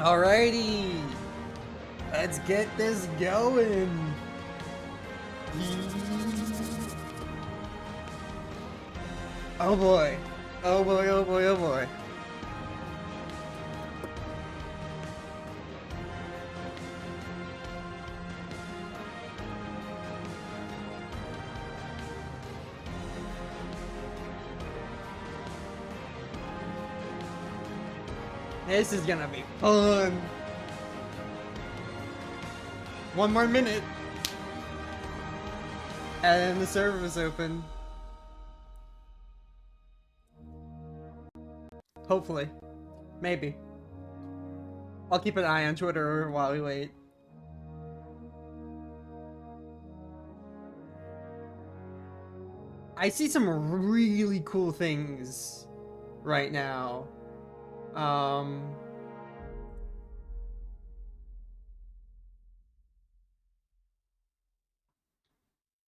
Alrighty, let's get this going. Oh boy. Oh boy, oh boy, oh boy. This is gonna be fun. One more minute. And the server is open. Hopefully. Maybe. I'll keep an eye on Twitter while we wait. I see some really cool things right now.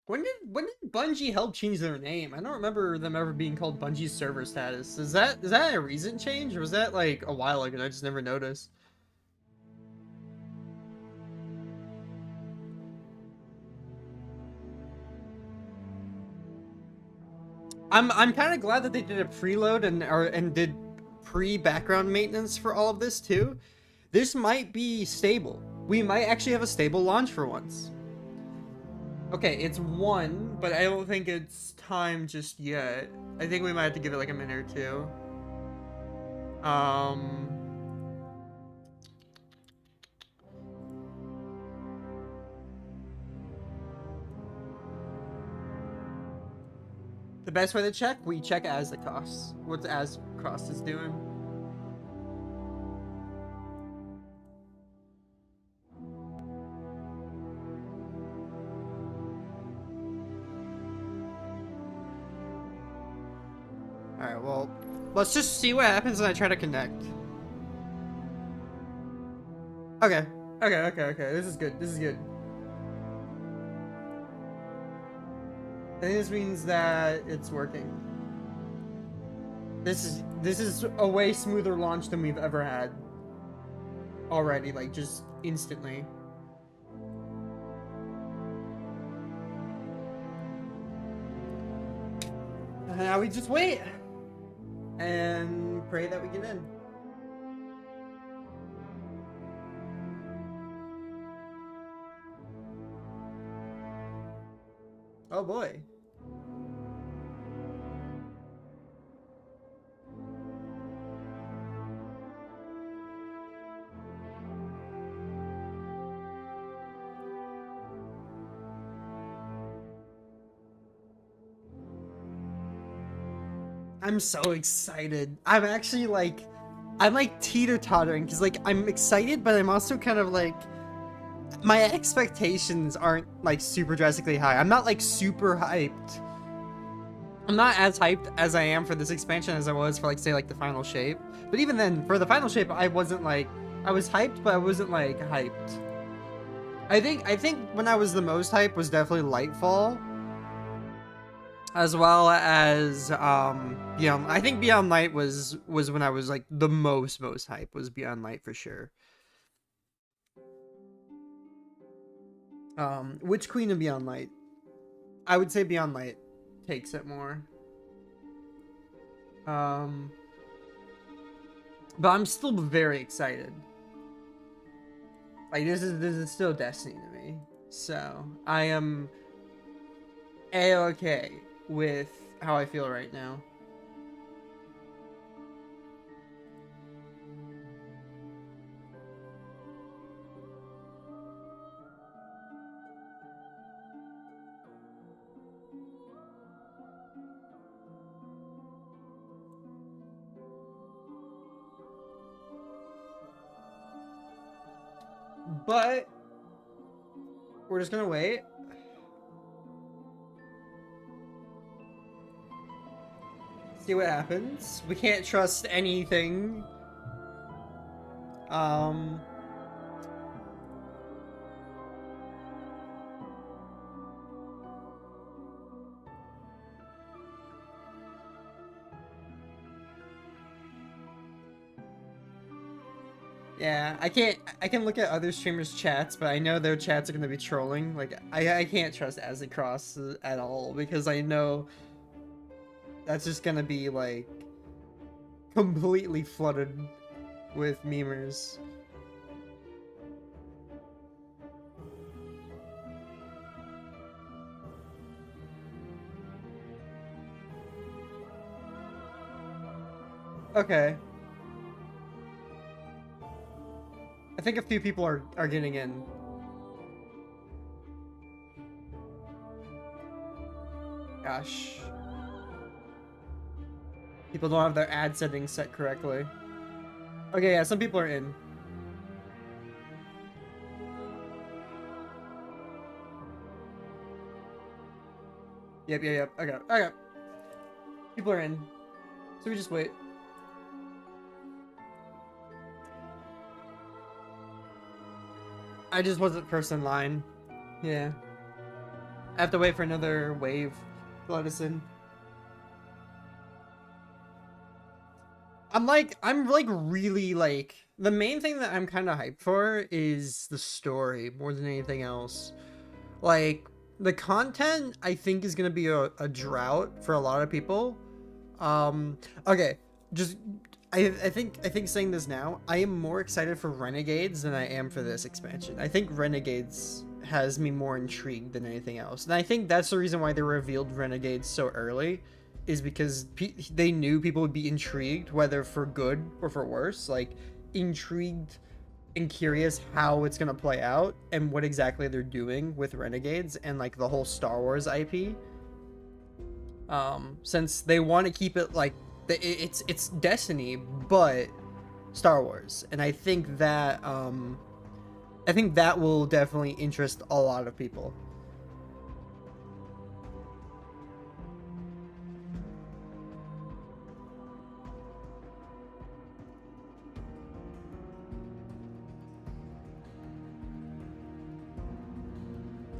When did Bungie help change their name? I don't remember them ever being called Bungie's server status. Is that a recent change, or was that like a while ago and I just never noticed? I'm kind of glad that they did a preload and did pre-background maintenance for all of this too. This might be stable. We might actually have a stable launch for once. Okay, it's 1, but I don't think it's time just yet. I think we might have to give it like a minute or two. The best way to check, we check as it costs. What's as cost is doing. Alright, well, let's just see what happens when I try to connect. Okay. Okay. This is good. This is good. I think this means that it's working. This is a way smoother launch than we've ever had. Already, like, just instantly. And now we just wait. And pray that we get in. Oh boy. I'm so excited. I'm actually like, I'm like teeter-tottering because like I'm excited, but I'm also kind of like, my expectations aren't like super drastically high. I'm not like super hyped. I'm not as hyped as I am for this expansion as I was for like say like the final shape. But even then, for the final shape, I wasn't like, I was hyped, but I wasn't like hyped. I think when I was the most hyped was definitely Lightfall. As well as Beyond. I think Beyond Light was when I was like the most hype, was Beyond Light for sure. Which Queen of Beyond Light? I would say Beyond Light takes it more. But I'm still very excited. Like this is still Destiny to me. So I am A-okay with how I feel right now. But we're just gonna wait. See what happens. We can't trust anything. Yeah, I can look at other streamers' chats, but I know their chats are gonna be trolling. Like, I can't trust Acid Cross at all, because I know that's just gonna be, like, completely flooded with memers. Okay. I think a few people are getting in. Gosh. People don't have their ad settings set correctly. Okay, yeah, some people are in. Yep. Okay. People are in. So we just wait. I just wasn't first in line. Yeah. I have to wait for another wave to let us in. I'm like really like, the main thing that I'm kind of hyped for is the story more than anything else. Like, the content I think is gonna be a drought for a lot of people. Okay, just I think saying this now, I am more excited for Renegades than I am for this expansion. I think Renegades has me more intrigued than anything else, and I think that's the reason why they revealed Renegades so early, is because they knew people would be intrigued, whether for good or for worse, like intrigued and curious how it's gonna play out and what exactly they're doing with Renegades and like the whole Star Wars IP. Since they want to keep it like it's Destiny, but Star Wars, and I think that will definitely interest a lot of people.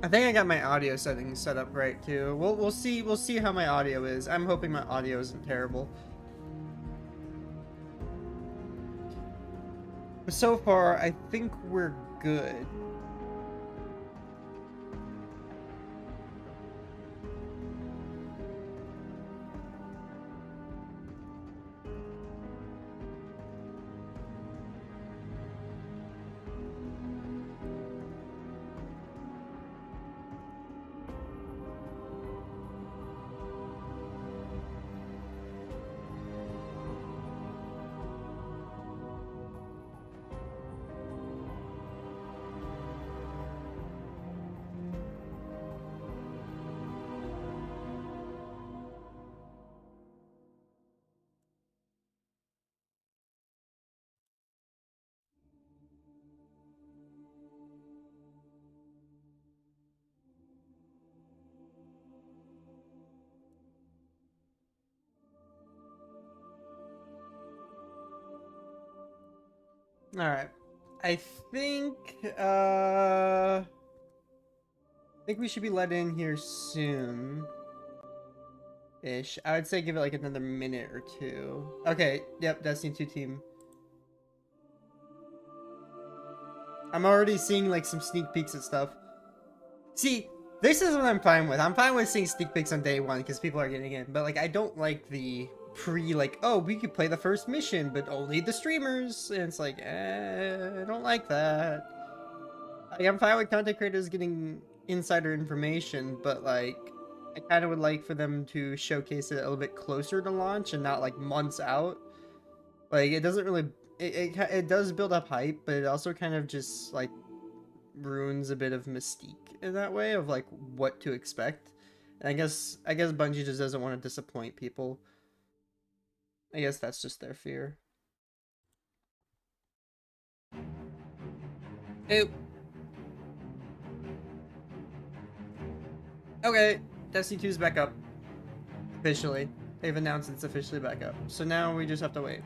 I think I got my audio settings set up right too. We'll see how my audio is. I'm hoping my audio isn't terrible. But so far, I think we're good. All right. I think I think we should be let in here soon. Ish. I would say give it like another minute or two. Okay, yep, Destiny 2 team. I'm already seeing like some sneak peeks and stuff. See, this is what I'm fine with. I'm fine with seeing sneak peeks on day one because people are getting in. But like, I don't like the like, oh, we could play the first mission, but only the streamers. And it's like, I don't like that. Like, I'm fine with content creators getting insider information, but like, I kind of would like for them to showcase it a little bit closer to launch and not like months out. Like, it doesn't really, it does build up hype, but it also kind of just like ruins a bit of mystique in that way of like what to expect. And I guess Bungie just doesn't want to disappoint people. I guess that's just their fear. Ew. Okay, Destiny 2 is back up. Officially. They've announced it's officially back up. So now we just have to wait.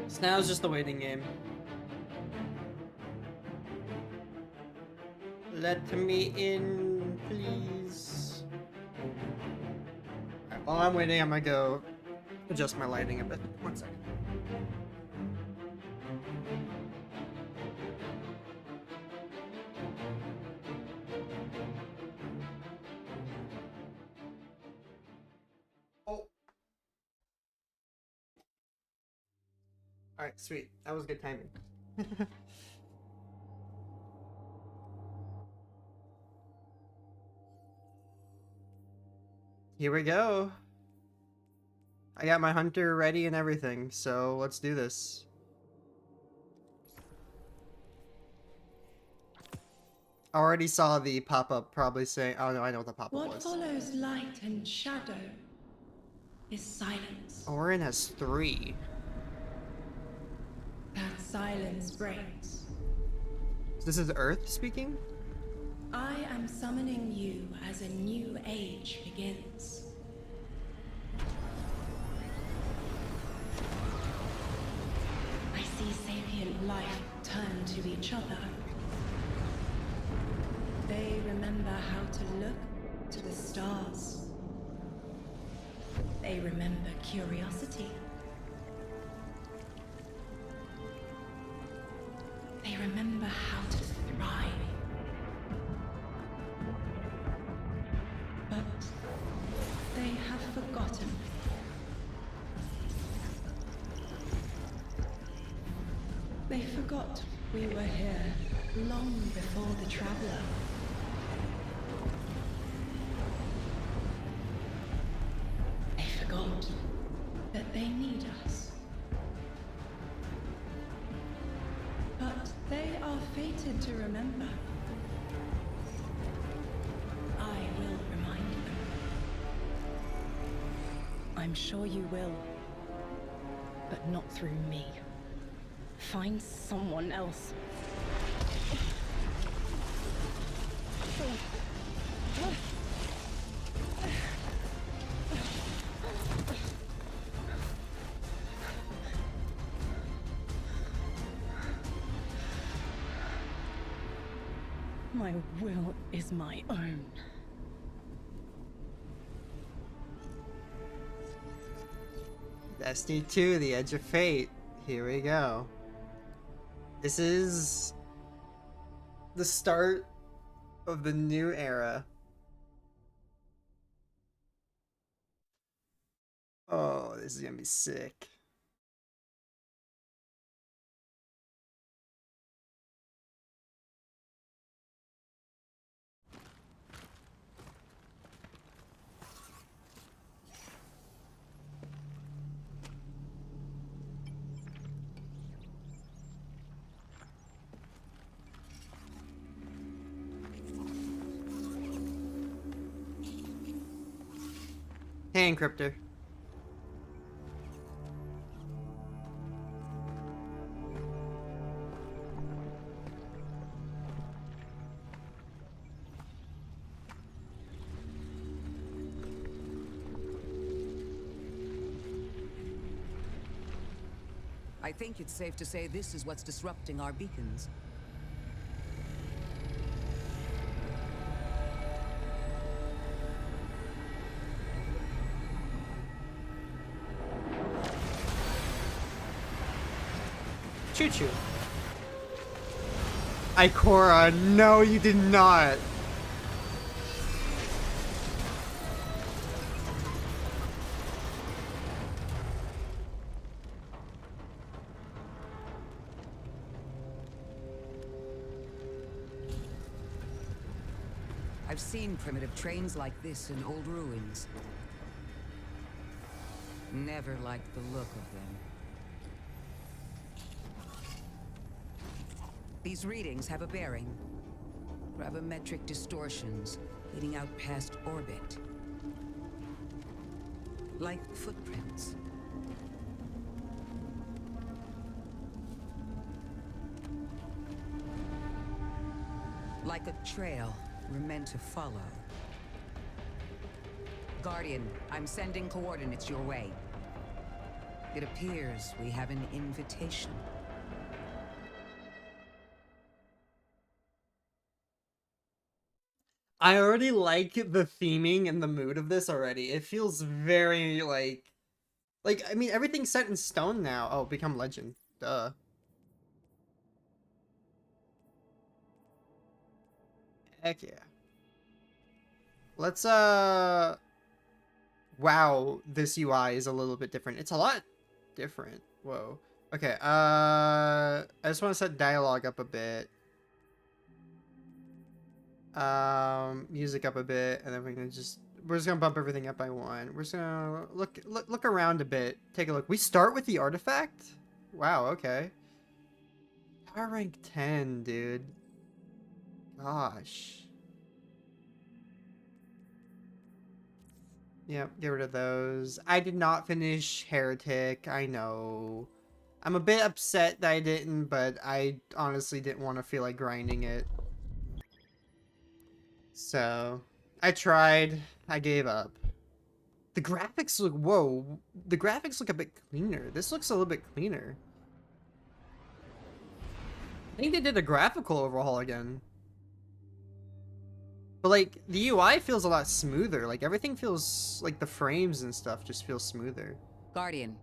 So now it's just the waiting game. Let me in, please. While I'm waiting, I'm gonna go adjust my lighting a bit. 1 second. Oh. Alright, sweet. That was good timing. Here we go. I got my hunter ready and everything, so let's do this. I already saw the pop-up probably saying, oh no, I know what the pop-up was. What follows light and shadow is silence. Orin has 3. That silence breaks. This is Earth speaking? I am summoning you as a new age begins. I see sapient life turn to each other. They remember how to look to the stars. They remember curiosity. They remember how to thrive. But they have forgotten. They forgot we were here long before the Traveler. They forgot that they need us. But they are fated to remember. I will remind them. I'm sure you will. But not through me. Find someone else. My will is my own. Destiny 2, The Edge of Fate. Here we go. This is the start of the new era. Oh, this is gonna be sick. Hey, Encryptor. I think it's safe to say this is what's disrupting our beacons. Choo-choo. Ikora, no, you did not. I've seen primitive trains like this in old ruins. Never liked the look of them. These readings have a bearing. Gravimetric distortions leading out past orbit. Like footprints. Like a trail we're meant to follow. Guardian, I'm sending coordinates your way. It appears we have an invitation. I already like the theming and the mood of this already. It feels very like I mean everything's set in stone now. Oh, become legend. Duh. Heck yeah. Let's wow, this UI is a little bit different. It's a lot different. Whoa. Okay, I just want to set dialogue up a bit. Music up a bit, and then we're just gonna bump everything up by one. We're just gonna look around a bit. Take a look. We start with the artifact? Wow, okay. Power rank 10, dude. Gosh. Yep, get rid of those. I did not finish Heretic, I know. I'm a bit upset that I didn't, but I honestly didn't want to feel like grinding it. So, I tried. I gave up. The graphics look... Whoa. The graphics look a bit cleaner. This looks a little bit cleaner. I think they did a graphical overhaul again. But, like, the UI feels a lot smoother. Like, everything feels... Like, the frames and stuff just feel smoother. Guardian,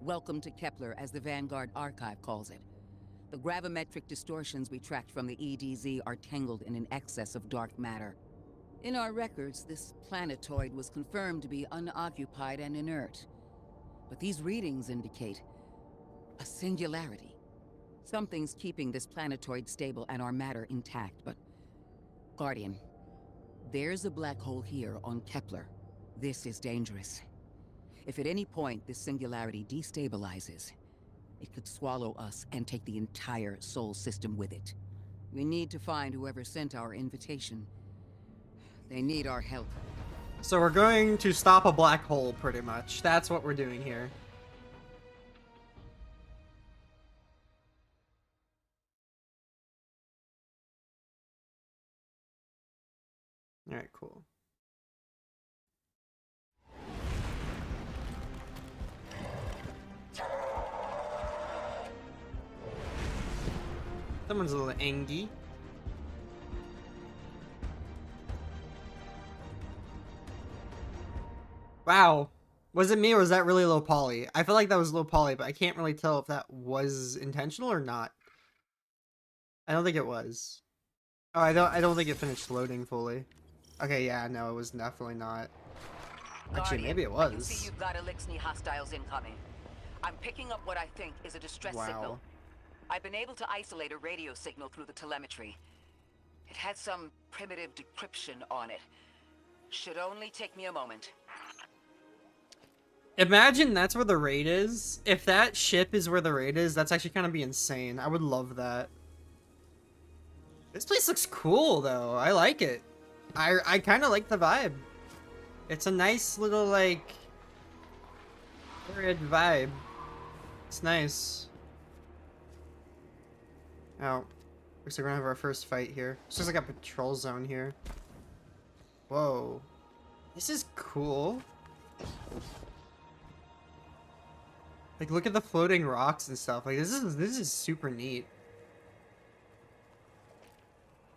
welcome to Kepler, as the Vanguard Archive calls it. The gravimetric distortions we tracked from the EDZ are tangled in an excess of dark matter. In our records, this planetoid was confirmed to be unoccupied and inert. But these readings indicate a singularity. Something's keeping this planetoid stable and our matter intact, but... Guardian, there's a black hole here on Kepler. This is dangerous. If at any point this singularity destabilizes, it could swallow us and take the entire Sol system with it. We need to find whoever sent our invitation. They need our help. So we're going to stop a black hole, pretty much. That's what we're doing here. Alright, cool. Someone's a little angry. Wow. Was it me or was that really low poly? I feel like that was low poly, but I can't really tell if that was intentional or not. I don't think it was. Oh, I don't think it finished loading fully. Okay, yeah, no, it was definitely not. Actually, maybe it was. I can see you've got Elixni hostiles incoming. I'm picking up what I think is a distress signal. I've been able to isolate a radio signal through the telemetry. It had some primitive decryption on it. Should only take me a moment. Imagine that's where the raid is. If that ship is where the raid is, that's actually kind of be insane. I would love that. This place looks cool, though. I like it. I kind of like the vibe. It's a nice little, like, period vibe. It's nice. Oh. Looks like we're gonna have our first fight here. It's just like a patrol zone here. Whoa. This is cool. Like, look at the floating rocks and stuff. Like, this is super neat.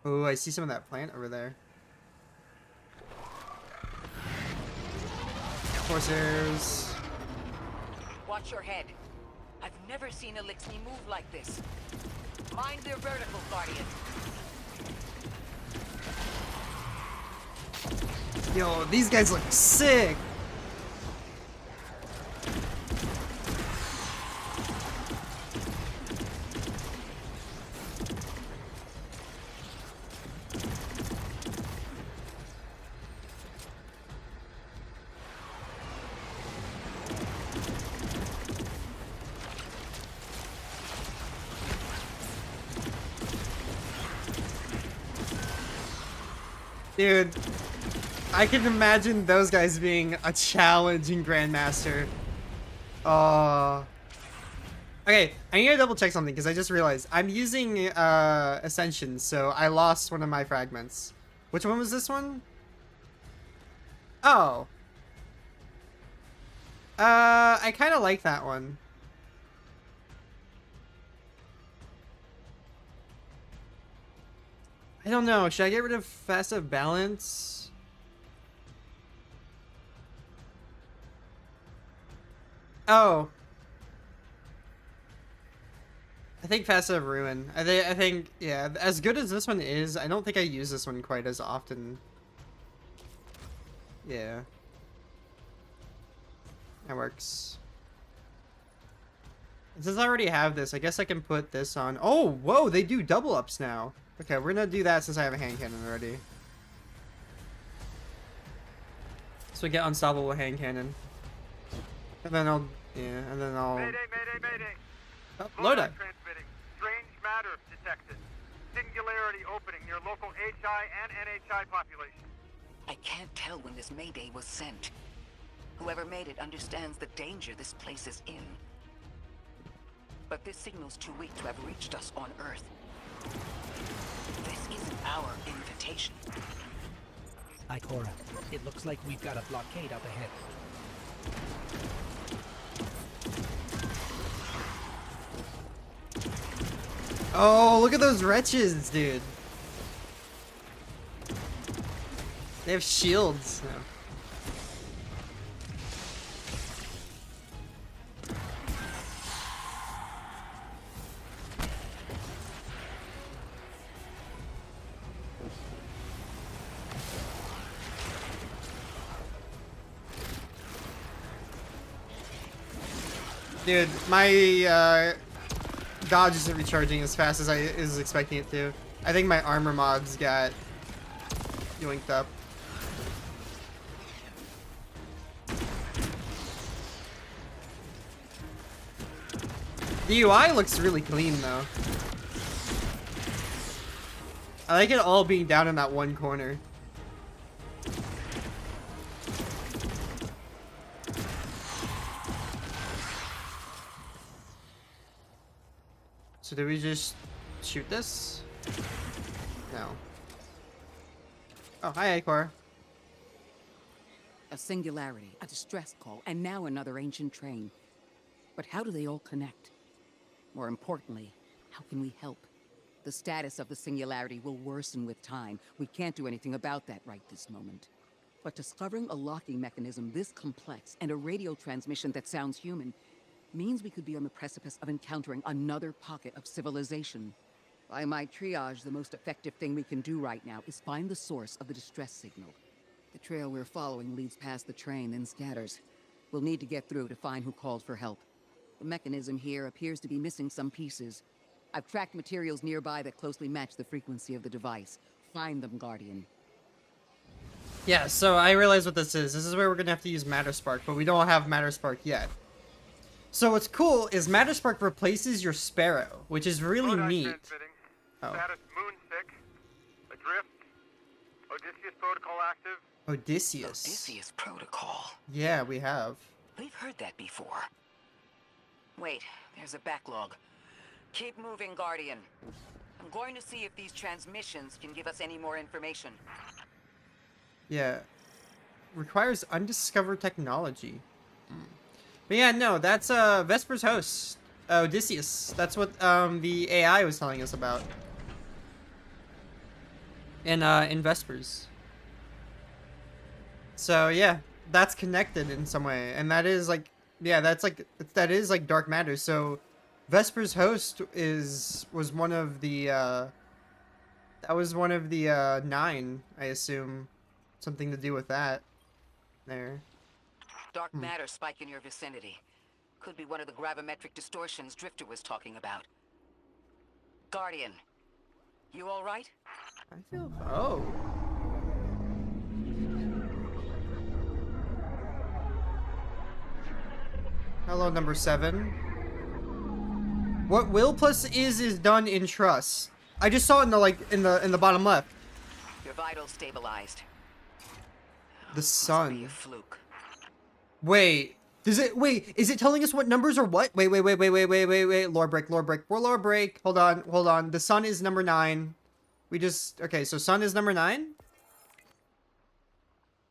Oh, I see some of that plant over there. Corsairs. Watch your head. I've never seen Elixni move like this. Mind their vertical, Guardian. Yo, these guys look sick. Dude, I can imagine those guys being a challenging Grandmaster. Okay, I need to double check something because I just realized I'm using Ascension, so I lost one of my fragments. Which one was this one? Oh. I kind of like that one. I don't know. Should I get rid of passive balance? Oh. I think passive ruin. I think yeah, as good as this one is, I don't think I use this one quite as often. Yeah. That works. Since I already have this, I guess I can put this on. Oh, whoa, they do double ups now. Okay, we're gonna do that since I have a hand cannon already. So we get unstoppable hand cannon. And then I'll, yeah, and then I'll... Mayday, mayday, mayday. Oh, Lodi. Transmitting. Strange matter detected. Singularity opening near local HI and NHI population. I can't tell when this mayday was sent. Whoever made it understands the danger this place is in. But this signal's too weak to have reached us on Earth. This isn't our invitation. Ikora, it looks like we've got a blockade up ahead. Oh, look at those wretches, dude. They have shields now. Dude, my dodge isn't recharging as fast as I was expecting it to. I think my armor mods got yoinked up. The UI looks really clean though. I like it all being down in that one corner. So do we just shoot this? No. Oh, hi, Ikor. A singularity, a distress call, and now another ancient train. But how do they all connect? More importantly, how can we help? The status of the singularity will worsen with time. We can't do anything about that right this moment. But discovering a locking mechanism this complex and a radio transmission that sounds human means we could be on the precipice of encountering another pocket of civilization. By my triage, the most effective thing we can do right now is find the source of the distress signal. The trail we're following leads past the train, then scatters. We'll need to get through to find who called for help. The mechanism here appears to be missing some pieces. I've tracked materials nearby that closely match the frequency of the device. Find them, Guardian. Yeah, so I realize what this is. This is where we're gonna have to use Matter Spark, but we don't have Matter Spark yet. So what's cool is Matter Spark replaces your Sparrow, which is really Lodi neat. transmitting. Oh. Status moonsick. Adrift. Odysseus protocol active. Odysseus. Odysseus Protocol. Yeah, we have. We've heard that before. Wait, there's a backlog. Keep moving, Guardian. I'm going to see if these transmissions can give us any more information. Yeah. Requires undiscovered technology. But yeah, no, that's Vesper's host, Odysseus. That's what the AI was telling us about. In Vespers. So yeah, that's connected in some way, and that is like, yeah, that is like dark matter. So Vesper's host was one of the that was one of the 9, I assume, something to do with that. There. Dark matter spike in your vicinity. Could be one of the gravimetric distortions Drifter was talking about. Guardian, you all right? I feel. Oh. Hello, number 7. What will plus is done in trust. I just saw it in the bottom left. Your vitals stabilized. The Must be sun. a fluke. Wait. Is it telling us what numbers are what? Wait. Lore break. We're lore break. Hold on. The sun is number 9. Okay, so sun is number 9?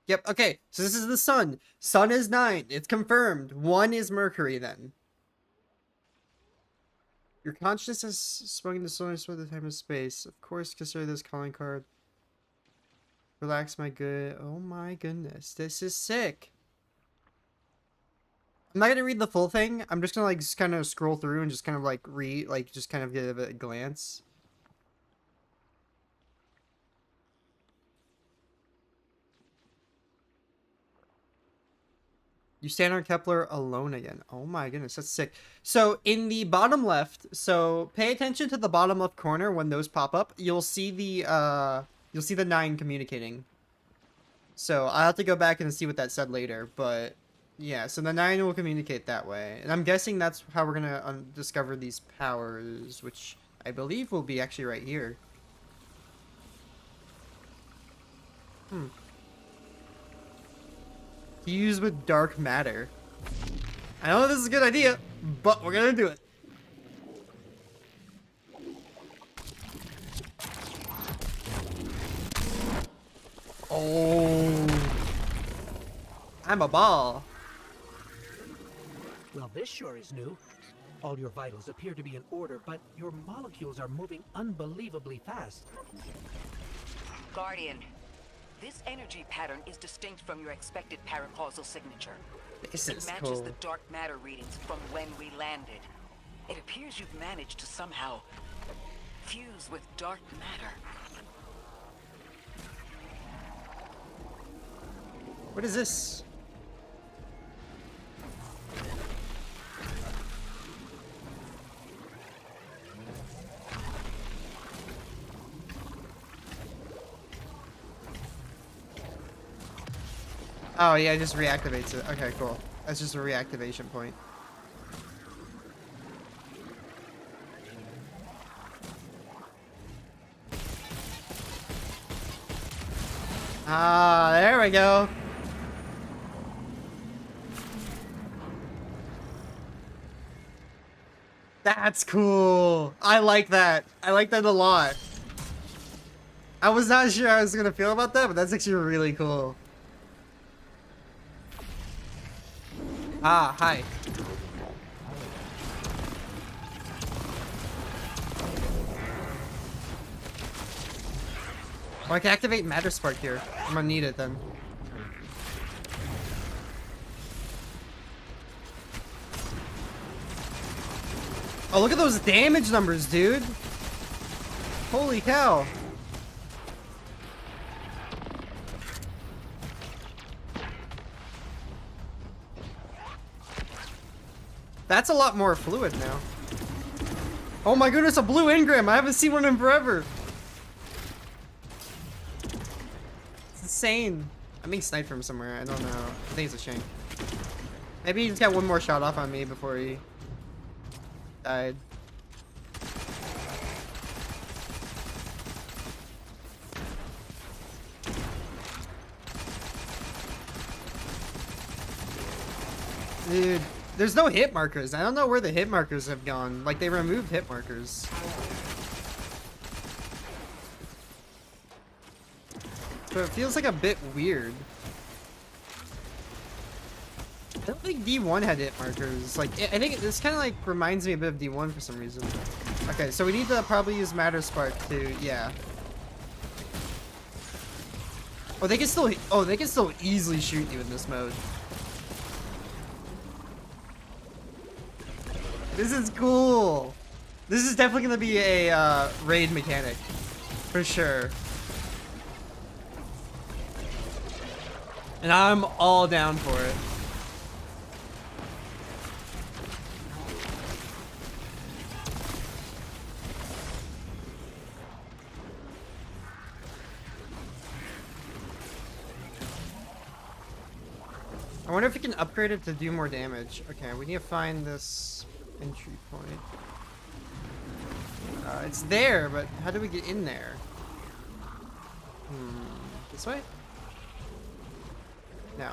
Yep, okay. So this is the sun. Sun is 9. It's confirmed. 1 is Mercury then. Your consciousness has swung into slowness for the time and space. Of course, consider this calling card. Relax, my good. Oh my goodness, this is sick. I'm not gonna read the full thing. I'm just gonna like just kind of scroll through and just kind of like read, like just kind of give it a glance. You stand on Kepler alone again. Oh my goodness, that's sick. So in the bottom left, so pay attention to the bottom left corner when those pop up. You'll see the 9 communicating. So I'll have to go back and see what that said later, but yeah, so the 9 will communicate that way. And I'm guessing that's how we're gonna discover these powers, which I believe will be actually right here. Fuse with dark matter. I know this is a good idea, but we're gonna do it. Oh, I'm a ball. Well, this sure is new. All your vitals appear to be in order, but your molecules are moving unbelievably fast. Guardian, this energy pattern is distinct from your expected paracausal signature. This It is matches cool. the dark matter readings from when we landed. It appears you've managed to somehow fuse with dark matter. What is this? Oh yeah, it just reactivates it. Okay, cool. That's just a reactivation point. Ah, there we go. That's cool. I like that. I like that a lot. I was not sure how I was gonna feel about that, but that's actually really cool. Ah, hi. Oh, I can activate Matter Spark here. I'm gonna need it then. Oh, look at those damage numbers, dude. Holy cow. That's a lot more fluid now. Oh my goodness, a blue engram. I haven't seen one in forever. It's insane. I'm being sniped from somewhere. I don't know. I think it's a Shank. Maybe he's got one more shot off on me before he died. Dude, there's no hit markers. I don't know where the hit markers have gone. Like, they removed hit markers. So it feels like a bit weird. I don't think D1 had hit markers. Like, I think this kind of like reminds me a bit of D1 for some reason. Okay, so we need to probably use Matter Spark to, yeah. Oh, they can still easily shoot you in this mode. This is cool. This is definitely gonna be a raid mechanic, for sure. And I'm all down for it. I wonder if we can upgrade it to do more damage. Okay, we need to find this entry point. It's there, but how do we get in there? This way? No.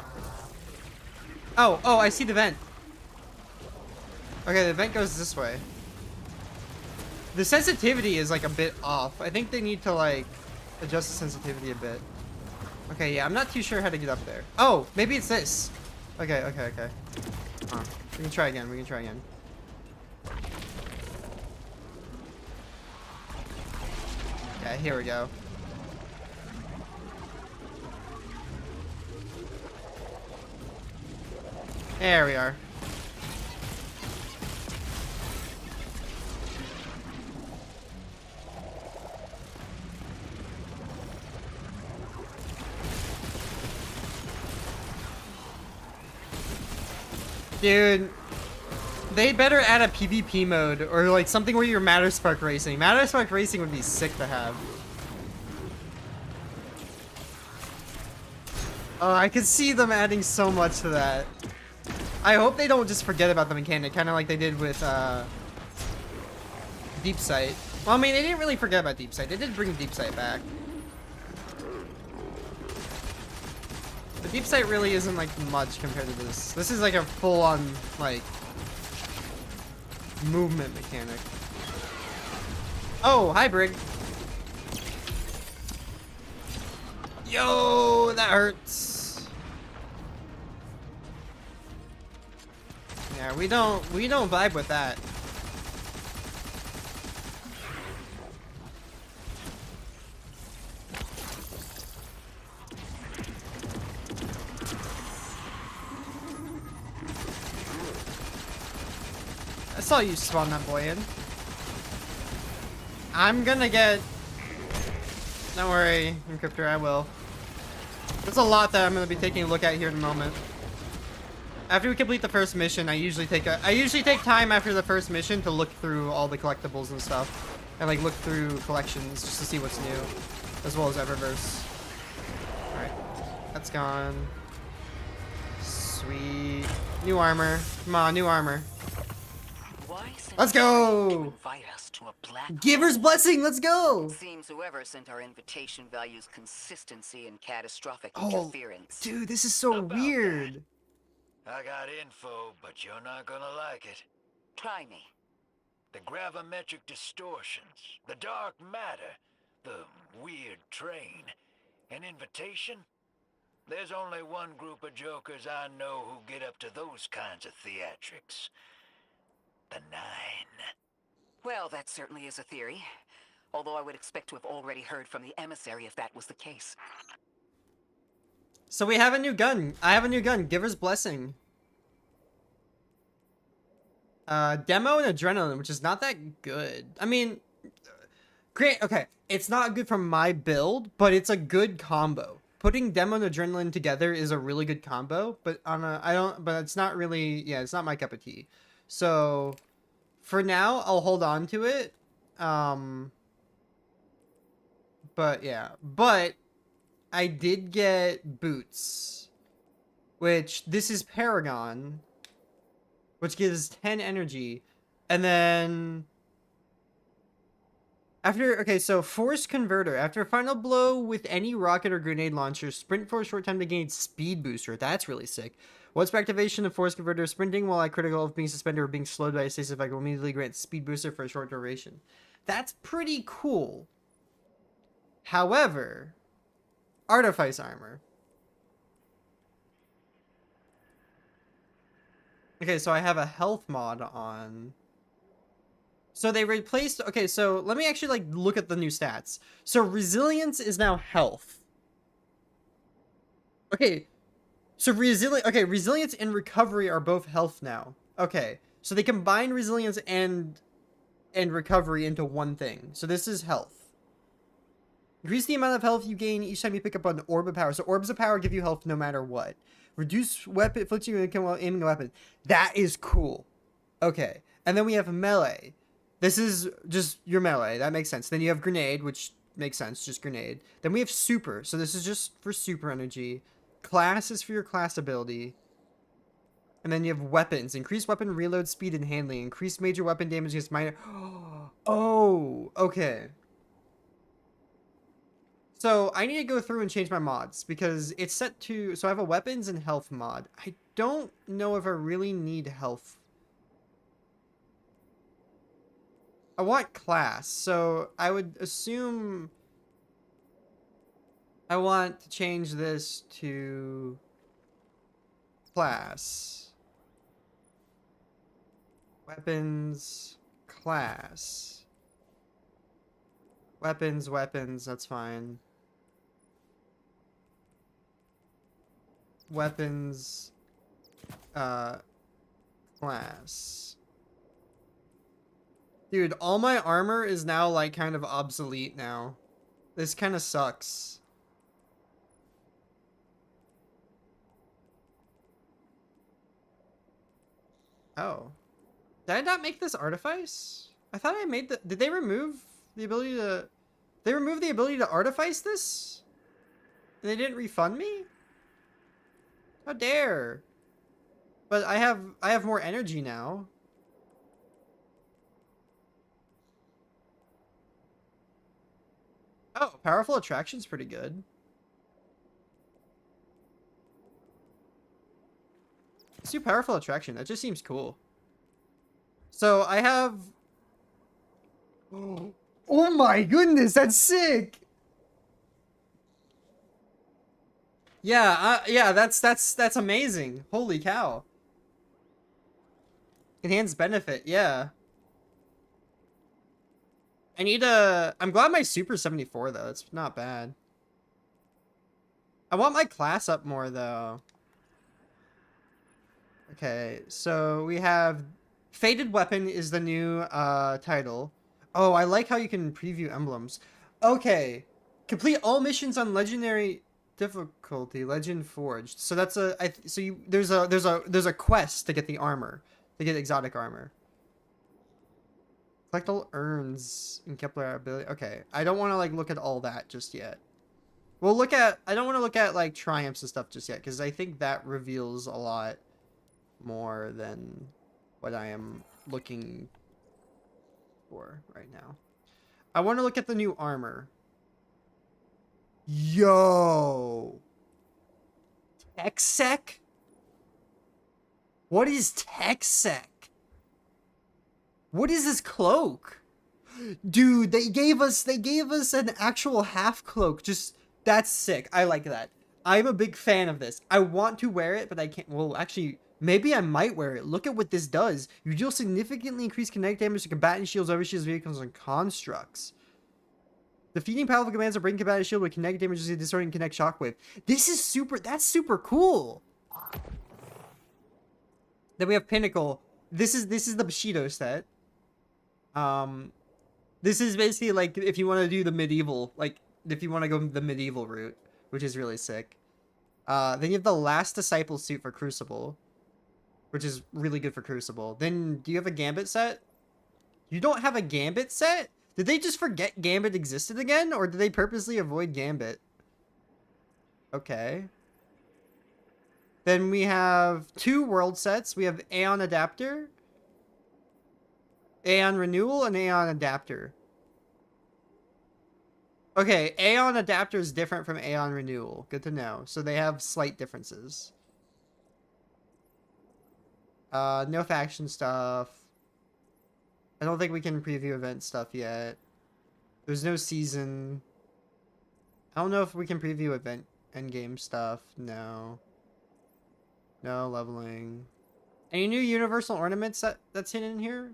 Oh, I see the vent. Okay, the vent goes this way. The sensitivity is like a bit off. I think they need to like adjust the sensitivity a bit. Okay, yeah, I'm not too sure how to get up there. Oh, maybe it's this. Okay. We can try again. Yeah, here we go. There we are. Dude, they better add a PvP mode or like something where you're Matter Spark racing. Matter Spark racing would be sick to have. Oh, I could see them adding so much to that. I hope they don't just forget about the mechanic, kind of like they did with Deep Sight. Well, I mean, they didn't really forget about Deep Sight. They did bring Deep Sight back. But Deep Sight really isn't like much compared to this. This is like a full-on like movement mechanic. Oh, hi, Brig. Yo, that hurts. Yeah, we don't vibe with that. I saw you spawn that boy in. I'm gonna get... Don't worry, Encryptor, I will. There's a lot that I'm gonna be taking a look at here in a moment. After we complete the first mission, I usually take time after the first mission to look through all the collectibles and stuff. And like look through collections just to see what's new. As well as Eververse. Alright. That's gone. Sweet. New armor. Come on, new armor. Let's go! Giver's blessing, let's go! Seems whoever sent our invitation values consistency and catastrophic Oh, interference. dude, this is so weird. I got info, but you're not gonna like it. Try me. The gravimetric distortions, the dark matter, the weird train. An invitation? There's only one group of jokers I know who get up to those kinds of theatrics. The Nine. Well, that certainly is a theory. Although I would expect to have already heard from the emissary if that was the case. So we have a new gun. I have a new gun. Giver's Blessing. Demo and Adrenaline, which is not that good. I mean, great. Okay, it's not good from my build, but it's a good combo. Putting Demo and Adrenaline together is a really good combo, but but it's not really, yeah, it's not my cup of tea. So for now, I'll hold on to it. But yeah, but I did get boots, which this is Paragon, which gives 10 energy. And then okay, so Force Converter. After a final blow with any rocket or grenade launcher, sprint for a short time to gain speed booster. That's really sick. Once per activation of Force Converter, sprinting while at critical of being suspended or being slowed by a stasis effect will immediately grant speed booster for a short duration. That's pretty cool. However, Artifice Armor. Okay, so I have a health mod on. So they replaced... Okay, so let me actually like look at the new stats. So Resilience is now health. Okay. So Resilience and Recovery are both health now. Okay. So they combine Resilience and Recovery into one thing. So this is health. Increase the amount of health you gain each time you pick up an Orb of Power. So Orbs of Power give you health no matter what. Reduce weapon, inflicts you while aiming a weapon. That is cool. Okay. And then we have Melee. This is just your melee. That makes sense. Then you have Grenade, which makes sense. Just Grenade. Then we have Super. So this is just for Super energy. Class is for your class ability. And then you have Weapons. Increase weapon reload speed and handling. Increase major weapon damage against minor... Oh, okay. So I need to go through and change my mods because it's set to... So I have a weapons and health mod. I don't know if I really need health. I want class, so I would assume I want to change this to class. Weapons, class. Weapons, weapons, that's fine. Weapons, class. Dude, all my armor is now, like, kind of obsolete now. This kind of sucks. Oh. Did I not make this artifice? I thought I made the... Did they remove the ability to... They removed the ability to artifice this? And they didn't refund me? How dare. But I have more energy now. Oh, powerful attraction's pretty good. Let's do powerful attraction. That just seems cool. So I have... Oh my goodness, that's sick! Yeah, yeah, that's amazing. Holy cow. Enhanced benefit, yeah. I need a... I'm glad my Super 74, though. It's not bad. I want my class up more, though. Okay, so we have... Fated Weapon is the new title. Oh, I like how you can preview emblems. Okay. Complete all missions on Legendary difficulty, Legend Forged. So that's a... there's a quest to get the armor. To get exotic armor. Collect all urns in Kepler ability. Okay, I don't want to like look at all that just yet. We'll look at... I don't want to look at like triumphs and stuff just yet, because I think that reveals a lot more than what I am looking for right now. I want to look at the new armor. Yo! TechSec? What is TechSec? What is this cloak? Dude, they gave us an actual half cloak. Just, that's sick. I like that. I'm a big fan of this. I want to wear it, but I can't. Well, actually, maybe I might wear it. Look at what this does. You deal significantly increased kinetic damage to combatant shields, overshields, vehicles, and constructs. Defeating powerful commands or breaking combatant shield with kinetic damage is a distorting kinetic shockwave. This is super, that's super cool. Then we have Pinnacle. This is the Bushido set. This is basically like if you want to do the medieval, like if you want to go the medieval route, which is really sick. Then you have the Last Disciple suit for Crucible, which is really good for Crucible. Then do you have a Gambit set? You don't have a Gambit set? Did they just forget Gambit existed again, or did they purposely avoid Gambit? Okay. Then we have 2 world sets. We have Aeon Adapter, Aeon Renewal, and Aeon Adapter. Okay, Aeon Adapter is different from Aeon Renewal. Good to know. So they have slight differences. No faction stuff. I don't think we can preview event stuff yet. There's no season. I don't know if we can preview event endgame stuff. No. No leveling. Any new universal ornaments that's hidden in here?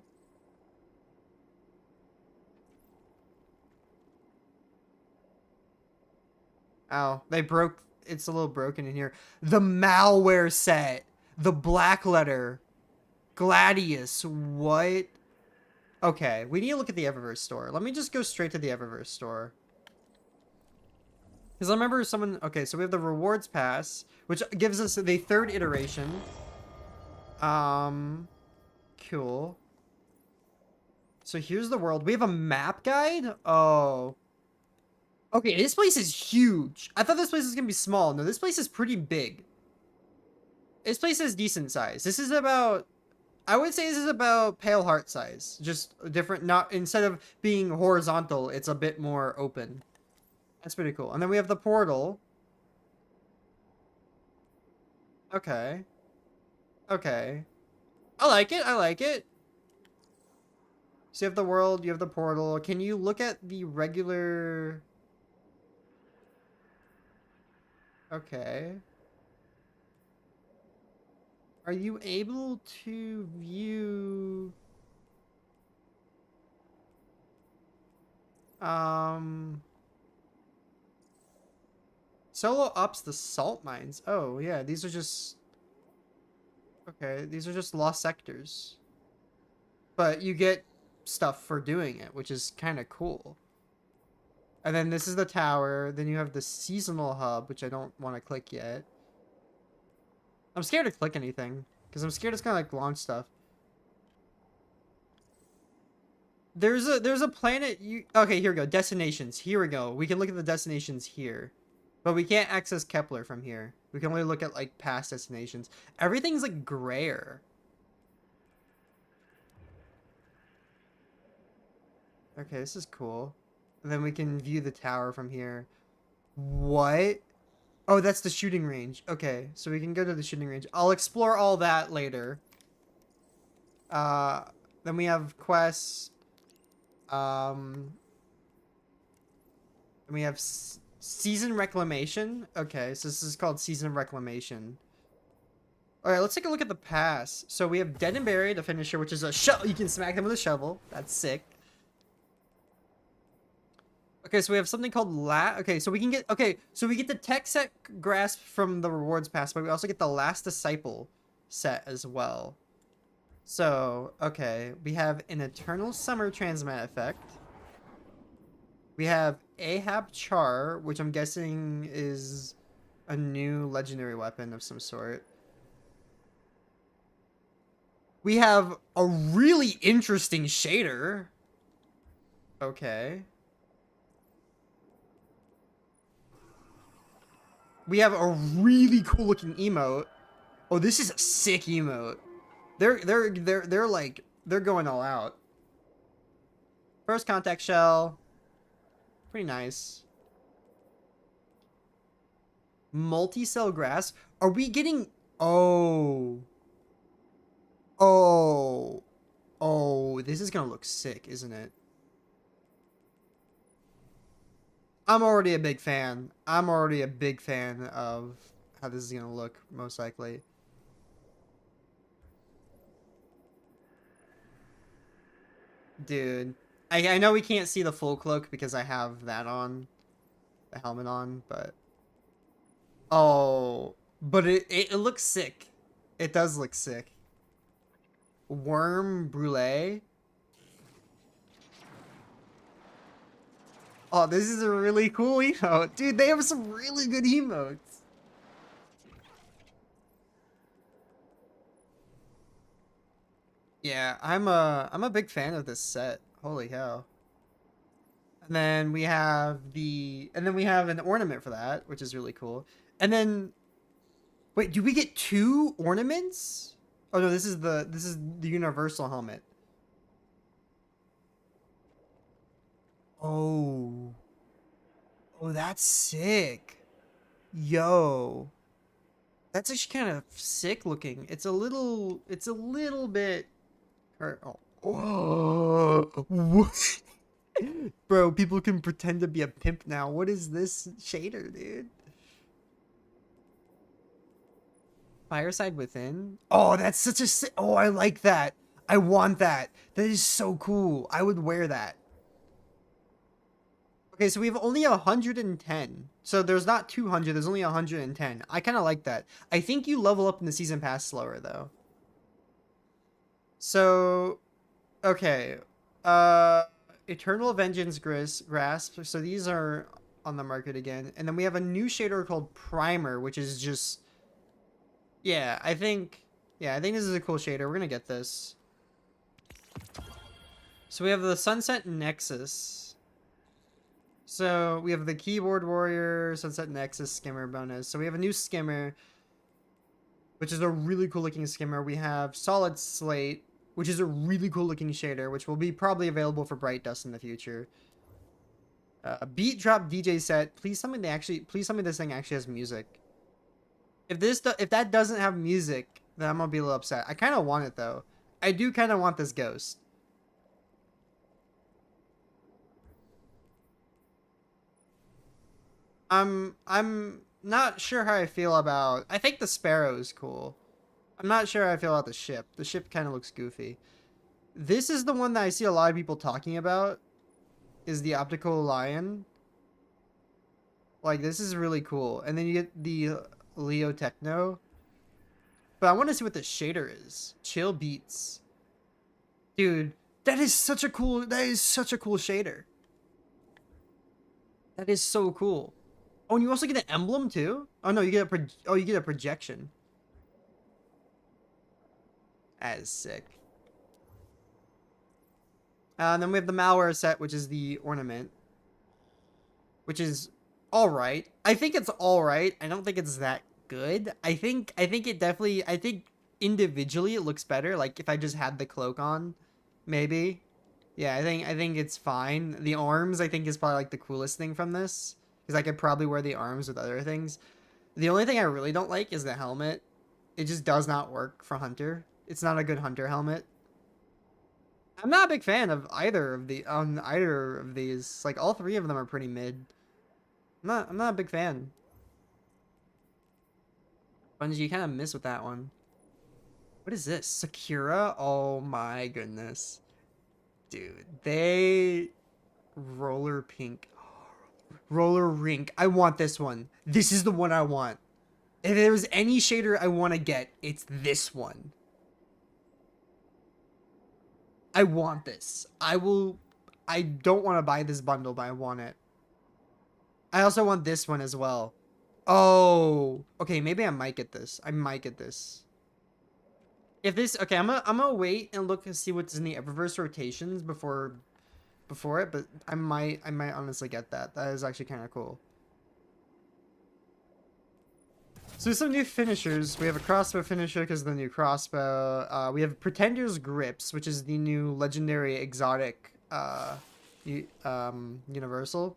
Ow, they broke... It's a little broken in here. The malware set. The black letter. Gladius. What? Okay, we need to look at the Eververse store. Let me just go straight to the Eververse store. Because I remember someone... Okay, so we have the rewards pass, which gives us the 3rd iteration. Cool. So here's the world. We have a map guide? Oh. Okay, this place is huge. I thought this place was going to be small. No, this place is pretty big. This place is decent size. This is about... I would say this is about Pale Heart size. Just different, not... Instead of being horizontal, it's a bit more open. That's pretty cool. And then we have the portal. Okay. Okay. I like it. I like it. So you have the world, you have the portal. Can you look at the regular... Okay. Are you able to view... Solo ups the salt mines. Oh, yeah, these are just... Okay, these are just lost sectors. But you get stuff for doing it, which is kind of cool. And then this is the tower. Then you have the seasonal hub, which I don't want to click yet. I'm scared to click anything, because I'm scared it's gonna like launch stuff. There's a planet you... Okay, here we go. Destinations. Here we go. We can look at the destinations here. But we can't access Kepler from here. We can only look at like past destinations. Everything's like grayer. Okay, this is cool. And then we can view the tower from here. What? Oh, that's the shooting range. Okay, so we can go to the shooting range. I'll explore all that later. Then we have quests. And we have Season Reclamation. Okay, so this is called Season Reclamation. Alright, let's take a look at the pass. So we have Dead and Buried, a finisher, which is a shovel. You can smack them with a shovel. That's sick. Okay, so we have something called Okay, so we can get... Okay, so we get the tech set grasp from the rewards pass, but we also get the Last Disciple set as well. So, okay, we have an Eternal Summer Transmat effect. We have Ahab Char, which I'm guessing is a new legendary weapon of some sort. We have a really interesting shader. Okay. We have a really cool looking emote. Oh, this is a sick emote. They're like, they're going all out. First contact shell. Pretty nice. Multi-cell grass. Are we getting... Oh. Oh. Oh, this is gonna look sick, isn't it? I'm already a big fan. I'm already a big fan of how this is gonna look, most likely. Dude. I know we can't see the full cloak because I have that on. The helmet on, but... Oh. But it looks sick. It does look sick. Worm Brulee. Oh, this is a really cool emote. Dude, they have some really good emotes. Yeah, I'm a big fan of this set. Holy hell. And then we have an ornament for that, which is really cool. And then wait, do we get 2 ornaments? Oh no, this is the universal helmet. Oh. Oh, that's sick. Yo. That's actually kind of sick looking. It's a little bit oh. Oh. What? Bro, people can pretend to be a pimp now. What is this shader, dude? Fireside Within? Oh, that's such a sick... Oh, I like that. I want that. That is so cool. I would wear that. Okay, so we have only 110. So there's not 200, there's only 110. I kind of like that. I think you level up in the season pass slower, though. So, okay. Eternal Vengeance Grasp. So these are on the market again. And then we have a new shader called Primer, which is just... Yeah, I think this is a cool shader. We're gonna get this. So we have the Sunset Nexus. So we have the Keyboard Warrior, Sunset Nexus skimmer bonus. So we have a new skimmer, which is a really cool looking skimmer. We have Solid Slate, which is a really cool looking shader, which will be probably available for Bright Dust in the future. Beat Drop DJ set. Please tell me this thing actually has music. If that doesn't have music, then I'm gonna be a little upset. I kind of want it though. I do kind of want this ghost. I'm not sure how I feel about... I think the Sparrow is cool. I'm not sure how I feel about the ship. The ship kind of looks goofy. This is the one that I see a lot of people talking about. is the optical lion. Like, this is really cool. And then you get the Leo Techno. But I want to see what the shader is. Chill Beats. Dude, that is such a cool shader. That is so cool. Oh, and you also get an emblem too? Oh no, you get you get a projection. That is sick. And then we have the malware set, which is the ornament. Which is alright. I think it's alright. I don't think it's that good. I think it definitely, I think individually it looks better. Like if I just had the cloak on, maybe. Yeah, I think it's fine. The arms I think is probably like the coolest thing from this. Because I could probably wear the arms with other things. The only thing I really don't like is the helmet. It just does not work for Hunter. It's not a good Hunter helmet. I'm not a big fan of either of these. Like all three of them are pretty mid. I'm not a big fan. Bungie, you kind of miss with that one. What is this? Sakura? Oh my goodness. Dude, roller pink. Roller rink. I want this one. This is the one I want. If there's any shader I want to get, it's this one. I want this. I don't want to buy this bundle, but I want it. I also want this one as well. Oh, okay, maybe I might get this. I might get this. If this, okay, I'm gonna wait and look and see what's in the Eververse rotations before it, but I might honestly get that. That is actually kind of cool. So there's some new finishers. We have a crossbow finisher because of the new crossbow. We have Pretender's Grips, which is the new legendary exotic universal.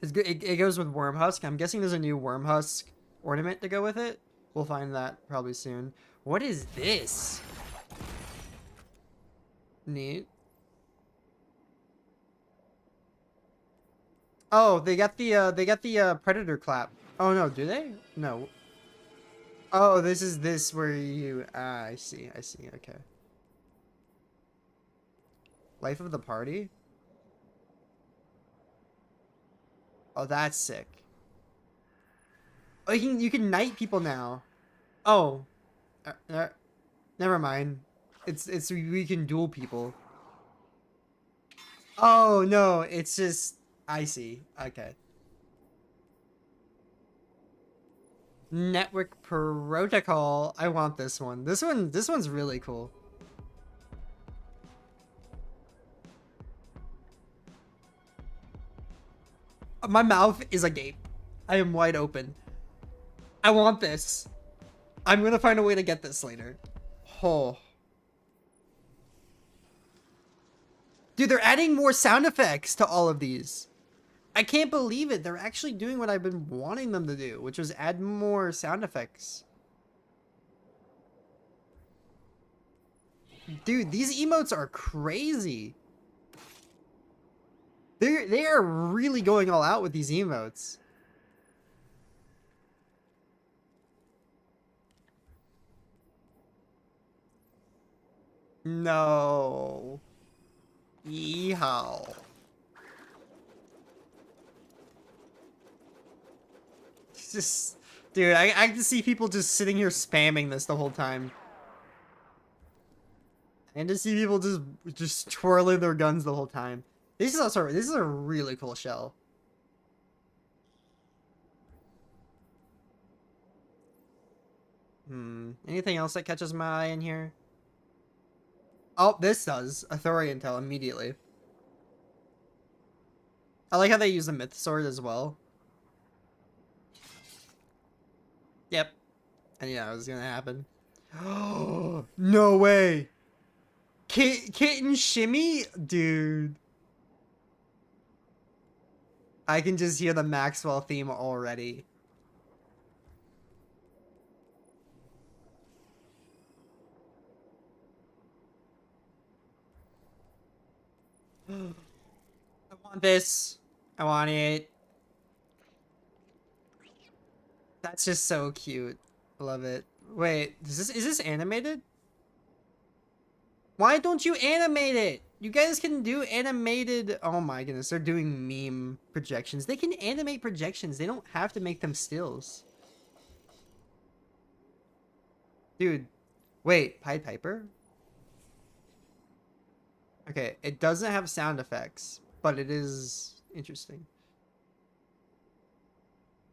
It's good. It goes with Wormhusk. I'm guessing there's a new Wormhusk ornament to go with it. We'll find that probably soon. What is this? Neat. Oh, they got the Predator clap. Oh no, do they? No. Oh, this is where you I see. Okay. Life of the party? Oh, that's sick. Oh, you can knight people now. Oh. Never mind. It's we can duel people. Oh, no, it's just I see. Okay. Network Protocol. I want this one. This one's really cool. My mouth is agape. I am wide open. I want this. I'm gonna find a way to get this later. Oh. Dude, they're adding more sound effects to all of these. I can't believe it. They're actually doing what I've been wanting them to do, which was add more sound effects. Dude, these emotes are crazy. They are really going all out with these emotes. No. Yeehaw. It's just, dude, I can see people just sitting here spamming this the whole time. And to see people just twirling their guns the whole time. This is a really cool shell. Anything else that catches my eye in here? Oh, this does. Authorian Intel immediately. I like how they use the Myth Sword as well. Yep. I knew that was gonna happen. Oh, no way. Kitten Shimmy? Dude. I can just hear the Maxwell theme already. I want this. I want it. That's just so cute. I love it. Wait, is this animated? Why don't you animate it? You guys can do animated... Oh my goodness, they're doing meme projections. They can animate projections. They don't have to make them stills. Dude, wait, Pied Piper? Okay, it doesn't have sound effects, but it is interesting.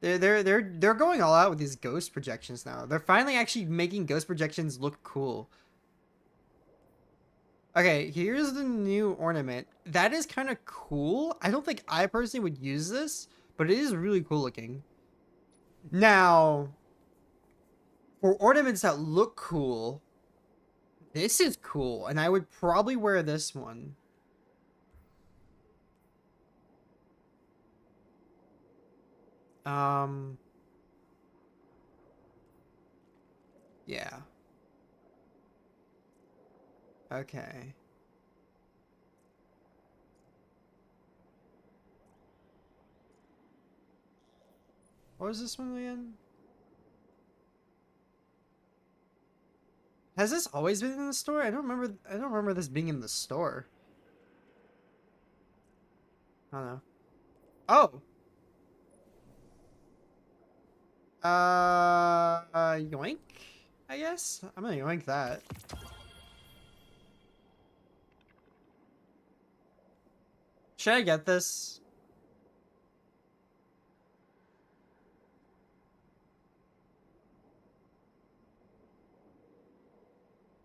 They're going all out with these ghost projections now. They're finally actually making ghost projections look cool. Okay, here's the new ornament. That is kind of cool. I don't think I personally would use this, but it is really cool looking. Now, for ornaments that look cool, this is cool, and I would probably wear this one. Yeah. Okay. What was this one again? Has this always been in the store? I don't remember this being in the store. I don't know. Oh. Yoink, I guess. I'm gonna yoink that. Should I get this?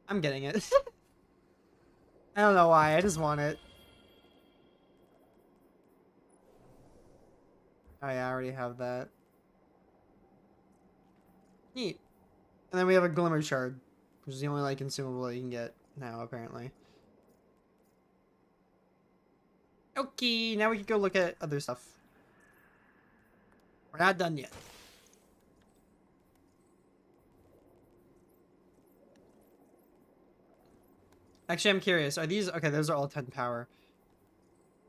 I'm getting it. I don't know why, I just want it. Oh yeah, I already have that. Neat. And then we have a Glimmer Shard, which is the only like consumable that you can get now, apparently. Okay, now we can go look at other stuff. We're not done yet. Actually, I'm curious. Are these... Okay, those are all 10 power.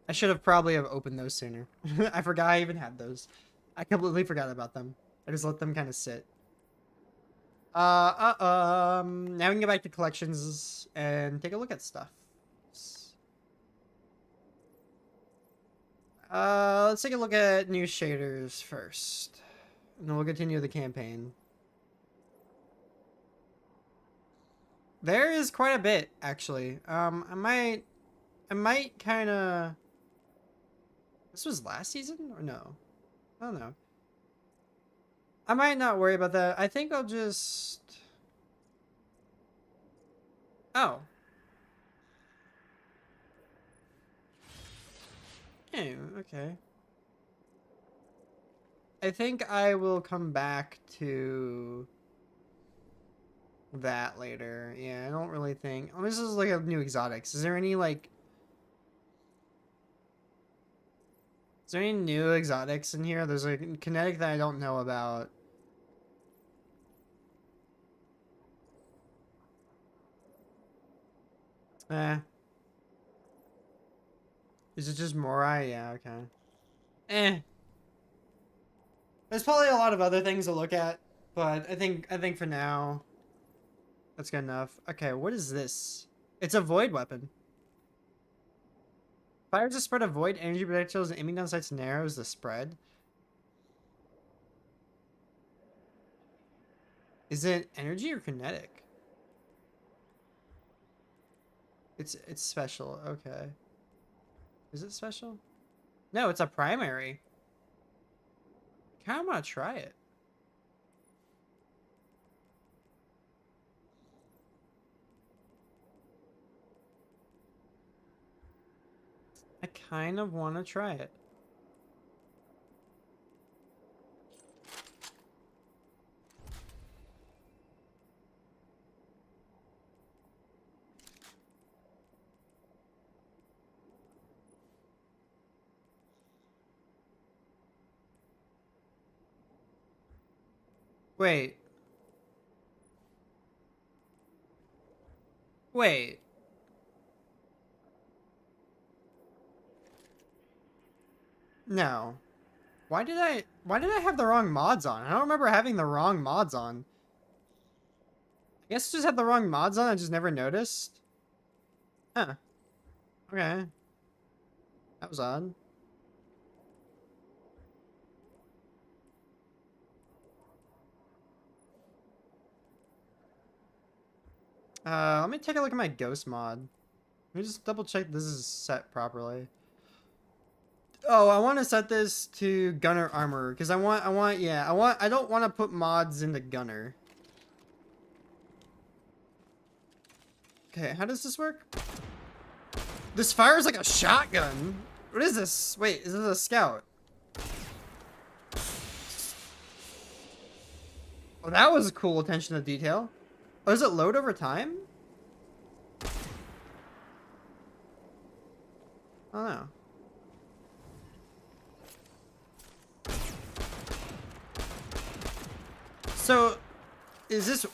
I should have probably have opened those sooner. I forgot I even had those. I completely forgot about them. I just let them kind of sit. Now we can go back to collections and take a look at stuff. Let's take a look at new shaders first. And then we'll continue the campaign. There is quite a bit, actually. I might kind of... This was last season? Or no? I don't know. I might not worry about that. I think I'll just... Oh. Oh, okay. I think I will come back to that later. Yeah, I don't really think... Let me just look at new exotics. Is there any, like... Is there any new exotics in here? There's a kinetic that I don't know about. Is it just Morai? Yeah, okay. There's probably a lot of other things to look at, but I think for now that's good enough. Okay, what is this? It's a void weapon. Fires a spread of void energy projectiles and aiming down sights narrows the spread. Is it energy or kinetic? It's special. Okay. Is it special? No, it's a primary. I kind of want to try it. I kind of want to try it. Wait. Wait. No. Why did I have the wrong mods on? I don't remember having the wrong mods on. I guess I just had the wrong mods on, I just never noticed. Huh. Okay. That was odd. Let me take a look at my ghost mod. Let me just double check this is set properly. Oh, I want to set this to gunner armor because I don't want to put mods into gunner. Okay, how does this work? This fires like a shotgun. What is this? Wait, is this a scout? Oh, that was cool attention to detail. Oh, does it load over time? I don't know. So, is this...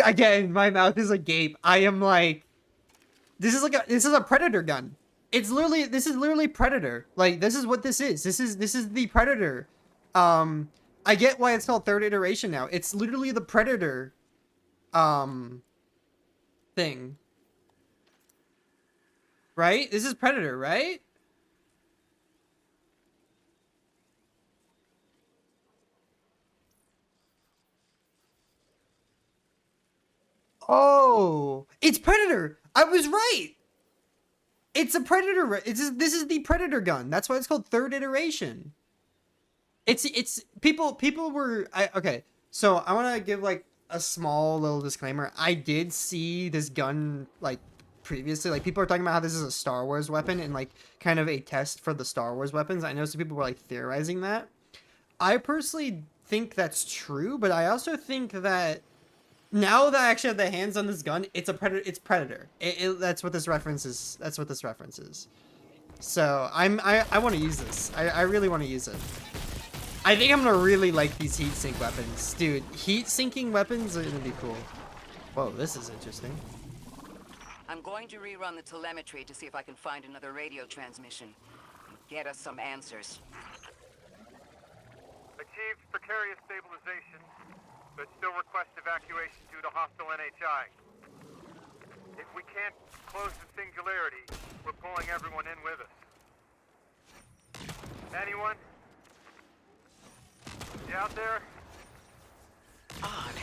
Again, my mouth is agape. I am like... This is a predator gun. This is literally predator. Like, this is what this is. This is the predator. I get why it's called third iteration now. It's literally the predator thing. Right? This is predator, right? Oh, it's predator. I was right. It's a predator. This is the predator gun. That's why it's called third iteration. It's people were okay. So I want to give like a small little disclaimer. I did see this gun like previously. Like people are talking about how this is a Star Wars weapon and like kind of a test for the Star Wars weapons. I know some people were like theorizing that. I personally think that's true, but I also think that now that I actually have the hands on this gun, it's a predator. It's predator. That's what this reference is. That's what this reference is. So I want to use this. I really want to use it. I think I'm gonna really like these heat sink weapons, dude. Heat sinking weapons are gonna be cool. Whoa, this is interesting. I'm going to rerun the telemetry to see if I can find another radio transmission. Get us some answers. Achieved precarious stabilization, but still request evacuation due to hostile NHI. If we can't close the singularity, we're pulling everyone in with us. Anyone? You out there? Odd.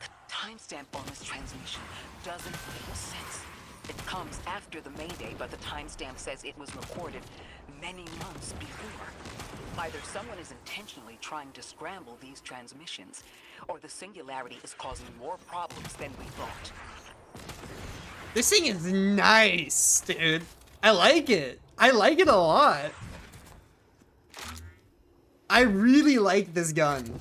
The timestamp on this transmission doesn't make sense. It comes after the Mayday, but the timestamp says it was recorded many months before. Either someone is intentionally trying to scramble these transmissions, or the singularity is causing more problems than we thought. This thing is nice, dude. I like it. I like it a lot. I really like this gun.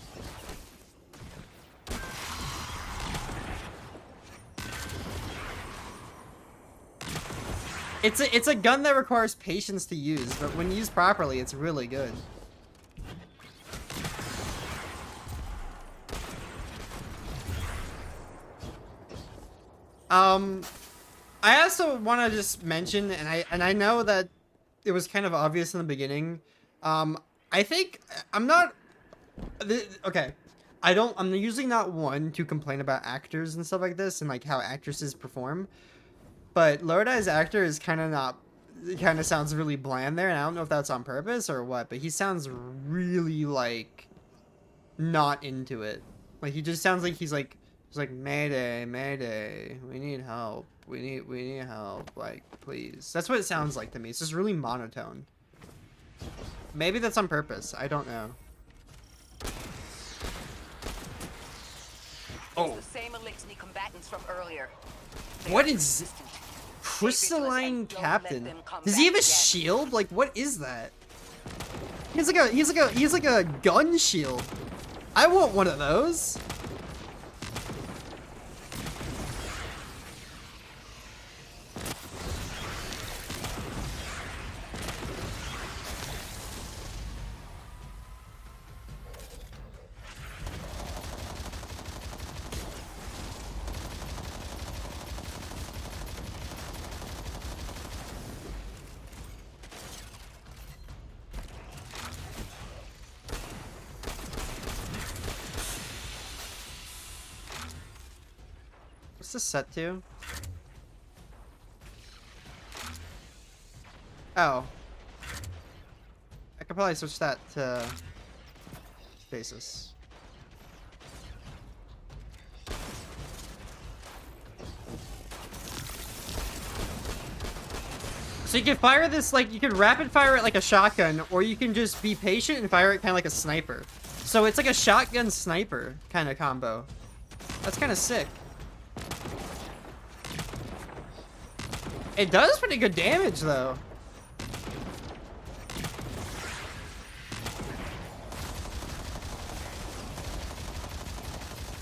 It's a gun that requires patience to use, but when used properly, it's really good. I also want to just mention, and I know that it was kind of obvious in the beginning. I think I'm not. Okay, I'm usually not one to complain about actors and stuff like this and like how actresses perform. But Lordi's actor is kind of not. It kind of sounds really bland there, and I don't know if that's on purpose or what. But he sounds really like not into it. Like he just sounds like he's like Mayday, Mayday, we need help. We need help. Like please. That's what it sounds like to me. It's just really monotone. Maybe that's on purpose. I don't know. Oh. It's the same Elixni combatants from earlier. What is crystalline captain? Does he have a shield? Like what is that? He's like a gun shield. I want one of those. What's this set to? Oh. I could probably switch that to basis. So you can fire this, like, you can rapid fire it like a shotgun, or you can just be patient and fire it kind of like a sniper. So it's like a shotgun sniper kind of combo. That's kind of sick. It does pretty good damage, though.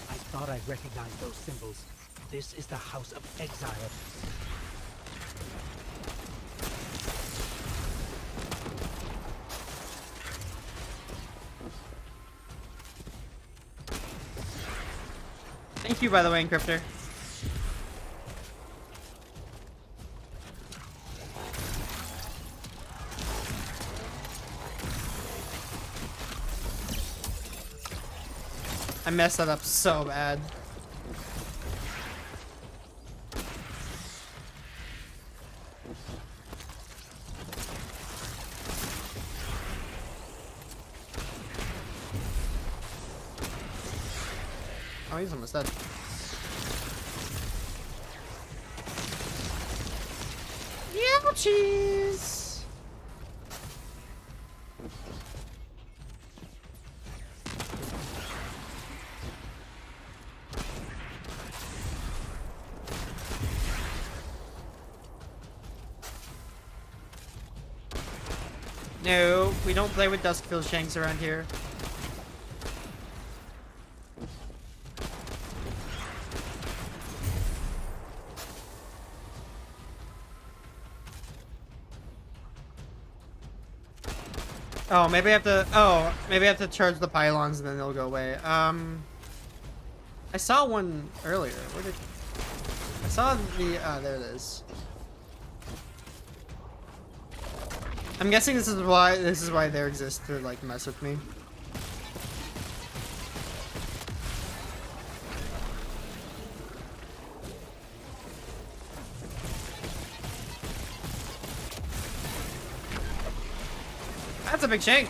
I thought I recognized those symbols. This is the House of Exile. Thank you, by the way, Encryptor. I messed that up so bad. Oh, he's almost dead. Ouchies! No, we don't play with Duskfield Shanks around here. Oh, maybe I have to. Oh, maybe I have to charge the pylons and then they'll go away. I saw one earlier. Where did? I saw the. There it is. I'm guessing this is why they exist to like mess with me. That's a big shank.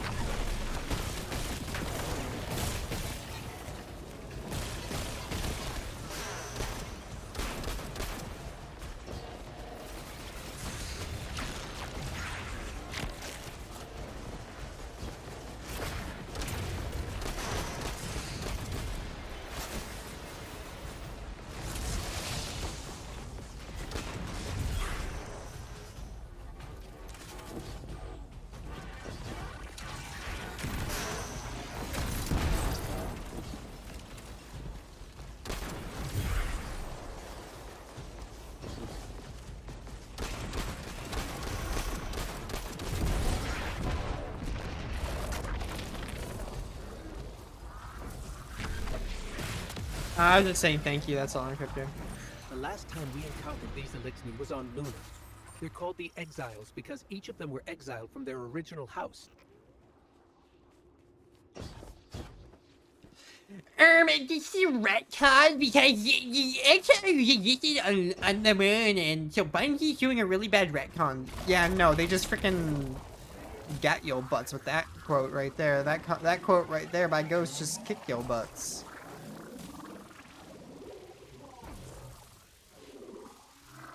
I was just saying thank you, that's all I'm crypto. The last time we encountered these Elixni was on Luna. They're called the Exiles because each of them were exiled from their original house. This is retcon because the exile existed on the moon, and so Bungie's doing a really bad retcon. Yeah, no, they just freaking got yo butts with that quote right there. That quote right there by Ghost just kicked yo butts.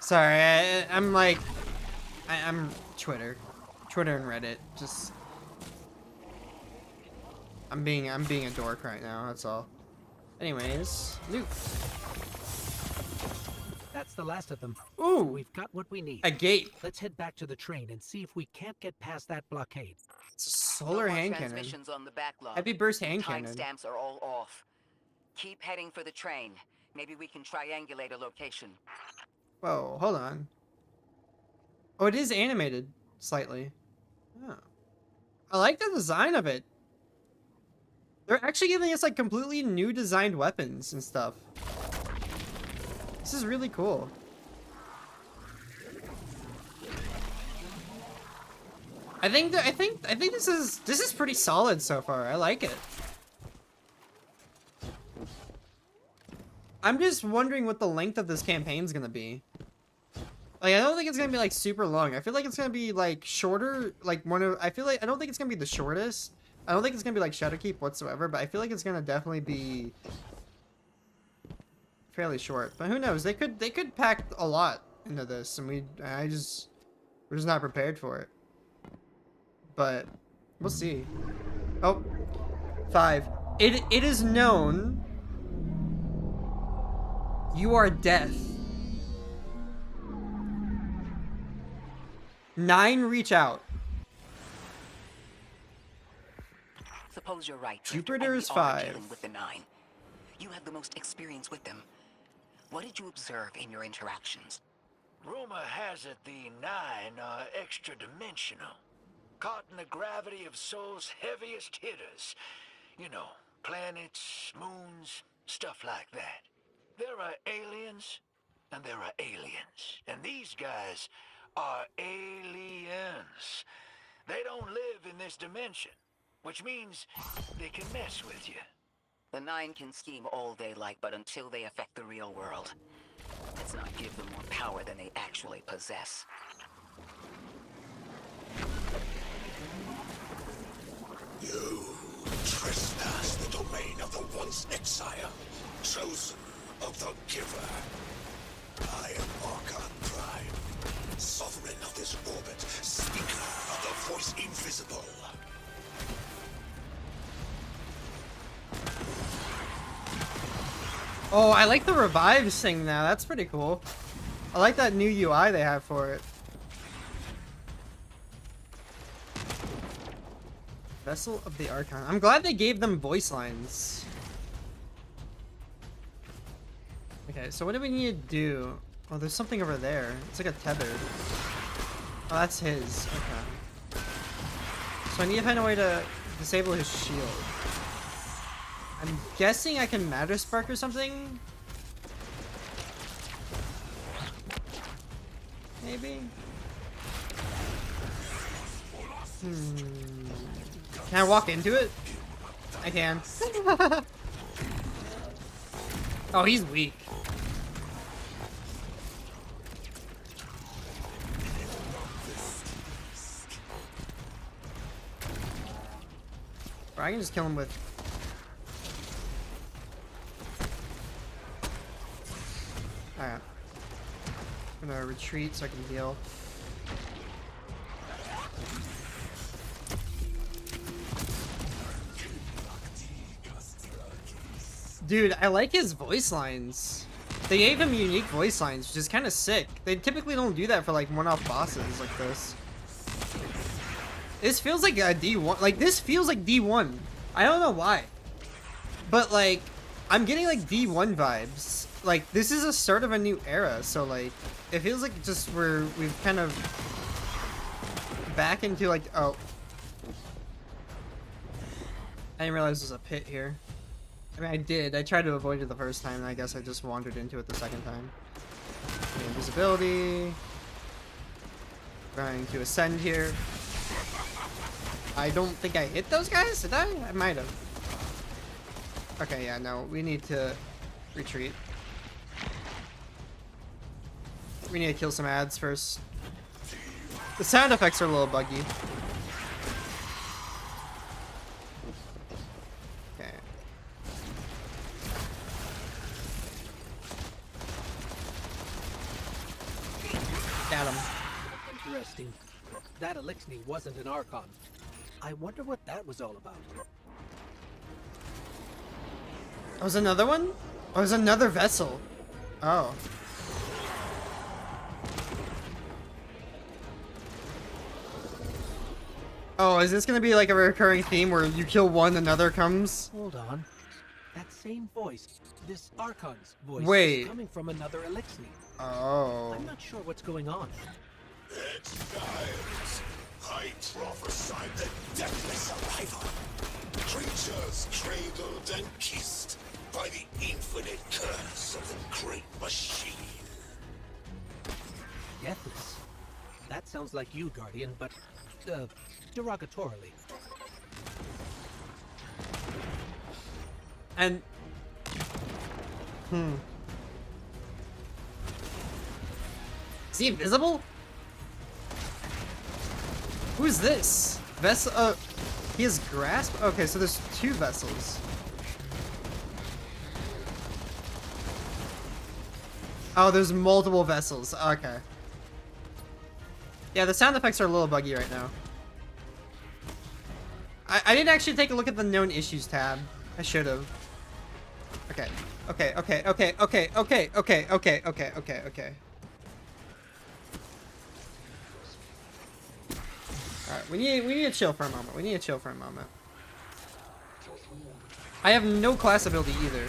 Sorry, I'm like, I'm Twitter and Reddit. Just, I'm being a dork right now. That's all. Anyways, loot. That's the last of them. Ooh, We've got what we need. a gate. Let's head back to the train and see if we can't get past that blockade. It's a solar hand cannon. Transmissions on the backlog. Heavy burst hand cannon. Timestamps are all off. Keep heading for the train. Maybe we can triangulate a location. Whoa, hold on. Oh, it is animated slightly. Oh. I like the design of it. They're actually giving us like completely new designed weapons and stuff. This is really cool. I think this is pretty solid so far. I like it. I'm just wondering what the length of this campaign's gonna be. Like, I don't think it's gonna be like super long. I feel like it's gonna be like shorter. Like I feel like I don't think it's gonna be the shortest. I don't think it's gonna be like Shadowkeep whatsoever. But I feel like it's gonna definitely be fairly short. But who knows? They could pack a lot into this, and we're just not prepared for it. But we'll see. Oh, 5. It is known you are death. 9, reach out. Suppose you're right, Jupiter's and we are 5. dealing with the 9. You have the most experience with them. What did you observe in your interactions? Rumor has it the 9 are extra-dimensional. Caught in the gravity of Sol's heaviest hitters. You know, planets, moons, stuff like that. There are aliens, and there are aliens. And these guys are aliens. They don't live in this dimension, which means they can mess with you. The 9 can scheme all they like, but until they affect the real world, let's not give them more power than they actually possess. You trespass the domain of the once exile, chosen of the giver. I am Archon Prime, sovereign of this orbit, speaker of the voice invisible. Oh, I like the revives thing now. That's pretty cool. I like that new UI they have for it. Vessel of the Archon. I'm glad they gave them voice lines. Okay, so what do we need to do? Oh, there's something over there. It's like a tether. Oh, that's his. Okay. So I need to find a way to disable his shield. I'm guessing I can Matter Spark or something? Maybe? Can I walk into it? I can. Oh, he's weak. Or I can just kill him with... Alright. I'm gonna retreat so I can heal. Dude, I like his voice lines. They gave him unique voice lines, which is kind of sick. They typically don't do that for like one-off bosses like this. This feels like a D1. Like, this feels like D1. I don't know why. But like, I'm getting like D1 vibes. Like, this is a start of a new era, so like, it feels like just we've kind of back into like, oh. I didn't realize there's a pit here. I mean, I did. I tried to avoid it the first time, and I guess I just wandered into it the second time. Okay, invisibility. Trying to ascend here. I don't think I hit those guys, did I? I might have. Okay, yeah, no. We need to retreat. We need to kill some ads first. The sound effects are a little buggy. Okay. Got him. Interesting. That Elixni wasn't an Archon. I wonder what that was all about. Oh, was another one? Oh, there's another vessel. Oh. Oh, is this gonna be like a recurring theme where you kill one, another comes? Hold on. That same voice, this Archon's voice, Wait. is coming from another Elixni. Oh. I'm not sure what's going on. Exiles, I prophesied the deathless arrival. Creatures cradled and kissed by the infinite curse of the great machine. Deathless. That sounds like you, Guardian, but, derogatorily. And Is he invisible? Who's this? Vessel. He has grasp. Okay, so there's 2 vessels. Oh, there's multiple vessels. Okay. Yeah, the sound effects are a little buggy right now. I didn't actually take a look at the known issues tab. I should have. Okay. Okay. Okay. Okay. Okay. Okay. Okay. Okay. Okay. Okay. Okay. Alright, we need to chill for a moment. We need to chill for a moment. I have no class ability either.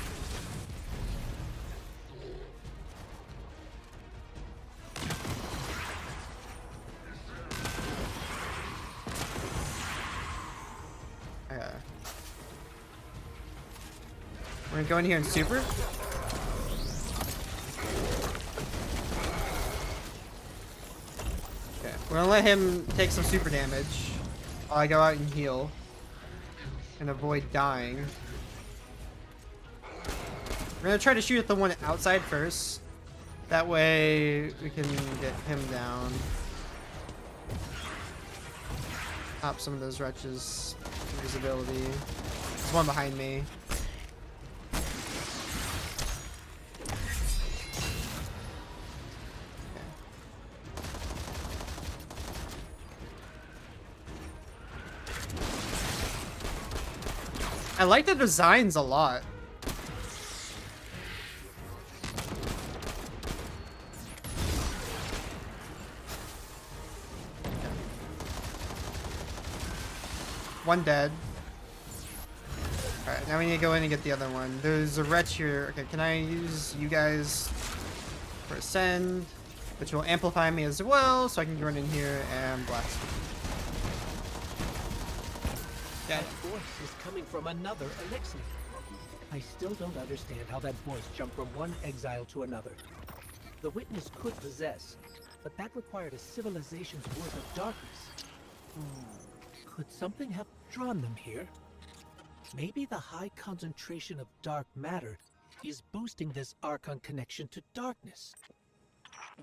We're gonna go in here and super. Okay, we're gonna let him take some super damage while I go out and heal and avoid dying. We're gonna try to shoot at the one outside first. That way we can get him down. Pop some of those wretches' invisibility. There's one behind me. I like the designs a lot. One dead. Alright, now we need to go in and get the other one. There's a wretch here. Okay, can I use you guys for Ascend? Which will amplify me as well, so I can run in here and blast. That voice is coming from another elixir. I still don't understand how that voice jumped from one exile to another. The witness could possess, but that required a civilization's worth of darkness. Could something have drawn them here? Maybe the high concentration of dark matter is boosting this Archon connection to darkness.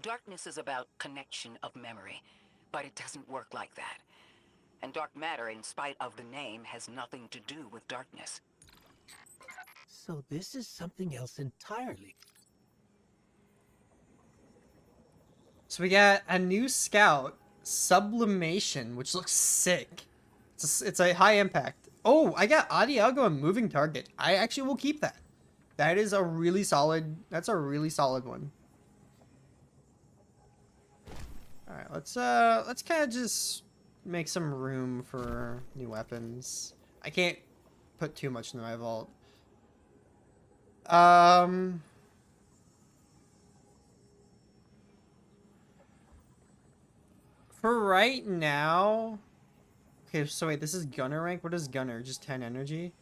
Darkness is about connection of memory, but it doesn't work like that. And dark matter, in spite of the name, has nothing to do with darkness. So this is something else entirely. So we got a new scout, Sublimation, which looks sick. It's a high impact. Oh, I got Adiago and Moving Target. I actually will keep that. That is a really solid. That's a really solid one. All right, let's kind of just make some room for new weapons. I can't put too much in my vault. For right now. Okay, so wait, this is Gunner rank. What is Gunner? Just 10 energy.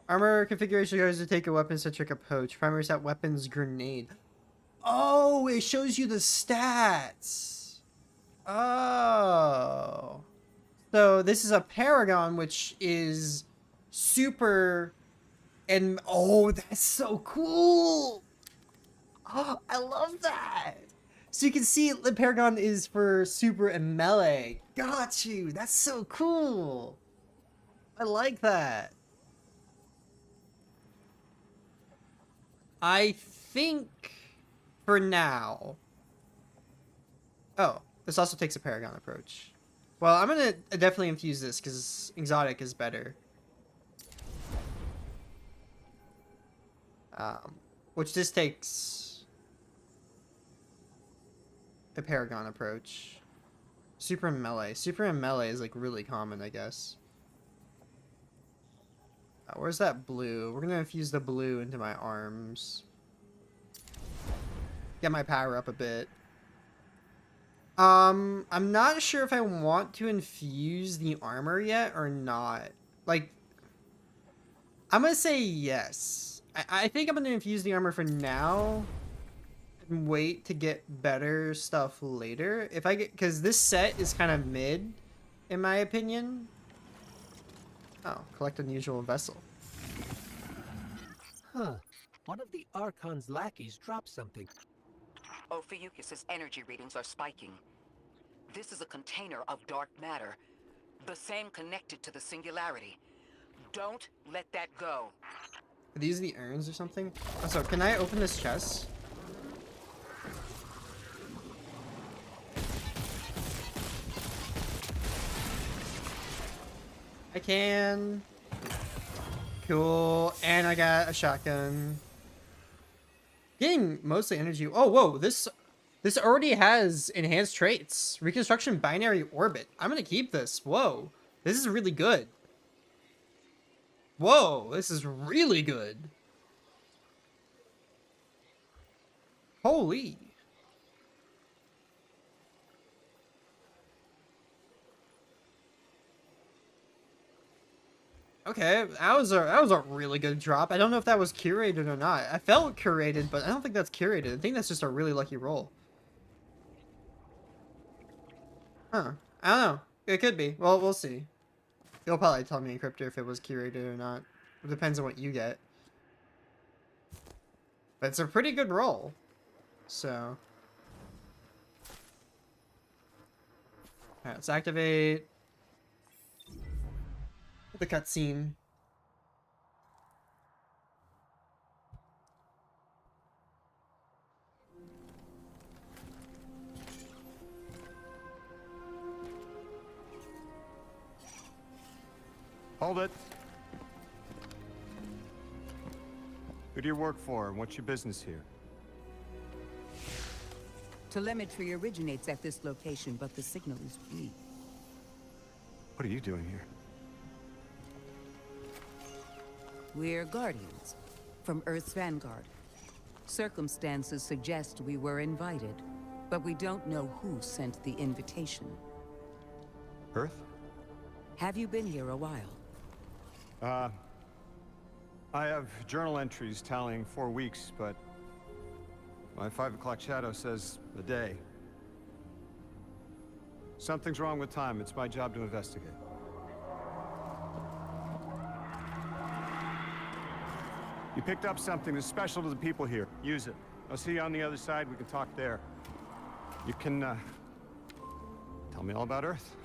Armor configuration goes to take a weapon-centric approach. Primary set weapons grenade. Oh, it shows you the stats. Oh. So this is a Paragon, which is super, and oh, that's so cool. Oh, I love that. So you can see the Paragon is for super and melee. Got you. That's so cool. I like that. I think for now. Oh, this also takes a Paragon approach. Well, I'm gonna definitely infuse this because exotic is better. Which this takes a Paragon approach. Super and melee. Super and melee is like really common, I guess. Where's that blue? We're gonna infuse the blue into my arms. Get my power up a bit. I'm not sure if I want to infuse the armor yet or not. Like, I'm gonna say yes. I think I'm gonna infuse the armor for now and wait to get better stuff later. If I get, because this set is kind of mid, in my opinion. Oh, collect unusual vessel. Huh. One of the Archon's lackeys dropped something. Ophiuchus's energy readings are spiking. This is a container of dark matter, the same connected to the singularity. Don't let that go. Are these the urns or something? Also, can I open this chest? I can. Cool. And I got a shotgun. Getting mostly energy. Oh, whoa. This already has enhanced traits. Reconstruction binary orbit. I'm gonna keep this. Whoa. This is really good. Whoa. This is really good. Holy. Okay, that was a really good drop. I don't know if that was curated or not. I felt curated, but I don't think that's curated. I think that's just a really lucky roll. Huh. I don't know. It could be. Well, we'll see. You'll probably tell me, Encryptor, if it was curated or not. It depends on what you get. But it's a pretty good roll. So. Alright, let's activate the cutscene. Hold it. Who do you work for, and what's your business here? Telemetry originates at this location, but the signal is weak. What are you doing here? We're Guardians, from Earth's vanguard. Circumstances suggest we were invited, but we don't know who sent the invitation. Earth? Have you been here a while? I have journal entries tallying 4 weeks, but my 5 o'clock shadow says a day. Something's wrong with time. It's my job to investigate. You picked up something that's special to the people here. Use it. I'll see you on the other side. We can talk there. You can, tell me all about Earth.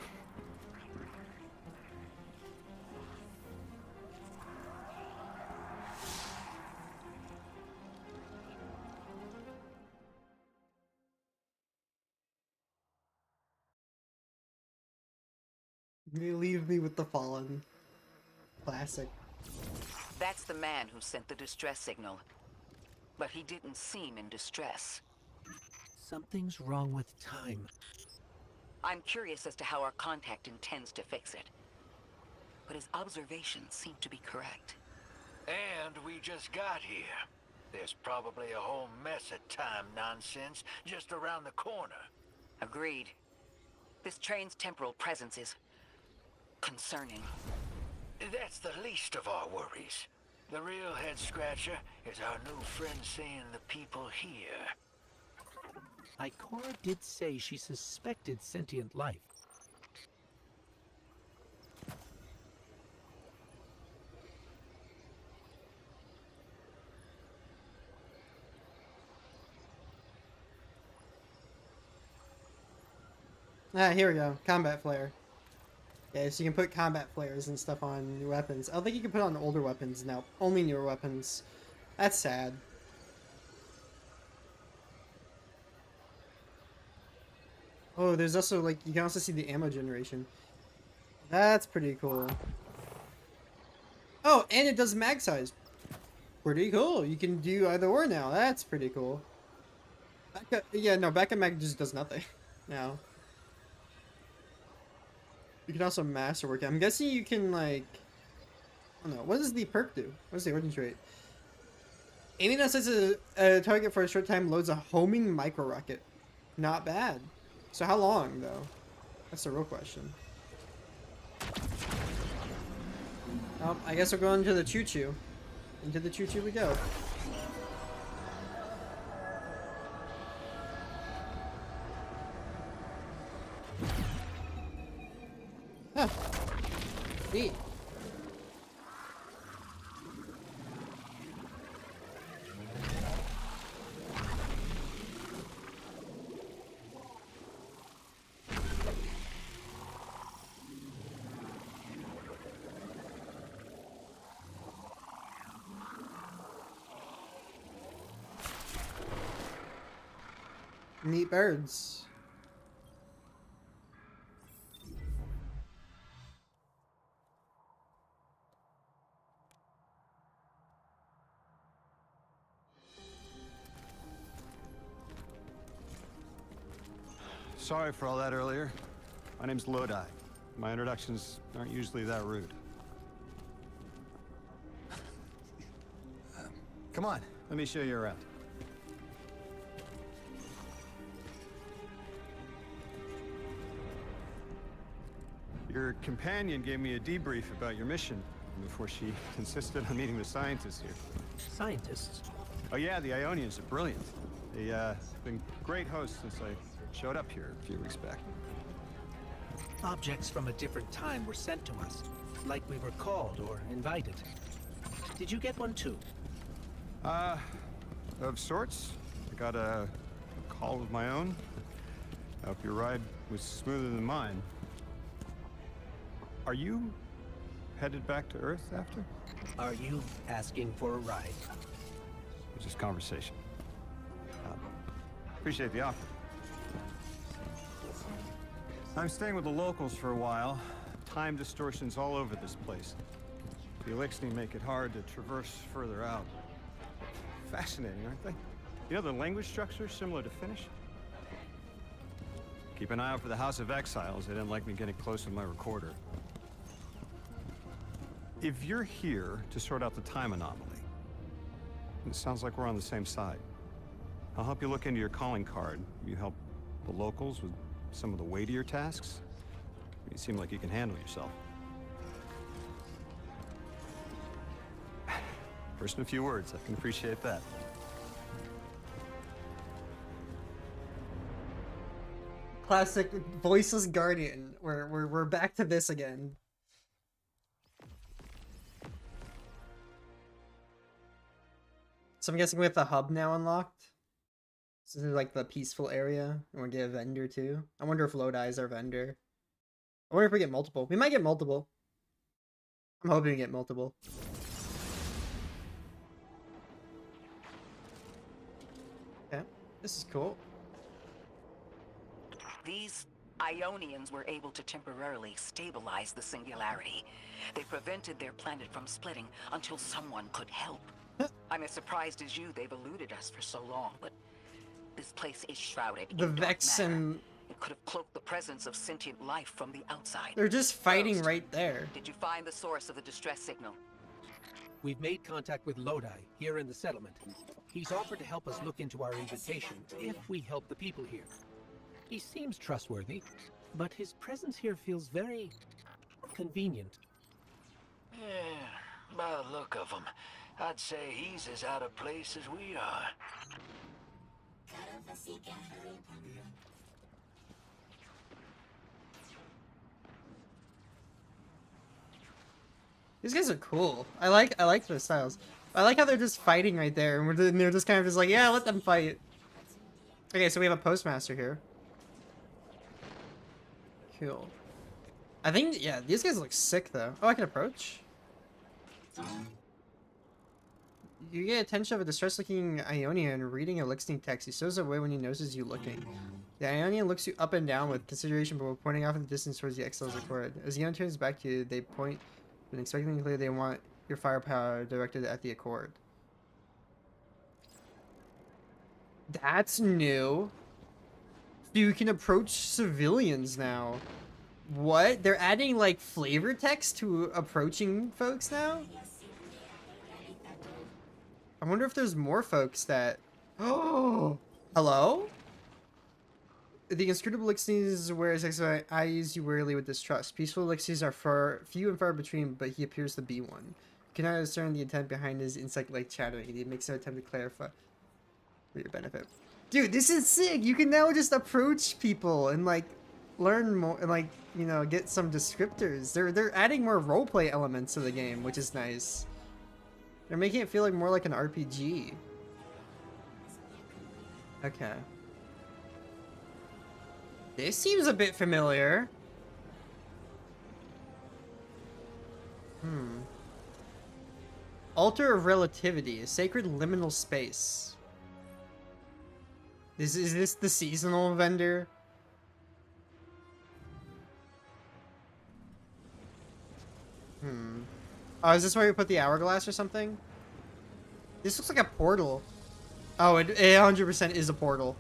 You leave me with the fallen. Classic. That's the man who sent the distress signal. But he didn't seem in distress. Something's wrong with time. I'm curious as to how our contact intends to fix it. But his observations seem to be correct. And we just got here. There's probably a whole mess of time nonsense just around the corner. Agreed. This train's temporal presence is concerning. That's the least of our worries. The real head-scratcher is our new friend seeing the people here. Ikora did say she suspected sentient life. Ah, here we go. Combat flare. Yeah, so you can put combat flares and stuff on your weapons. I don't think you can put it on older weapons now. Only newer weapons. That's sad. Oh, there's also, like, you can also see the ammo generation. That's pretty cool. Oh, and it does mag size. Pretty cool. You can do either or now. That's pretty cool. Yeah, no, backup mag just does nothing now. You can also masterwork it. I'm guessing you can, like... I don't know. What does the perk do? What does the origin trait? Aiming that sets a target for a short time loads a homing micro rocket. Not bad. So how long, though? That's the real question. Oh, I guess we're going to the choo-choo. Into the choo-choo we go. Huh. Neat. Neat birds. Sorry for all that earlier. My name's Lodi. My introductions aren't usually that rude. Come on, let me show you around. Your companion gave me a debrief about your mission before she insisted on meeting the scientists here. Scientists? Oh yeah, the Ionians are brilliant. They've been great hosts since I showed up here a few weeks back. Objects from a different time were sent to us, like we were called or invited. Did you get one too? Of sorts. I got a call of my own. I hope your ride was smoother than mine. Are you headed back to Earth after? Are you asking for a ride? It's just conversation. Appreciate the offer. I'm staying with the locals for a while. Time distortions all over this place. The Elixni make it hard to traverse further out. Fascinating, aren't they? You know, the language structure is similar to Finnish. Keep an eye out for the House of Exiles. They didn't like me getting close with my recorder. If you're here to sort out the time anomaly, it sounds like we're on the same side. I'll help you look into your calling card. You help the locals with some of the weightier tasks. You seem like you can handle yourself. First in a few words, I can appreciate that. Classic voiceless guardian. We're back to this again. So I'm guessing we have the hub now unlocked. So this is like the peaceful area, and we get a vendor too. I wonder if Lodi is our vendor. I wonder if we get multiple. We might get multiple. I'm hoping we get multiple. Okay, this is cool. These Ionians were able to temporarily stabilize the singularity. They prevented their planet from splitting until someone could help. I'm as surprised as you they've eluded us for so long, but this place is shrouded The in dark Vex matter. and It could have cloaked the presence of sentient life from the outside. they're just fighting Ghost, right there. Did you find the source of the distress signal? We've made contact with Lodi, here in the settlement. He's offered to help us look into our invitation, if we help the people here. He seems trustworthy, but his presence here feels very convenient. Yeah, by the look of him, I'd say he's as out of place as we are. These guys are cool. I like their styles. I like how they're just fighting right there, and they're just kind of just like, yeah, let them fight. Okay, so we have a postmaster here. Cool. I think, yeah, these guys look sick though. Oh, I can approach. You get attention of a distressed-looking Ionian reading a Elixni text. He stows away when he notices you looking. The Ionian looks you up and down with consideration before pointing off in the distance towards the exiles accord. As the Ionian turns back to you, they point, and expectingly clear they want your firepower directed at the accord. That's new. You can approach civilians now. What? They're adding like flavor text to approaching folks now? I wonder if there's more folks that... Oh! Hello? The inscrutable Elixnis wears eyes you warily with distrust. Peaceful Elixnis are few and far between, but he appears to be one. You cannot discern the intent behind his insect-like chattering. He makes no attempt to clarify for your benefit. Dude, this is sick! You can now just approach people and like learn more and like, you know, get some descriptors. They're adding more roleplay elements to the game, which is nice. They're making it feel like more like an RPG. Okay. This seems a bit familiar. Altar of Relativity, a sacred liminal space. Is this the seasonal vendor? Oh, is this where we put the hourglass or something? This looks like a portal. Oh, it 100% is a portal.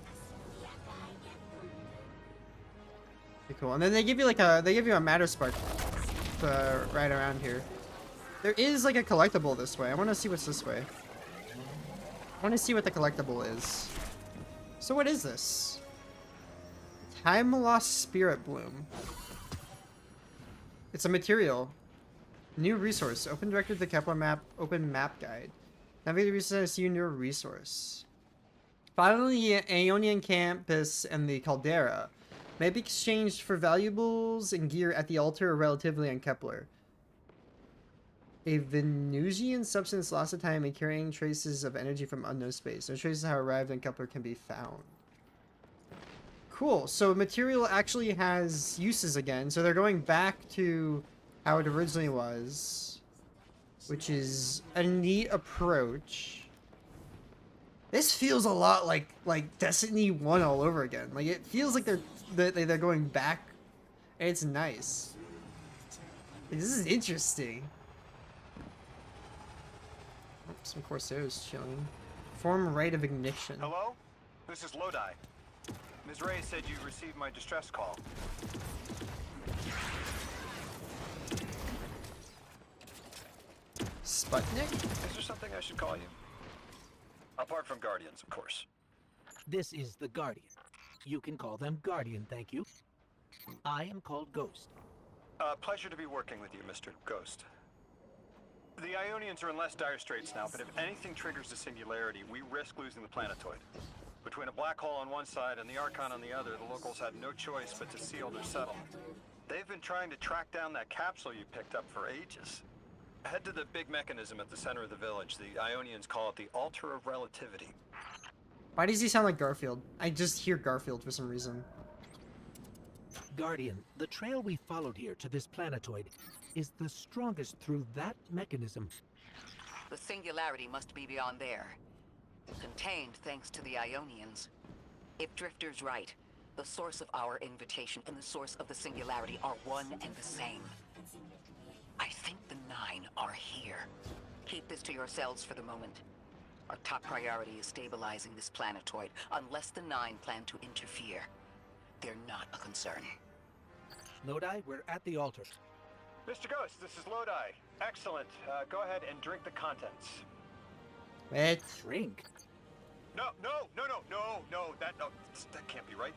Okay, cool. And then they give you like a matter spark right around here. There is like a collectible this way. I want to see what's this way. I want to see what the collectible is. So what is this? Time Lost Spirit Bloom. It's a material. New resource. Open directed to the Kepler map. Open map guide. Navigate the resource to see a new resource. Finally, the Aeonian campus and the caldera may be exchanged for valuables and gear at the altar or relatively on Kepler. A Venusian substance lost to time and carrying traces of energy from unknown space. No traces of how arrived on Kepler can be found. Cool. So material actually has uses again. So they're going back to how it originally was, which is a neat approach. This feels a lot like Destiny 1 all over again. Like it feels like they're going back, and it's nice. Like, this is interesting. Oh, some Corsairs chilling. Form rite of ignition. Hello? This is Lodi. Ms. Ray said you received my distress call. Sputnik? Is there something I should call you? Apart from Guardians, of course. This is the Guardian. You can call them Guardian, thank you. I am called Ghost. Pleasure to be working with you, Mr. Ghost. The Ionians are in less dire straits now, but if anything triggers the singularity, we risk losing the planetoid. Between a black hole on one side and the Archon on the other, the locals had no choice but to seal their settlement. They've been trying to track down that capsule you picked up for ages. Head to the big mechanism at the center of the village. The Ionians call it the Altar of Relativity. Why does he sound like Garfield? I just hear Garfield for some reason. Guardian, the trail we followed here to this planetoid is the strongest through that mechanism. The singularity must be beyond there. Contained thanks to the Ionians. If Drifter's right, the source of our invitation and the source of the singularity are one and the same. I think the 9 are here. Keep this to yourselves for the moment. Our top priority is stabilizing this planetoid, unless the 9 plan to interfere. They're not a concern. Lodi, we're at the altar. Mr. Ghost, this is Lodi. Excellent. Go ahead and drink the contents. Wait. Drink? No, that can't be right.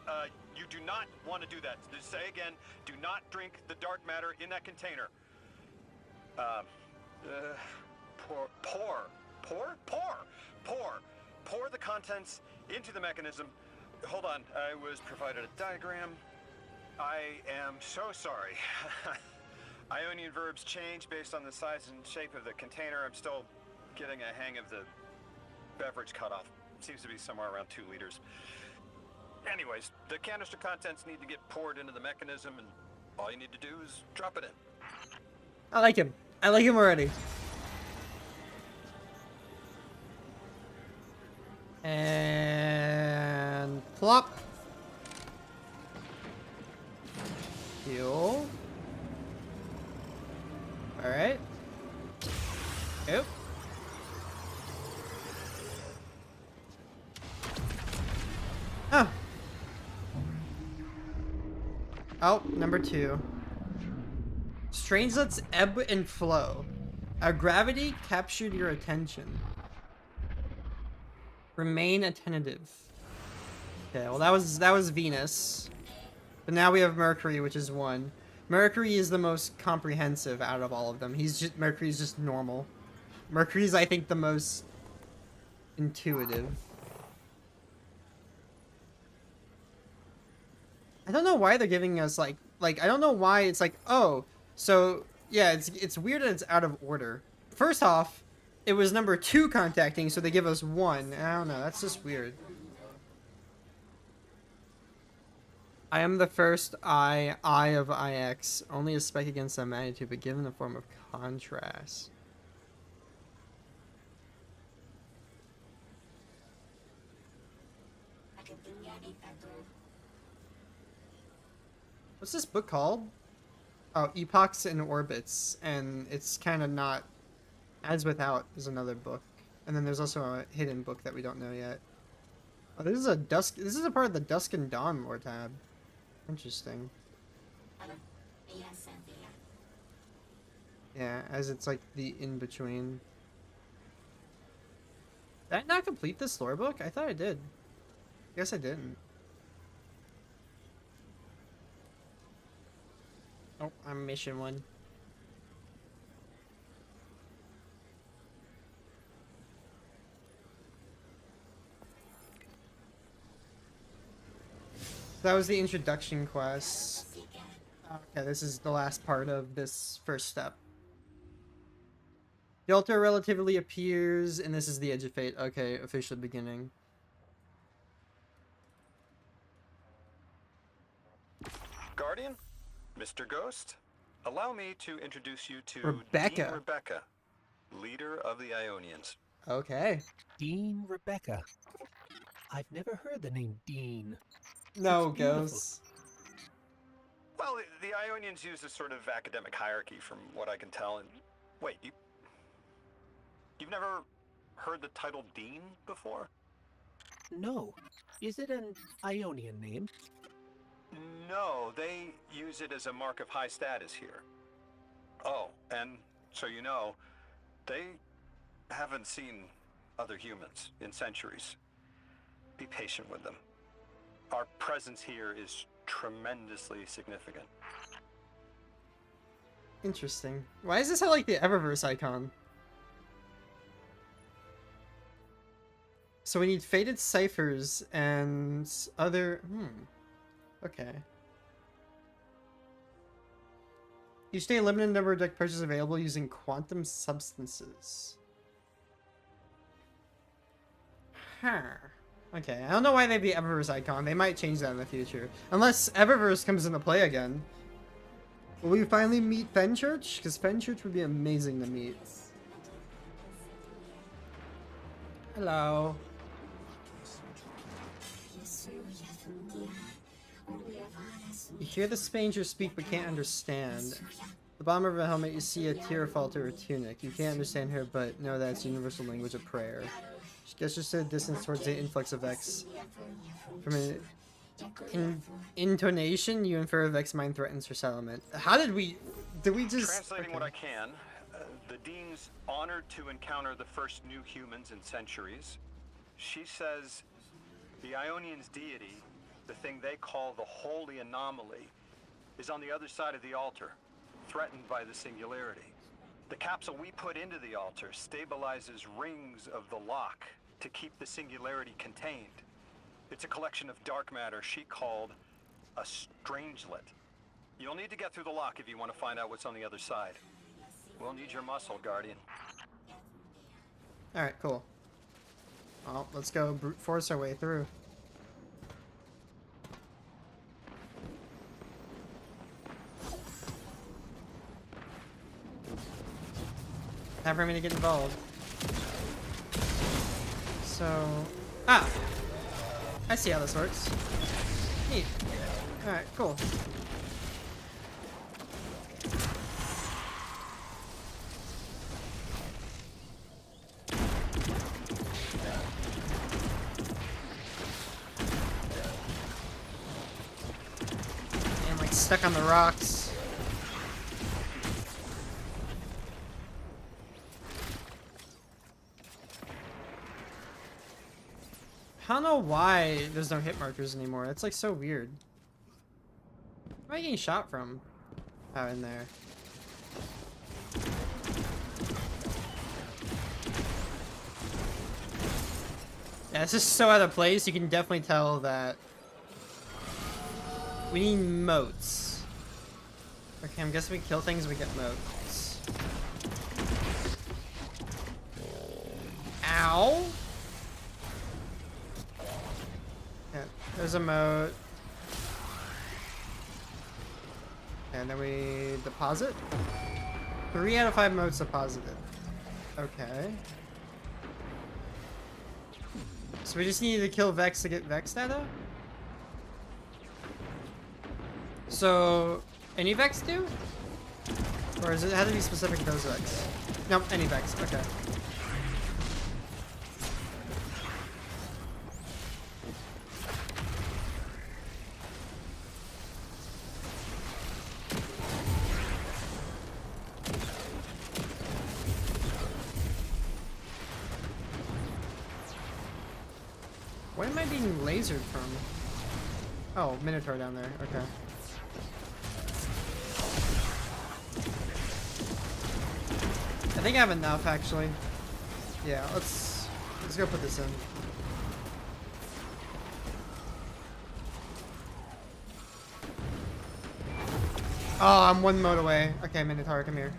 You do not want to do that. Just say again, do not drink the dark matter in that container. Pour the contents into the mechanism. Hold on, I was provided a diagram. I am so sorry. Ionian verbs change based on the size and shape of the container. I'm still getting a hang of the beverage cutoff. Seems to be somewhere around 2 liters. Anyways, the canister contents need to get poured into the mechanism, and all you need to do is drop it in. I like him. I like him already. And plop. Heal. Alright. Yep. Oh. Oh, number 2. Strangelets ebb and flow. Our gravity captured your attention. Remain attentive. Okay, well that was Venus. But now we have Mercury, which is 1. Mercury is the most comprehensive out of all of them. Mercury's just normal. Mercury's, I think, the most intuitive. I don't know why they're giving us like I don't know why it's like, oh, so yeah, it's weird that it's out of order. First off, it was number 2 contacting, so they give us 1. I don't know, that's just weird. I am the first I of IX, only a spec against that magnitude, but given the form of contrast. What's this book called? Oh, Epochs and Orbits, and it's kind of not... As Without is another book. And then there's also a hidden book that we don't know yet. Oh, this is a Dusk... This is a part of the Dusk and Dawn lore tab. Interesting. Yeah, as it's like the in-between. Did I not complete this lore book? I thought I did. Guess I didn't. Oh, I'm mission one. That was the introduction quest. Okay, this is the last part of this first step. The altar relatively appears, and this is the Edge of Fate. Okay, official beginning. Guardian, Mr. Ghost, allow me to introduce you to Rebecca. Dean Rebecca, leader of the Ionians. Okay. Dean Rebecca. I've never heard the name Dean. No, It's beautiful. Ghost. Well, the Ionians use a sort of academic hierarchy from what I can tell. And wait, you've never heard the title Dean before? No. Is it an Ionian name? No, they use it as a mark of high status here. Oh, and so you know, they haven't seen other humans in centuries. Be patient with them. Our presence here is tremendously significant. Interesting. Why does this have like the Eververse icon? So we need faded ciphers and other... Okay. Each day, a limited number of deck purchases available using quantum substances. Huh. Okay, I don't know why they have the Eververse icon. They might change that in the future. Unless Eververse comes into play again. Will we finally meet Fenchurch? Because Fenchurch would be amazing to meet. Hello. You hear the stranger speak but can't understand. The bottom of her helmet you see a tear fall to her tunic. You can't understand her but know that it's universal language of prayer. She gestures to the distance towards the influx of Vex. From an intonation, you infer Vex mind threatens her settlement. How did we... Did we just... Translating what I can, the Dean's honored to encounter the first new humans in centuries. She says the Ionians' deity, the thing they call the Holy Anomaly, is on the other side of the altar, threatened by the singularity. The capsule we put into the altar stabilizes rings of the lock to keep the singularity contained. It's a collection of dark matter she called a strangelet. You'll need to get through the lock if you want to find out what's on the other side. We'll need your muscle, Guardian. Alright, cool. Well, let's go brute force our way through. Time for me to get involved. So... Ah! I see how this works. Neat. Alright, cool. And like stuck on the rocks. I don't know why there's no hit markers anymore. That's like so weird. Where am I getting shot from? Oh, in there. Yeah, it's just so out of place. You can definitely tell that we need moats. Okay, I'm guessing we kill things, we get moats. Ow! Yeah, there's a moat. And then we deposit. 3 out of 5 moats deposited. Okay. So we just need to kill Vex to get Vex data? So, any Vex do? Or does it have to be specific to those Vex? Nope, any Vex, okay. Where am I being lasered from? Oh, Minotaur down there, okay. I think I have enough, actually. Yeah, let's go put this in. Oh, I'm one mode away. Okay, Minotaur, come here.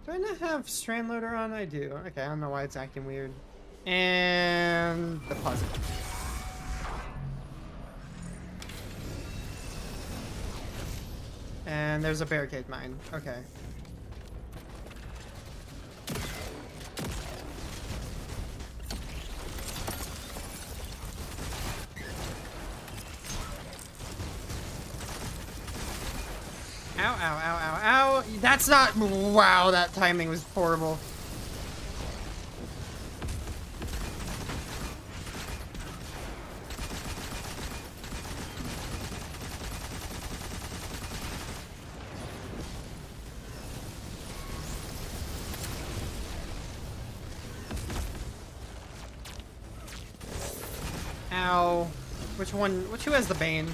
Do I not have Strand Loader on? I do. Okay, I don't know why it's acting weird. And deposit. And there's a barricade mine. Okay. Ow, ow, ow, ow, ow. That's not... Wow, that timing was horrible. Ow. Which one? Who has the Bane?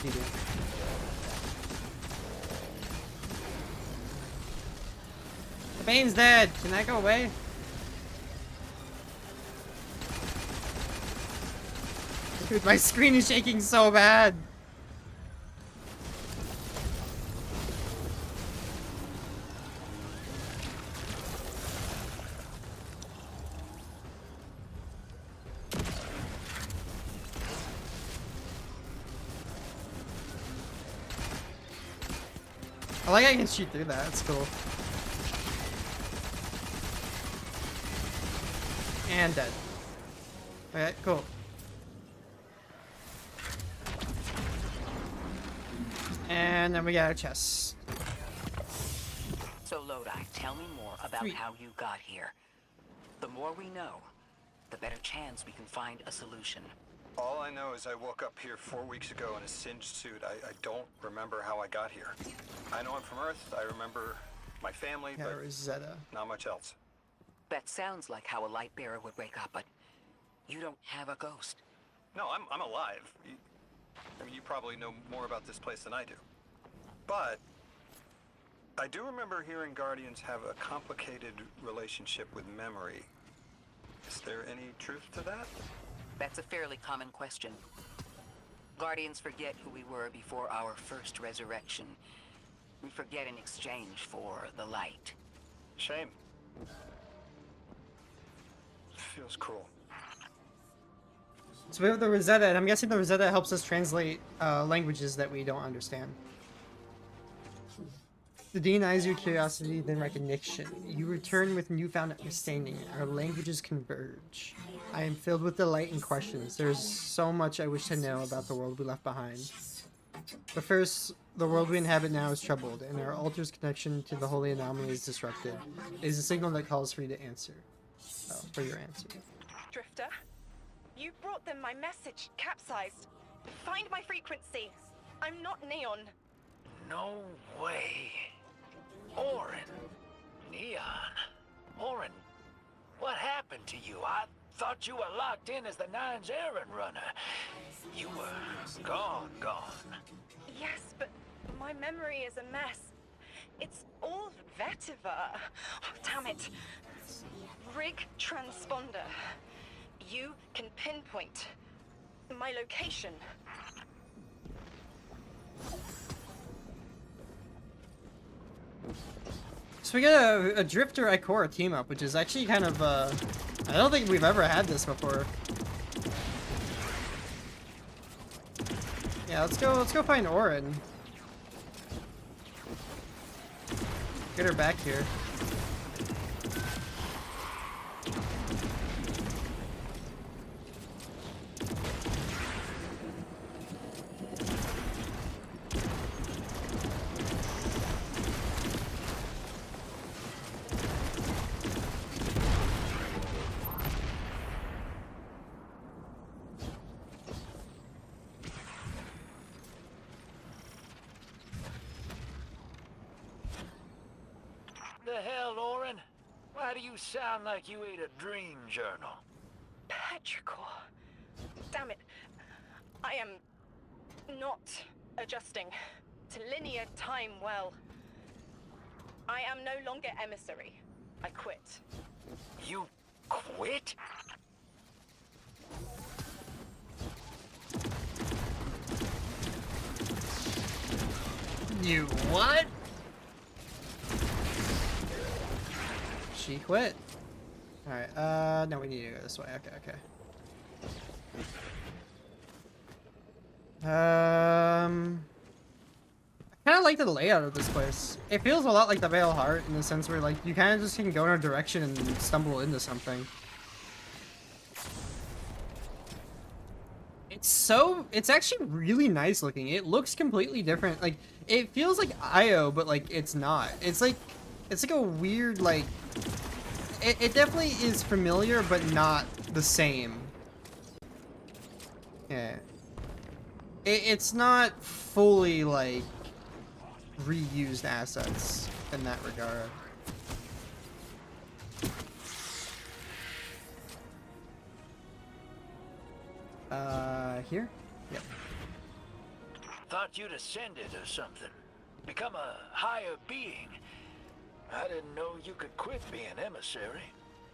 You do. The Bane's dead. Can that go away? Dude, my screen is shaking so bad. I like I can shoot through that. That's cool. And dead. Okay, cool. And then we got a chest. So Lodi, tell me more about Sweet. how you got here. The more we know, the better chance we can find a solution. All I know is I woke up here 4 weeks ago in a singed suit. I don't remember how I got here. I know I'm from Earth. I remember my family, Yeah, but Rosetta. not much else. That sounds like how a light bearer would wake up, but you don't have a ghost. No, I'm alive. I mean, you probably know more about this place than I do. But I do remember hearing Guardians have a complicated relationship with memory. Is there any truth to that? That's a fairly common question. Guardians forget who we were before our first resurrection. We forget in exchange for the light. Shame. Feels cruel. So we have the Rosetta, and I'm guessing the Rosetta helps us translate languages that we don't understand. To denies your curiosity, then recognition. You return with newfound understanding. Our languages converge. I am filled with delight and questions. There's so much I wish to know about the world we left behind. But first, the world we inhabit now is troubled, and our altar's connection to the holy anomaly is disrupted. It is a signal that calls for you to answer. Oh, for your answer. Drifter, you brought them my message, capsized. Find my frequency. I'm not Neon. No way. Orin. Neon. Orin, what happened to you? I thought you were locked in as the Nine's errand runner. You were gone. Yes, but my memory is a mess. It's all vetiver. Oh, damn it. Rig transponder. You can pinpoint my location. So we get a Drifter Ikora team up, which is actually kind of, I don't think we've ever had this before. Yeah, let's go find Orin. Get her back here. The hell, Orin? Why do you sound like you ate a dream journal? Petrichor. Damn it. I am not adjusting to linear time well. I am no longer emissary. I quit. You quit? You what? She quit. Alright, no, we need to go this way. Okay. I kind of like the layout of this place. It feels a lot like the Veil Heart in the sense where, like, you kind of just can go in a direction and stumble into something. It's actually really nice looking. It looks completely different. Like, it feels like IO, but, like, it's not. It's like a weird, like, it definitely is familiar, but not the same. Yeah. It's not fully, like, reused assets in that regard. Here? Yep. Thought you'd ascended or something. Become a higher being. I didn't know you could quit being emissary.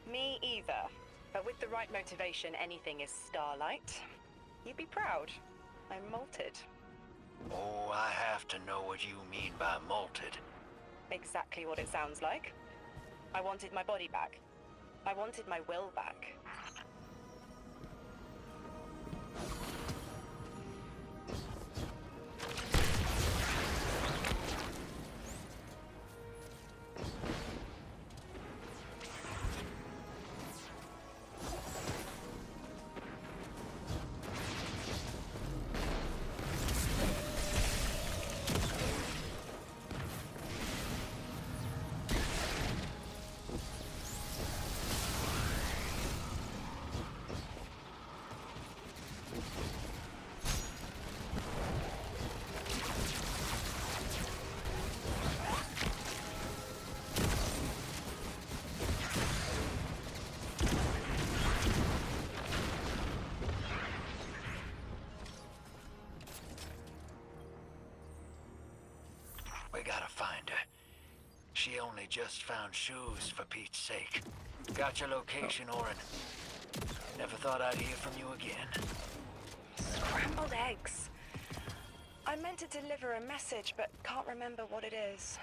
Me either. But with the right motivation, anything is Starlight. You'd be proud. I'm malted. Oh, I have to know what you mean by malted. Exactly what it sounds like. I wanted my body back. I wanted my will back. We gotta find her. She only just found shoes, for Pete's sake. Got your location, Orin. Never thought I'd hear from you again. Scrambled eggs. I meant to deliver a message, but can't remember what it is.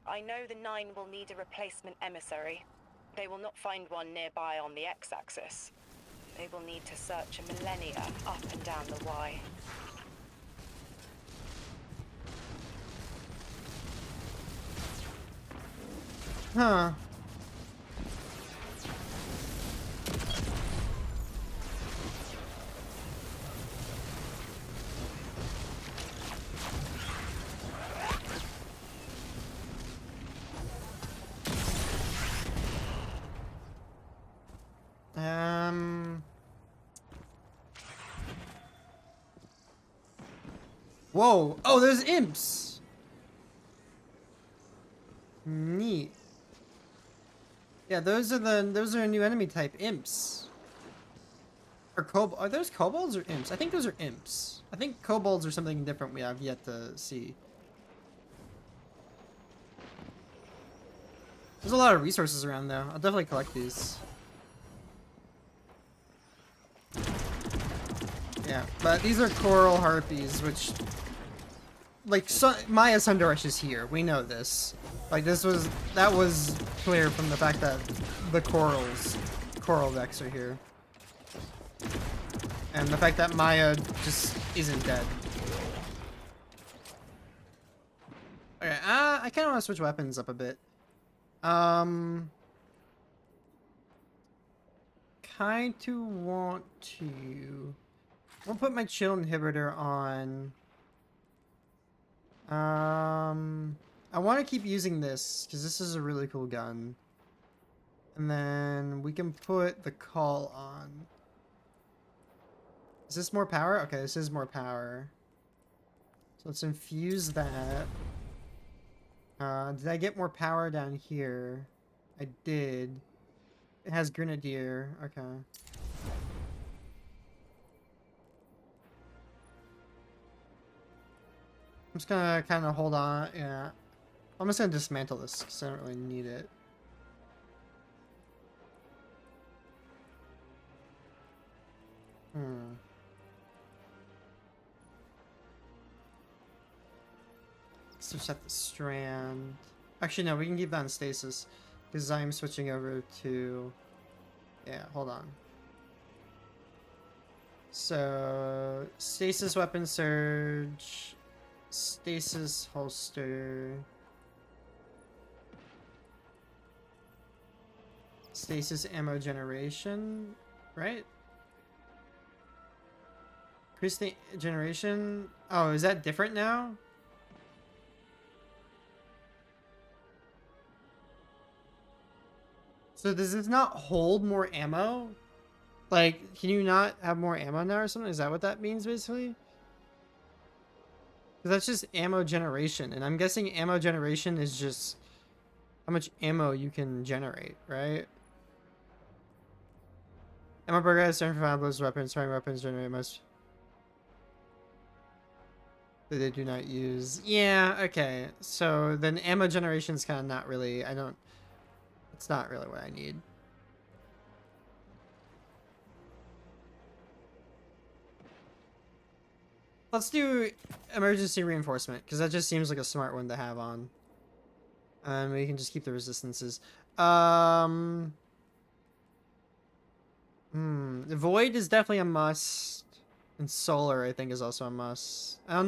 I know the Nine will need a replacement emissary. They will not find one nearby on the X-axis. They will need to search a millennia up and down the Y. Huh. Whoa! Oh, there's imps. Neat. Yeah, those are a new enemy type, imps. Or are those kobolds or imps? I think those are imps. I think kobolds are something different we have yet to see. There's a lot of resources around though. I'll definitely collect these. Yeah, but these are coral harpies, which, like, Maya Sundaresh is here. We know this. Like, that was clear from the fact that the coral Vex are here. And the fact that Maya just isn't dead. Okay, I kind of want to switch weapons up a bit. Kind of want to... I'll put my chill inhibitor on. I want to keep using this because this is a really cool gun. And then we can put the call on. Is this more power? Okay, this is more power. So let's infuse that. Did I get more power down here? I did. It has Grenadier. Okay. I'm just gonna kind of hold on. Yeah. I'm just gonna dismantle this because I don't really need it. So set the strand. Actually, no, we can keep that in stasis because I'm switching over to. Yeah, hold on. So stasis weapon surge, stasis holster, stasis ammo generation, right? Increase the generation. Oh, is that different now? So does this not hold more ammo? Like, can you not have more ammo now or something? Is that what that means, basically? Because that's just ammo generation. And I'm guessing ammo generation is just how much ammo you can generate, right? Ammo progress, certain flammable weapons, firing weapons generate most... that they do not use. Yeah, okay. So then ammo generation is kind of not really... It's not really what I need. Let's do emergency reinforcement, because that just seems like a smart one to have on. And we can just keep the resistances. The Void is definitely a must. And Solar, I think, is also a must. I don't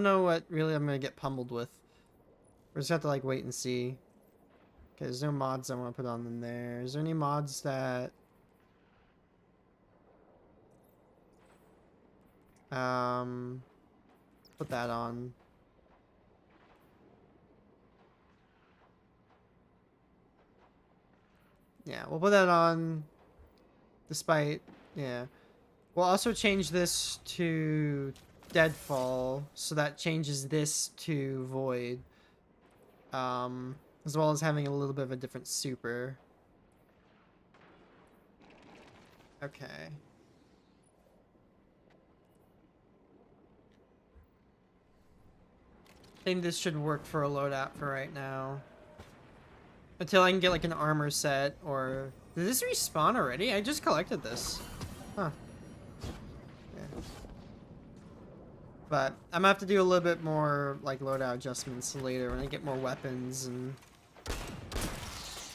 know what really I'm gonna get pummeled with. We're just have to like wait and see. Okay, there's no mods I want to put on in there. Is there any mods that... put that on. Yeah, we'll put that on. Despite, yeah. We'll also change this to Deadfall, so that changes this to Void. As well as having a little bit of a different super. Okay. I think this should work for a loadout for right now. Until I can get like an armor set or... Did this respawn already? I just collected this. Huh. Yeah. But I'm gonna have to do a little bit more like loadout adjustments later when I get more weapons and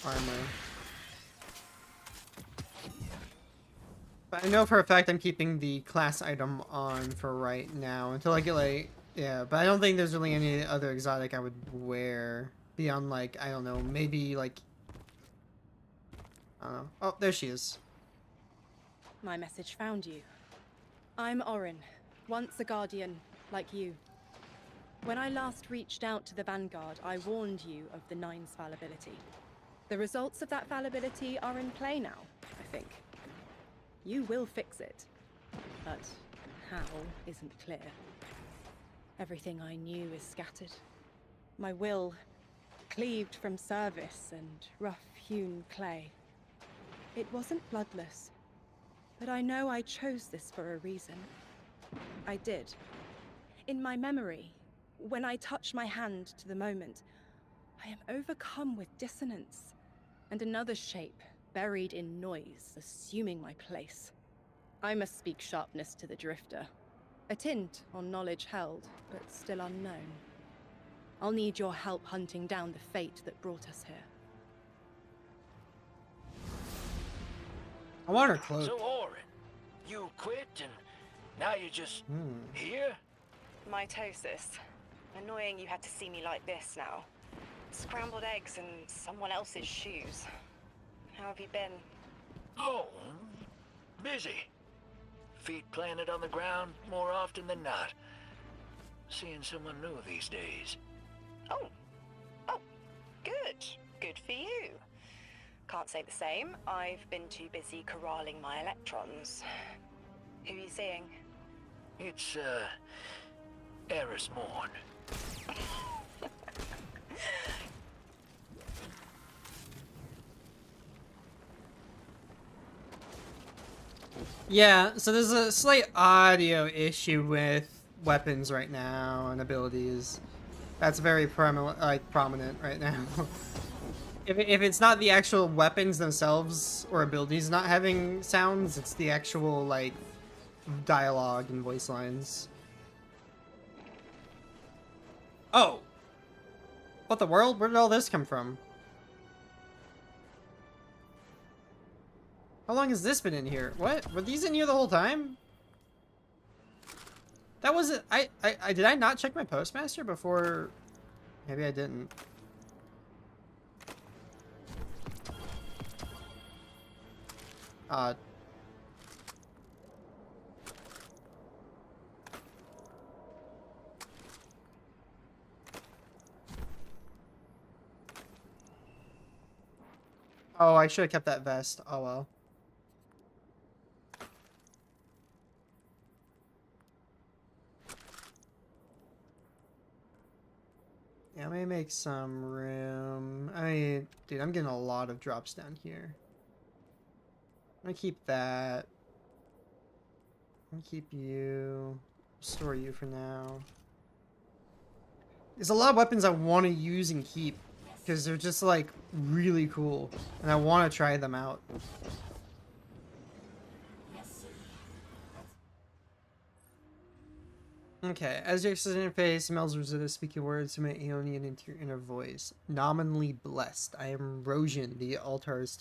armor. But I know for a fact I'm keeping the class item on for right now until I get like... Yeah, but I don't think there's really any other exotic I would wear beyond like, I don't know, maybe like... I don't know. Oh, there she is. My message found you. I'm Orin, once a guardian, like you. When I last reached out to the Vanguard, I warned you of the Nine's fallibility. The results of that fallibility are in play now, I think. You will fix it, but how isn't clear. Everything I knew is scattered. My will cleaved from service and rough-hewn clay. It wasn't bloodless, but I know I chose this for a reason. I did. In my memory, when I touch my hand to the moment, I am overcome with dissonance, and another shape, buried in noise, assuming my place. I must speak sharpness to the Drifter. A tint on knowledge held, but still unknown. I'll need your help hunting down the fate that brought us here. I want her cloak. So, Orin, you quit and now you're just here? Mitosis. Annoying you had to see me like this now. Scrambled eggs in someone else's shoes. How have you been? Oh, busy. Feet planted on the ground more often than not. Seeing someone new these days. Oh, good. Good for you. Can't say the same. I've been too busy corralling my electrons. Who are you seeing? It's, Eris Morn. Yeah, so there's a slight audio issue with weapons right now and abilities. That's very prominent right now. If it's not the actual weapons themselves or abilities not having sounds, it's the actual, like, dialogue and voice lines. Oh! What the world? Where did all this come from? How long has this been in here? What? Were these in here the whole time? That wasn't... did I not check my postmaster before? Maybe I didn't. Oh, I should have kept that vest. Oh well. Yeah, let me make some room. Dude, I'm getting a lot of drops down here. I'm gonna keep that. I'm gonna keep you. Store you for now. There's a lot of weapons I want to use and keep because they're just like really cool, and I want to try them out. Okay, as your interface, Mel's Rosetta speaking words to my Aeonian into your inner voice. Nominally blessed. I am Rosian, the altar's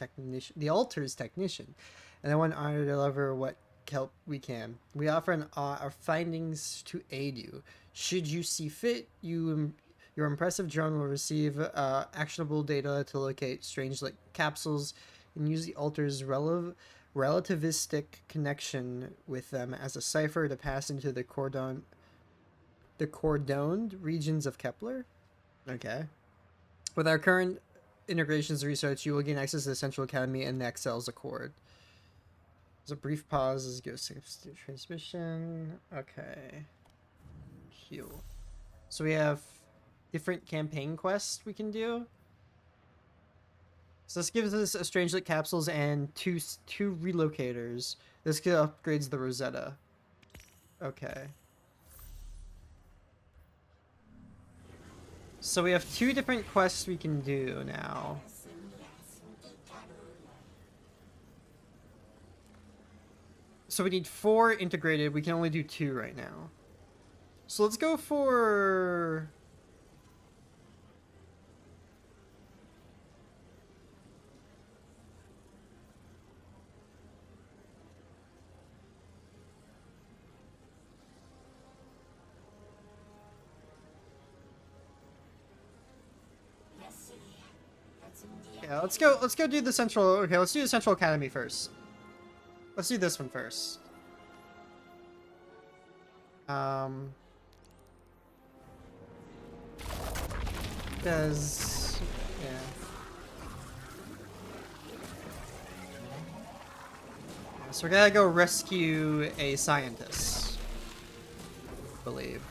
technician, and I want honor to deliver what help we can. We offer our findings to aid you. Should you see fit, your impressive drone will receive actionable data to locate strange capsules and use the altar's relativistic connection with them as a cipher to pass into the cordoned regions of Kepler. Okay. With our current integrations research, you will gain access to the Central Academy and the Excel's Accord. There's a brief pause as it goes to transmission. Okay. Heal. So we have different campaign quests we can do. So this gives us a Strangelet capsules and two relocators. This upgrades the Rosetta. Okay. So we have 2 different quests we can do now. So we need 4 integrated. We can only do 2 right now. So let's go for... Yeah, let's go do the Central... Okay, let's do the Central Academy first. Let's do this one first. Does... Yeah. So we're gonna go rescue a scientist. I believe.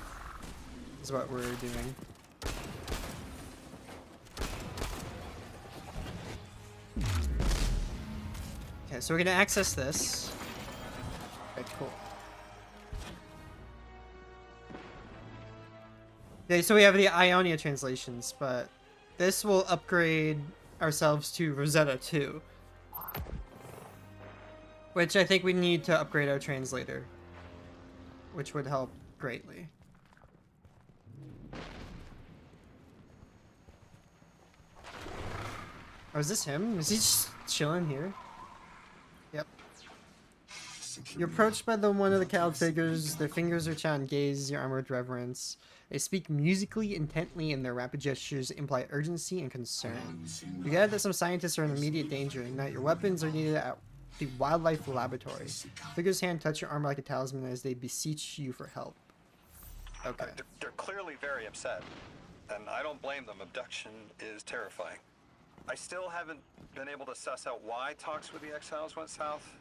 Is what we're doing. Okay, so we're gonna access this. Okay, cool. Okay, so we have the Ionia translations, but this will upgrade ourselves to Rosetta 2. Which I think we need to upgrade our translator, which would help greatly. Oh, is this him? Is he just chilling here? Yep. You're approached by one of the cowled figures. Their fingers are chant gaze your armored reverence. They speak musically intently, and their rapid gestures imply urgency and concern. You gather that some scientists are in immediate danger, and that your weapons are needed at the wildlife laboratory. Figure's hand touch your armor like a talisman as they beseech you for help. Okay. They're clearly very upset, and I don't blame them. Abduction is terrifying. I still haven't been able to suss out why talks with the exiles went south.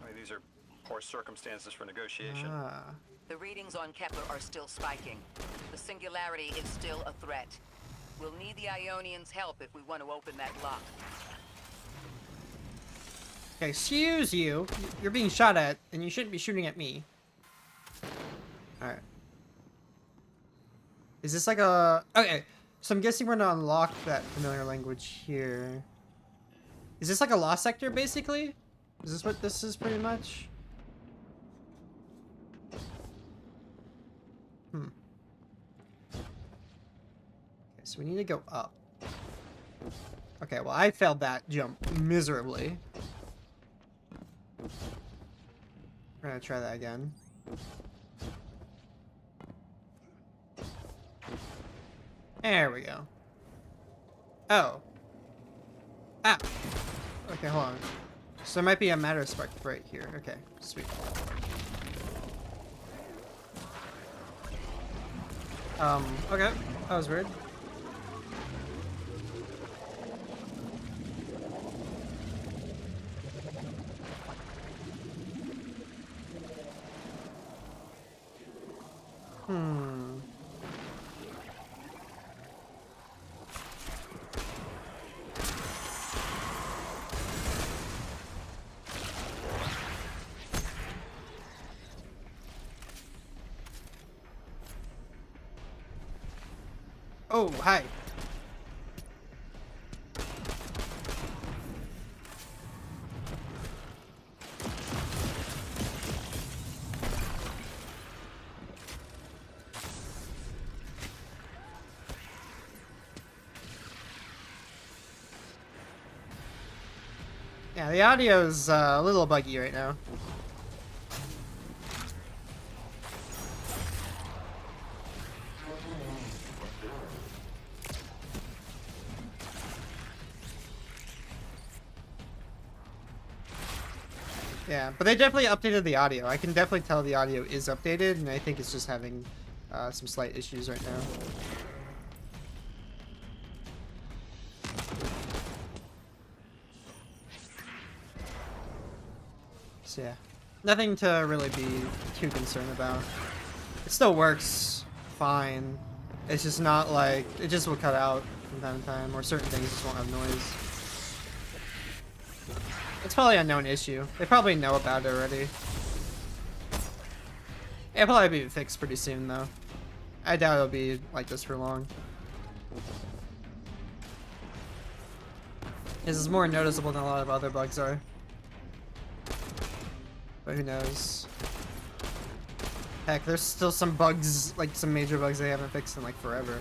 I mean, these are poor circumstances for negotiation. Ah. The readings on Kepler are still spiking. The singularity is still a threat. We'll need the Ionians' help if we want to open that lock. Okay, excuse you. You're being shot at, and you shouldn't be shooting at me. Alright. Is this like a... Okay, so I'm guessing we're gonna unlock that familiar language here. Is this like a lost sector, basically? Is this what this is, pretty much? Okay, so we need to go up. Okay, well, I failed that jump miserably. We're gonna try that again. There we go. Oh. Ah. Okay, hold on. So there might be a matter spark right here. Okay, sweet. Okay. That was weird. Oh, hi. Yeah, the audio's a little buggy right now. Yeah, but they definitely updated the audio. I can definitely tell the audio is updated, and I think it's just having some slight issues right now. So yeah, nothing to really be too concerned about. It still works fine. It's just not like, it just will cut out from time to time, or certain things just won't have noise. It's probably a known issue. They probably know about it already. It'll probably be fixed pretty soon, though. I doubt it'll be like this for long. This is more noticeable than a lot of other bugs are. But who knows? Heck, there's still some bugs, like some major bugs they haven't fixed in like forever.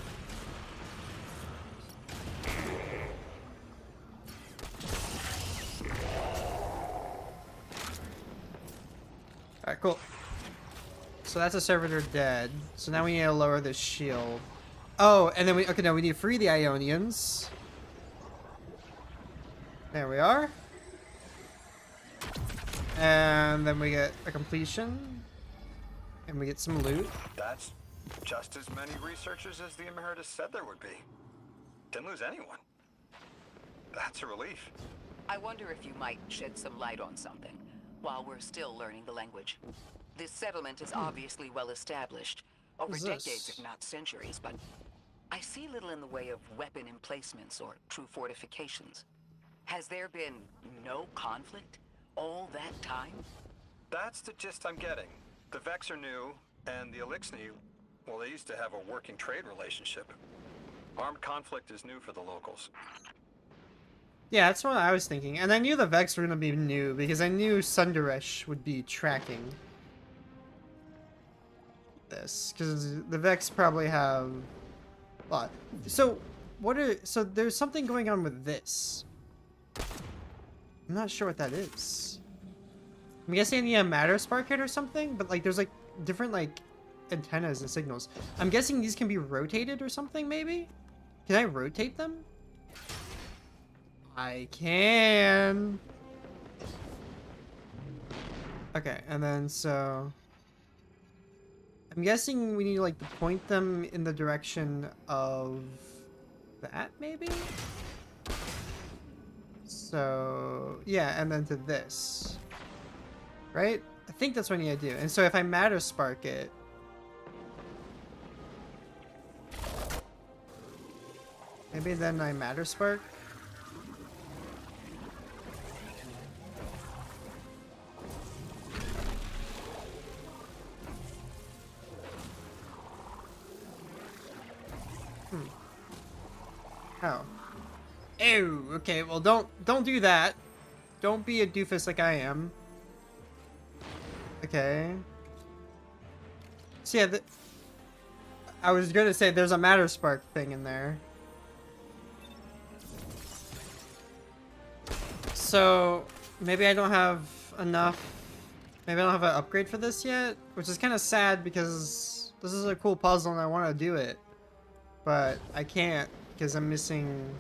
Alright, cool. So that's a servitor dead. So now we need to lower this shield. Oh, and then we we need to free the Ionians. There we are. And then we get a completion. And we get some loot. That's just as many researchers as the Emeritus said there would be. Didn't lose anyone. That's a relief. I wonder if you might shed some light on something while we're still learning the language. This settlement is obviously well established over What is decades, this? if not centuries, but I see little in the way of weapon emplacements or true fortifications. Has there been no conflict all that time? That's the gist I'm getting. The Vex are new, and the Elixni, well, they used to have a working trade relationship. Armed conflict is new for the locals. Yeah, that's what I was thinking. And I knew the Vex were gonna be new because I knew Sundaresh would be tracking this. Because the Vex probably have a lot. So, so there's something going on with this. I'm not sure what that is. I'm guessing I need a matter spark hit or something, but like there's like different like antennas and signals. I'm guessing these can be rotated or something maybe? Can I rotate them? I can. Okay, and then so I'm guessing we need like to point them in the direction of that maybe? So yeah, and then to this. Right? I think that's what I need to do. And so if I matter spark it, maybe then I matter spark. How? Ew, okay, well don't do that. Don't be a doofus like I am. Okay. So yeah, I was gonna say there's a matter spark thing in there. So maybe I don't have enough. Maybe I don't have an upgrade for this yet, which is kind of sad because this is a cool puzzle and I want to do it, but I can't because I'm missing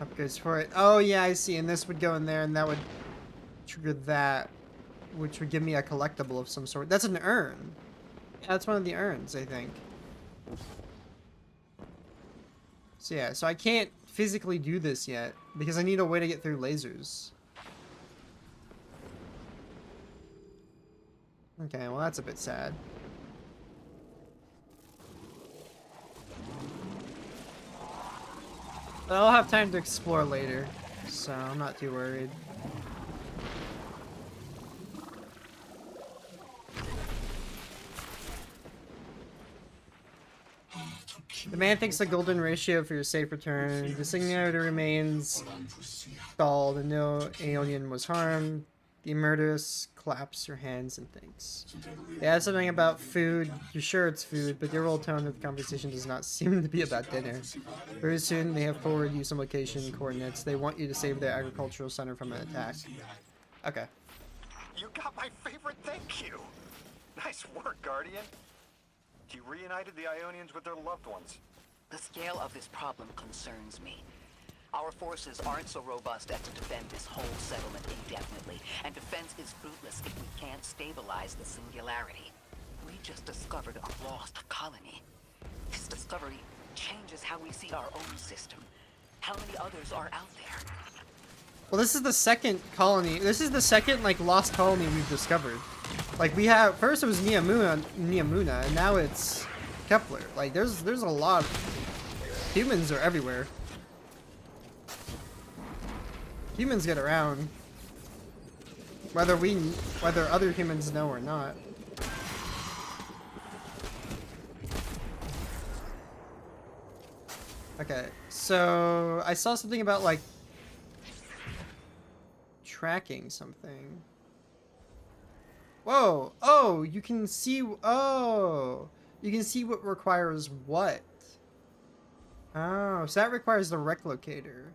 upgrades for it. Oh yeah, I see. And this would go in there, and that would trigger that, which would give me a collectible of some sort. That's an urn. Yeah, that's one of the urns, I think. So yeah, so I can't physically do this yet because I need a way to get through lasers. Okay, well that's a bit sad. But I'll have time to explore later, so I'm not too worried. The man thinks the golden ratio for your safe return. The singularity remains stalled and no alien was harmed. The murderous claps your hands and thinks. They add something about food. You're sure it's food, but the overall tone of the conversation does not seem to be about dinner. Very soon they have forwarded you some location coordinates. They want you to save their agricultural center from an attack. Okay. You got my favorite thank you. Nice work, Guardian. You reunited the Ionians with their loved ones. The scale of this problem concerns me. Our forces aren't so robust as to defend this whole settlement indefinitely, and defense is fruitless if we can't stabilize the singularity. We just discovered a lost colony. This discovery changes how we see our own system. How many others are out there? Well, this is the second colony. This is the second, like, lost colony we've discovered. Like, we have... First it was Niamuna, and now it's Kepler. Like, there's a lot. Humans are everywhere. Humans get around. Whether other humans know or not. Okay, so I saw something about, like, tracking something. Whoa! Oh, you can see... Oh! You can see what requires what. Oh, so that requires the rec locator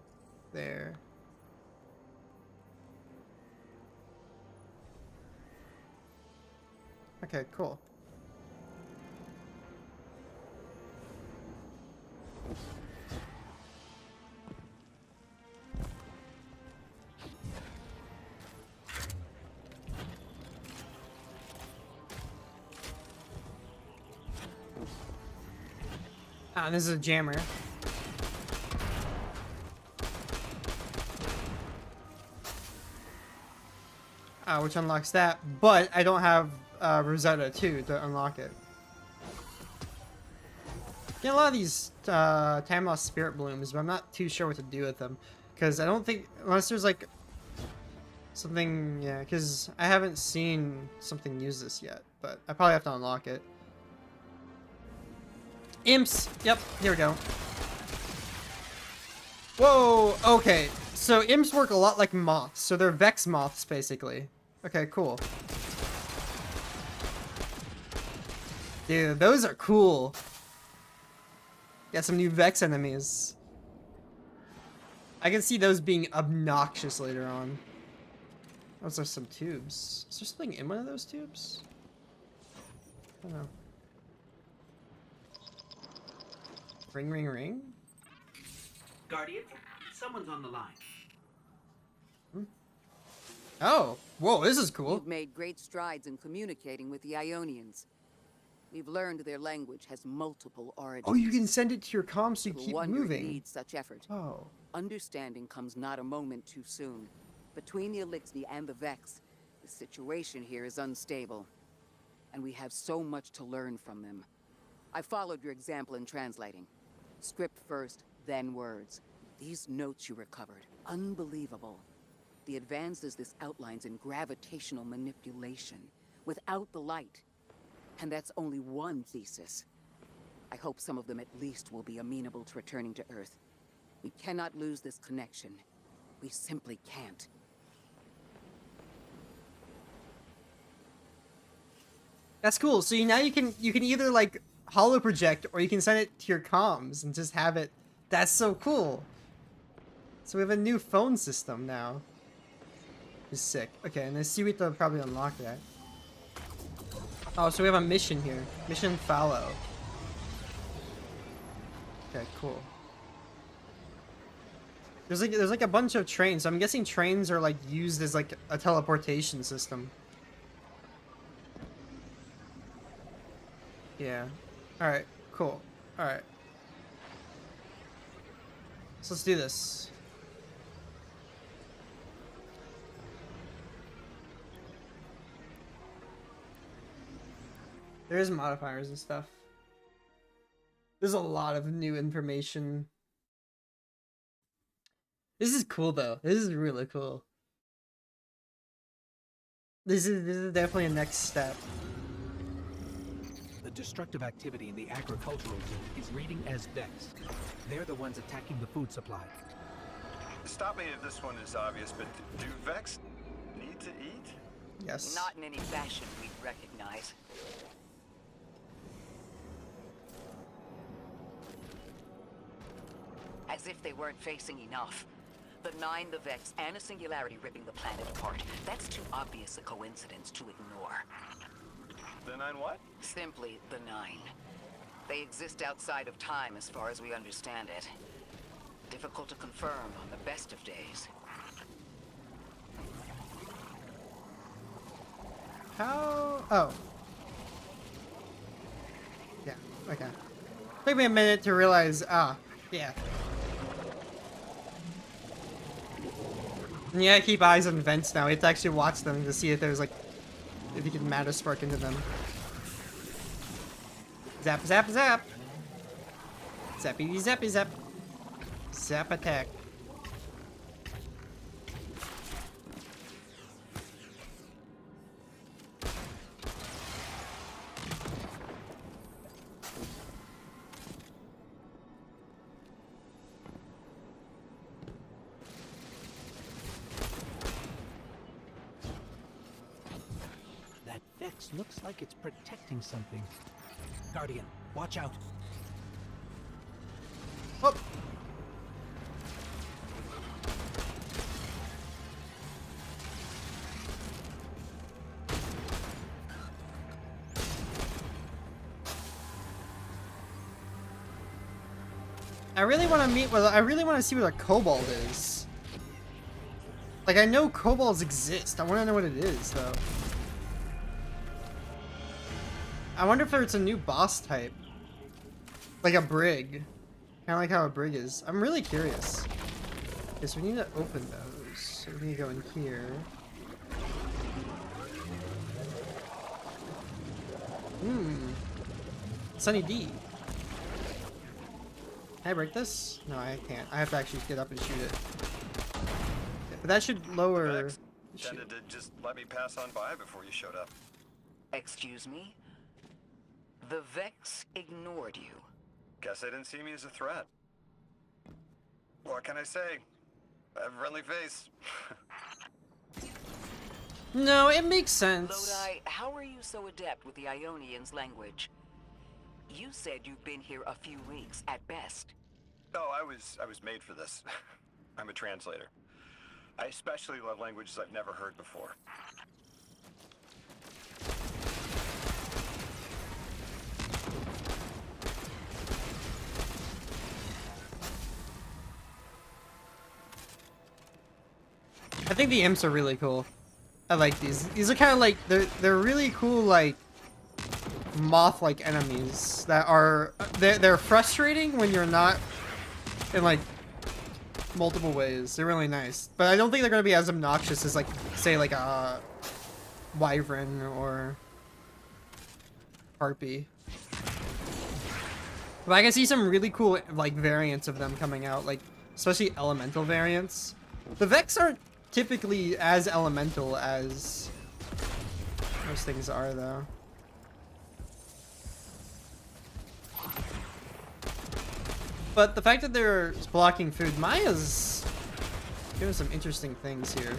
there. Okay, cool. Ah, this is a jammer. Which unlocks that, but I don't have Rosetta 2 to unlock it. Get a lot of these time lost spirit blooms, but I'm not too sure what to do with them, because I don't think unless there's like something, yeah, because I haven't seen something use this yet, but I probably have to unlock it. Imps! Yep, here we go. Whoa, okay. So imps work a lot like moths. So they're Vex moths, basically. Okay, cool. Dude, those are cool. Got some new Vex enemies. I can see those being obnoxious later on. Those are some tubes. Is there something in one of those tubes? I don't know. Ring, ring, ring? Guardian, someone's on the line. Oh, whoa, this is cool. You've made great strides in communicating with the Ionians. We've learned their language has multiple origins. Oh, you can send it to your comm so you Little keep wonder moving. It needs such effort. Oh. Understanding comes not a moment too soon. Between the Elixni and the Vex, the situation here is unstable. And we have so much to learn from them. I followed your example in translating. Script first, then words. These notes you recovered, unbelievable. The advances this outlines in gravitational manipulation, without the light. And that's only one thesis. I hope some of them at least will be amenable to returning to Earth. We cannot lose this connection. We simply can't. That's cool. So now you can either like holo project or you can send it to your comms and just have it. That's so cool. So we have a new phone system now. It's sick. Okay, and then Seaweed will probably unlock that. Oh, so we have a mission here. Mission follow. Okay, cool. There's like a bunch of trains. So I'm guessing trains are like used as like a teleportation system. Yeah. Alright, cool. Alright. So let's do this. There's modifiers and stuff. There's a lot of new information. This is cool though. This is really cool. This is definitely a next step. The destructive activity in the agricultural zone is reading as Vex. They're the ones attacking the food supply. Stop me if this one is obvious, but do Vex need to eat? Yes. Not in any fashion we'd recognize. As if they weren't facing enough. The Nine, the Vex, and a singularity ripping the planet apart. That's too obvious a coincidence to ignore. The Nine what? Simply the Nine. They exist outside of time as far as we understand it. Difficult to confirm on the best of days. How? Oh. Yeah, okay. Took me a minute to realize, yeah. And yeah, keep eyes on vents now. We have to actually watch them to see if there's like, if you can matter spark into them. Zap, zap, zap. Zappy, zappy, zap. Zap attack. That Vex looks like it's protecting something. Guardian, watch out. Oh. I really want to meet with. I really want to see what a kobold is. Like, I know kobolds exist. I want to know what it is, though. I wonder if it's a new boss type. Like a brig. Kind of like how a brig is. I'm really curious. Okay, so we need to open those. So we need to go in here. Sunny D. Can I break this? No, I can't. I have to actually get up and shoot it. Okay, but that should lower... Vex tended to just let me pass on by before you showed up. Excuse me? The Vex ignored you. Guess they didn't see me as a threat. What can I say? A friendly face. No, it makes sense. Lodi, how are you so adept with the Ionians' language? You said you've been here a few weeks at best. Oh, I was made for this. I'm a translator. I especially love languages I've never heard before. I think the imps are really cool. I like these. These are kind of like they're really cool, like moth-like enemies that are they're frustrating when you're not in like multiple ways. They're really nice, but I don't think they're gonna be as obnoxious as like say like a wyvern or harpy. But I can see some really cool like variants of them coming out, like especially elemental variants. The Vex aren't typically as elemental as most things are, though. But the fact that they're blocking food, Maya's doing some interesting things here.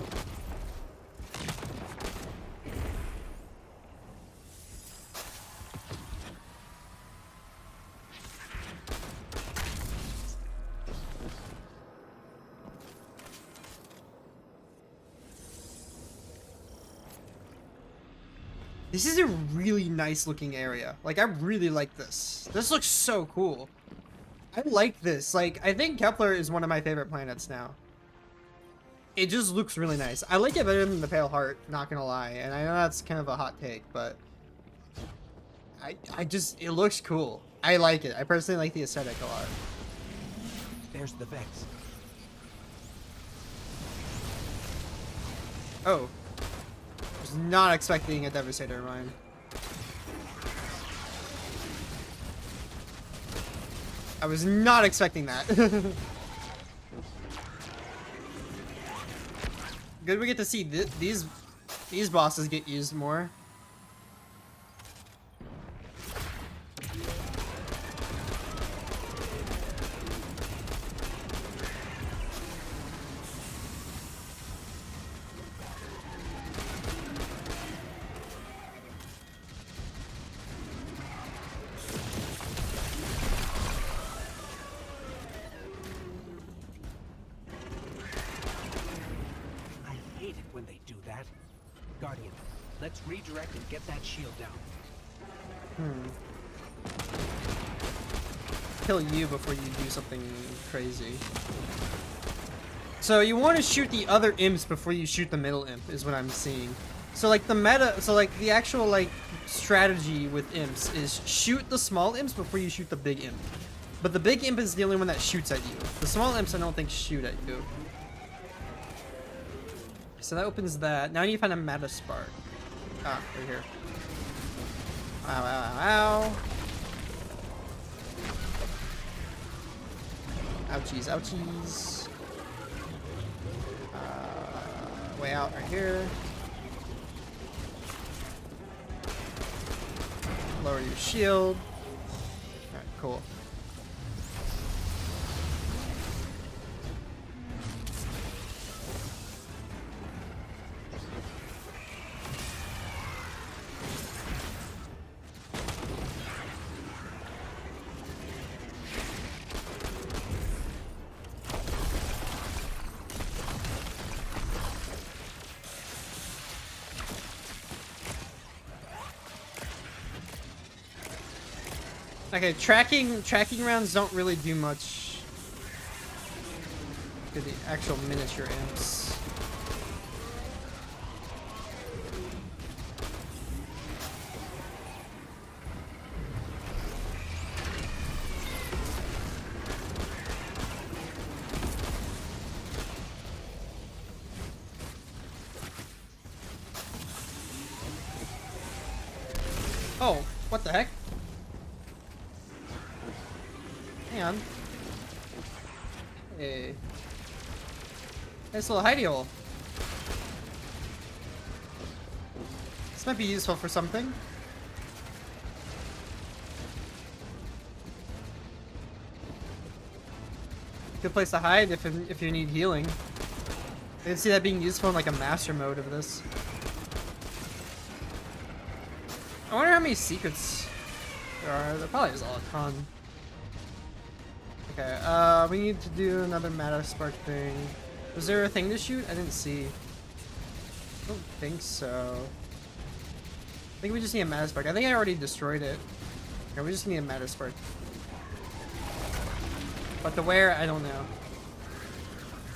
This is a really nice looking area. Like, I really like this. This looks so cool. I like this. Like, I think Kepler is one of my favorite planets now. It just looks really nice. I like it better than the Pale Heart, not gonna lie. And I know that's kind of a hot take, but I just, it looks cool. I like it. I personally like the aesthetic a lot. There's the Vex. Oh. Was not expecting a Devastator mine. I was not expecting that. Good we get to see these bosses get used more. Guardian, let's redirect and get that shield down. Kill you before you do something crazy. So you want to shoot the other imps before you shoot the middle imp, is what I'm seeing. So like the meta, so like the actual like strategy with imps is shoot the small imps before you shoot the big imp. But the big imp is the only one that shoots at you. The small imps I don't think shoot at you. So that opens that. Now I need to find a meta spark. Ah, right here. Ow, ow, ow, ow. Ouchies, ouchies. Way out right here. Lower your shield. Alright, cool. Okay, tracking rounds don't really do much to the actual miniature imps. Oh, what the heck? Hang on. Hey. Nice little hidey hole. This might be useful for something. Good place to hide if you need healing. I can see that being useful in like a master mode of this. I wonder how many secrets there are. There probably is a ton. Okay, we need to do another Matter Spark thing. Was there a thing to shoot? I didn't see. I don't think so. I think we just need a Matter Spark. I think I already destroyed it. Okay, we just need a Matter Spark. But the where, I don't know.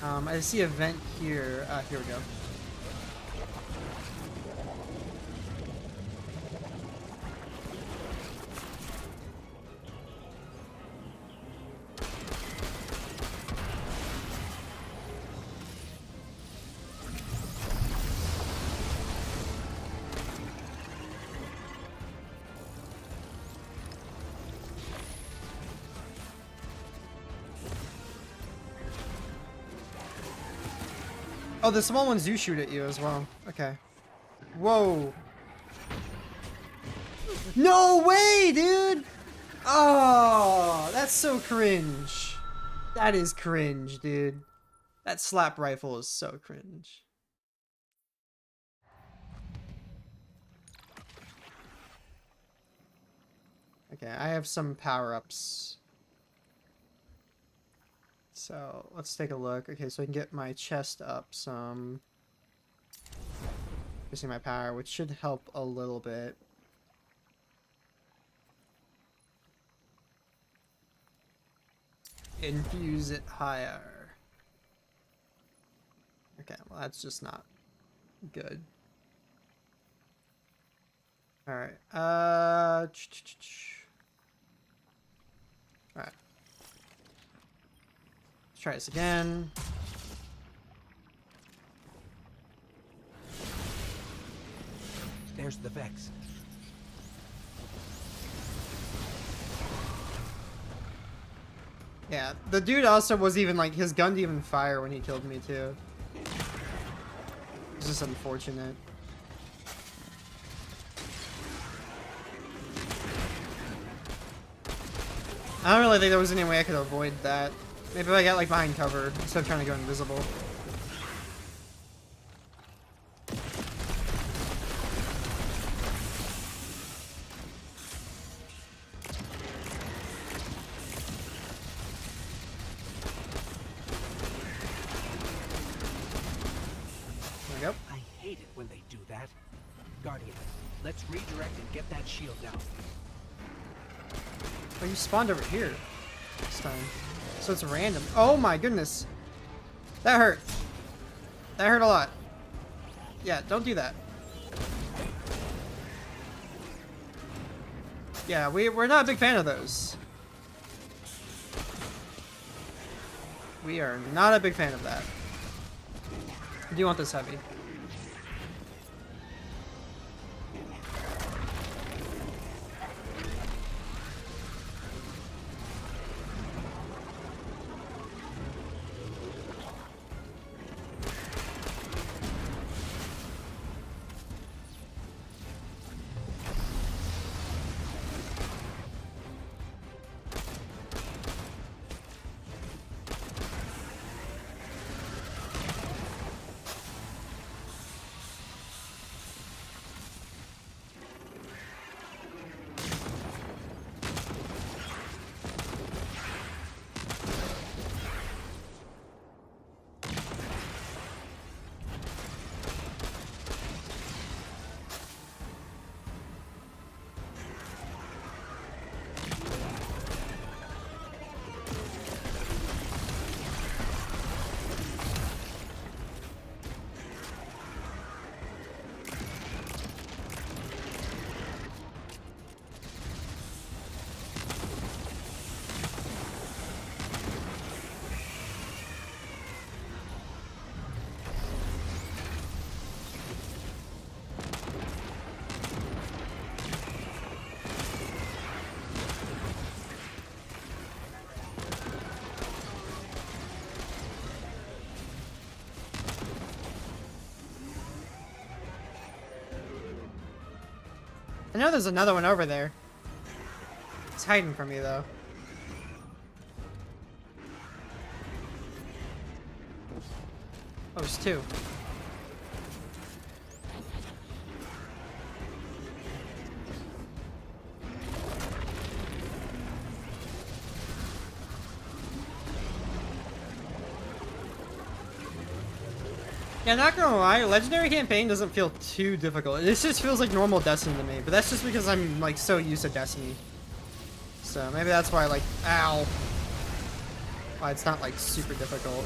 I see a vent here. Here we go. Oh, the small ones do shoot at you as well. Okay. Whoa. No way, dude! Oh, that's so cringe. That is cringe, dude. That slap rifle is so cringe. Okay, I have some power-ups. So let's take a look. Okay, so I can get my chest up some. Using my power, which should help a little bit. Infuse it higher. Okay, well that's just not good. Alright, alright. Let's try this again. There's the Vex. Yeah, the dude also was even like, his gun didn't even fire when he killed me too. It's just unfortunate. I don't really think there was any way I could avoid that. Maybe if I got like behind cover instead of trying to go invisible. There we go. I hate it when they do that. Guardian, let's redirect and get that shield down. Oh, you spawned over here this time. So it's random. Oh my goodness. That hurt. That hurt a lot. Yeah, don't do that. Yeah, we're not a big fan of those. We are not a big fan of that. I do want this heavy. I know there's another one over there. It's hiding from me though. Oh, it's 2. Yeah, not gonna lie, Legendary Campaign doesn't feel too difficult. This just feels like normal Destiny to me, but that's just because I'm, like, so used to Destiny. So maybe that's why, like, ow. Why it's not, like, super difficult.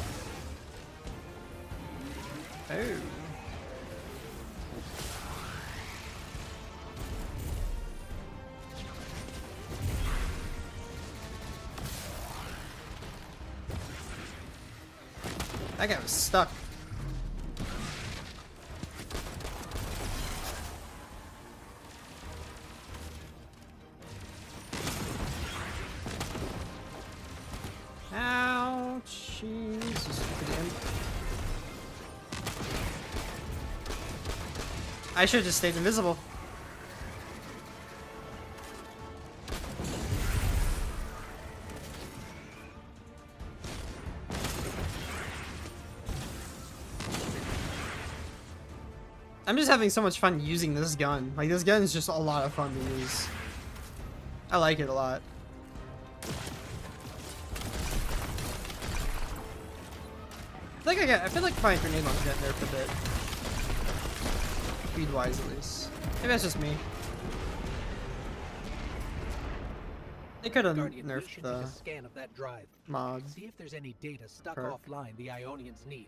Oh. That guy was stuck. Ouch, Jesus. I should have just stayed invisible. I'm just having so much fun using this gun. Like, this gun is just a lot of fun to use. I like it a lot. I feel like my grenade launcher got nerfed a bit. Speed-wise, at least. Maybe that's just me. They could have Guardian, we nerfed should the take a scan of that drive. mod. See if there's any data stuck Perk. offline the Ionians need.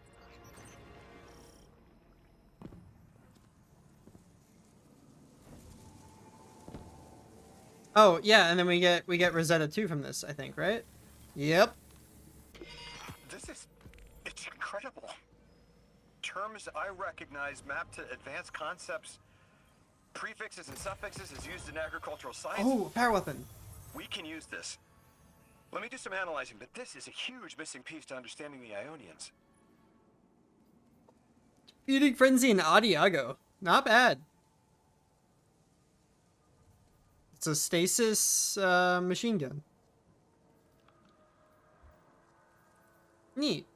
Oh yeah, and then we get Rosetta 2 from this, I think, right? Yep. It's incredible. Terms I recognize map to advanced concepts, prefixes and suffixes is used in agricultural science. Oh, power weapon. We can use this. Let me do some analyzing, but this is a huge missing piece to understanding the Ionians. Feuding Frenzy and Adiago. Not bad. It's a stasis machine gun. Neat.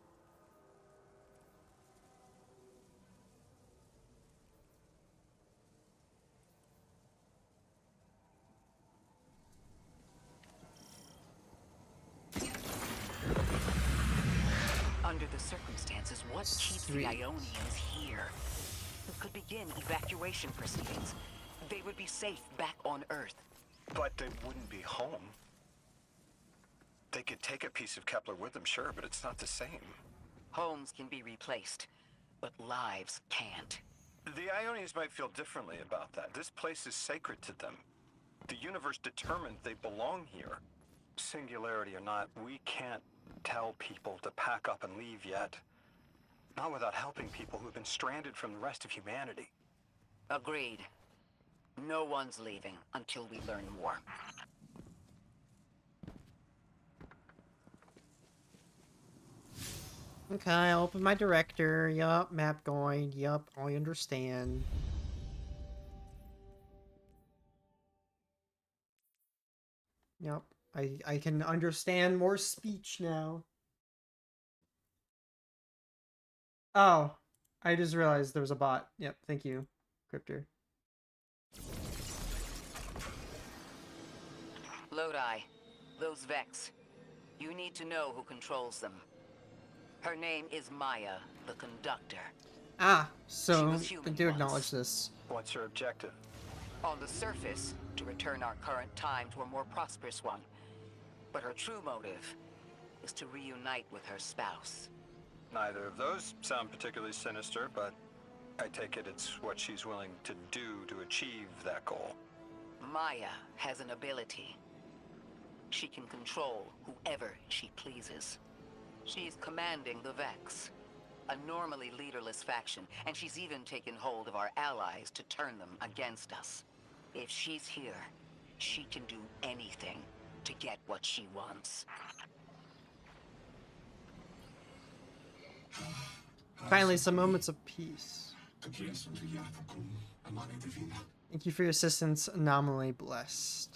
Under the circumstances, what keeps the Ionians here? We could begin evacuation proceedings. They would be safe back on Earth. But they wouldn't be home. They could take a piece of Kepler with them, sure, but it's not the same. Homes can be replaced, but lives can't. The Ionians might feel differently about that. This place is sacred to them. The universe determined they belong here. Singularity or not, we can't tell people to pack up and leave yet. Not without helping people who've been stranded from the rest of humanity. Agreed. No one's leaving until we learn more. Okay, I open my director. Yup, map going. Yup, I understand. Yup, I can understand more speech now. Oh, I just realized there was a bot. Yep, thank you, Cryptor. Lodi, those Vex. You need to know who controls them. Her name is Maya, the Conductor. Ah, She so was I human do once. acknowledge this. What's her objective? On the surface, to return our current time to a more prosperous one. But her true motive is to reunite with her spouse. Neither of those sound particularly sinister, but I take it it's what she's willing to do to achieve that goal. Maya has an ability. She can control whoever she pleases. She's commanding the Vex, a normally leaderless faction, and she's even taken hold of our allies to turn them against us. If she's here, she can do anything to get what she wants. Finally, some moments of peace. Thank you for your assistance, anomaly blessed.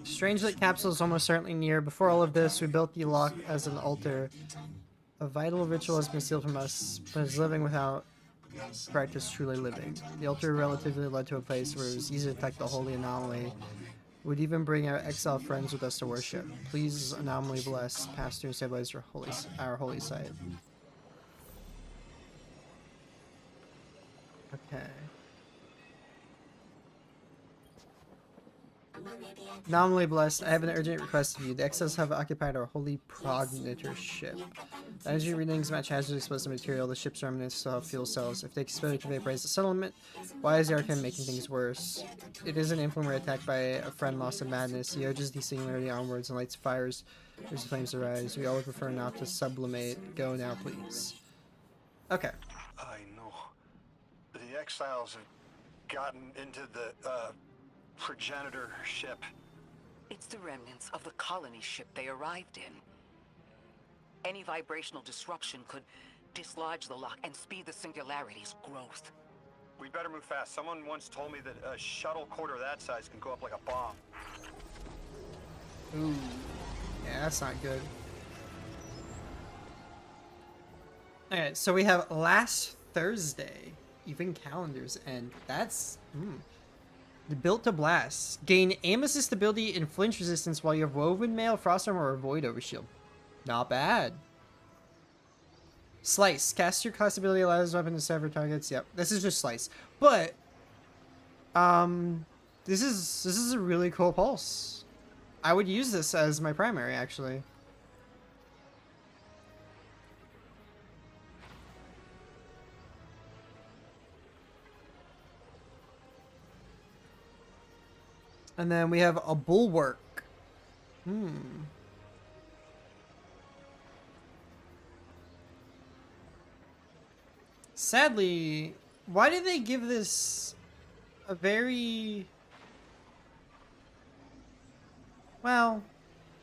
Strange that capsule is almost certainly near. Before all of this, we built the lock as an altar A vital ritual has been sealed from us, but is living without practice truly living. The altar relatively led to a place where it was easy to detect the holy anomaly. We'd even bring our exiled friends with us to worship. Please, anomaly bless, pastor, and stabilize our holy site. Okay. Nominally blessed, I have an urgent request of you. The exiles have occupied our holy progenitor ship. The energy readings match hazardous explosive material. The ship's remnants still have fuel cells. If they explode to vaporize the settlement, why is the Archon making things worse? It is an influencer attacked by a friend lost in madness. He urges the singularity onwards and lights fires as the flames arise. We all would prefer not to sublimate. Go now, please. Okay. I know. The exiles have gotten into the, progenitor ship. It's the remnants of the colony ship they arrived in. Any vibrational disruption could dislodge the lock and speed the singularity's growth. We better move fast. Someone once told me that a shuttle quarter that size can go up like a bomb. Ooh. Yeah, that's not good. Alright, so we have last Thursday. Even calendars end. That's... Built to blast. Gain aim assist ability and flinch resistance while you have woven mail, frost armor, or void overshield. Not bad. Slice. Cast your class ability allows weapon to sever targets. Yep, this is just slice. But this is a really cool pulse. I would use this as my primary, actually. And then we have a bulwark. Sadly, why did they give this a very... Well,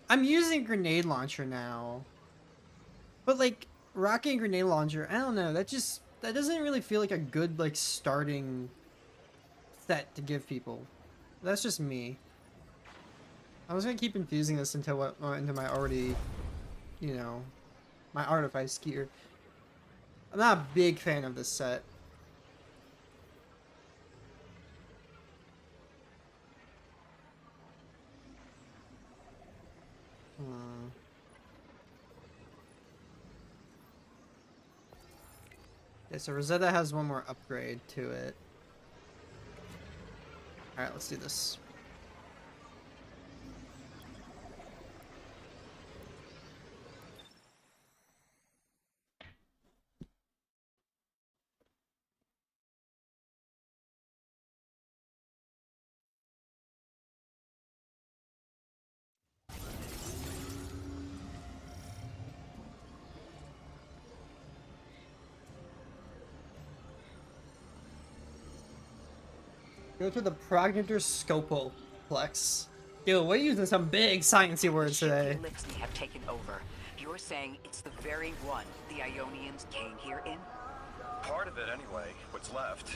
I'm using grenade launcher now. But like, rocket and grenade launcher, I don't know, that doesn't really feel like a good like starting set to give people. That's just me. I was gonna keep infusing this into into my already, you know, my artifice gear. I'm not a big fan of this set. Yeah, so Rosetta has one more upgrade to it. Alright, let's do this. Go to the progenitor scopoplex. Dude, we're using some big sciencey words today. The Elixni have taken over. You're saying it's the very one the Ionians came here in? Part of it, anyway. What's left.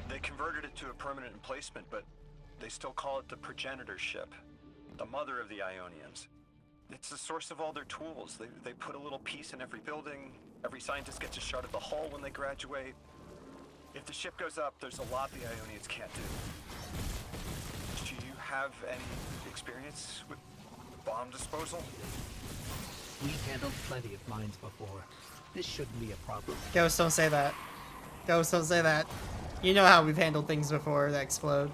They converted it to a permanent emplacement, but they still call it the progenitor ship. The mother of the Ionians. It's the source of all their tools. They put a little piece in every building. Every scientist gets a shot at the hull when they graduate. If the ship goes up, there's a lot the Ionians can't do. Do you have any experience with bomb disposal? We've handled plenty of mines before. This shouldn't be a problem. Ghost, don't say that. Ghost, don't say that. You know how we've handled things before that explode.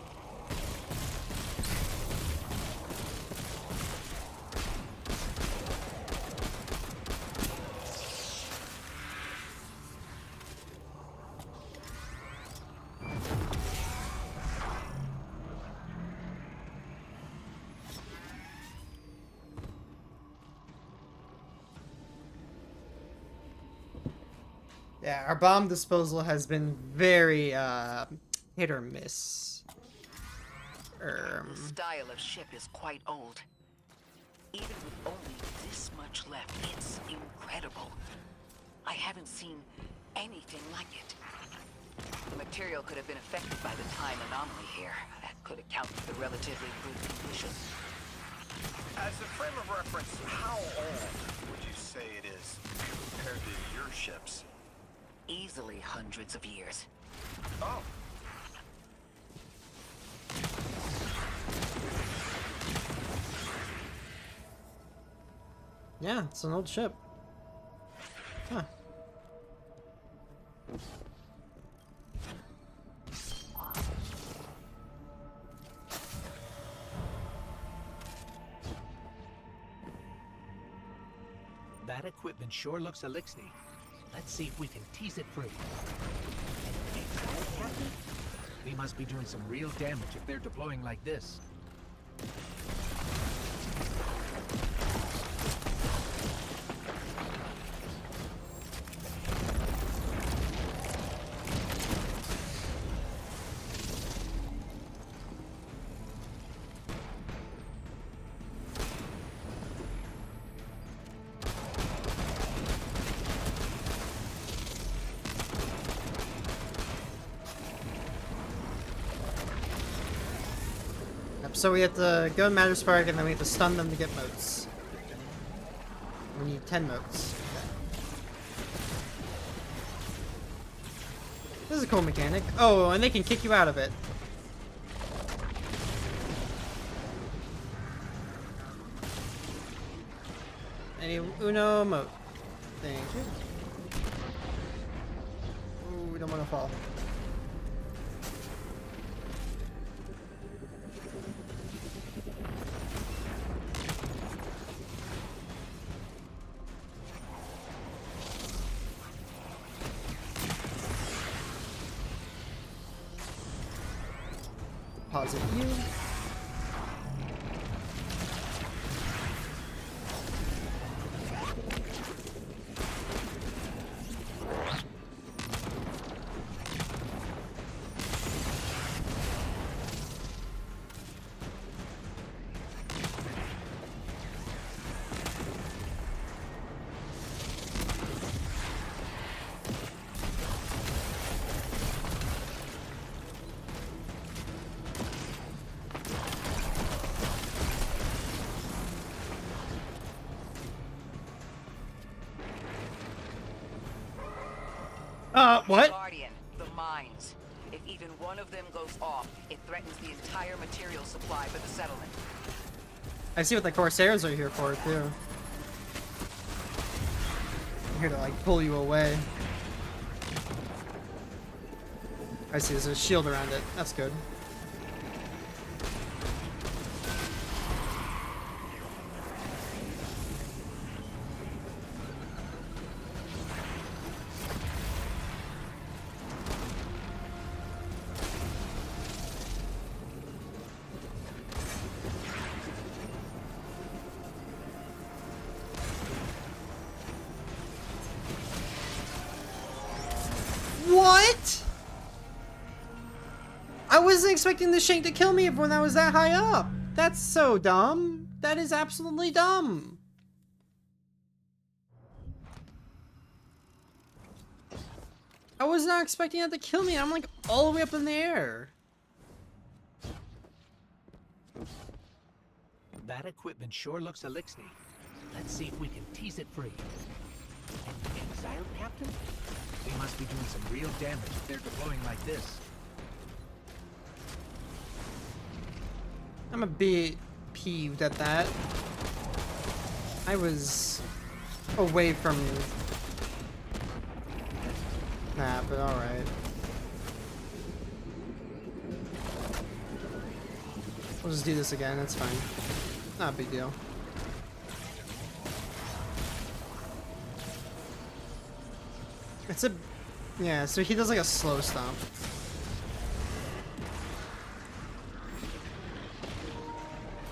Yeah, our bomb disposal has been very hit or miss. The style of ship is quite old. Even with only this much left, it's incredible. I haven't seen anything like it. The material could have been affected by the time anomaly here. That could account for the relatively good condition. As a frame of reference, how old would you say say it is compared to your ships? Easily hundreds of years. Oh. Yeah, it's an old ship. Huh. That equipment sure looks elixir. Let's see if we can tease it free. We must be doing some real damage if they're deploying like this. So we have to go Matter Spark and then we have to stun them to get motes. We need 10 motes. Okay. This is a cool mechanic. Oh, and they can kick you out of it. Any Uno mote. Thank you. Ooh, we don't want to fall. Deposit you. What? Guardian, the mines. If even one of them goes off, it threatens the entire material supply for the settlement. I see what the Corsairs are here for, too. I'm here to, like, pull you away. I see, there's a shield around it. That's good. What? I wasn't expecting the shank to kill me when I was that high up. That's so dumb. That is absolutely dumb. I was not expecting that to kill me. I'm like all the way up in the air. That equipment sure looks elixir. Let's see if we can tease it free. An exile captain? They must be doing some real damage if they're deploying like this. I'm a bit peeved at that. I was away from that, but alright. We'll just do this again, that's fine. Not a big deal. It's a... yeah, so he does like a slow stomp.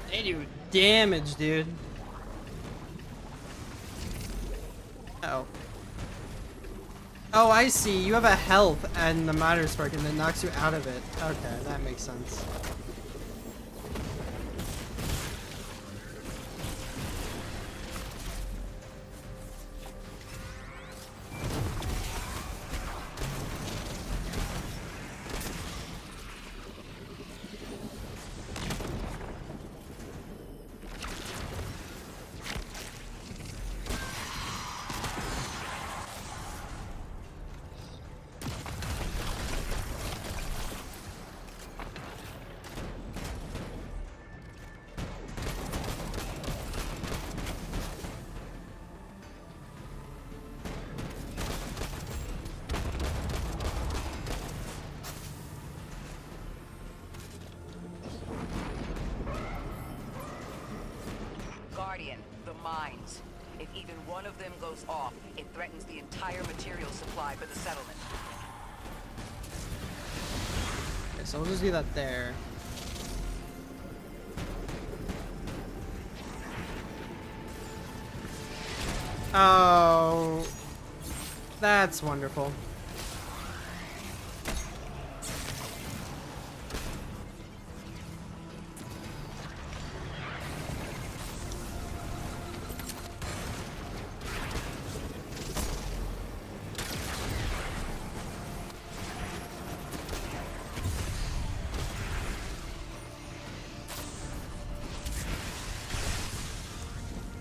They do damage, dude. Uh-oh. Oh, I see. You have a health and the Matter Spark and it knocks you out of it. Okay, that makes sense. mines. If even one of them goes off, it threatens the entire material supply for the settlement. Okay, so we'll just do that there. Oh, that's wonderful.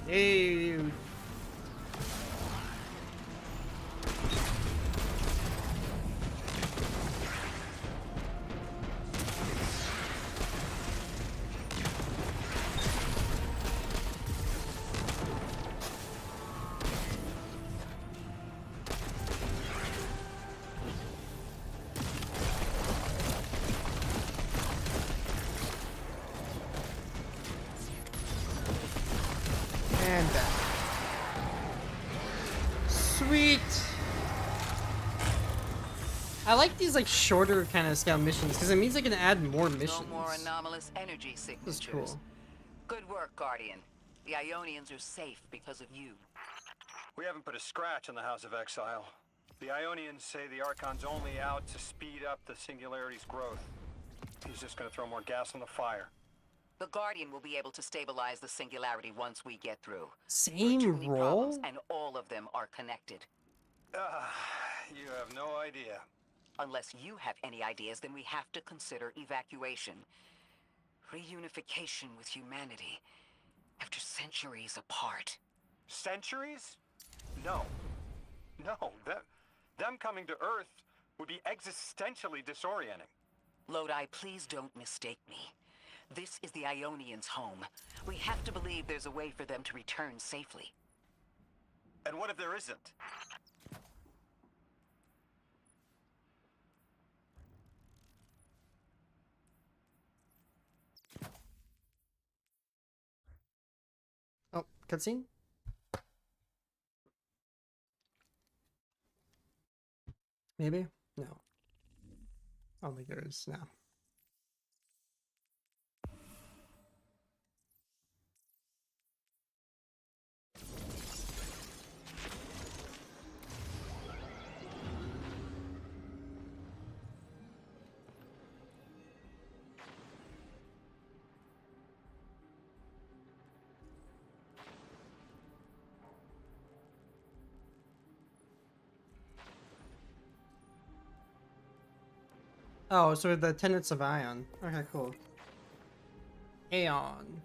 Hey. And back. Sweet. I like these like shorter kind of scale missions because it means I can add more missions. No more anomalous energy signatures. That's cool. Good work, Guardian. The Ionians are safe because of you. We haven't put a scratch on the House of Exile. The Ionians say the Archon's only out to speed up the Singularity's growth. He's just gonna throw more gas on the fire. The Guardian will be able to stabilize the Singularity once we get through. Same There are too many role? problems, and all of them are connected. You have no idea. Unless you have any ideas, then we have to consider evacuation. Reunification with humanity. After centuries apart. Centuries? No. No, them coming to Earth would be existentially disorienting. Lodi, please don't mistake me. This is the Ionians' home. We have to believe there's a way for them to return safely. And what if there isn't? Oh, cutscene? Maybe? No. I don't think there is now. Oh, so the tenets of Ion. Okay, cool. Aeon.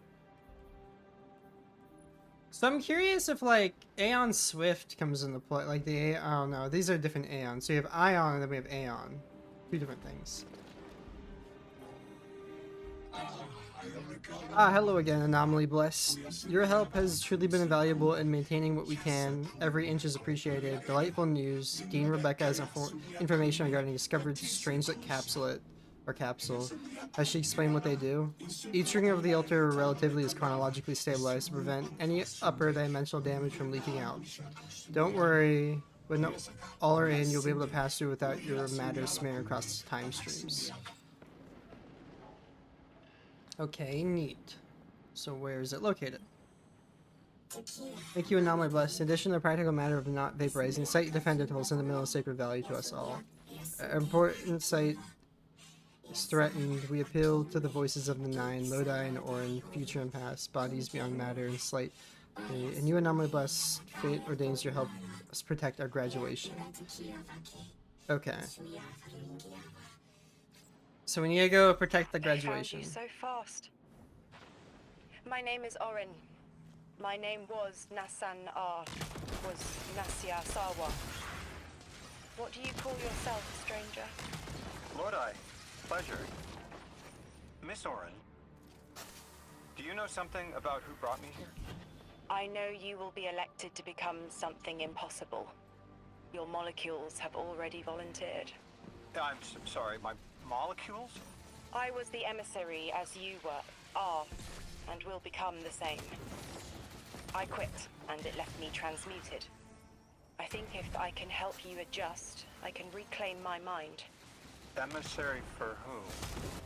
So I'm curious if like Aeon Swift comes into play. Like the I don't know. These are different Aeons. So you have Ion and then we have Aeon. Two different things. Hello again, Anomaly Blessed. Your help has truly been invaluable in maintaining what we can. Every inch is appreciated. Delightful news. Dean Rebecca has information regarding discovered strangelet capsule. Has she explained what they do? Each ring of the altar relatively is chronologically stabilized to prevent any upper dimensional damage from leaking out. Don't worry. When all are in, you'll be able to pass through without your matter smearing across time streams. Okay, neat. So where is it located? Thank you, Anomaly Blessed. In addition to the practical matter of not vaporizing, site defender tools in the middle of Sacred Valley to us all. Important site is threatened. We appeal to the voices of the Nine, Lodi and Orin, future and past, bodies beyond matter and slight. And you, Anomaly Blessed, fate ordains your help us protect our graduation. Okay. So we need to go protect the graduation. I found you so fast. My name is Orin. My name was Nasan R. Was Nasya Sawa. What do you call yourself, stranger? Lodi, pleasure. Miss Orin, do you know something about who brought me here? I know you will be elected to become something impossible. Your molecules have already volunteered. I'm sorry, my molecules? I was the emissary as you are, and will become the same. I quit, and it left me transmuted. I think if I can help you adjust, I can reclaim my mind. Emissary for who?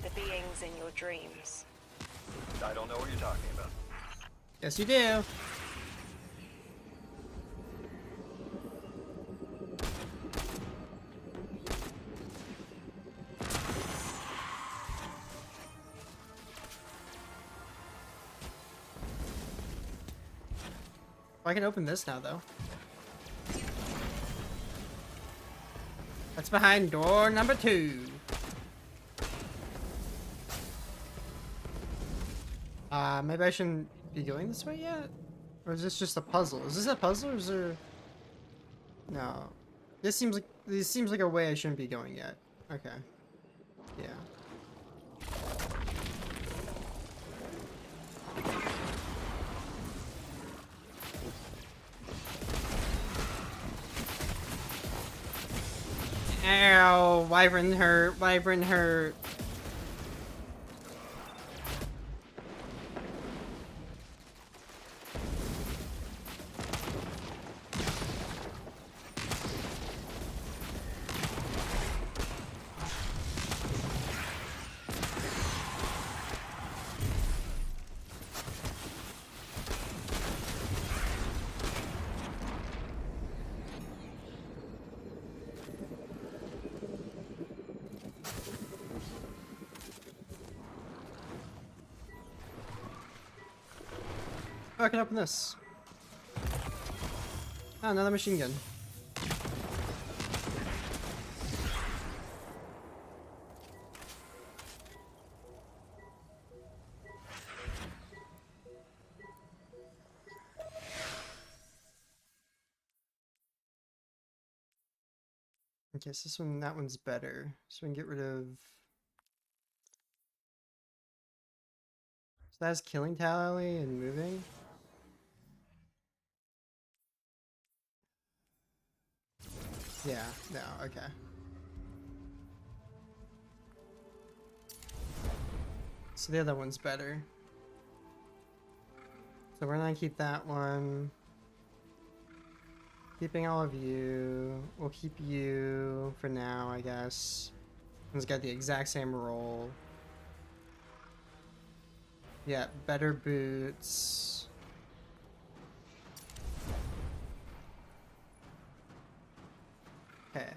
The beings in your dreams. I don't know what you're talking about. Yes, you do. I can open this now, though. That's behind door number 2. Maybe I shouldn't be going this way yet? Or is this just a puzzle? Is this a puzzle or is there... No. This seems like a way I shouldn't be going yet. Okay. Yeah. Ow! Wyvern hurt. Wyvern hurt. Oh, I can open this. Oh, another machine gun. Okay, so this one, that one's better. So we can get rid of... So that's killing tally and moving. Yeah, no, okay. So the other one's better. So we're gonna keep that one. Keeping all of you. We'll keep you for now, I guess. It's got the exact same roll. Yeah, better boots. Okay.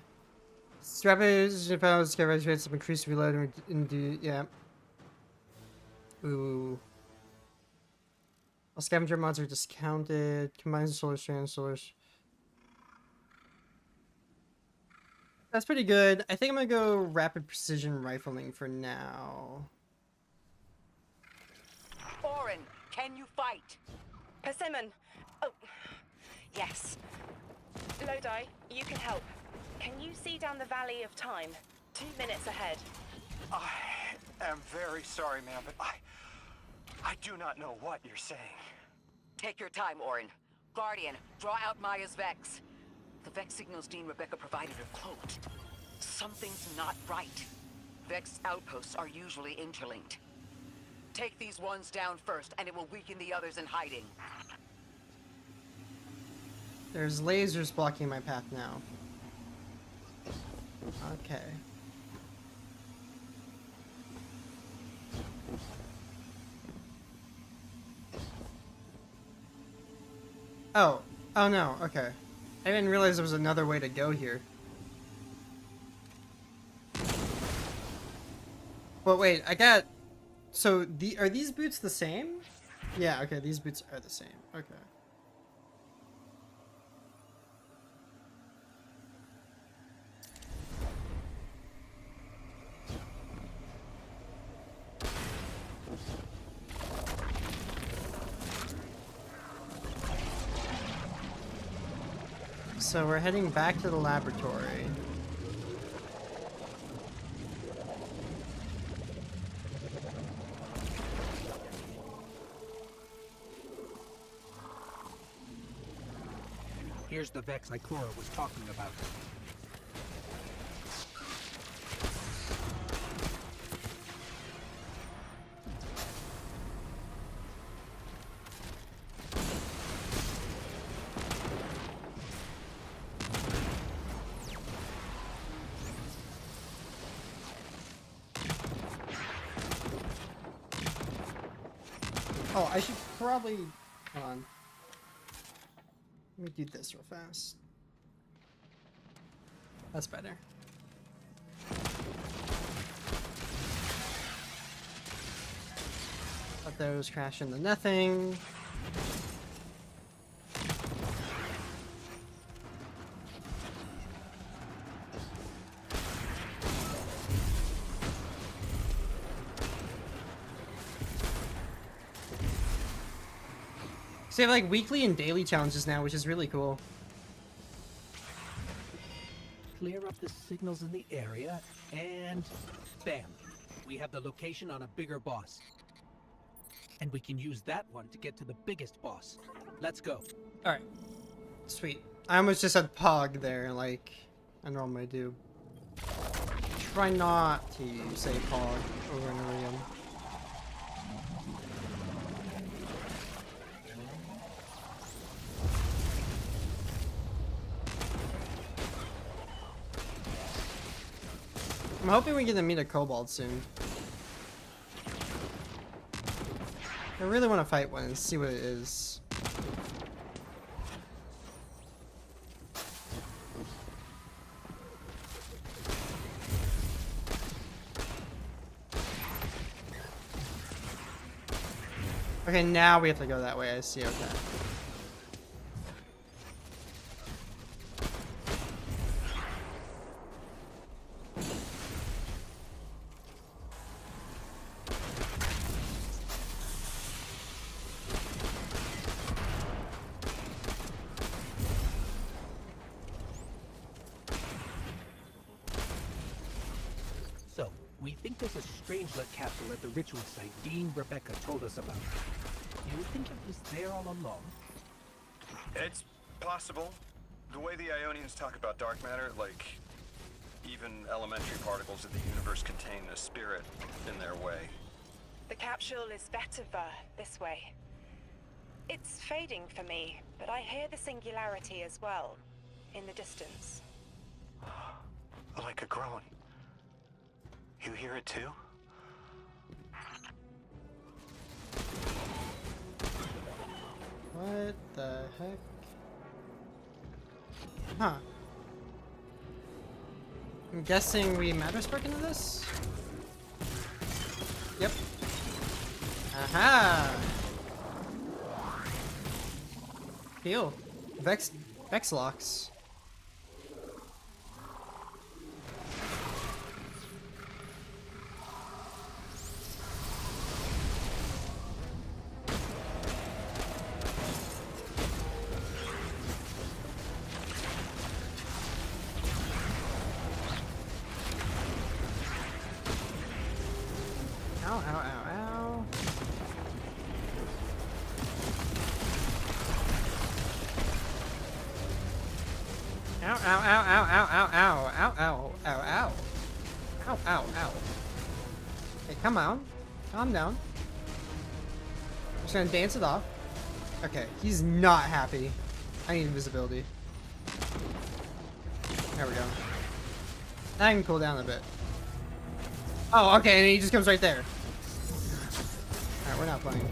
Strappers and files scavenger rates have increased reload and do yeah. Ooh. All scavenger mods are discounted. Combines solar strand solars. That's pretty good. I think I'm gonna go rapid precision rifling for now. Orin, can you fight? Persimmon! Oh, yes. Lodi, you can help. Can you see down the Valley of Time? 2 minutes ahead. I am very sorry, ma'am, but I do not know what you're saying. Take your time, Orin. Guardian, draw out Maya's Vex. The Vex signals Dean Rebecca provided are cloaked. Something's not right. Vex outposts are usually interlinked. Take these ones down first, and it will weaken the others in hiding. There's lasers blocking my path now. Okay. Oh. Oh no, okay. I didn't realize there was another way to go here. But wait, I got... So, are these boots the same? Yeah, okay, these boots are the same. Okay. So we're heading back to the laboratory. Here's the Vex Ikora was talking about. Oh, I should probably... Hold on. Let me do this real fast. That's better. Let those crash into nothing. So they have like weekly and daily challenges now, which is really cool. Clear up the signals in the area, and bam! We have the location on a bigger boss. And we can use that one to get to the biggest boss. Let's go. Alright. Sweet. I almost just said Pog there, like I normally do. Try not to say Pog over and over again. I'm hoping we get to meet a kobold soon. I really want to fight one and see what it is. Okay, now we have to go that way, I see, okay. So, we think there's a Strangelet capsule at the ritual site Dean Rebecca told us about. You think it was there all along? It's possible. The way the Ionians talk about dark matter, like even elementary particles of the universe contain a spirit in their way. The capsule is Vetiver, this way. It's fading for me, but I hear the singularity as well, in the distance. Like a groan. You hear it too? What the heck? Huh. I'm guessing we matter spark into this? Yep. Aha! Heal. Vex locks. Ow, ow, ow, ow. Ow, ow, ow, ow, ow, ow, ow, ow, ow, ow, ow. Ow, ow, ow. Hey, come on. Calm down. I'm just gonna dance it off. Okay, he's not happy. I need invisibility. There we go. I can cool down a bit. Oh, okay, and he just comes right there. Alright, we're not playing.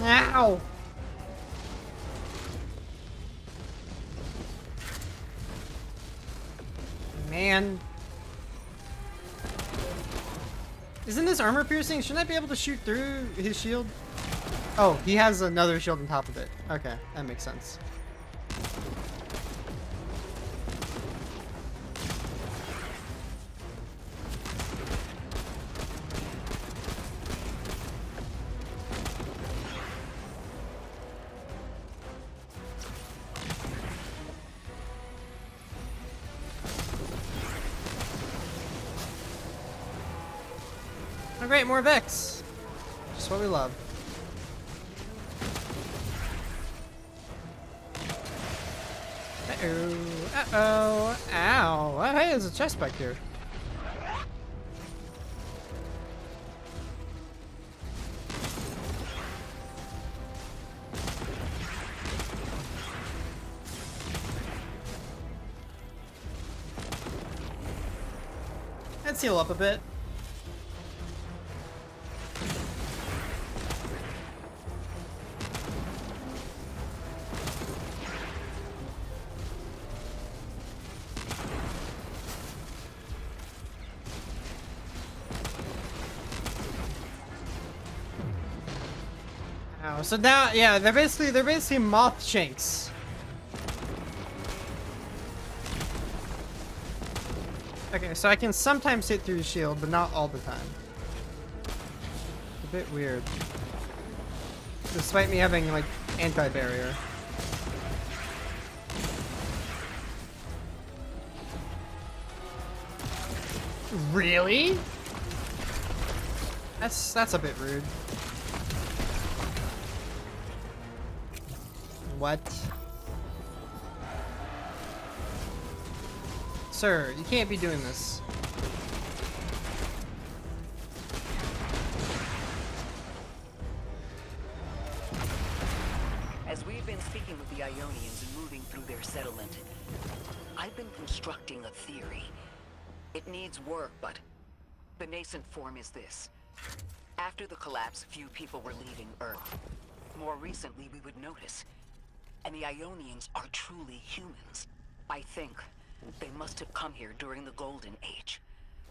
Ow! Man. Isn't this armor piercing? Shouldn't I be able to shoot through his shield? Oh, he has another shield on top of it. Okay, that makes sense. great, more Vex. Just what we love. Uh-oh. Uh-oh. Ow. Oh, hey, there's a chest back here. Let's heal up a bit. Ow, so now, yeah, they're basically moth shanks. Okay, so I can sometimes hit through the shield, but not all the time. It's a bit weird. Despite me having, like, anti-barrier. Really? That's a bit rude. What? Sir, you can't be doing this. As we've been speaking with the Ionians and moving through their settlement, I've been constructing a theory. It needs work, but the nascent form is this. After the collapse, few people were leaving Earth. More recently, we would notice. And the Ionians are truly humans. I think they must have come here during the Golden Age.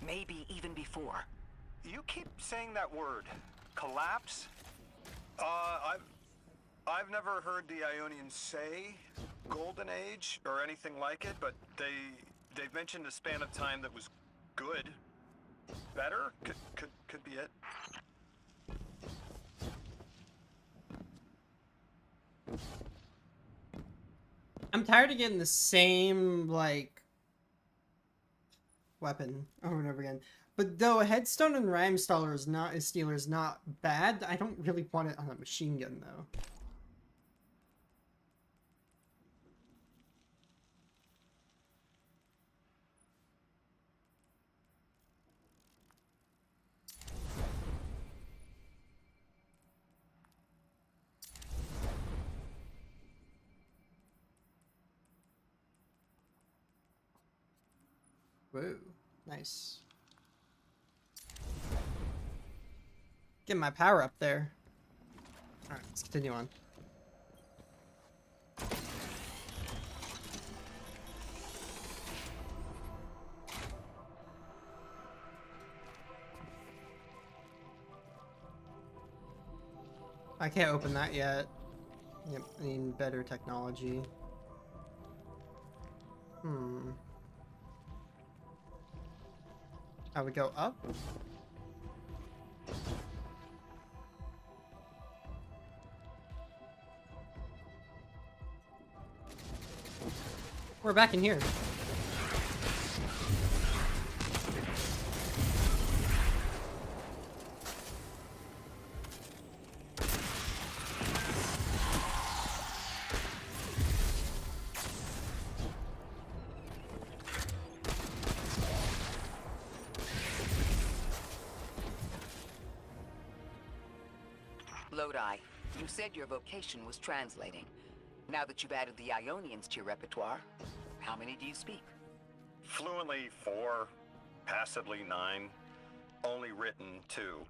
Maybe even before. You keep saying that word, collapse? I've never heard the Ionians say Golden Age or anything like it, but they've mentioned a span of time that was good. Better? Could be it. I'm tired of getting the same, like, weapon over and over again. But though a headstone and rhyme stealer is not bad, I don't really want it on a machine gun though. Whoa, nice. Get my power up there. Alright, let's continue on. I can't open that yet. Yep, I need better technology. I would go up. We're back in here. Lodi, you said your vocation was translating. Now that you've added the Ionians to your repertoire, how many do you speak? Fluently 4, passively 9, only written 2.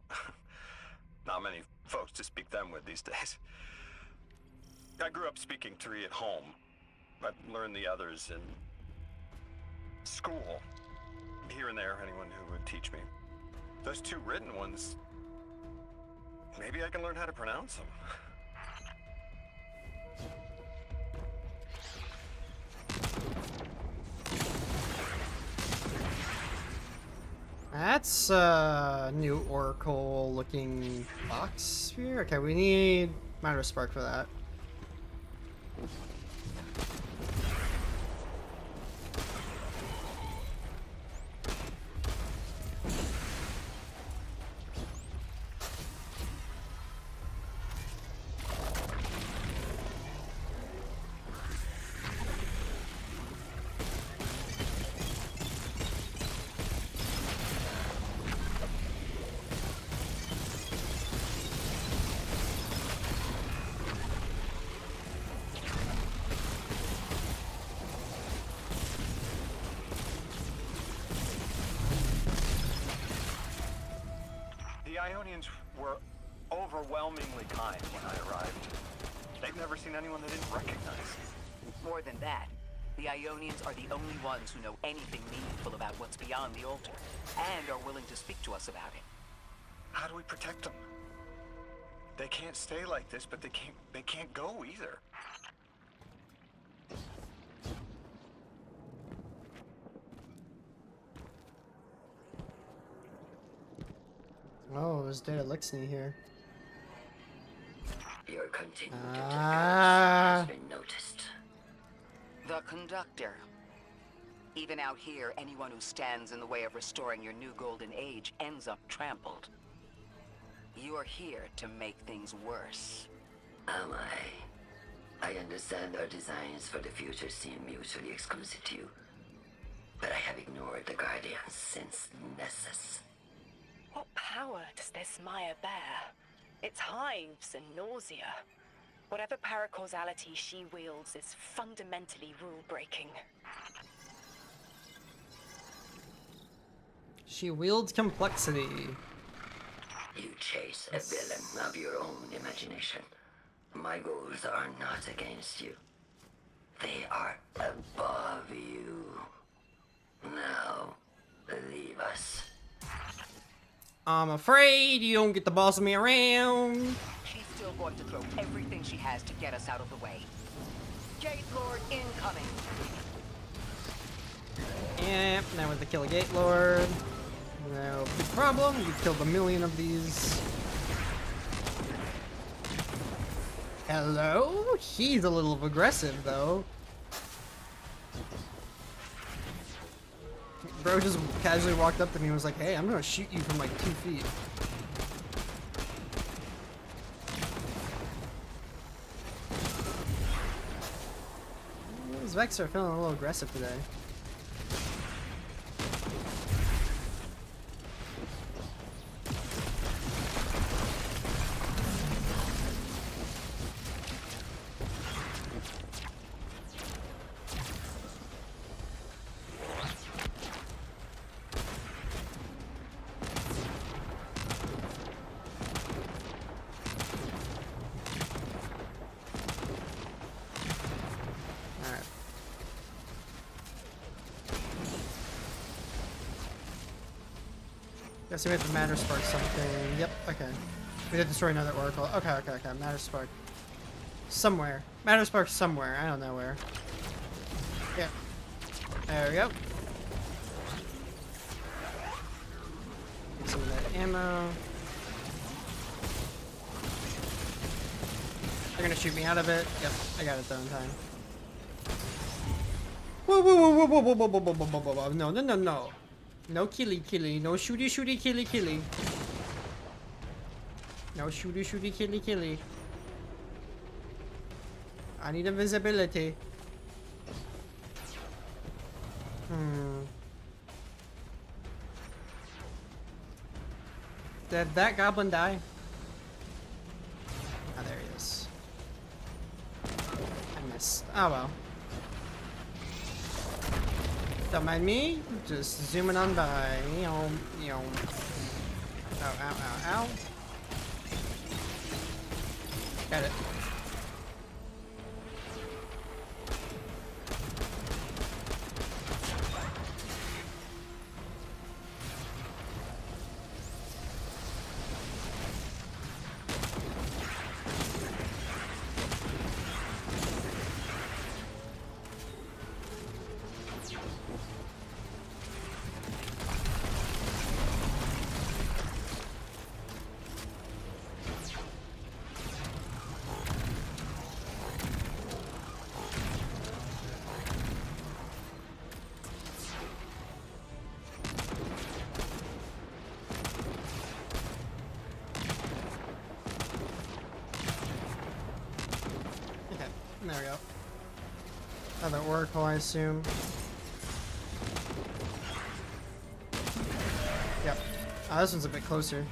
Not many folks to speak them with these days. I grew up speaking 3 at home. I learned the others in school. Here and there, anyone who would teach me. Those 2 written ones, maybe I can learn how to pronounce them. That's a new oracle looking box sphere. Okay, we need Minor Spark for that. Ionians were overwhelmingly kind when I arrived. They've never seen anyone they didn't recognize. More than that, the Ionians are the only ones who know anything meaningful about what's beyond the altar, and are willing to speak to us about it. How do we protect them? They can't stay like this, but they can't go either. Oh, there's Data Lixney here. Your continued interference has been noticed. The conductor. Even out here, anyone who stands in the way of restoring your new golden age ends up trampled. You're here to make things worse. Am I? I understand our designs for the future seem mutually exclusive to you. But I have ignored the Guardians since Nessus. What power does this Maya bear? It's hives and nausea. Whatever paracausality she wields is fundamentally rule-breaking. She wields complexity. You chase a villain of your own imagination. My goals are not against you. They are above you. Now, leave us. I'm afraid you don't get the boss of me around. She's still going to throw everything she has to get us out of the way. Gate Lord incoming. Yep, now with the kill a Gate Lord. No big problem. You killed a million of these. Hello? He's a little aggressive though. Bro just casually walked up to me and was like, hey, I'm gonna shoot you from like 2 feet. These Vex are feeling a little aggressive today. Guess we have to Matter Spark something. Yep, okay. We did destroy another Oracle. Okay. Matter Spark. Somewhere. Matter Spark somewhere. I don't know where. Yep. There we go. Get some of that ammo. They're gonna shoot me out of it. Yep, I got it though in time. Whoa. No. No killy, no shooty killy. No shooty killy. I need invisibility. Did that goblin die? Oh, there he is. I missed. Oh well. Don't mind me, just zooming on by. Ow. Got it. There we go. Another Oracle, I assume. Yep. Oh, this one's a bit closer.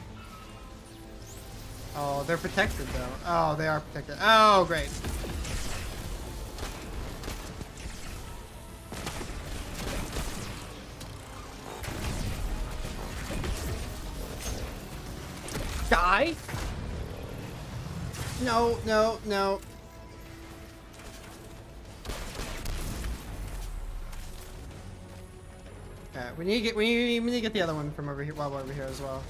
Oh, they're protected though. Oh, they are protected. Oh, great. die? No, no, no. Okay, we need to get the other one from over here while we're over here as well.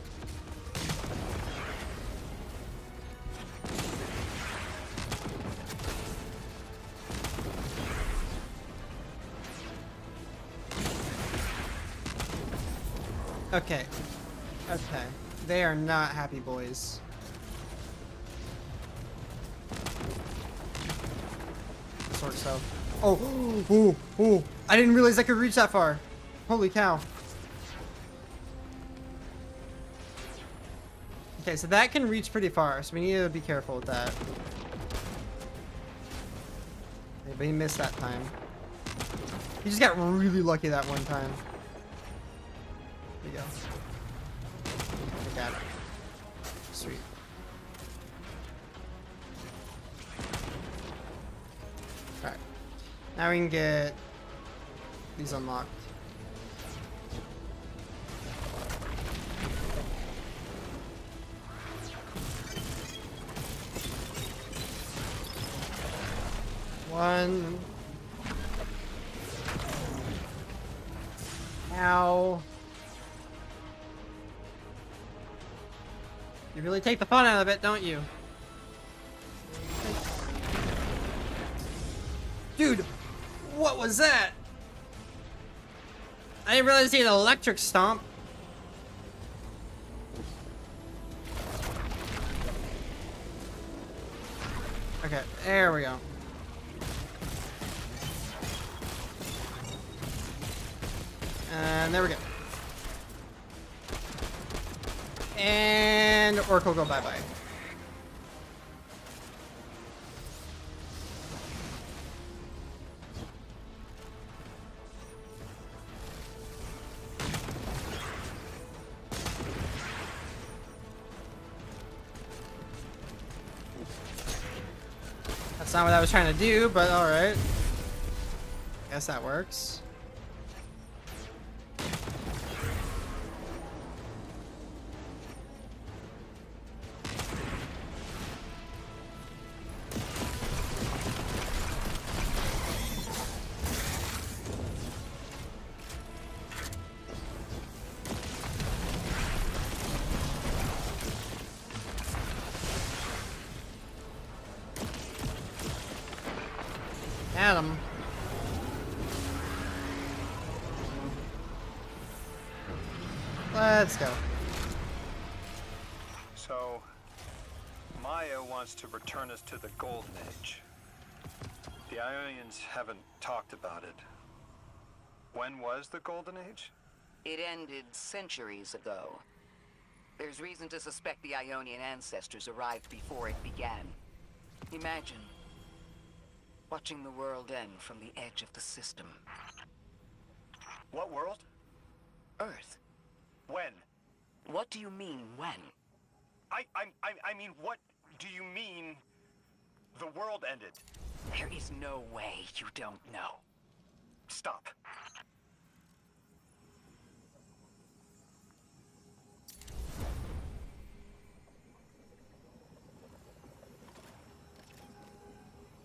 Okay. Okay. They are not happy boys. Sort so. Oh, ooh, ooh. I didn't realize I could reach that far. Holy cow. Okay, so that can reach pretty far, so we need to be careful with that. Okay, but he missed that time. He just got really lucky that one time. There we go. I got it. Sweet. Alright. Now we can get these unlocked. One. Ow. You really take the fun out of it, don't you? Dude, what was that? I didn't realize he had an electric stomp. Okay, there we go. And there we go. And Orc will go bye-bye. That's not what I was trying to do, but alright. Guess that works. Adam. Let's go. So, Maya wants to return us to the Golden Age. The Ionians haven't talked about it. When was the Golden Age? It ended centuries ago. There's reason to suspect the Ionian ancestors arrived before it began. Imagine watching the world end from the edge of the system. What world? Earth. When? What do you mean, when? I mean, what do you mean the world ended? There is no way you don't know. Stop.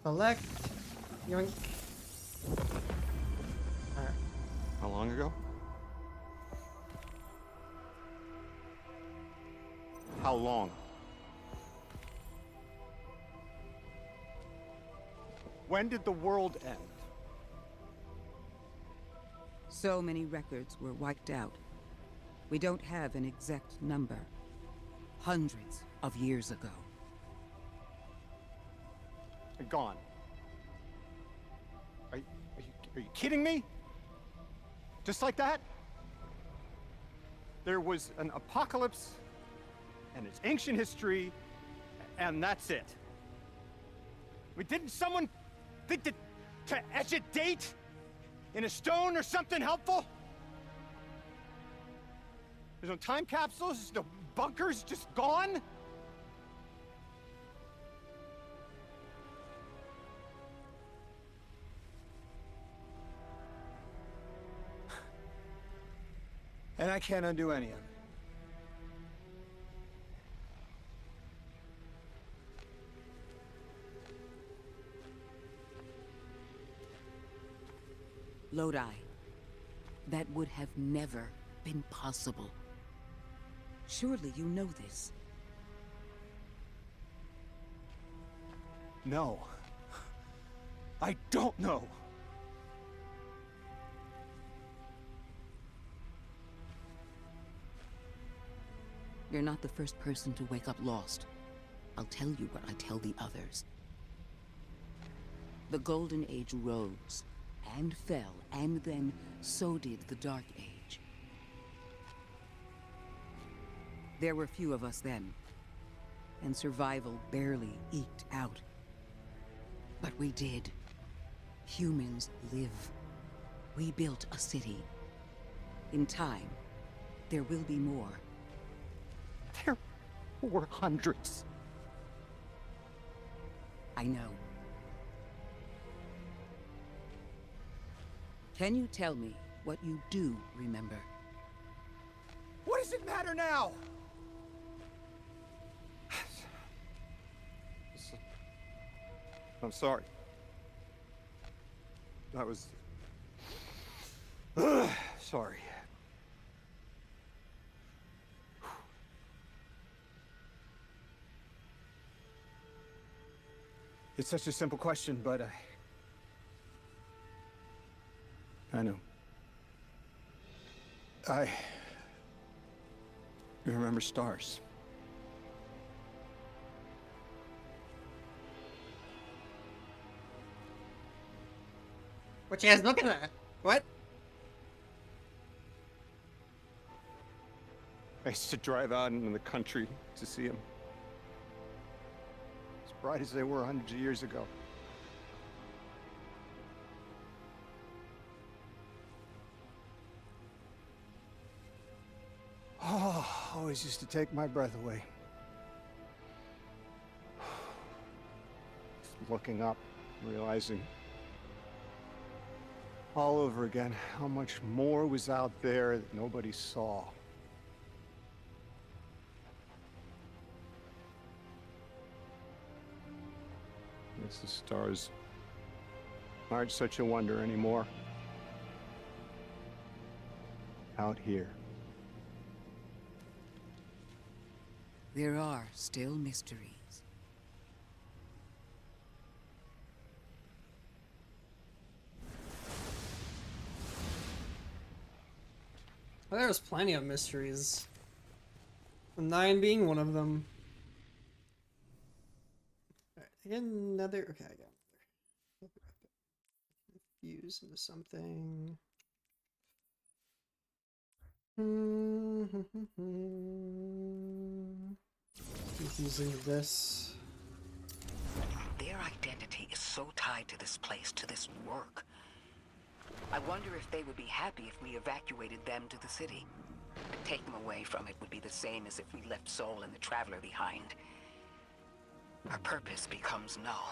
Select. Yoink. Alright. How long ago? How long? When did the world end? So many records were wiped out. We don't have an exact number. Hundreds of years ago. They're gone. Are you kidding me? Just like that? There was an apocalypse, and it's ancient history, and that's it. I mean, didn't someone think to etch a date in a stone or something helpful? There's no time capsules, no bunkers, just gone? And I can't undo any of it. Lodi. That would have never been possible. Surely you know this. No. I don't know. You're not the first person to wake up lost. I'll tell you what I tell the others. The Golden Age rose, and fell, and then so did the Dark Age. There were few of us then, and survival barely eked out. But we did. Humans live. We built a city. In time, there will be more. There were hundreds. I know. Can you tell me what you do remember? What does it matter now? I'm sorry. I was... sorry. It's such a simple question, but I know. I remember stars. What you guys looking at? What? I used to drive out into the country to see them. As bright as they were hundreds of years ago. Oh, always used to take my breath away. Just looking up, realizing all over again how much more was out there that nobody saw. Guess the stars aren't such a wonder anymore. Out here. There are still mysteries. Well, there's plenty of mysteries. The 9 being one of them. Alright, I get another. Okay, I got another. Fuse into something. Using this. Their identity is so tied to this place, to this work. I wonder if they would be happy if we evacuated them to the city. But take them away from it would be the same as if we left Soul and the Traveler behind. Our purpose becomes null.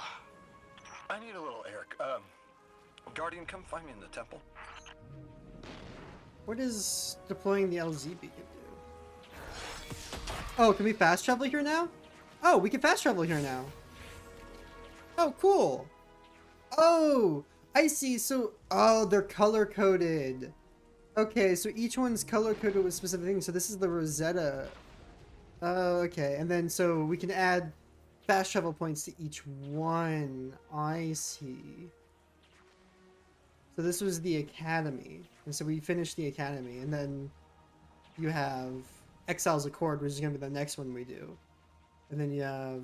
I need a little Eric. Guardian, come find me in the temple. What does deploying the LZ beacon do? Oh, can we fast travel here now? Oh, we can fast travel here now. Oh, cool. Oh, I see. So, oh, they're color coded. Okay, so each one's color coded with specific things. So this is the Rosetta. Oh, okay. And then so we can add fast travel points to each one. I see. So this was the Academy. And so we finished the Academy. And then you have Exile's Accord, which is going to be the next one we do. And then you have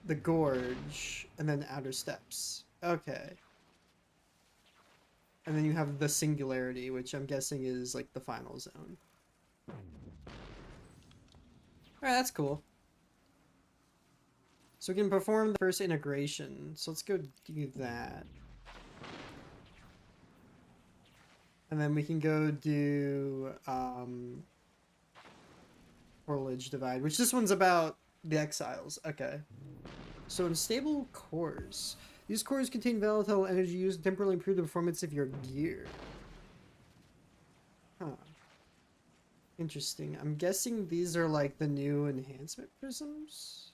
the Gorge. And then Outer Steps. Okay. And then you have the Singularity, which I'm guessing is like the final zone. Alright, that's cool. So we can perform the first integration. So let's go do that. And then we can go do Portage Divide, which this one's about the Exiles. Okay. So unstable cores. These cores contain volatile energy used to temporarily improve the performance of your gear. Huh. Interesting. I'm guessing these are like the new enhancement prisms.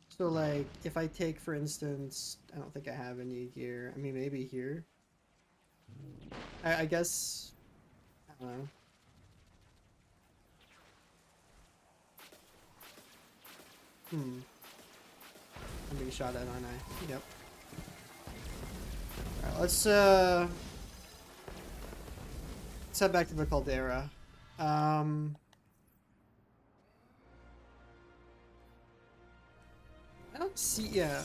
So like if I take, for instance, I don't think I have any gear. I mean, maybe here. I guess. I don't know. I'm being shot at, aren't I? Yep. Alright, let's head back to the Caldera. I don't see. Yeah.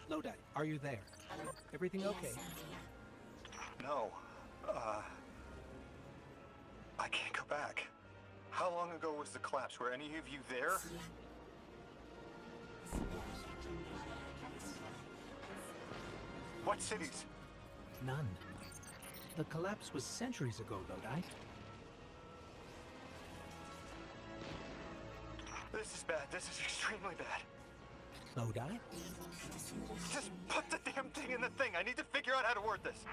Lodi, are you there? Everything okay? No. I can't go back. How long ago was the collapse? Were any of you there? What cities? None. The collapse was centuries ago, Lodi. This is bad. This is extremely bad. Lodi? Just put the damn thing in the thing. I need to figure out how to word this.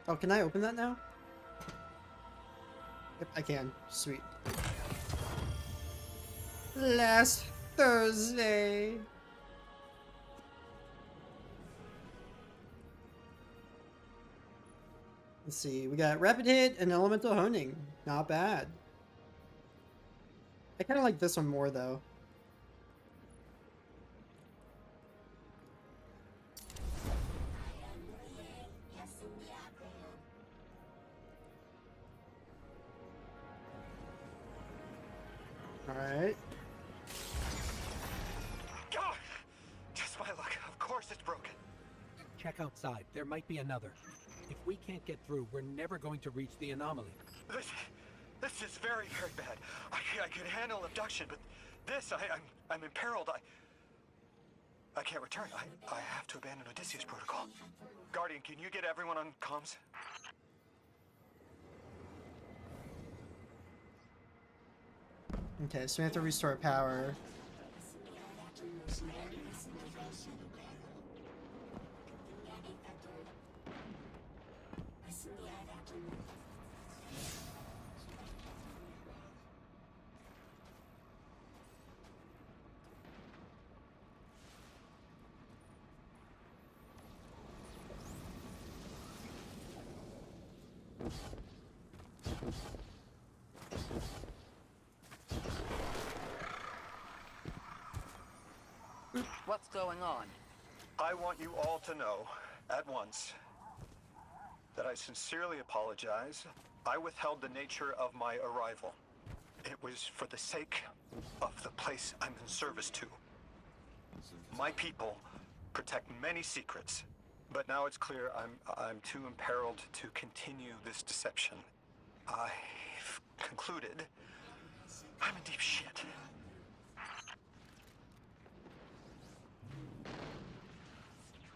Oh, can I open that now? Yep, I can. Sweet. Last Thursday. Let's see. We got Rapid Hit and Elemental Honing. Not bad. I kind of like this one more, though. Alright. God! Just my luck. Of course it's broken. Check outside. There might be another. If we can't get through, we're never going to reach the anomaly. This is very, very bad. I could handle abduction, but this, I'm imperiled. I can't return. I have to abandon Odysseus protocol. Guardian, can you get everyone on comms? Okay, so we have to restore power. What's going on? I want you all to know, at once, that I sincerely apologize. I withheld the nature of my arrival. It was for the sake of the place I'm in service to. My people protect many secrets, but now it's clear I'm too imperiled to continue this deception. I've concluded I'm in deep shit.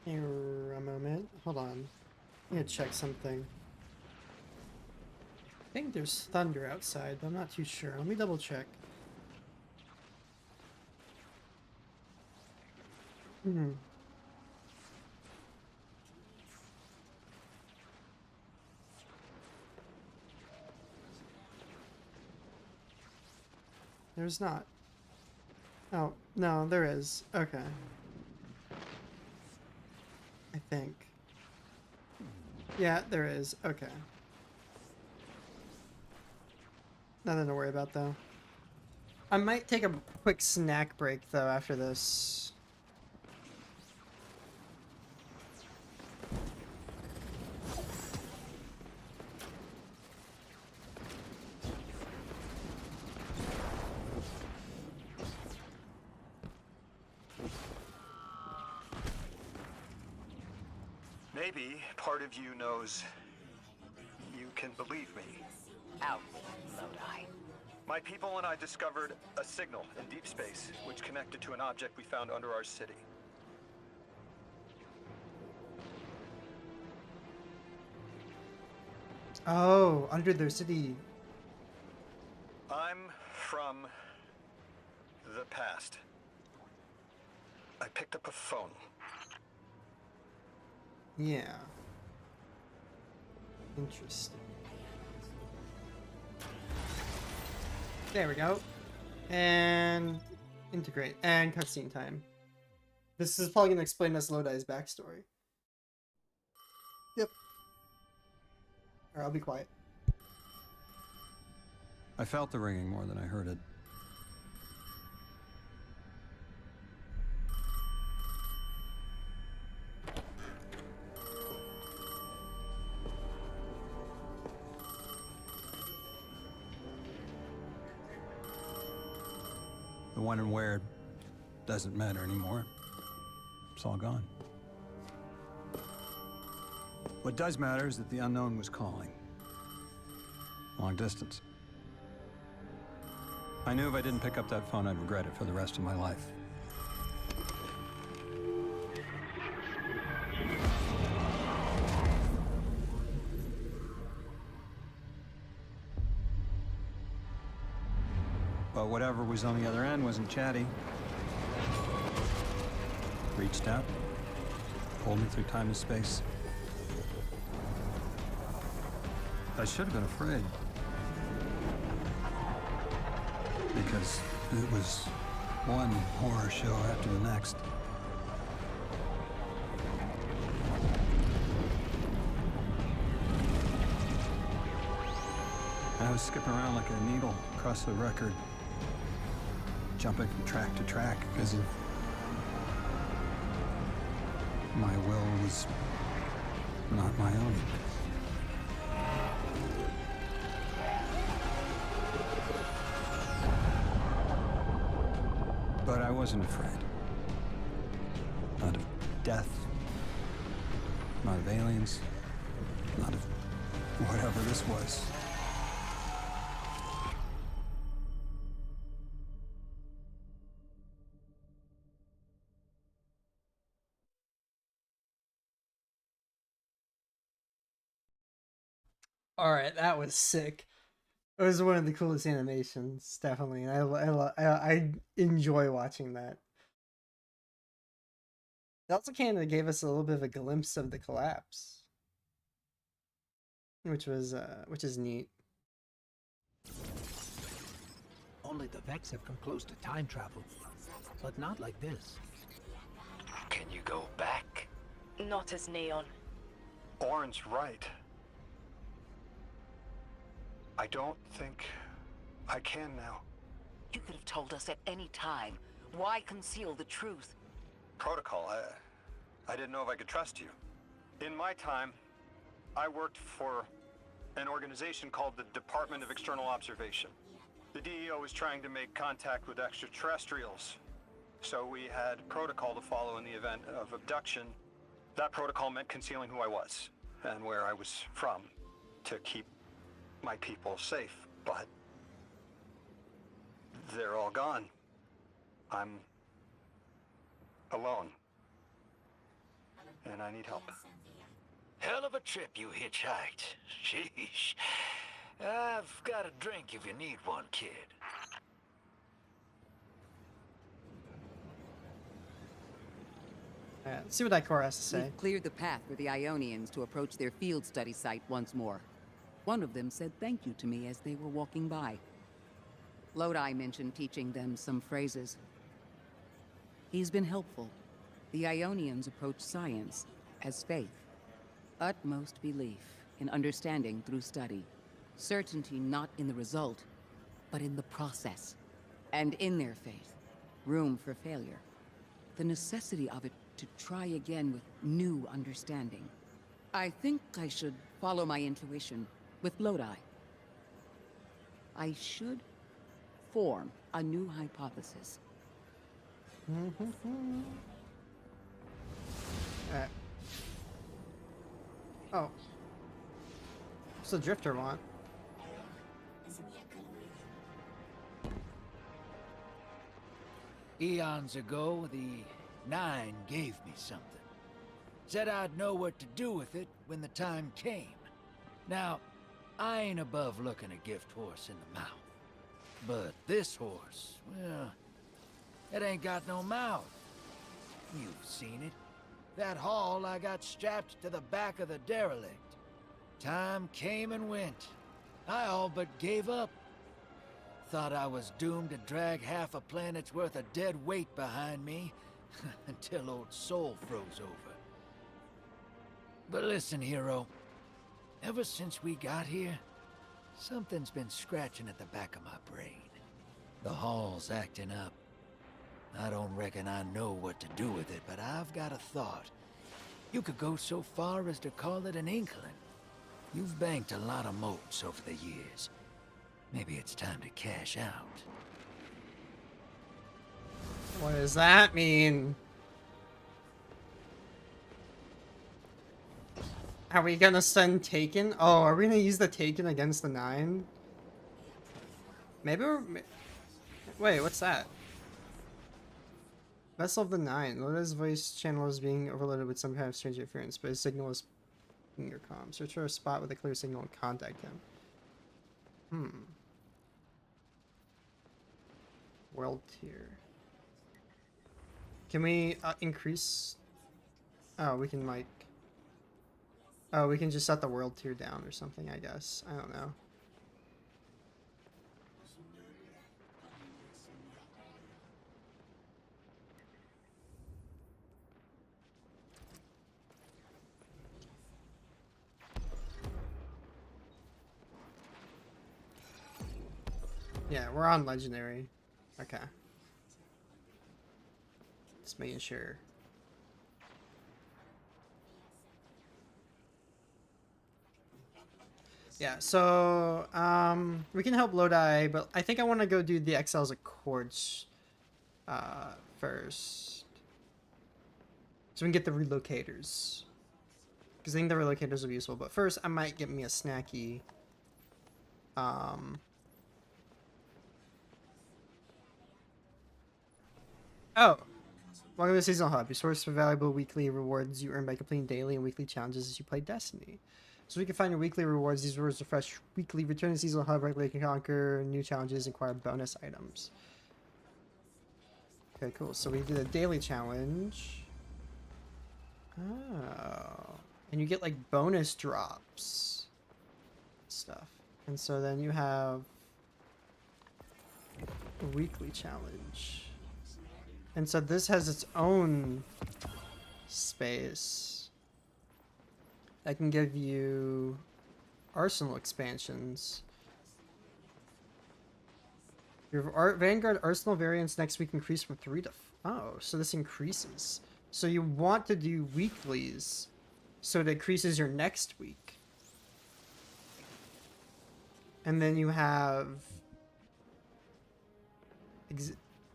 Here, a moment. Hold on. I need to check something. I think there's thunder outside, but I'm not too sure. Let me double check. There's not. Oh, no, there is. Okay. I think. Yeah, there is. Okay. Nothing to worry about, though. I might take a quick snack break, though, after this. Maybe part of you knows you can believe me. Out, Lodi. My people and I discovered a signal in deep space which connected to an object we found under our city. Oh, under their city. I'm from the past. I picked up a phone. Yeah. Interesting. There we go. And integrate. And cutscene time. This is probably gonna explain us Lodi's backstory. Yep. Alright, I'll be quiet. I felt the ringing more than I heard it. The when and where doesn't matter anymore. It's all gone. What does matter is that the unknown was calling. Long distance. I knew if I didn't pick up that phone, I'd regret it for the rest of my life. But whatever was on the other end wasn't chatty. Reached out, pulled me through time and space. I should have been afraid. Because it was one horror show after the next. I was skipping around like a needle across the record, jumping from track to track because of my will was not my own. But I wasn't afraid. Not of death, not of aliens, not of whatever this was. All right, that was sick. It was one of the coolest animations, definitely. I enjoy watching that. It also kind of gave us a little bit of a glimpse of the collapse, which is neat. Only the Vex have come close to time travel, but not like this. Can you go back? Not as Neon. Orin's right. I don't think I can now. You could have told us at any time. Why conceal the truth? Protocol, I didn't know if I could trust you. In my time, I worked for an organization called the Department of External Observation. The DEO was trying to make contact with extraterrestrials, so we had protocol to follow in the event of abduction. That protocol meant concealing who I was and where I was from to keep my people safe, but they're all gone. I'm alone, and I need help. Hell of a trip you hitchhiked. Sheesh. I've got a drink if you need one, kid. Alright, let's see what Ikora has to say. We've cleared the path for the Ionians to approach their field study site once more. One of them said thank you to me as they were walking by. Lodi mentioned teaching them some phrases. He's been helpful. The Ionians approach science as faith. Utmost belief in understanding through study. Certainty not in the result, but in the process. And in their faith, room for failure. The necessity of it to try again with new understanding. I think I should follow my intuition with Lodi. I should form a new hypothesis. Oh. What's the Drifter want? Eons ago, the Nine gave me something. Said I'd know what to do with it when the time came. Now, I ain't above looking a gift horse in the mouth. But this horse, well, it ain't got no mouth. You've seen it. That haul I got strapped to the back of the derelict. Time came and went. I all but gave up. Thought I was doomed to drag half a planet's worth of dead weight behind me, until old soul froze over. But listen, hero. Ever since we got here, something's been scratching at the back of my brain. The hall's acting up. I don't reckon I know what to do with it, but I've got a thought. You could go so far as to call it an inkling. You've banked a lot of moats over the years. Maybe it's time to cash out. What does that mean? Are we gonna send Taken? Oh, are we gonna use the Taken against the 9? Maybe we're... Wait, what's that? Vessel of the 9. Loda's voice channel is being overloaded with some kind of strange interference, but his signal is in your comm. Search for a spot with a clear signal and contact him. World tier. Can we increase... Oh, we can like... Oh, we can just set the world tier down or something, I guess. I don't know. Yeah, we're on legendary. Okay. Just making sure. Yeah, so we can help Lodi, but I think I want to go do the Exiles Accords first. So we can get the relocators. Because I think the relocators will be useful. But first, I might get me a snacky. Oh. Welcome to the Seasonal Hub. Your source for valuable weekly rewards you earn by completing daily and weekly challenges as you play Destiny. So we can find your weekly rewards. These rewards refresh weekly. Return to Seasonal Hub regularly. You can conquer new challenges and acquire bonus items. Okay, cool. So we do the daily challenge. Oh. And you get like bonus drops. Stuff. And so then you have a weekly challenge. And so this has its own space that can give you arsenal expansions. Your Vanguard arsenal variants next week increase from 3 to... Oh, so this increases. So you want to do weeklies so it increases your next week. And then you have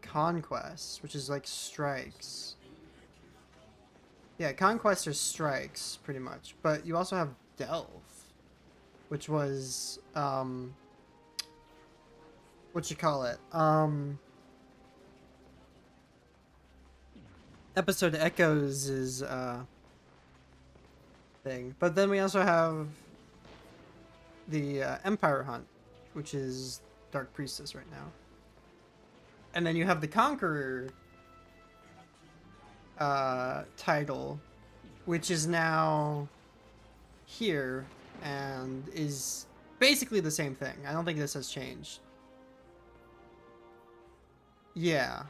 conquests, which is like strikes. Yeah, conquests are strikes pretty much, but you also have delve, which was what you call it, episode Echoes is thing. But then we also have the Empire Hunt, which is Dark Priestess right now. And then you have the Conqueror title, which is now here and is basically the same thing. I don't think this has changed. Yeah.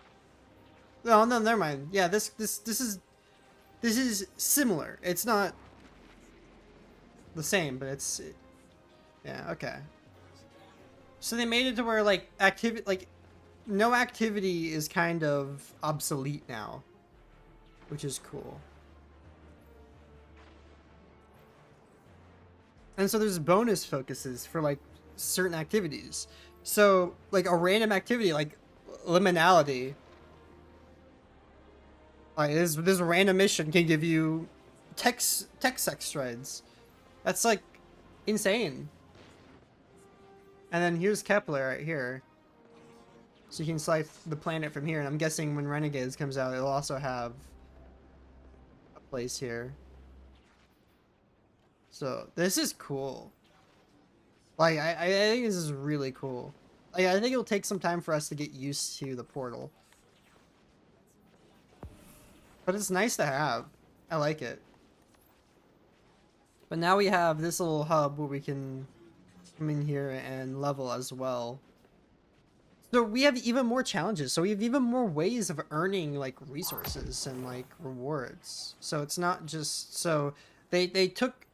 No, never mind. Yeah, this is similar. It's not the same, but it's yeah, okay. So they made it to where like no activity is kind of obsolete now, which is cool. And so there's bonus focuses for like certain activities. So like a random activity like liminality, like this random mission can give you tech sex threads. That's like insane. And then here's Kepler right here. So you can select the planet from here, and I'm guessing when Renegades comes out, it'll also have a place here. So this is cool. Like I think this is really cool. Like I think it'll take some time for us to get used to the portal, but it's nice to have. I like it. But now we have this little hub where we can come in here and level as well. So we have even more challenges. So we have even more ways of earning like resources and like rewards. So it's not just so they took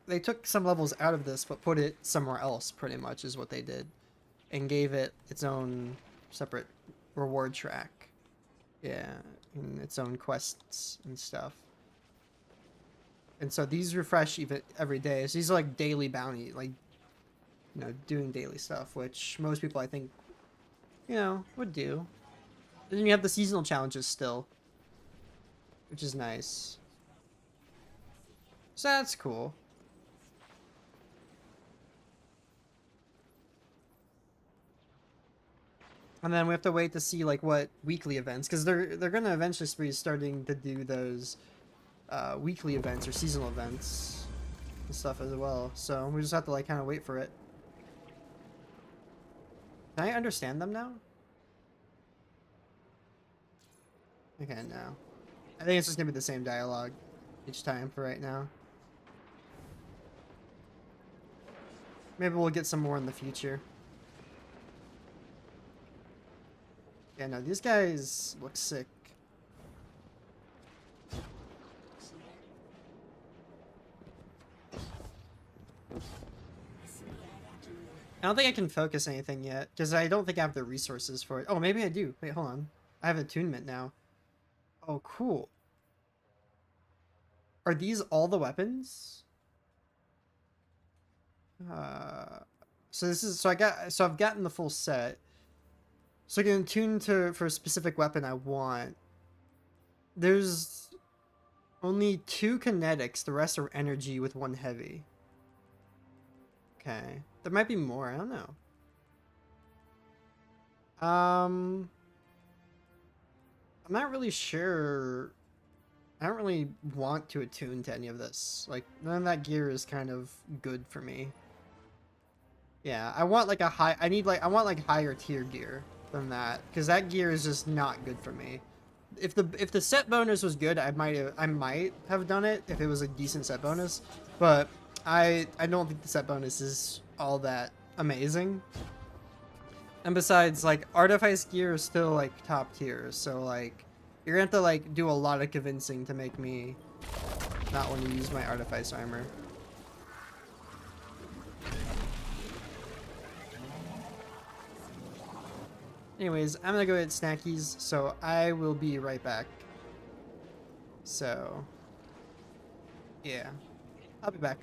some levels out of this but put it somewhere else pretty much is what they did and gave it its own separate reward track. Yeah, and its own quests and stuff. And so these refresh even every day. So these are like daily bounty, like doing daily stuff, which most people I think would do. And then you have the seasonal challenges still, which is nice. So that's cool. And then we have to wait to see like what weekly events, because they're gonna eventually be starting to do those weekly events or seasonal events and stuff as well. So we just have to like kind of wait for it. Can I understand them now? Okay, no. I think it's just gonna be the same dialogue each time for right now. Maybe we'll get some more in the future. Yeah, no, these guys look sick. I don't think I can focus anything yet, because I don't think I have the resources for it. Oh, maybe I do. Wait, hold on. I have attunement now. Oh, cool. Are these all the weapons? So this is, so I've gotten the full set. So I can attune for a specific weapon I want. There's only 2 kinetics, the rest are energy with 1 heavy. Okay. There might be more, I don't know. I'm not really sure. I don't really want to attune to any of this. Like, none of that gear is kind of good for me. Yeah, I want like I want like higher tier gear than that, because that gear is just not good for me. If the set bonus was good, I might have done it if it was a decent set bonus, but I don't think the set bonus is all that amazing. And besides, like, artifice gear is still like top tier, so like you're gonna have to like do a lot of convincing to make me not want to use my artifice armor. Anyways, I'm gonna go get snackies, so I will be right back. So, yeah, I'll be back.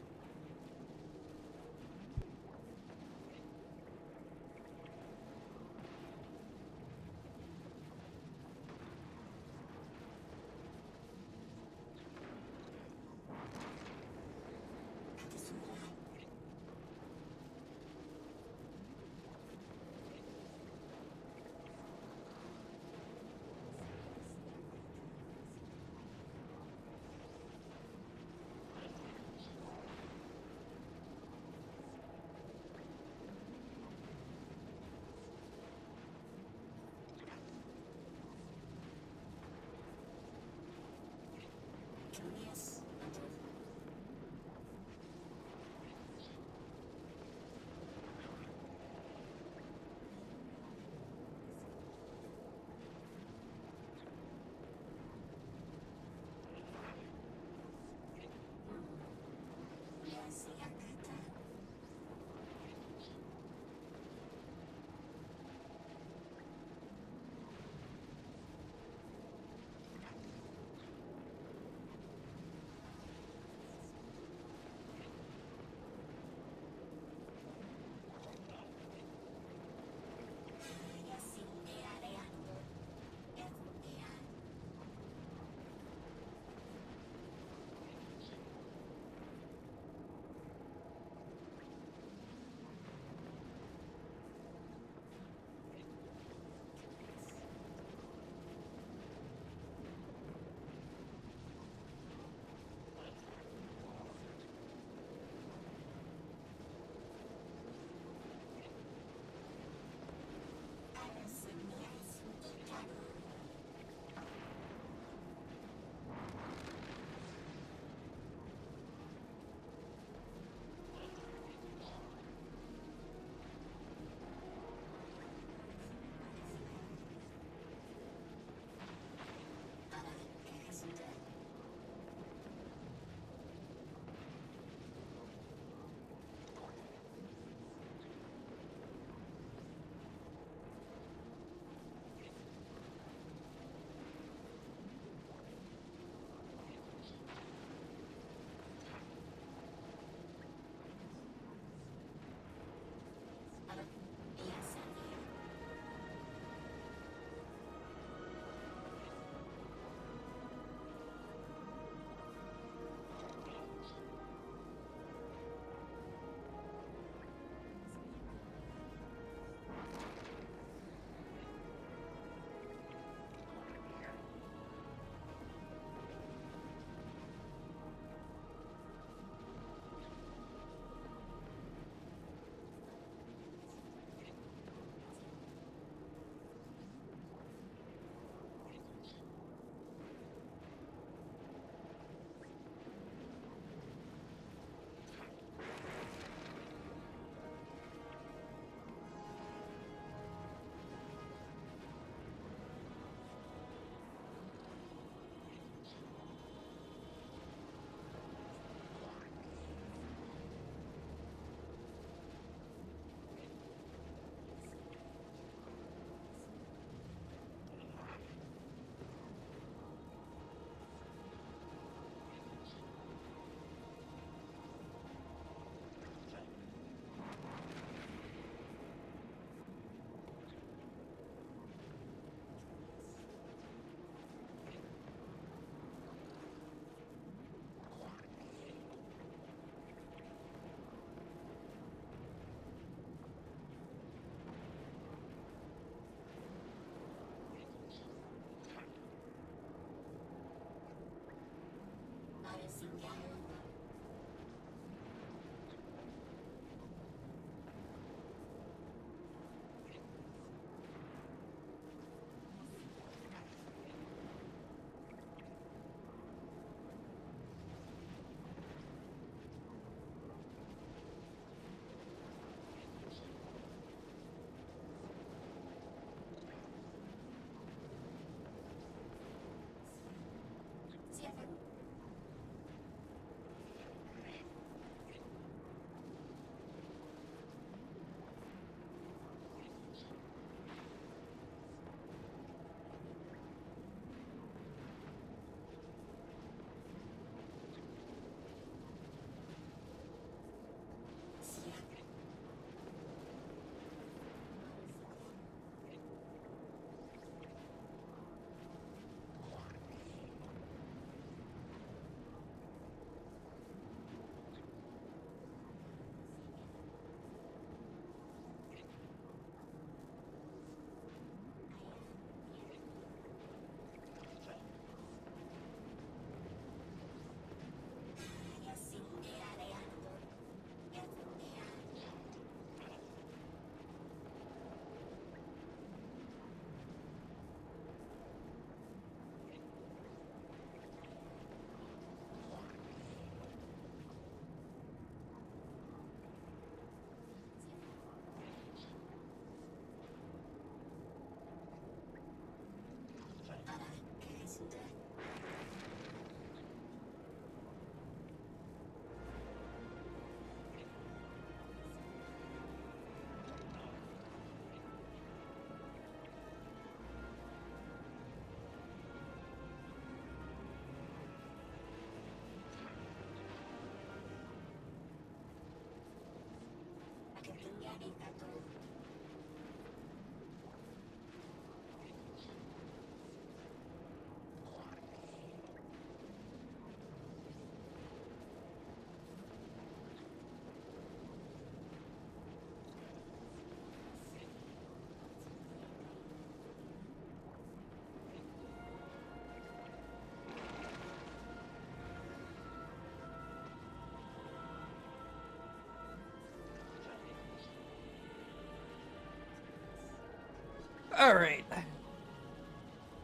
Alright.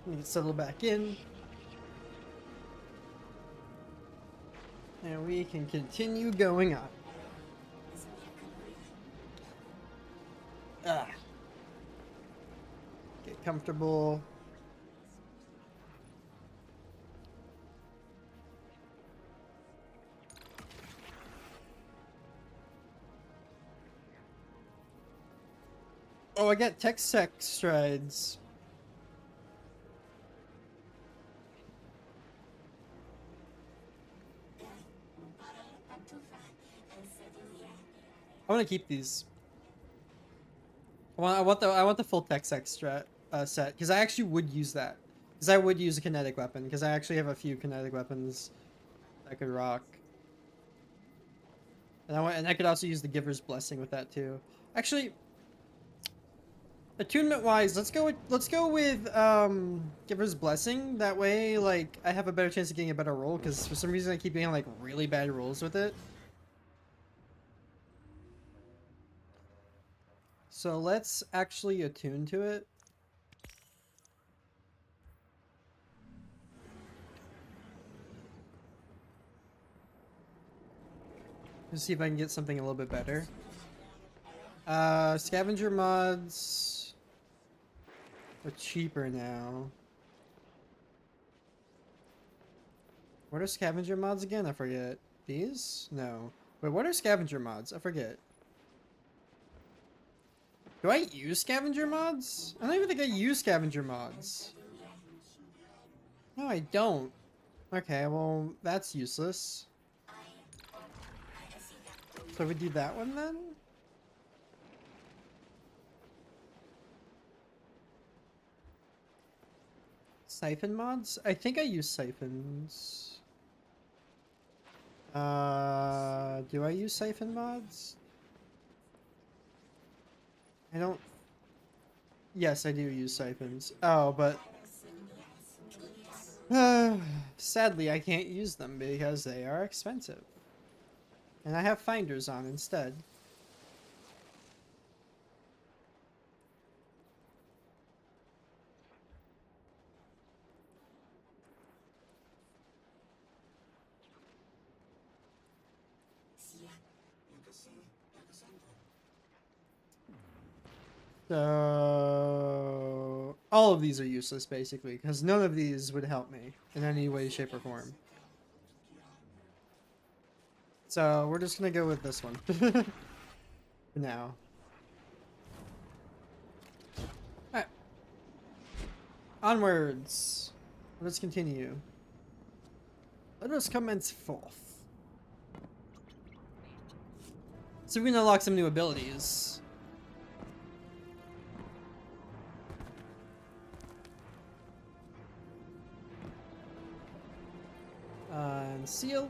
Need to settle back in. And we can continue going on. Ah. Get comfortable. Oh, I got tech sec strides. I want to keep these. I want the full tech sec set because I actually would use that, because I would use a kinetic weapon, because I actually have a few kinetic weapons I could rock, and I could also use the Giver's Blessing with that too. Actually, attunement wise, let's go with Giver's Blessing. That way, like, I have a better chance of getting a better roll, because for some reason I keep getting like really bad rolls with it. So let's actually attune to it. Let's see if I can get something a little bit better. Scavenger mods are cheaper now. What are scavenger mods again? I forget. These? No. Wait, what are scavenger mods? I forget. Do I use scavenger mods? I don't even think I use scavenger mods. No, I don't. Okay, well, that's useless. So we do that one then? Siphon mods? I think I use siphons. Do I use siphon mods? I don't... Yes, I do use siphons. Oh, but... Sadly, I can't use them because they are expensive. And I have finders on instead. So all of these are useless basically, because none of these would help me in any way, shape, or form. So we're just gonna go with this one for now. Alright. Onwards. Let's continue. Let us commence forth. So we can unlock some new abilities. And seal.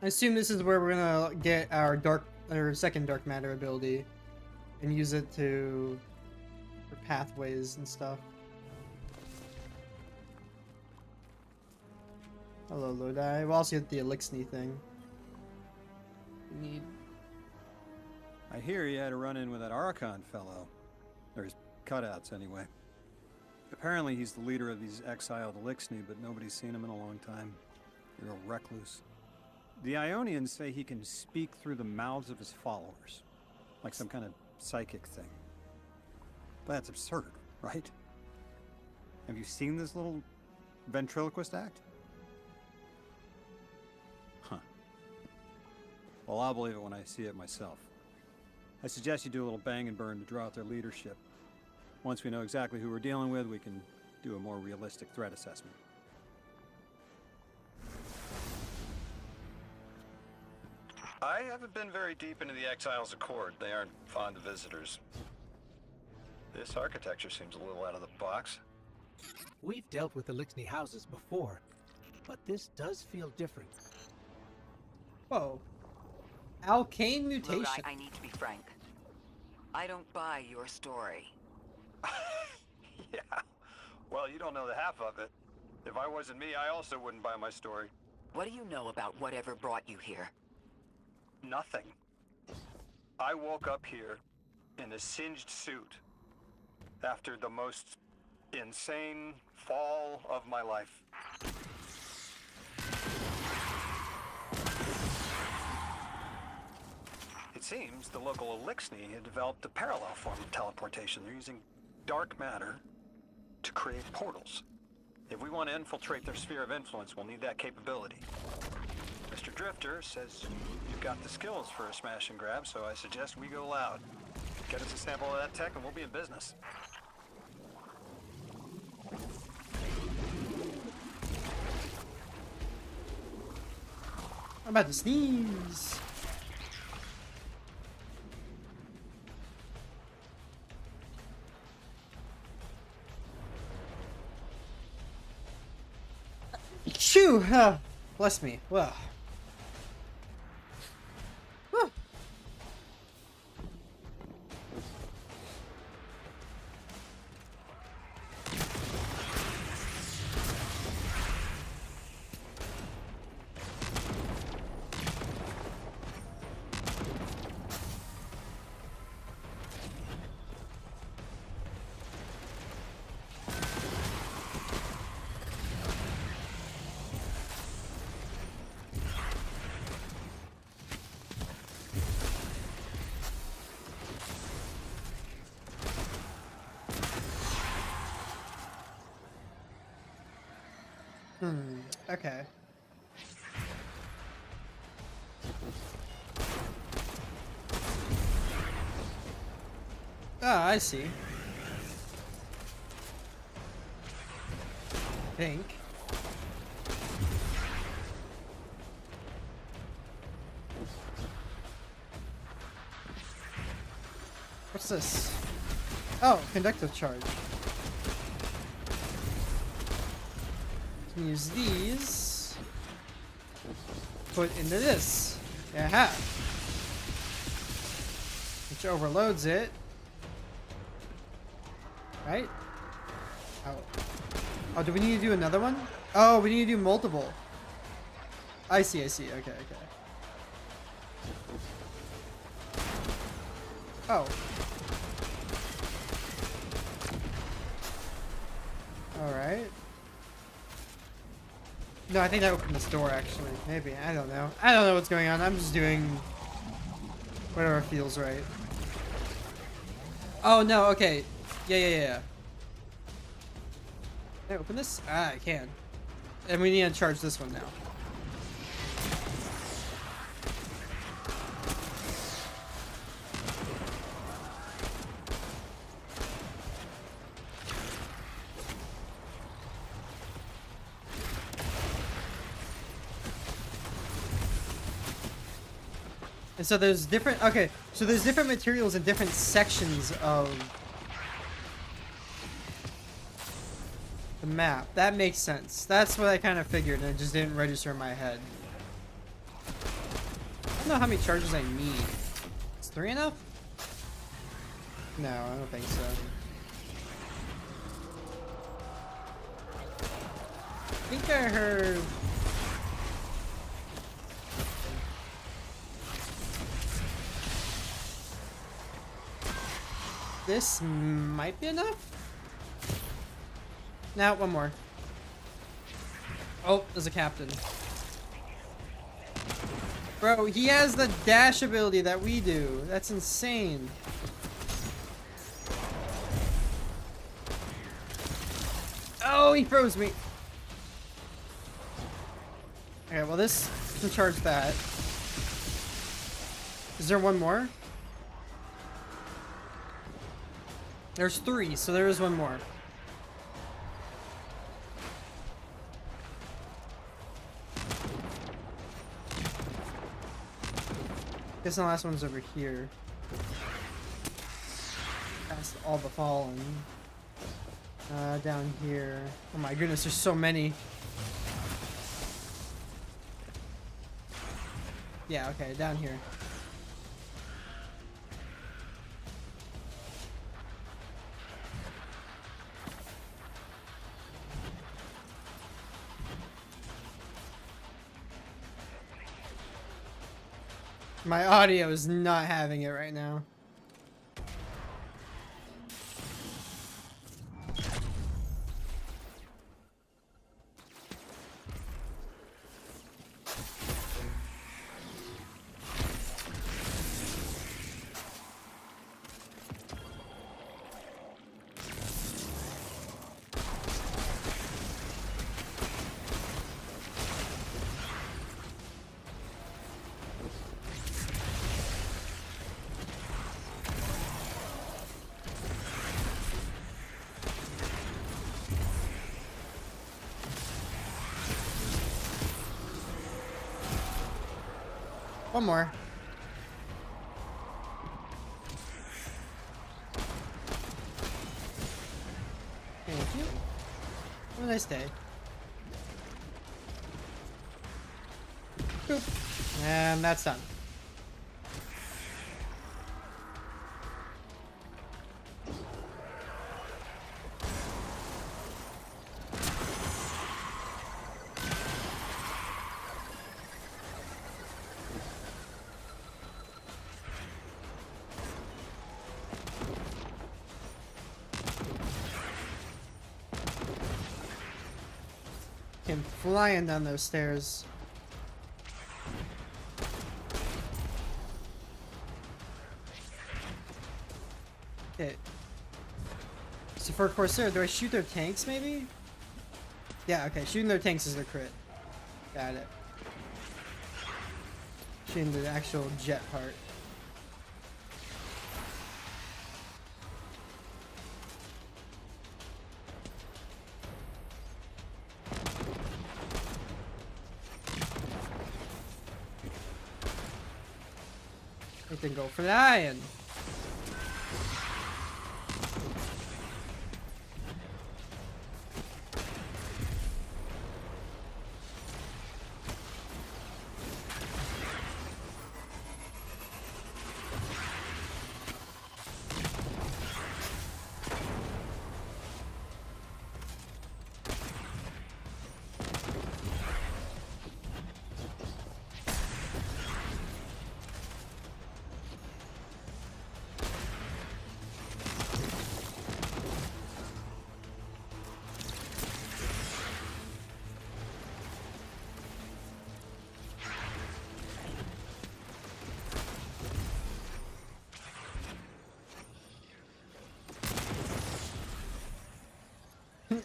I assume this is where we're gonna get our second dark matter ability and use it for pathways and stuff. Hello, Lodi. We'll also get the Elixir thing. We need. I hear you had a run-in with that Archon fellow. Or his cutouts, anyway. Apparently he's the leader of these exiled Elixir, but nobody's seen him in a long time. Real recluse. The Ionians say he can speak through the mouths of his followers. Like some kind of psychic thing. But that's absurd, right? Have you seen this little ventriloquist act? Huh. Well, I'll believe it when I see it myself. I suggest you do a little bang and burn to draw out their leadership. Once we know exactly who we're dealing with, we can do a more realistic threat assessment. I haven't been very deep into the Exiles Accord. They aren't fond of visitors. This architecture seems a little out of the box. We've dealt with Elixir houses before, but this does feel different. Whoa. Alkane mutation. Lodi, I need to be frank. I don't buy your story. Yeah. Well, you don't know the half of it. If I wasn't me, I also wouldn't buy my story. What do you know about whatever brought you here? Nothing. I woke up here in a singed suit after the most insane fall of my life. It seems the local Elixir had developed a parallel form of teleportation. They're using dark matter to create portals. If we want to infiltrate their sphere of influence, we'll need that capability. Mr. Drifter says you've got the skills for a smash and grab, so I suggest we go loud. Get us a sample of that tech and we'll be in business. I'm about to sneeze. Shoo! Bless me. Well. Whew. Okay. Ah, I see. Pink. What's this? Oh, conductive charge. Can use these. put into this. Yeah. Which overloads it. Right? Oh, do we need to do another one? Oh, we need to do multiple. I see. Okay. Oh. Alright. No, I think that opened this door, actually. Maybe. I don't know. I don't know what's going on. I'm just doing whatever feels right. Oh, no. Okay. Yeah. Can I open this? Ah, I can. And we need to charge this one now. And so there's different, okay, so there's different materials in different sections of the map. That makes sense. That's what I kind of figured, and it just didn't register in my head. I don't know how many charges I need. Is 3 enough? No, I don't think so. I think I heard... This might be enough? Now, one more. Oh, there's a captain. Bro, he has the dash ability that we do. That's insane. Oh, he froze me. Okay, well this can charge that. Is there one more? There's 3, so there is one more. Guess the last one's over here. Past all the fallen. Down here. Oh my goodness, there's so many. Yeah, okay, down here. My audio is not having it right now. One more. Thank you. Have a nice day. Boop. And that's done. Came flying down those stairs. Okay. So for Corsair, do I shoot their tanks maybe? Yeah, okay. Shooting their tanks is their crit. Got it. Shooting the actual jet part. It can go flying.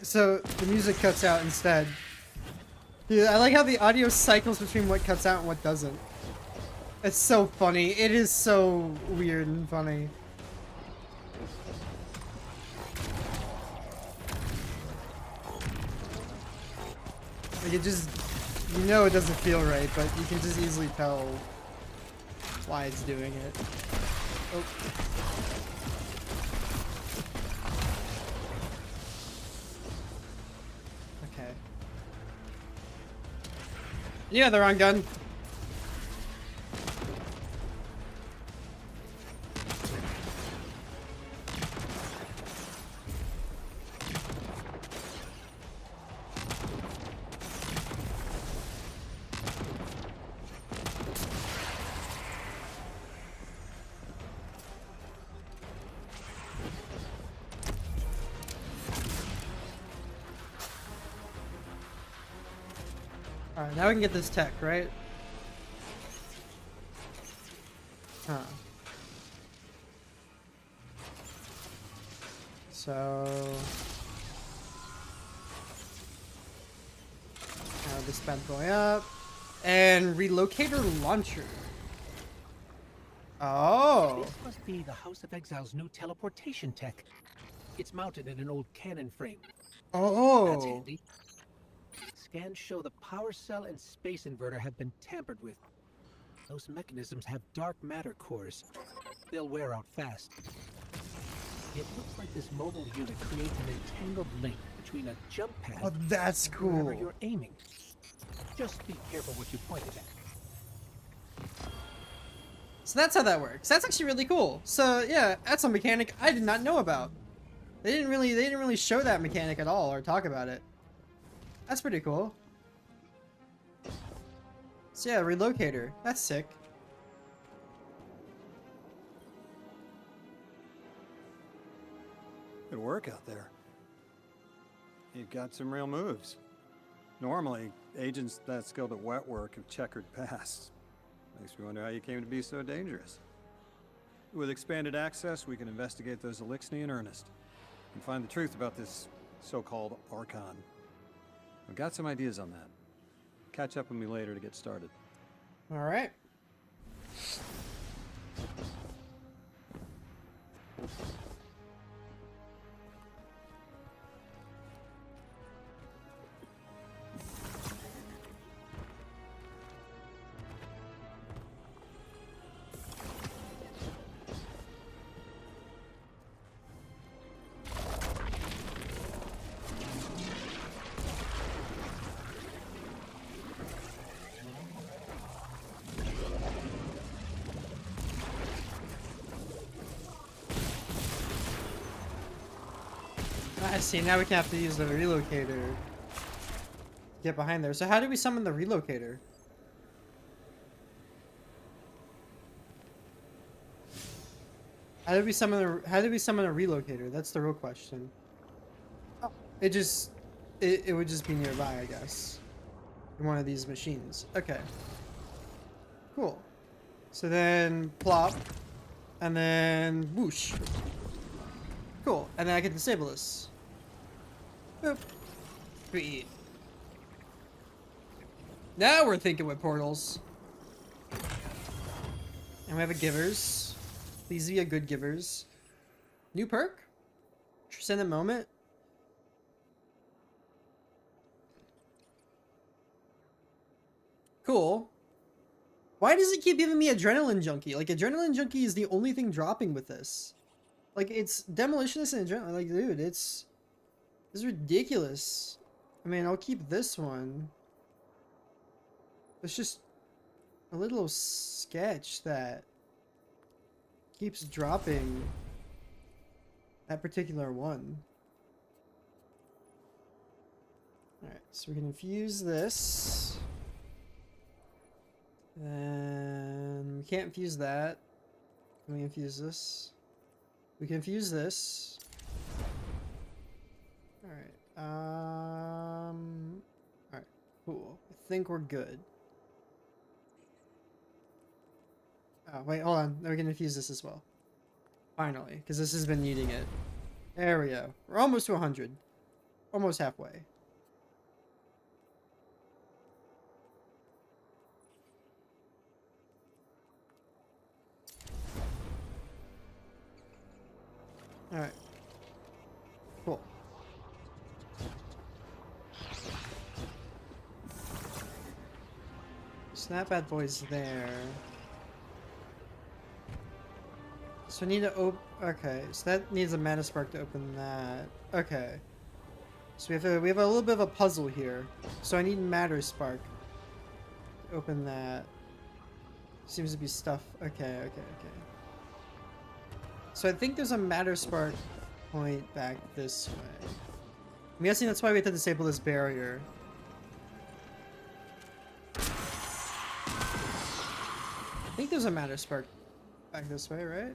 so the music cuts out instead. Dude, I like how the audio cycles between what cuts out and what doesn't. It's so funny. It is so weird and funny. Like, it just, you know it doesn't feel right, but you can just easily tell why it's doing it. Oh. Okay. Yeah, the wrong gun. Alright, now we can get this tech, right? Huh. So... now this bed going up. And relocator launcher. Oh! This must be the House of Exile's new teleportation tech. It's mounted in an old cannon frame. Oh! That's handy. Scans show the power cell and space inverter have been tampered with. Those mechanisms have dark matter cores. They'll wear out fast. It looks like this mobile unit creates an entangled link between a jump pad Oh, that's and cool. wherever you're aiming. Just be careful what you pointed at. So that's how that works. That's actually really cool. So yeah, that's a mechanic I did not know about. They didn't really show that mechanic at all or talk about it. That's pretty cool. So yeah, relocator. That's sick. Good work out there. You've got some real moves. Normally, agents that skilled at wet work have checkered pasts. Makes me wonder how you came to be so dangerous. With expanded access, we can investigate those Elixni in earnest and find the truth about this so-called Archon. I've got some ideas on that. Catch up with me later to get started. All right. I see, now we can have to use the relocator to get behind there. So how do we summon the relocator? How did we summon a relocator? That's the real question. Oh, it would just be nearby, I guess. In one of these machines. Okay. Cool. So then plop. And then whoosh. Cool. And then I can disable this. Boop. Sweet. Now we're thinking with portals. And we have a givers. Please be a good givers. New perk? Transcendent moment? Cool. Why does it keep giving me adrenaline junkie? Like, adrenaline junkie is the only thing dropping with this. Like, it's demolitionist and adrenaline. Like, dude, it's ridiculous. I mean, I'll keep this one. It's just a little sketch that keeps dropping that particular one. Alright, so we can infuse this. And we can't infuse that. Can we infuse this? We can infuse this. Alright, alright, cool. I think we're good. Oh, wait, hold on. Now we can infuse this as well. Finally, because this has been needing it. There we go. We're almost to 100. almost halfway. All right. Cool. So that bad boy's there. So I need to okay, so that needs a mana spark to open that. Okay. So we have a little bit of a puzzle here. So I need matter spark to open that. Seems to be stuff. Okay. So I think there's a matter spark point back this way. I'm guessing that's why we have to disable this barrier. I think there's a matter spark back this way, right?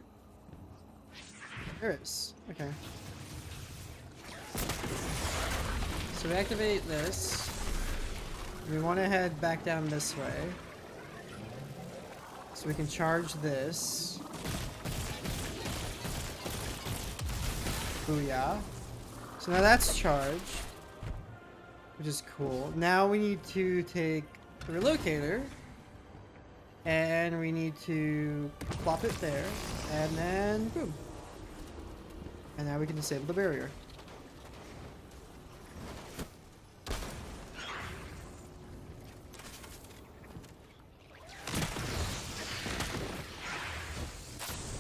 There is. Okay. So we activate this. We want to head back down this way. So we can charge this. Booyah. So now that's charged, which is cool. Now we need to take the relocator and we need to plop it there and then boom. And now we can disable the barrier.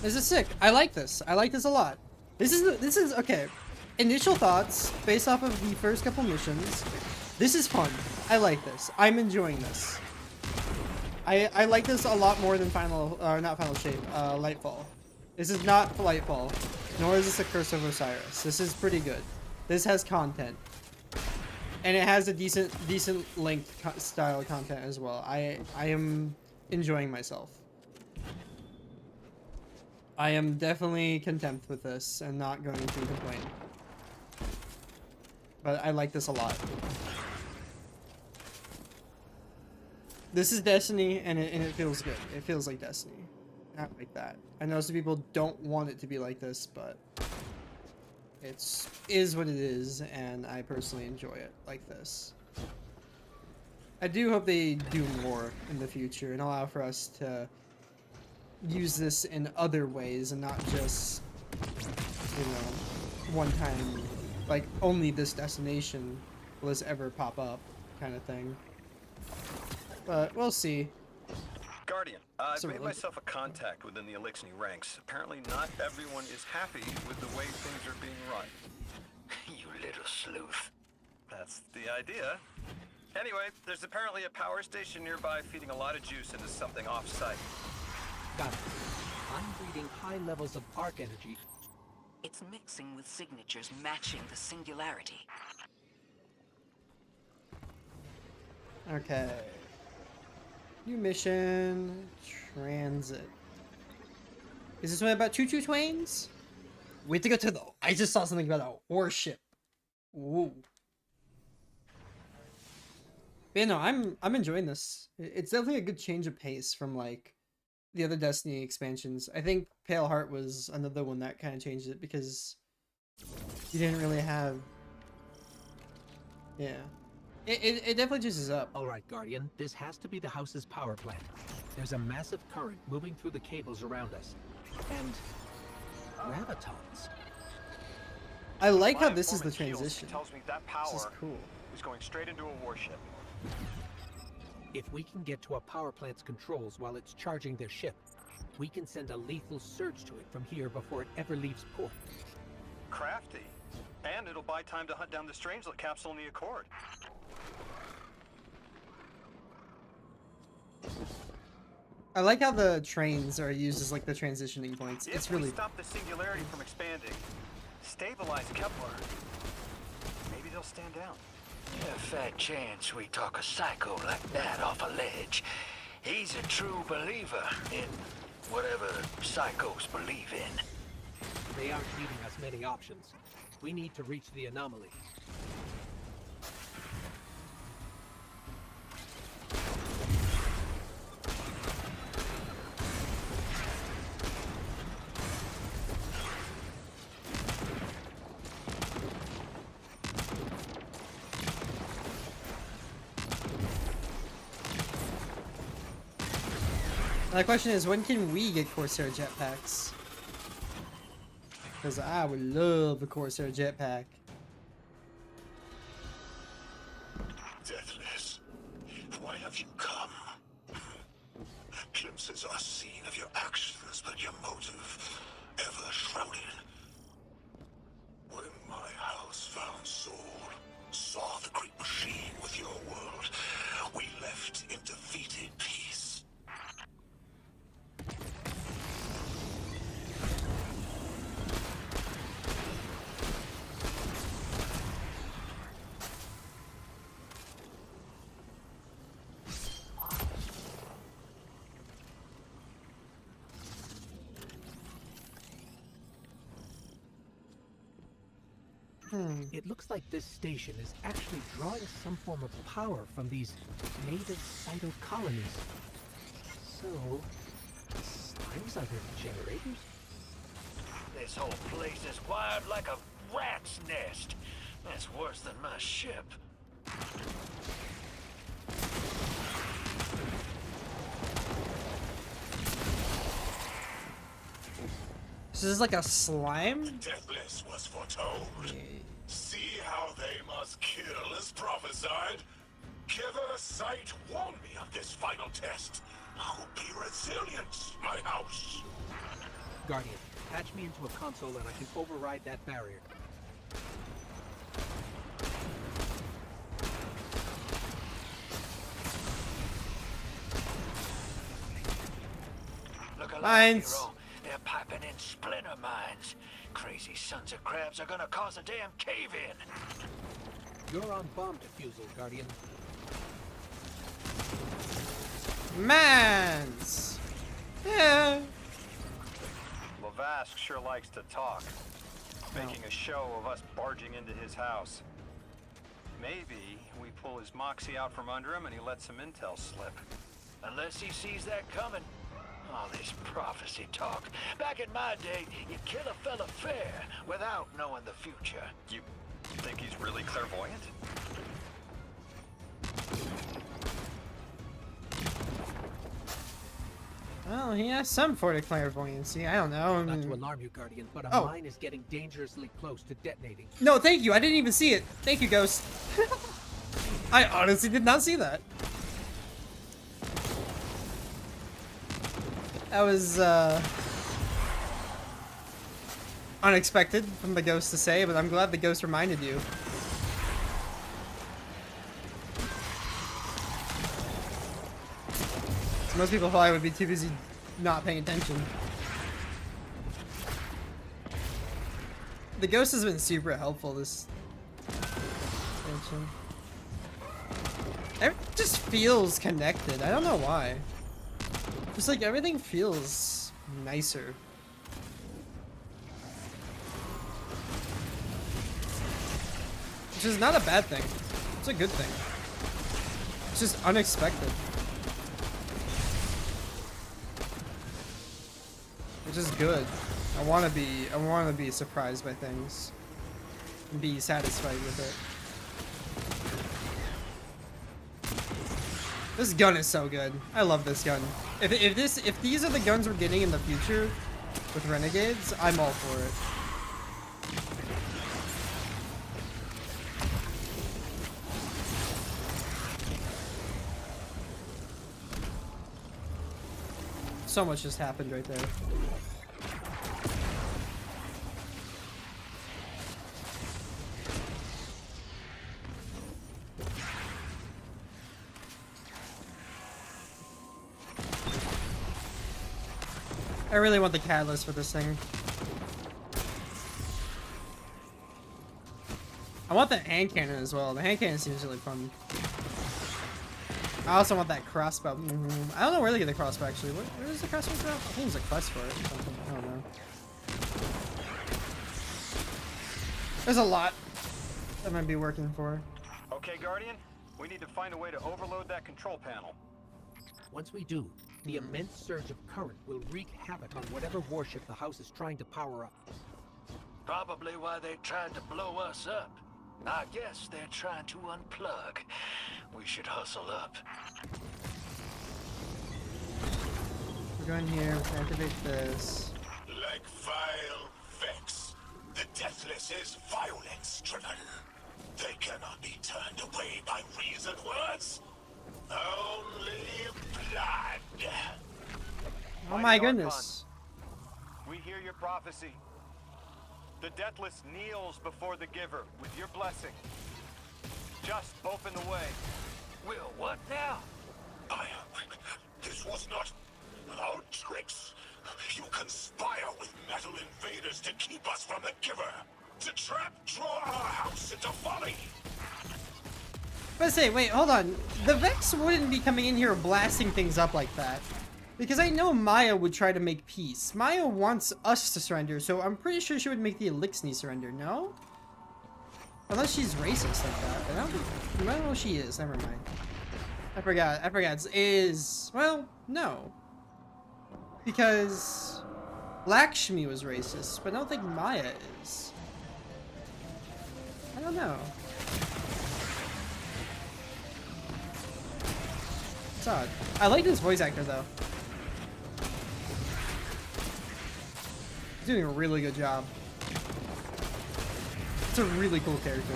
This is sick. I like this. I like this a lot. This is okay. Initial thoughts based off of the first couple missions. This is fun. I like this. I'm enjoying this. I like this a lot more than not Final Shape, Lightfall. This is not Lightfall, nor is this a Curse of Osiris. This is pretty good. This has content. And it has a decent linked style content as well. I am enjoying myself. I am definitely content with this and not going to complain. But I like this a lot. This is Destiny and it feels good. It feels like Destiny. Not like that. I know some people don't want it to be like this, but it is what it is, and I personally enjoy it like this. I do hope they do more in the future and allow for us to use this in other ways and not just, you know, one time, like only this destination will this ever pop up kind of thing. But we'll see. Guardian, I've made myself a contact within the Elixir ranks. Apparently not everyone is happy with the way things are being run. You little sleuth. That's the idea. Anyway, there's apparently a power station nearby feeding a lot of juice into something off-site. Got it. I'm reading high levels of arc energy. It's mixing with signatures matching the singularity. Okay. New mission. Transit. Is this one about choo-choo trains? We have to go to the... I just saw something about a warship. Ooh. But, you know, I'm enjoying this. It's definitely a good change of pace from, like, the other Destiny expansions. I think Pale Heart was another one that kind of changed it because you didn't really have... Yeah. It definitely juices up. Alright, Guardian, this has to be the house's power plant. There's a massive current moving through the cables around us. And gravitons. I like how this is the transition. Tells me that power this is cool. is going straight into a warship. If we can get to a power plant's controls while it's charging their ship, we can send a lethal surge to it from here before it ever leaves port. Crafty. And it'll buy time to hunt down the Strangelet capsule in the Accord. I like how the trains are used as like the transitioning points. It's really... If we stop the singularity from expanding, stabilize Kepler, maybe they'll stand down. Yeah, fat chance we talk a psycho like that off a ledge. He's a true believer in whatever psychos believe in. They aren't giving us many options. We need to reach the anomaly. The question is, when can we get Corsair jetpacks? Because I would love a Corsair jetpack. Deathless, why have you come? Glimpses are seen of your actions, but your motive ever shrouded. When my house found Soul, saw the great machine with your world, we left in defeated peace. It looks like this station is actually drawing some form of power from these native cyto colonies. So, slimes are their generators? This whole place is wired like a rat's nest. That's worse than my ship. This is like a slime? Deathless was foretold. See how they must kill as prophesied. Giver Sight warned me of this final test. I'll be resilient, my house. Guardian, patch me into a console and I can override that barrier. Look alive, Mines. hero. They're piping in splinter mines. Crazy sons of crabs are gonna cause a damn cave-in. You're on bomb defusal, Guardian. Mans! Yeah. Lavask sure likes to talk, making a show of us barging into his house. Maybe we pull his moxie out from under him and he lets some intel slip. Unless he sees that coming. All this prophecy talk. Back in my day, you'd kill a fella fair without knowing the future. You think he's really clairvoyant? Well, he has some sort of clairvoyancy. I don't know. Not to alarm you, Guardian, but a Oh. mine is getting dangerously close to detonating. No, thank you. I didn't even see it. Thank you, Ghost. I honestly did not see that. That was, unexpected from the Ghost to say, but I'm glad the Ghost reminded you. Most people probably would be too busy not paying attention. The Ghost has been super helpful this expansion. Everything just feels connected. I don't know why. Just like everything feels nicer. Which is not a bad thing. It's a good thing. It's just unexpected. Which is good. I wanna be surprised by things. And be satisfied with it. This gun is so good. I love this gun. If these are the guns we're getting in the future with Renegades, I'm all for it. So much just happened right there. I really want the catalyst for this thing. I want the hand cannon as well. The hand cannon seems really fun. I also want that crossbow. I don't know where to get the crossbow actually. Where is the crossbow from? I think there's a quest for it or something. I don't know. There's a lot that might be working for. Okay, Guardian, we need to find a way to overload that control panel. Once we do, the immense surge of current will wreak havoc on whatever warship the house is trying to power up. Probably why they tried to blow us up. I guess they're trying to unplug. We should hustle up. Go in here, we can activate this. Like vile Vex, the Deathless is violence-driven. They cannot be turned away by reasoned words. Only blood. Oh my goodness. We hear your prophecy. The Deathless kneels before the Giver with your blessing. Just open the way. Will, what now? This was not our tricks. You conspire with metal invaders to keep us from the Giver. To draw our house into folly. But say, wait, hold on. The Vex wouldn't be coming in here blasting things up like that. Because I know Maya would try to make peace. Maya wants us to surrender, so I'm pretty sure she would make the Elixni surrender, no? Unless she's racist like that. But I don't know if she is. Never mind. I forgot. Well, no. Because Lakshmi was racist, but I don't think Maya is. I don't know. It's odd. I like this voice actor though. He's doing a really good job. It's a really cool character.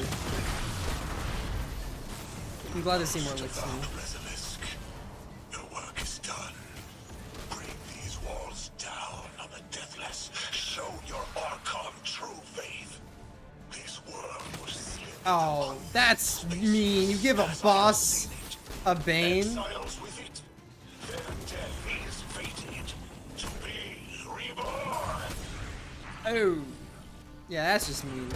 I'm glad to see more Elixni. Your work is done. Bring these walls down on the Deathless. Show your Archon true faith. This world was slit. Oh, that's mean. You give a boss a Bane. Exiles with it. Their death is fated to be reborn. Oh. Yeah, that's just mean.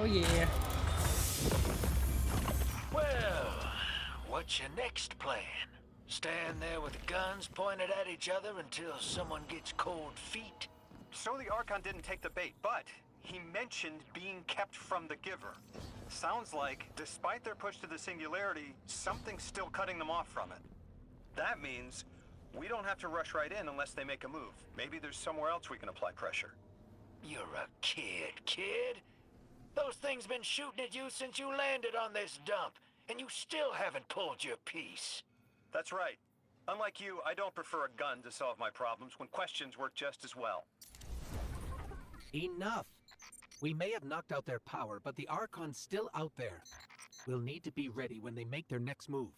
Oh yeah. Well, what's your next plan? Stand there with guns pointed at each other until someone gets cold feet? So the Archon didn't take the bait, but he mentioned being kept from the Giver. Sounds like, despite their push to the Singularity, something's still cutting them off from it. That means we don't have to rush right in unless they make a move. Maybe there's somewhere else we can apply pressure. You're a kid. Those things been shooting at you since you landed on this dump, and you still haven't pulled your piece. That's right. Unlike you, I don't prefer a gun to solve my problems when questions work just as well. Enough. We may have knocked out their power, but the Archon's still out there. We'll need to be ready when they make their next move.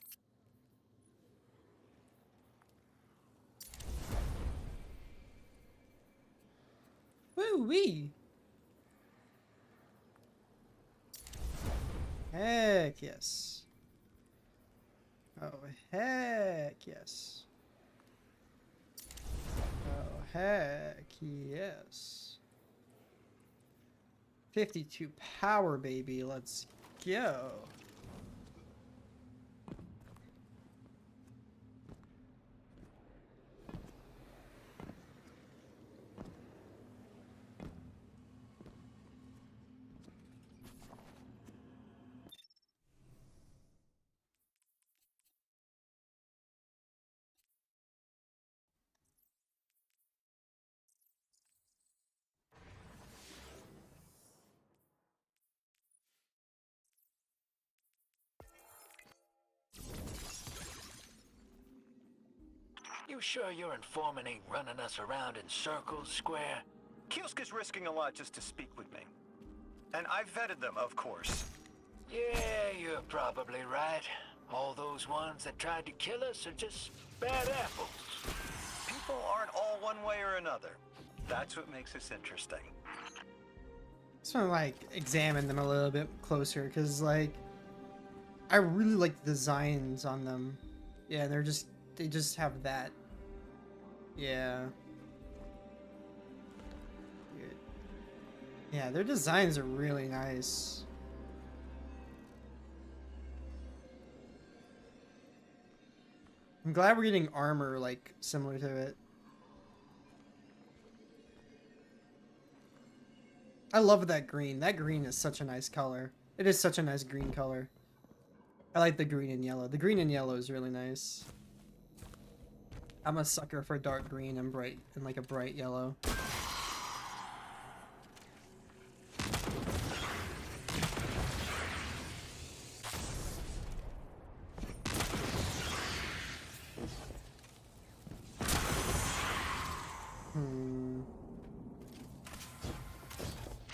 Woo-wee. Heck yes. Oh, heck yes. Oh, heck yes. 52 power, baby. Let's go. You sure your informant ain't running us around in circles, Square? Kielska's risking a lot just to speak with me. And I've vetted them, of course. Yeah, you're probably right. All those ones that tried to kill us are just bad apples. People aren't all one way or another. That's what makes us interesting. Just want to like examine them a little bit closer because like I really like the designs on them. Yeah, they just have that. Yeah. Weird. Yeah, their designs are really nice. I'm glad we're getting armor like similar to it. I love that green. That green is such a nice color. It is such a nice green color. I like the green and yellow. The green and yellow is really nice. I'm a sucker for dark green and bright and like a bright yellow.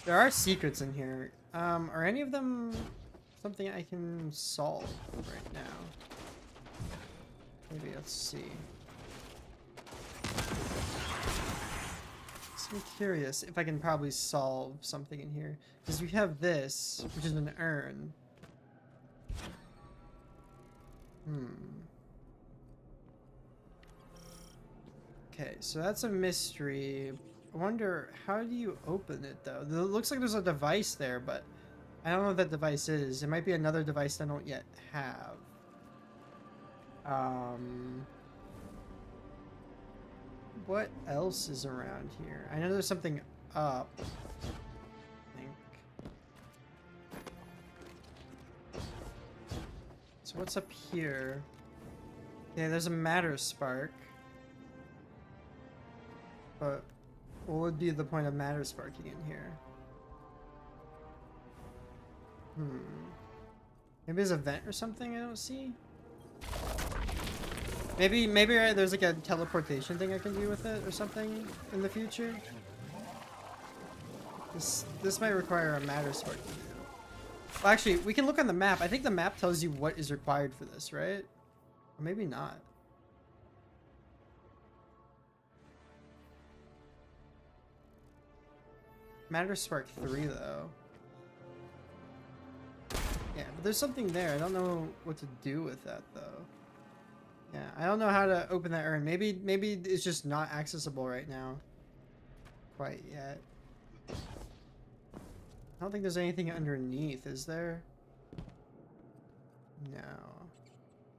There are secrets in here. Are any of them something I can solve right now? Maybe, let's see. So I'm curious if I can probably solve something in here. Because we have this, which is an urn. Okay, so that's a mystery. I wonder, how do you open it though? It looks like there's a device there, but I don't know what that device is. It might be another device I don't yet have. What else is around here? I know there's something up. I think. So what's up here? Yeah, there's a matter spark. But what would be the point of matter sparking in here? Maybe there's a vent or something I don't see? Maybe there's like a teleportation thing I can do with it or something in the future? This might require a matter spark to do. Well, actually, we can look on the map. I think the map tells you what is required for this, right? Or maybe not. Matter Spark 3 though. Yeah, but there's something there. I don't know what to do with that though. Yeah, I don't know how to open that urn. Maybe it's just not accessible right now. Quite yet. I don't think there's anything underneath, is there? No.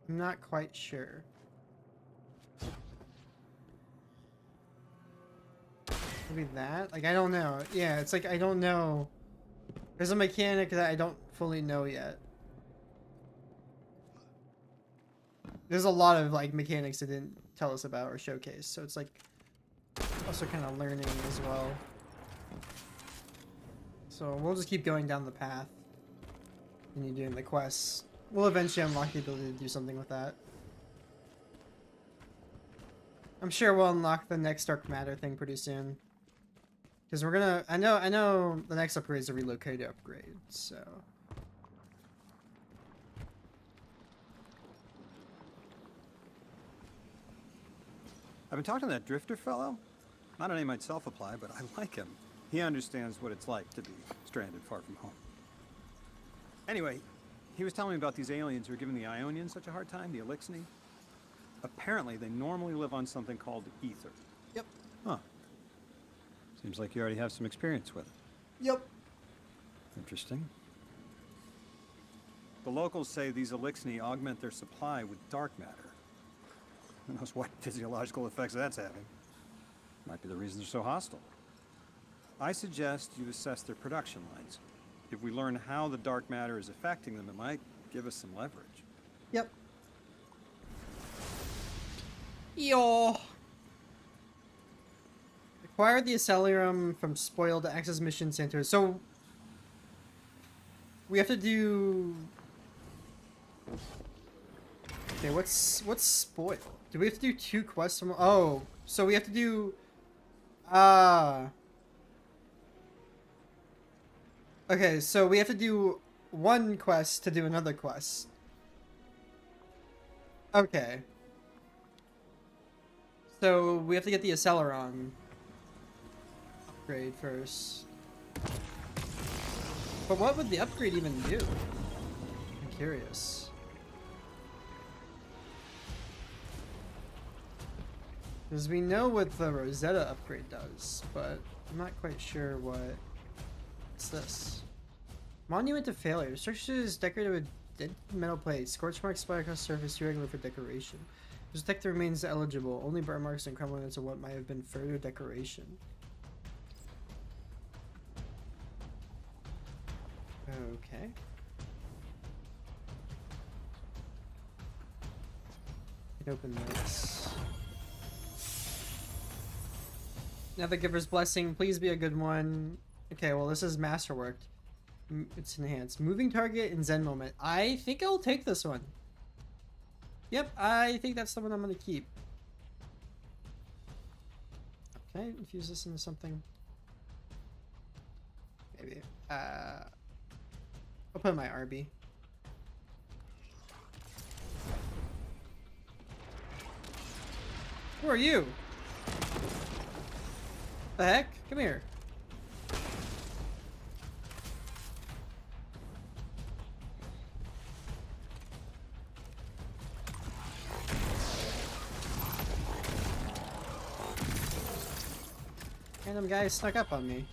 I'm not quite sure. Maybe that? Like, I don't know. Yeah, it's like, I don't know. There's a mechanic that I don't fully know yet. There's a lot of, like, mechanics that didn't tell us about or showcase, so it's, like, also kind of learning as well. So we'll just keep going down the path. And you doing the quests. We'll eventually unlock the ability to do something with that. I'm sure we'll unlock the next dark matter thing pretty soon. Because we're gonna, I know the next upgrade is a relocator upgrade, so. I've been talking to that drifter fellow. Not a name I'd self-apply, but I like him. He understands what it's like to be stranded far from home. Anyway, he was telling me about these aliens who are giving the Ionians such a hard time, the Elixni. Apparently, they normally live on something called ether. Yep. Huh. Seems like you already have some experience with it. Yep. Interesting. The locals say these Elixni augment their supply with dark matter. Who knows what physiological effects that's having. Might be the reason they're so hostile. I suggest you assess their production lines. If we learn how the dark matter is affecting them, it might give us some leverage. Yep. Yo. Acquire the Accelerium from spoiled access mission centers. So we have to do. Okay, what's spoiled? Do we have to do 2 quests from? Oh, so we have to do. Okay, so we have to do 1 quest to do another quest. Okay. So we have to get the Acceleron upgrade first. But what would the upgrade even do? I'm curious. Because we know what the Rosetta upgrade does, but I'm not quite sure what... What's this? Monument to Failure. Structure is decorated with dead metal plates. Scorch marks spot across the surface, too regular for decoration. Detect the remains eligible. Only burn marks and crumbling into what might have been further decoration. Okay. Can open this. Another Giver's Blessing. Please be a good one. Okay, well this is Masterwork. It's enhanced. Moving target and Zen moment. I think I'll take this one. Yep, I think that's the one I'm gonna keep. Can I infuse this into something? Maybe. I'll put in my RB. Who are you? The heck? Come here. Random guy snuck up on me.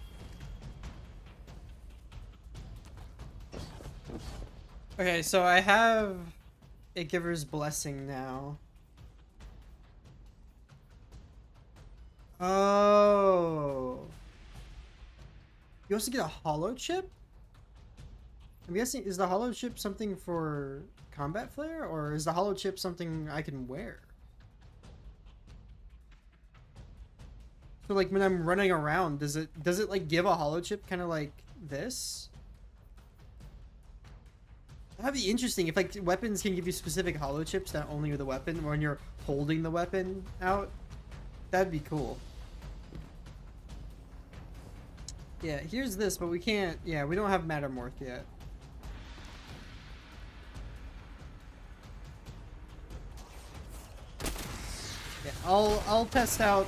Okay, so I have a Giver's Blessing now. Oh. You also get a hollow chip? I'm guessing, is the hollow chip something for combat flare, or is the hollow chip something I can wear? So like when I'm running around, does it like give a hollow chip kind of like this? That'd be interesting if like weapons can give you specific hollow chips that only the weapon when you're holding the weapon out. That'd be cool. Yeah, here's this, but we can't. Yeah, we don't have Mattermorph yet. Yeah, I'll test out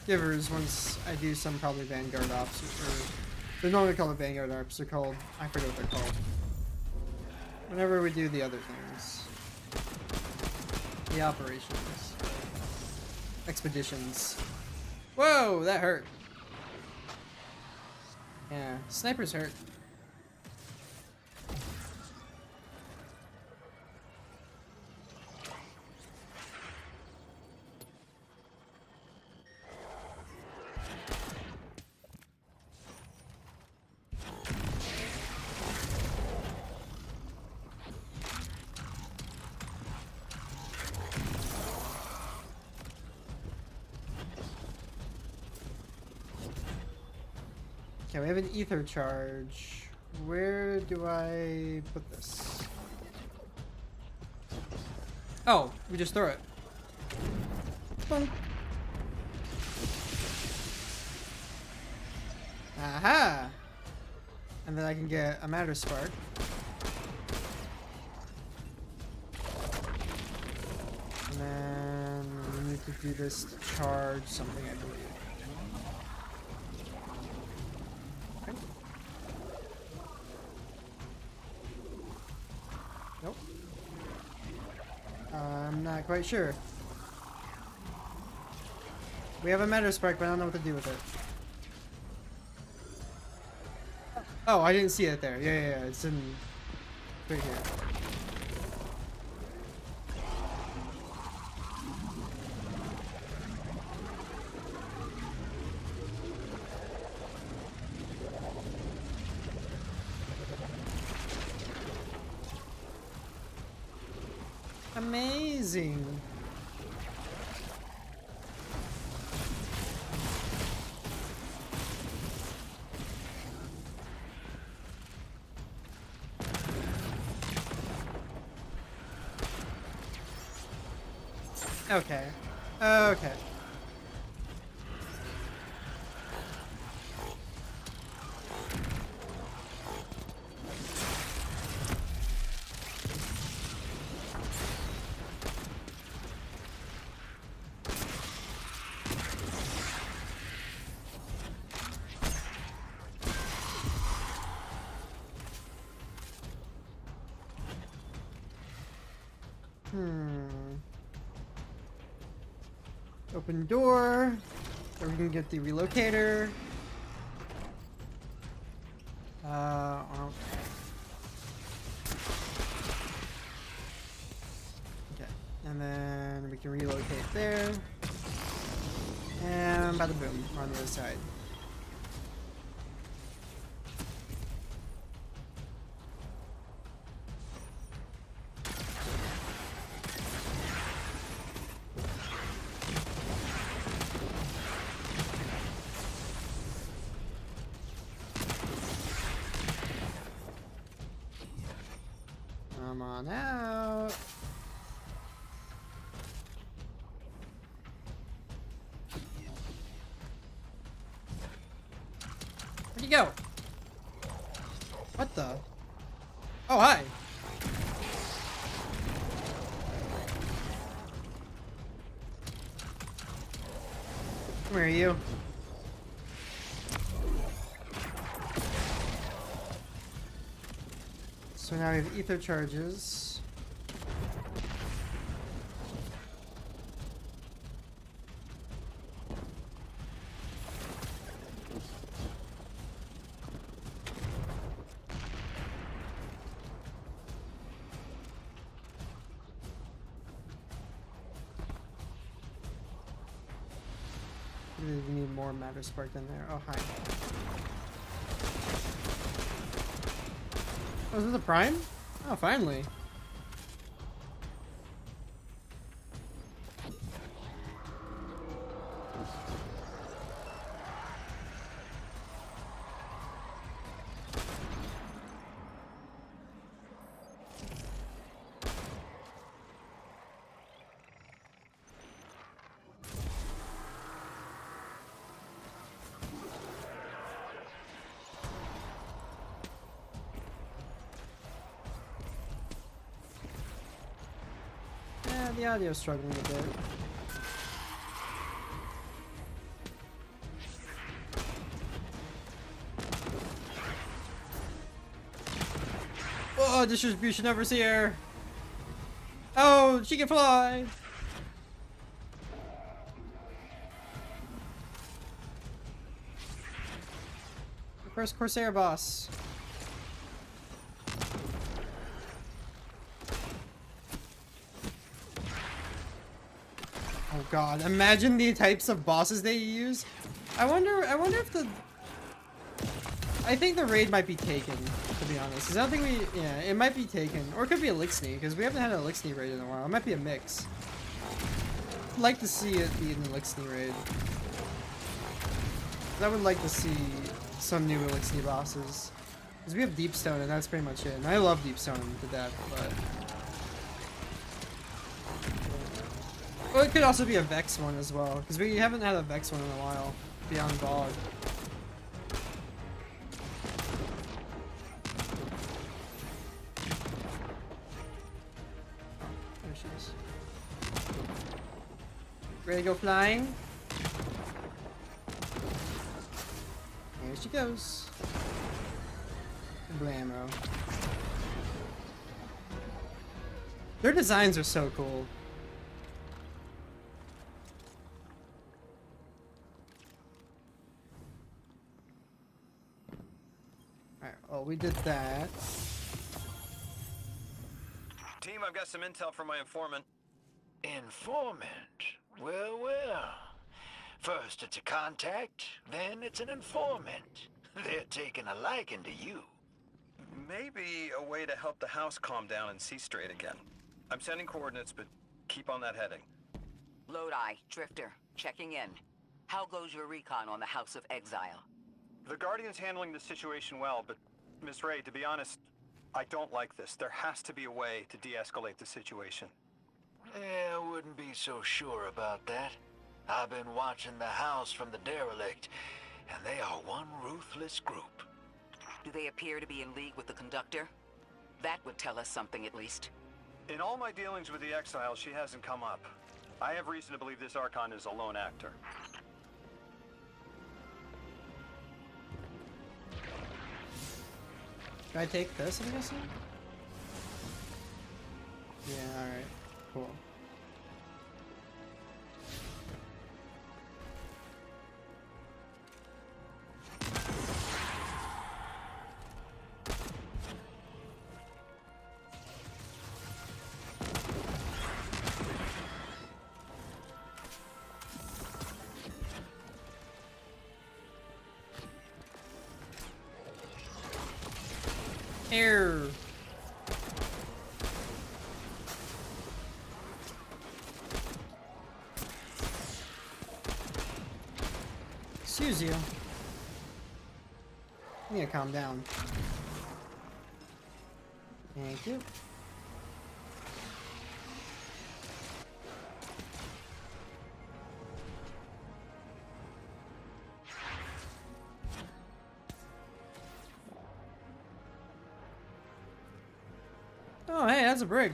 Givers once I do some probably Vanguard ops, or they're not called Vanguard ops. They're called, I forget what they're called. Whenever we do the other things, the operations, expeditions. Whoa, that hurt. Yeah, snipers hurt. Okay, we have an ether charge. Where do I put this? Oh, we just throw it. Boom. Aha! And then I can get a matter spark. And then we need to do this to charge something, I believe. Nope. I'm not quite sure. We have a matter spark, but I don't know what to do with it. Oh, I didn't see it there. Yeah, it's in right here. Amazing. Okay. Okay. Open door. Or we can get the relocator. Okay. And then we can relocate there. And bada boom, we're on the other side. Come on out. Where'd you go? What the? Oh, hi. Where are you? So now we have ether charges. Really need more matter sparked in there. Oh, hi. Oh, is this the prime? Oh, finally. Yeah, the audio's struggling a bit. Oh, distribution numbers here. Oh, she can fly. The first Corsair boss. Oh god, imagine the types of bosses they use. I wonder if the... I think the raid might be taken, to be honest. 'Cause I don't think we... Yeah, it might be taken. Or it could be a Lixney, because we haven't had a Lixney raid in a while. It might be a mix. I'd like to see it be an Lixney raid. I would like to see some new Lixney bosses. Because we have Deepstone, and that's pretty much it. And I love Deepstone to death, but... Well, it could also be a Vex one as well, because we haven't had a Vex one in a while, beyond Bog. Oh, there she is. Ready to go flying? Here she goes. Blammo. Their designs are so cool. Alright, well, we did that. Team, I've got some intel from my informant. Informant? Well, well. First it's a contact, then it's an informant. They're taking a liking to you. Maybe a way to help the house calm down and see straight again. I'm sending coordinates, but keep on that heading. Lodi, Drifter, checking in. How goes your recon on the House of Exile? The Guardian's handling the situation well, but Miss Ray, to be honest, I don't like this. There has to be a way to de-escalate the situation. I wouldn't be so sure about that. I've been watching the house from the derelict, and they are one ruthless group. Do they appear to be in league with the Conductor? That would tell us something at least. In all my dealings with the Exiles, she hasn't come up. I have reason to believe this Archon is a lone actor. Can I take this, I'm guessing? Yeah, alright. cool. Air. Excuse you. You need to calm down. Thank you. Oh, hey, that's a brig.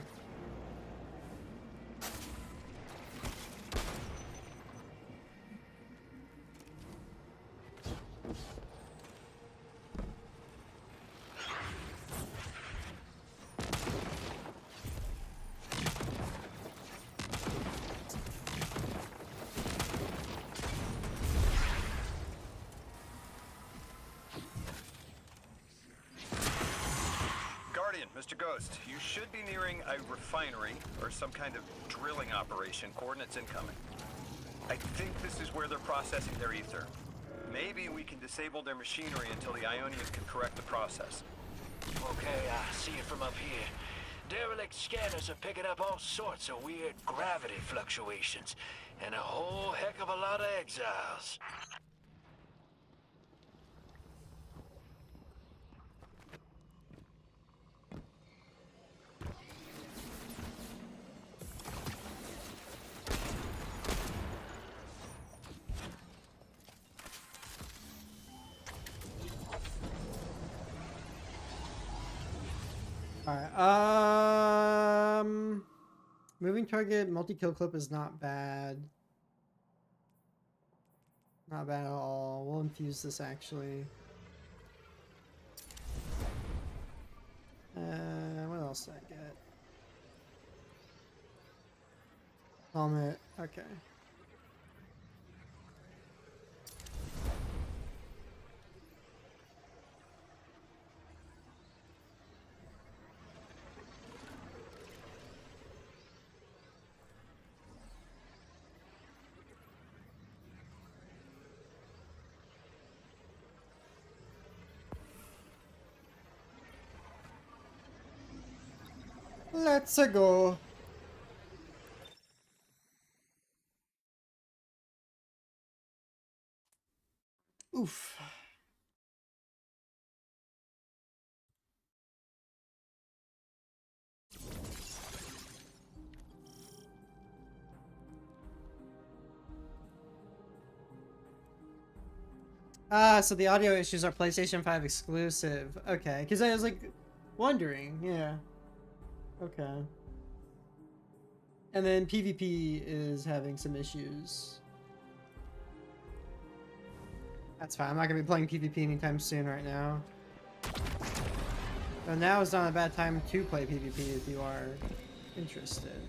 Mr. Ghost, you should be nearing a refinery or some kind of drilling operation. Coordinates incoming. I think this is where they're processing their ether. Maybe we can disable their machinery until the Ionians can correct the process. Okay, I see it from up here. Derelict scanners are picking up all sorts of weird gravity fluctuations, and a whole heck of a lot of exiles. Alright, moving target multi-kill clip is not bad. Not bad at all. We'll infuse this actually. What else did I get? Helmet, okay. Let's go. Oof. Ah, so the audio issues are PlayStation 5 exclusive. Okay, because I was like wondering, yeah. Okay. And then PvP is having some issues. That's fine. I'm not going to be playing PvP anytime soon right now. But now is not a bad time to play PvP if you are interested.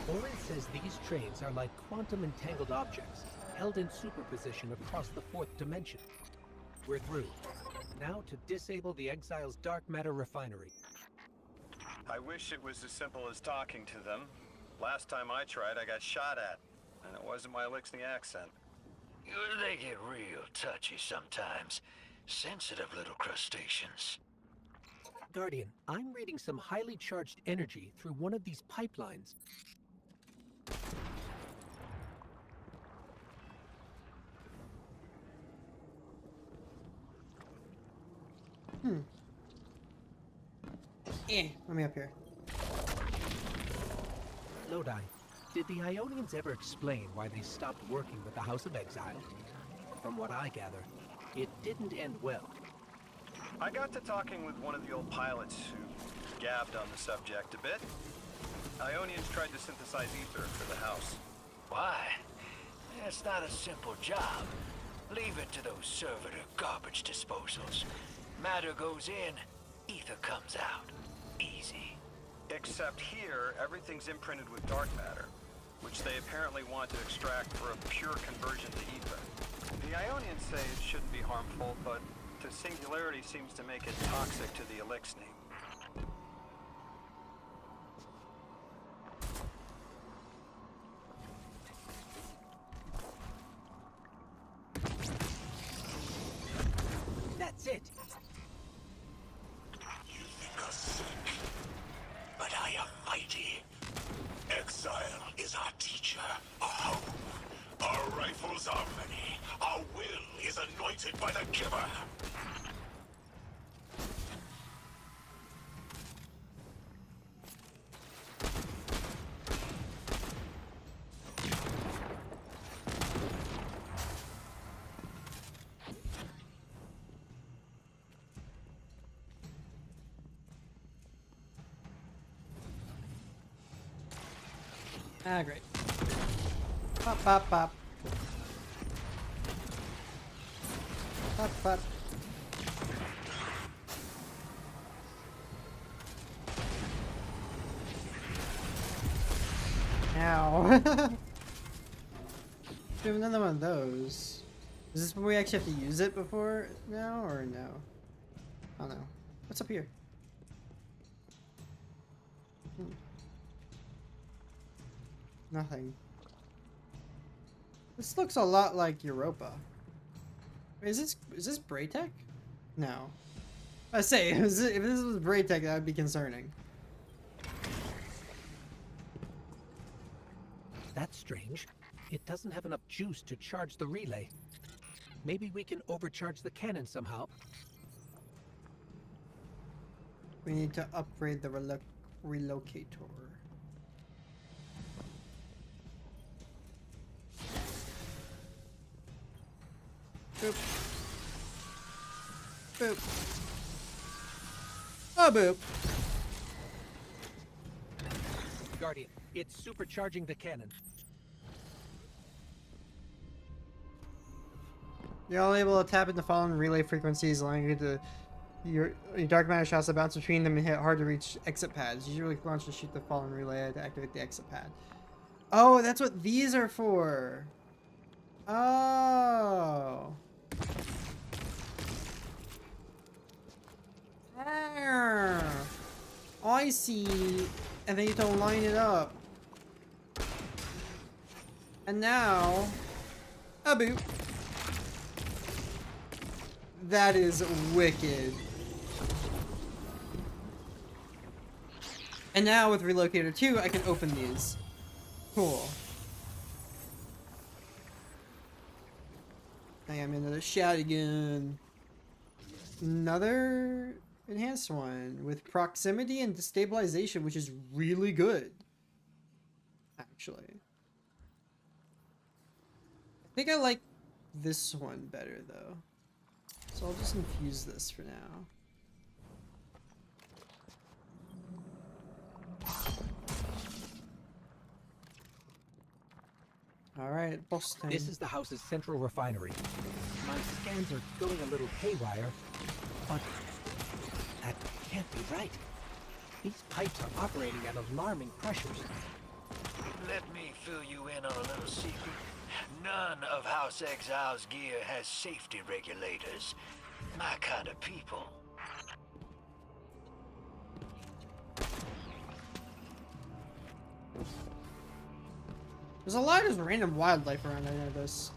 Orin says these trains are like quantum entangled objects, held in superposition across the fourth dimension. We're through. Now to disable the Exile's dark matter refinery. I wish it was as simple as talking to them. Last time I tried, I got shot at. And it wasn't my Elixni accent. They get real touchy sometimes. Sensitive little crustaceans. Guardian, I'm reading some highly charged energy through one of these pipelines. Let me up here. Lodi, did the Ionians ever explain why they stopped working with the House of Exile? From what I gather, it didn't end well. I got to talking with one of the old pilots who gabbed on the subject a bit. Ionians tried to synthesize ether for the house. Why? It's not a simple job. Leave it to those servitor garbage disposals. Matter goes in, ether comes out. Easy. Except here, everything's imprinted with dark matter, which they apparently want to extract for a pure conversion to ether. The Ionians say it shouldn't be harmful, but the singularity seems to make it toxic to the Elixni. That's it. You think us sick, but I am mighty. Exile is our teacher, our home. Our rifles are many. Our will is anointed by the giver. Ah, great. Pop, pop, pop. Pop, pop. Ow. We have another one of those. Is this when we actually have to use it before now, or no? I don't know. What's up here? Nothing. This looks a lot like Europa. Wait, is this Braytech? No. I say if this was Braytech, that would be concerning. That's strange. It doesn't have enough juice to charge the relay. Maybe we can overcharge the cannon somehow. We need to upgrade the relocator. Boop. Boop. Oh, boop. Guardian, it's supercharging the cannon. You're only able to tap into following relay frequencies, allowing you to your dark matter shots to bounce between them and hit hard to reach exit pads. Usually launch to shoot the fallen relay to activate the exit pad. Oh, that's what these are for. Oh. There. I see. And then you have to line it up. And now, a boop. That is wicked. And now with Relocator 2, I can open these. Cool. I am into the shotgun. Another enhanced one with proximity and destabilization, which is really good. Actually. I think I like this one better though. So I'll just infuse this for now. Alright, boss time. This is the house's central refinery. My scans are going a little haywire, but that can't be right. These pipes are operating at alarming pressures. Let me fill you in on a little secret. None of House Exile's gear has safety regulators. My kind of people. There's a lot of random wildlife around, I know this.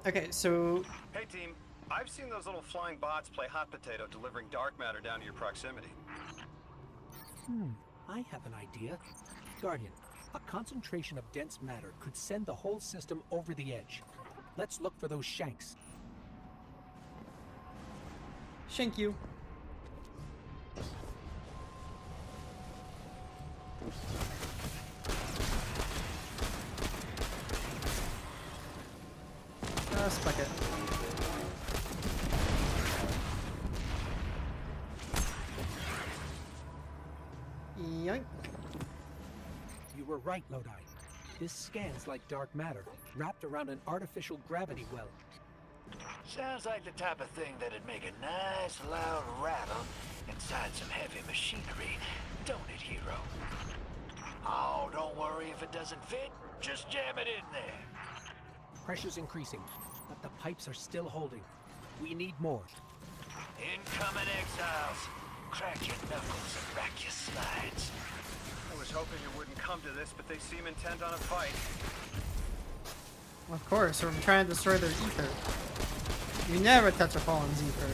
Okay, so... Hey team, I've seen those little flying bots play hot potato delivering dark matter down to your proximity. I have an idea. Guardian, a concentration of dense matter could send the whole system over the edge. Let's look for those shanks. Shank you. Spike it. Yoink. You were right, Lodi. This scans like dark matter, wrapped around an artificial gravity well. Sounds like the type of thing that'd make a nice loud rattle inside some heavy machinery, don't it, hero? Oh, don't worry if it doesn't fit. Just jam it in there. Pressure's increasing, but the pipes are still holding. We need more. Incoming exiles. Crack your knuckles and rack your slides. I was hoping it wouldn't come to this, but they seem intent on a fight. Of course, we're trying to destroy their ether. You never touch a fallen's ether.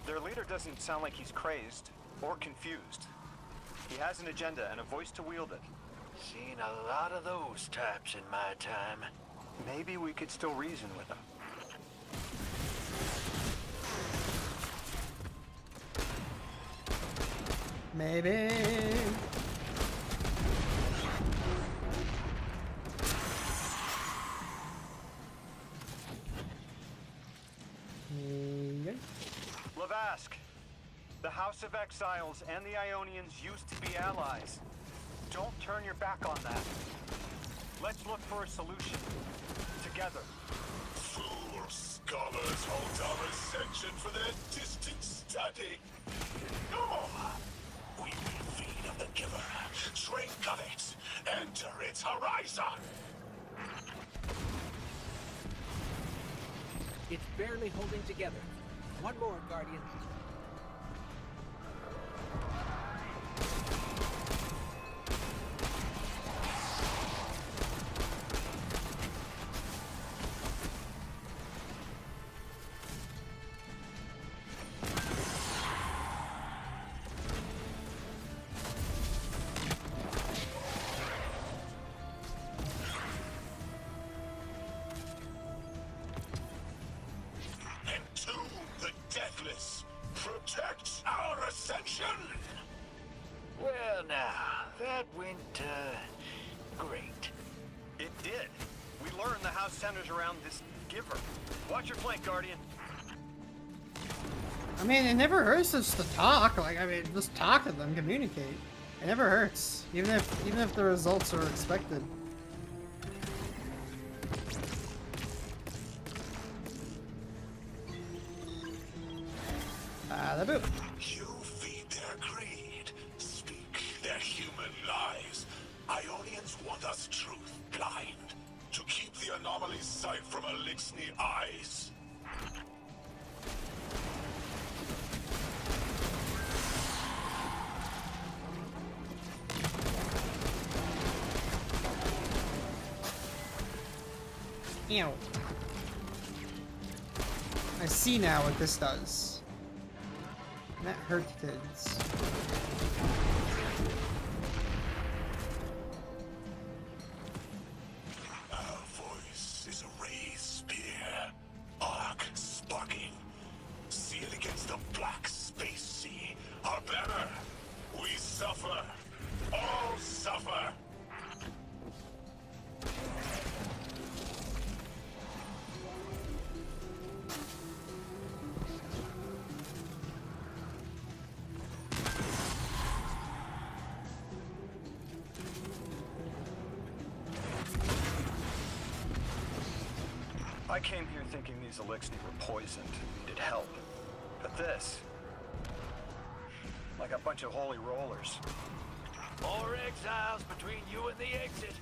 Their leader doesn't sound like he's crazed or confused. He has an agenda and a voice to wield it. Seen a lot of those types in my time. Maybe we could still reason with him. Maybe. Lavask, the House of Exiles and the Ionians used to be allies. Don't turn your back on that. Let's look for a solution. Together. Fool scholars hold our ascension for their distant study. No! We will feed on the giver, drink of it, enter its horizon. It's barely holding together. One more, Guardian. Entomb the deathless. Protect our ascension. Well now, that went, great. It did. We learned the house centers around this giver. Watch your flank, Guardian. I mean, it never hurts just to talk. Like, I mean, just talk to them, communicate. It never hurts, even if the results are expected. The boot. You feed their greed, speak their human lies. Ionians want us truth blind, to keep the anomaly's sight from Elixni eyes. Ew. I see now what this does. That hurt kids. Our voice is a raised spear, arc sparking, sealed against the black space sea. Our banner, we suffer, all suffer. I came here thinking these Elixni were poisoned, needed help. But this... like a bunch of holy rollers. More exiles between you and the exit.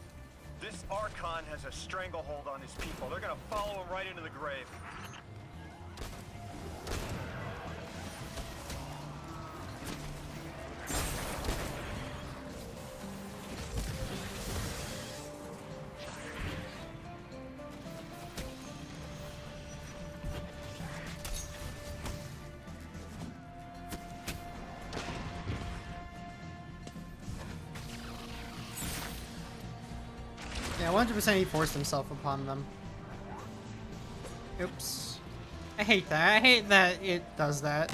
This Archon has a stranglehold on his people. They're gonna follow him right into the grave. Yeah, 100% he forced himself upon them. Oops. I hate that. I hate that it does that.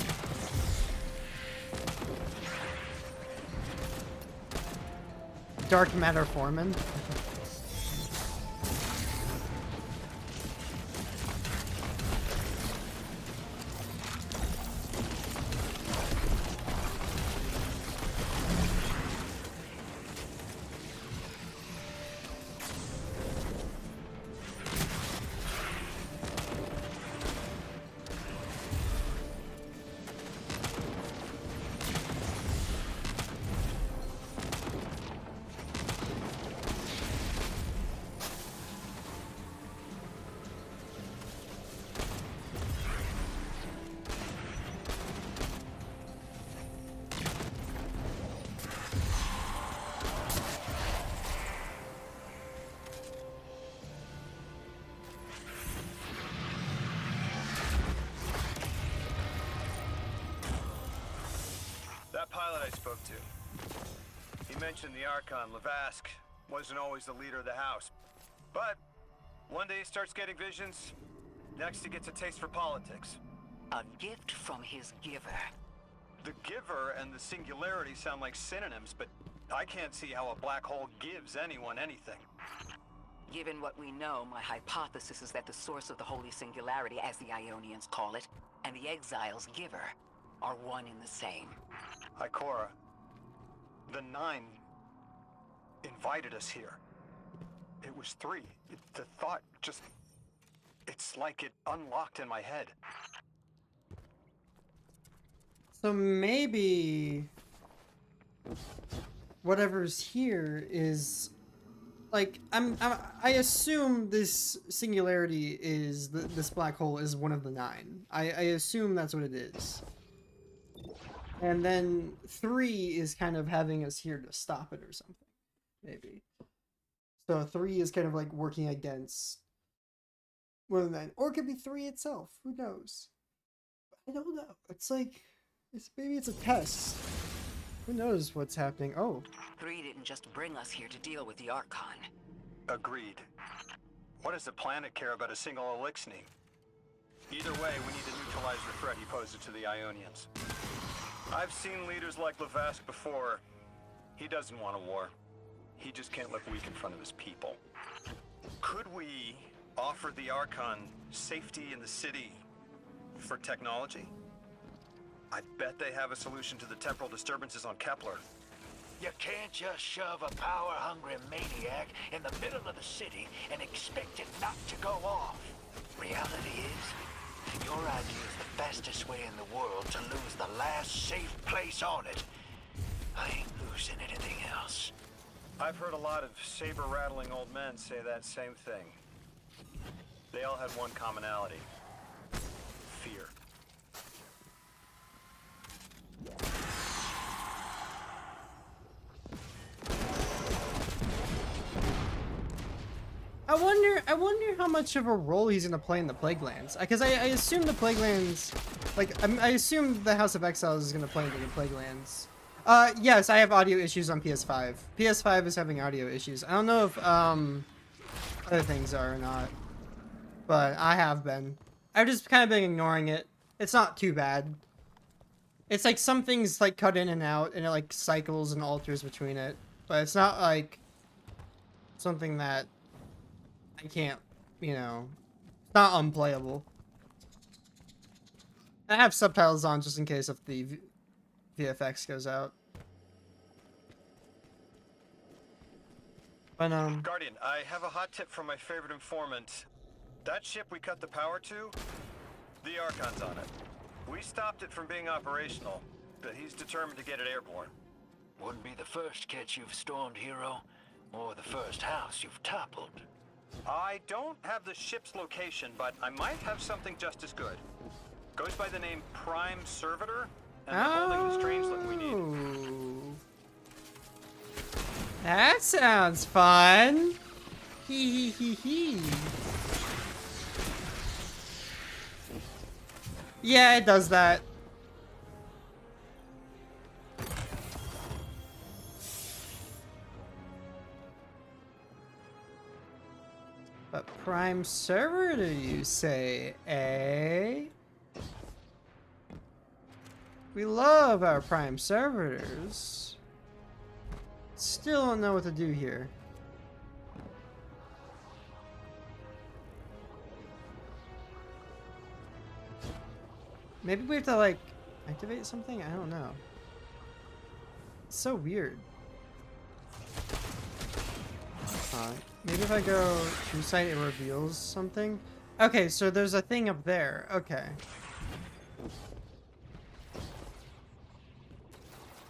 Dark matter foreman. spoke to. He mentioned the Archon, Levask, wasn't always the leader of the house. But one day he starts getting visions, next he gets a taste for politics. A gift from his giver. The giver and the singularity sound like synonyms, but I can't see how a black hole gives anyone anything. Given what we know, my hypothesis is that the source of the Holy Singularity, as the Ionians call it, and the Exile's giver are one and the same. Ikora, the Nine invited us here. It was 3. The thought just... It's like it unlocked in my head. So maybe whatever's here is like I assume this singularity is this black hole is one of the 9. I assume that's what it is. And then 3 is kind of having us here to stop it or something. Maybe. So 3 is kind of like working against one of the 9. Or it could be 3 itself. Who knows? I don't know. It's like maybe it's a test. Who knows what's happening? Oh. 3 didn't just bring us here to deal with the Archon. Agreed. What does the planet care about a single Elixni? Either way, we need to neutralize the threat he poses to the Ionians. I've seen leaders like Levask before. He doesn't want a war. He just can't look weak in front of his people. Could we offer the Archon safety in the city for technology? I bet they have a solution to the temporal disturbances on Kepler. You can't just shove a power-hungry maniac in the middle of the city and expect it not to go off. Reality is, your idea is the fastest way in the world to lose the last safe place on it. I ain't losing anything else. I've heard a lot of saber-rattling old men say that same thing. They all had one commonality. Fear. I wonder how much of a role he's gonna play in the Plague Lands. Because I assume the Plague Lands, like, I assume the House of Exiles is gonna play into the Plague Lands. Yes, I have audio issues on PS5. PS5 is having audio issues. I don't know if, other things are or not. But I have been. I've just kind of been ignoring it. It's not too bad. It's like some things, like, cut in and out, and it, like, cycles and alters between it. But it's not, like, something that I can't, you know, it's not unplayable. I have subtitles on just in case if the VFX goes out. But, Guardian, I have a hot tip from my favorite informant. That ship we cut the power to, the Archon's on it. We stopped it from being operational, but he's determined to get it airborne. Wouldn't be the first catch you've stormed, hero, or the first house you've toppled. I don't have the ship's location, but I might have something just as good. Goes by the name Prime Servitor, and they're holding the strangelet we need. That sounds fun. Hee hee hee hee. Yeah, it does that. But Prime Servitor, you say, eh? We love our Prime Servitors. Still don't know what to do here. Maybe we have to, like, activate something? I don't know. It's so weird. Maybe if I go true sight, it reveals something. Okay, so there's a thing up there. Okay.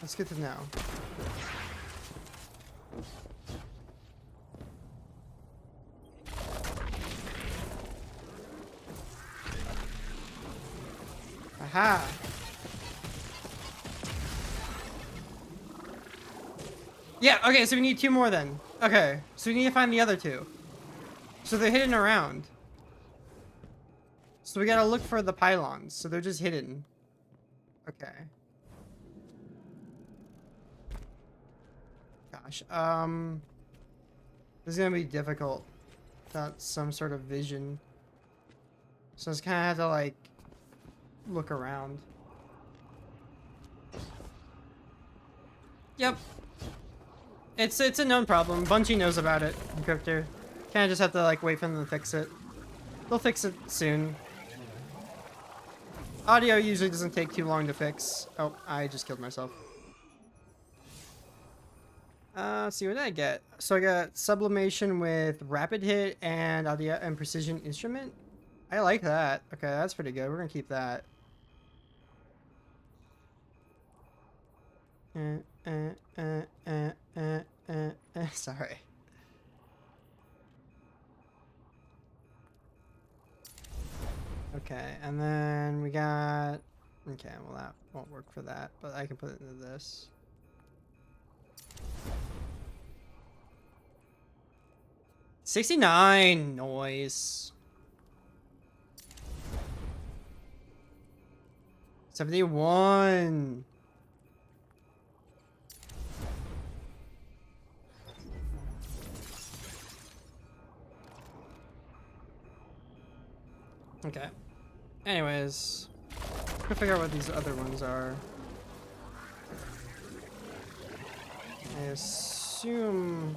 That's good to know. Aha! Yeah, okay, so we need 2 more then. Okay, so we need to find the other 2. So they're hidden around. So we gotta look for the pylons, so they're just hidden. Okay. gosh. This is gonna be difficult without some sort of vision. So I just kind of have to like look around. Yep. It's a known problem. Bungie knows about it. Encryptor. Kind of just have to like wait for them to fix it. They'll fix it soon. Audio usually doesn't take too long to fix. Oh, I just killed myself. Let's see, what did I get? So I got sublimation with rapid hit and audio and precision instrument. I like that. Okay, that's pretty good. We're gonna keep that. Sorry. Okay, and then we got... Okay, well that won't work for that, but I can put it into this. $69 noise. 71. Okay. Anyways, I'll figure out what these other ones are. I assume...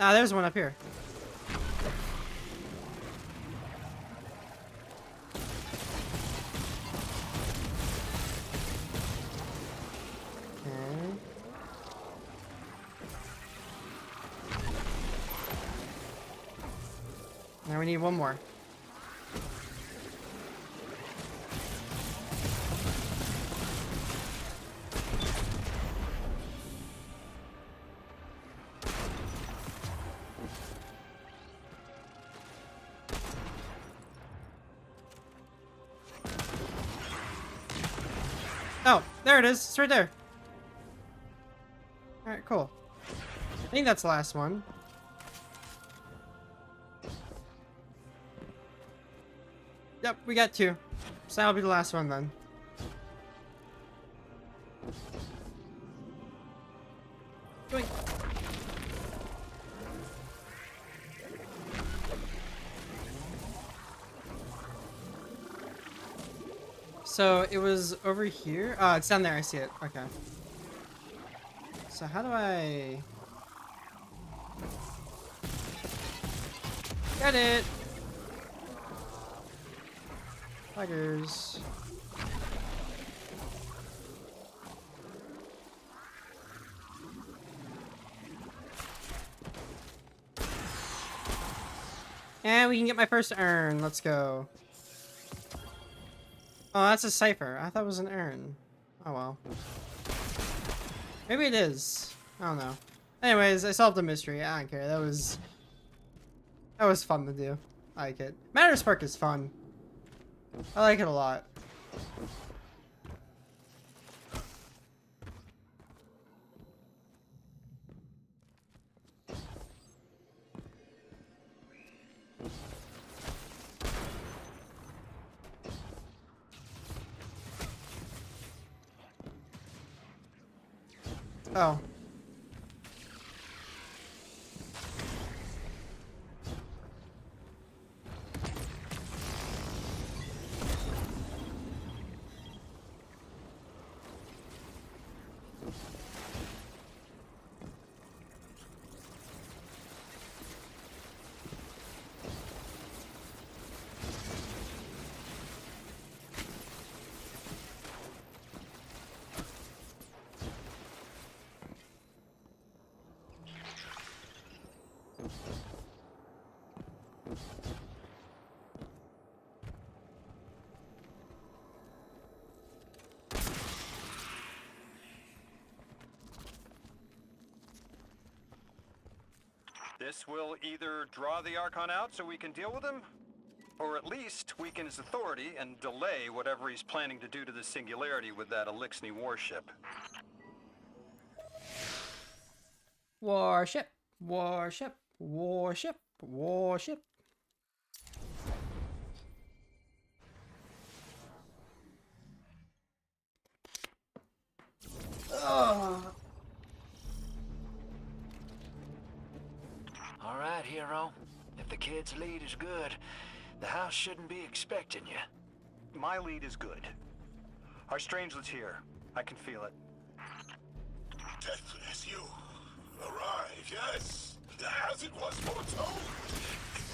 Ah, there's one up here. Okay. Now we need one more. Oh, there it is. It's right there. Alright, cool. I think that's the last one. Yep, we got two. So that'll be the last one then. Doink. So it was over here. Oh, it's down there. I see it. Okay. So how do I... Got it. Buggers. And we can get my first urn. Let's go. Oh, that's a cipher. I thought it was an urn. Oh well. Maybe it is. I don't know. Anyways, I solved the mystery. I don't care. That was fun to do. I like it. Matter Spark is fun. I like it a lot. Oh. This will either draw the Archon out so we can deal with him, or at least weaken his authority and delay whatever he's planning to do to the Singularity with that Elixni warship. Warship, warship, warship, warship. All right, hero. If the kid's lead is good, the house shouldn't be expecting you. My lead is good. Our strangelet's here. I can feel it. Deathless, you arrive, yes. As it was foretold.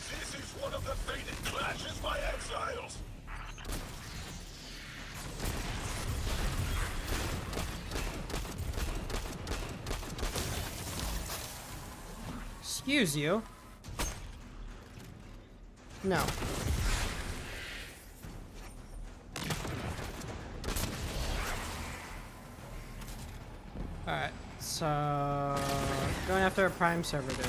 This is one of the fated clashes by exiles. Excuse you. No. Alright, so going after a prime server dude.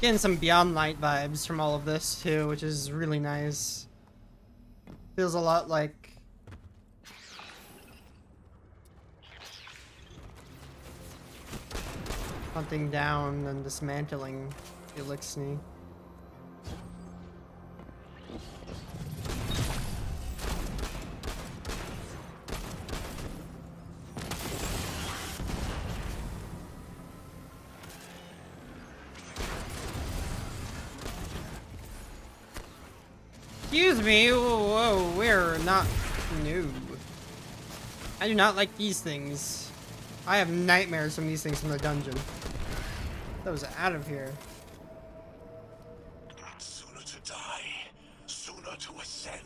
Getting some Beyond Light vibes from all of this too, which is really nice. Feels a lot like hunting down and dismantling Elixir. Excuse me, whoa, we're not new. I do not like these things. I have nightmares from these things from the dungeon. That was out of here. Sooner to die, sooner to ascend,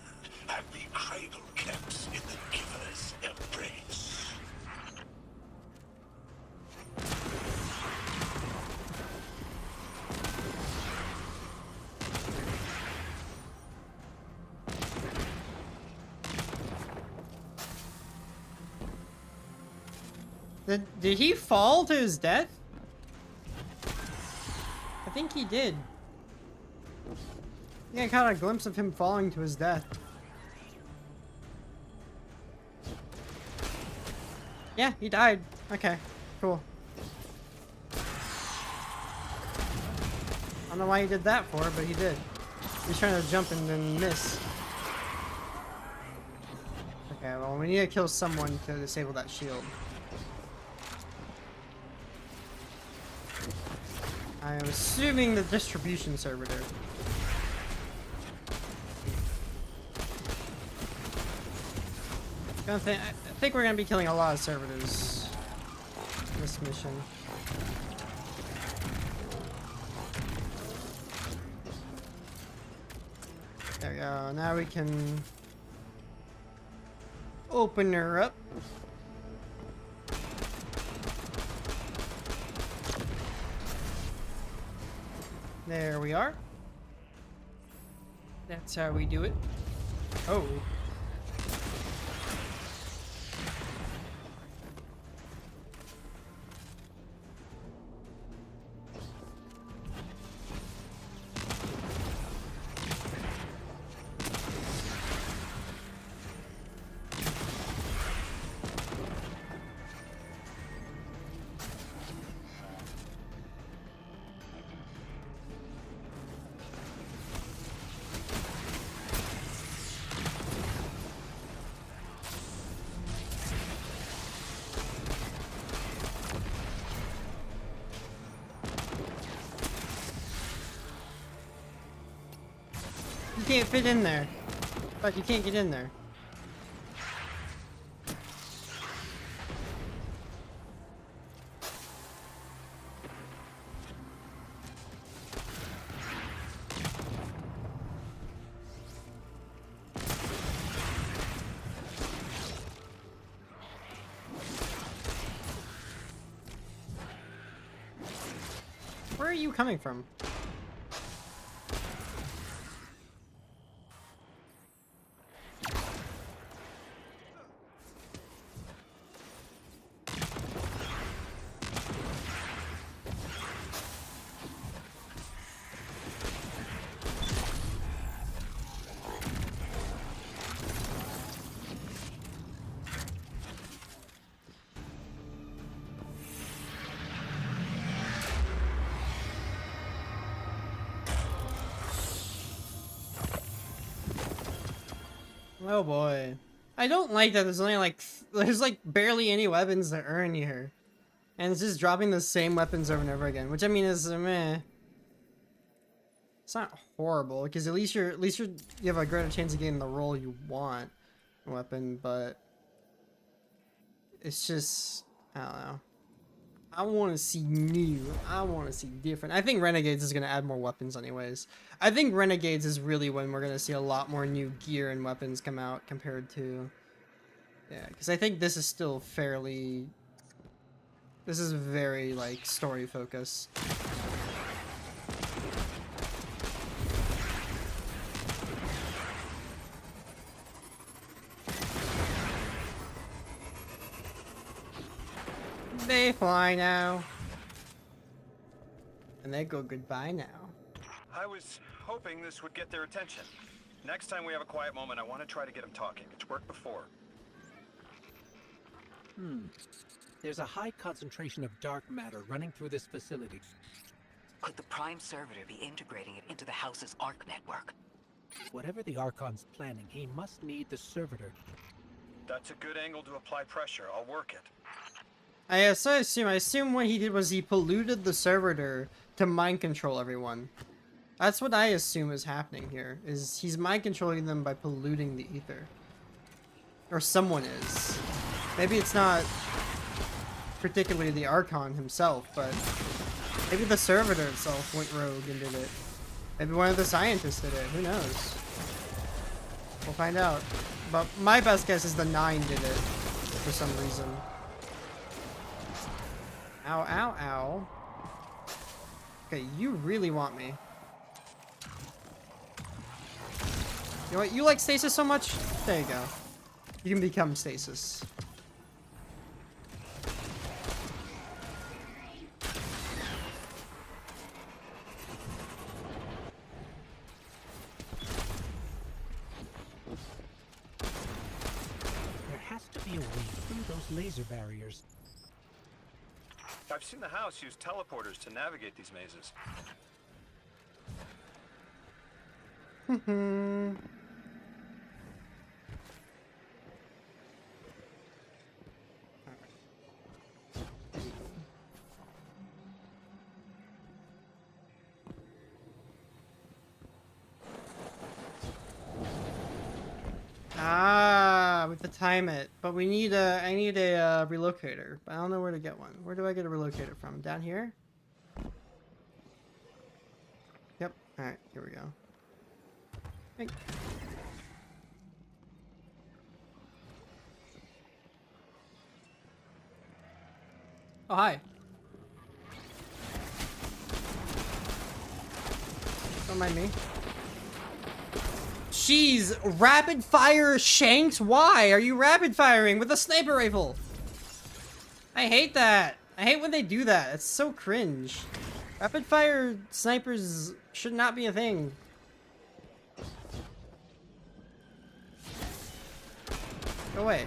and be cradle kept in the giver's embrace. Did he fall to his death? I think he did. Yeah, I caught a glimpse of him falling to his death. Yeah, he died. Okay, cool. I don't know why he did that for, but he did. He's trying to jump and then miss. Okay, well, we need to kill someone to disable that shield. I am assuming the distribution servitor. I think we're gonna be killing a lot of servitors in this mission. There we go. Now we can open her up. There we are. That's how we do it. Oh. You can't fit in there. But you can't get in there. Where are you coming from? Oh boy. I don't like that there's only like, there's like barely any weapons to earn here. And it's just dropping the same weapons over and over again, which I mean is meh. It's not horrible, because at least you have a greater chance of getting the roll you want weapon, but it's just, I don't know. I want to see new. I want to see different. I think Renegades is going to add more weapons anyways. I think Renegades is really when we're going to see a lot more new gear and weapons come out compared to... Yeah, because I think this is still fairly... This is very, like, story focused. They fly now. And they go goodbye now. I was hoping this would get their attention. Next time we have a quiet moment, I want to try to get them talking. It's worked before. There's a high concentration of dark matter running through this facility. Could the Prime Servitor be integrating it into the House's Arc network? Whatever the Archon's planning, he must need the Servitor. That's a good angle to apply pressure. I'll work it. I assume what he did was he polluted the servitor to mind control everyone. That's what I assume is happening here, is he's mind controlling them by polluting the ether. Or someone is. Maybe it's not particularly the Archon himself, but maybe the servitor itself went rogue and did it. Maybe one of the scientists did it, who knows? We'll find out. But my best guess is the 9 did it for some reason. Ow, ow, ow. Okay, you really want me. You know what? You like stasis so much? There you go. You can become stasis. There has to be a way through those laser barriers. I've seen the House use teleporters to navigate these mazes. Ah, we have to time it. But we need a, I need a relocator. But I don't know where to get one. Where do I get a relocator from? Down here? Yep. Alright, here we go. Hey. Oh, hi. Don't mind me. Jeez, rapid fire Shanks? Why are you rapid firing with a sniper rifle? I hate that. I hate when they do that. It's so cringe. Rapid fire snipers should not be a thing. Go away.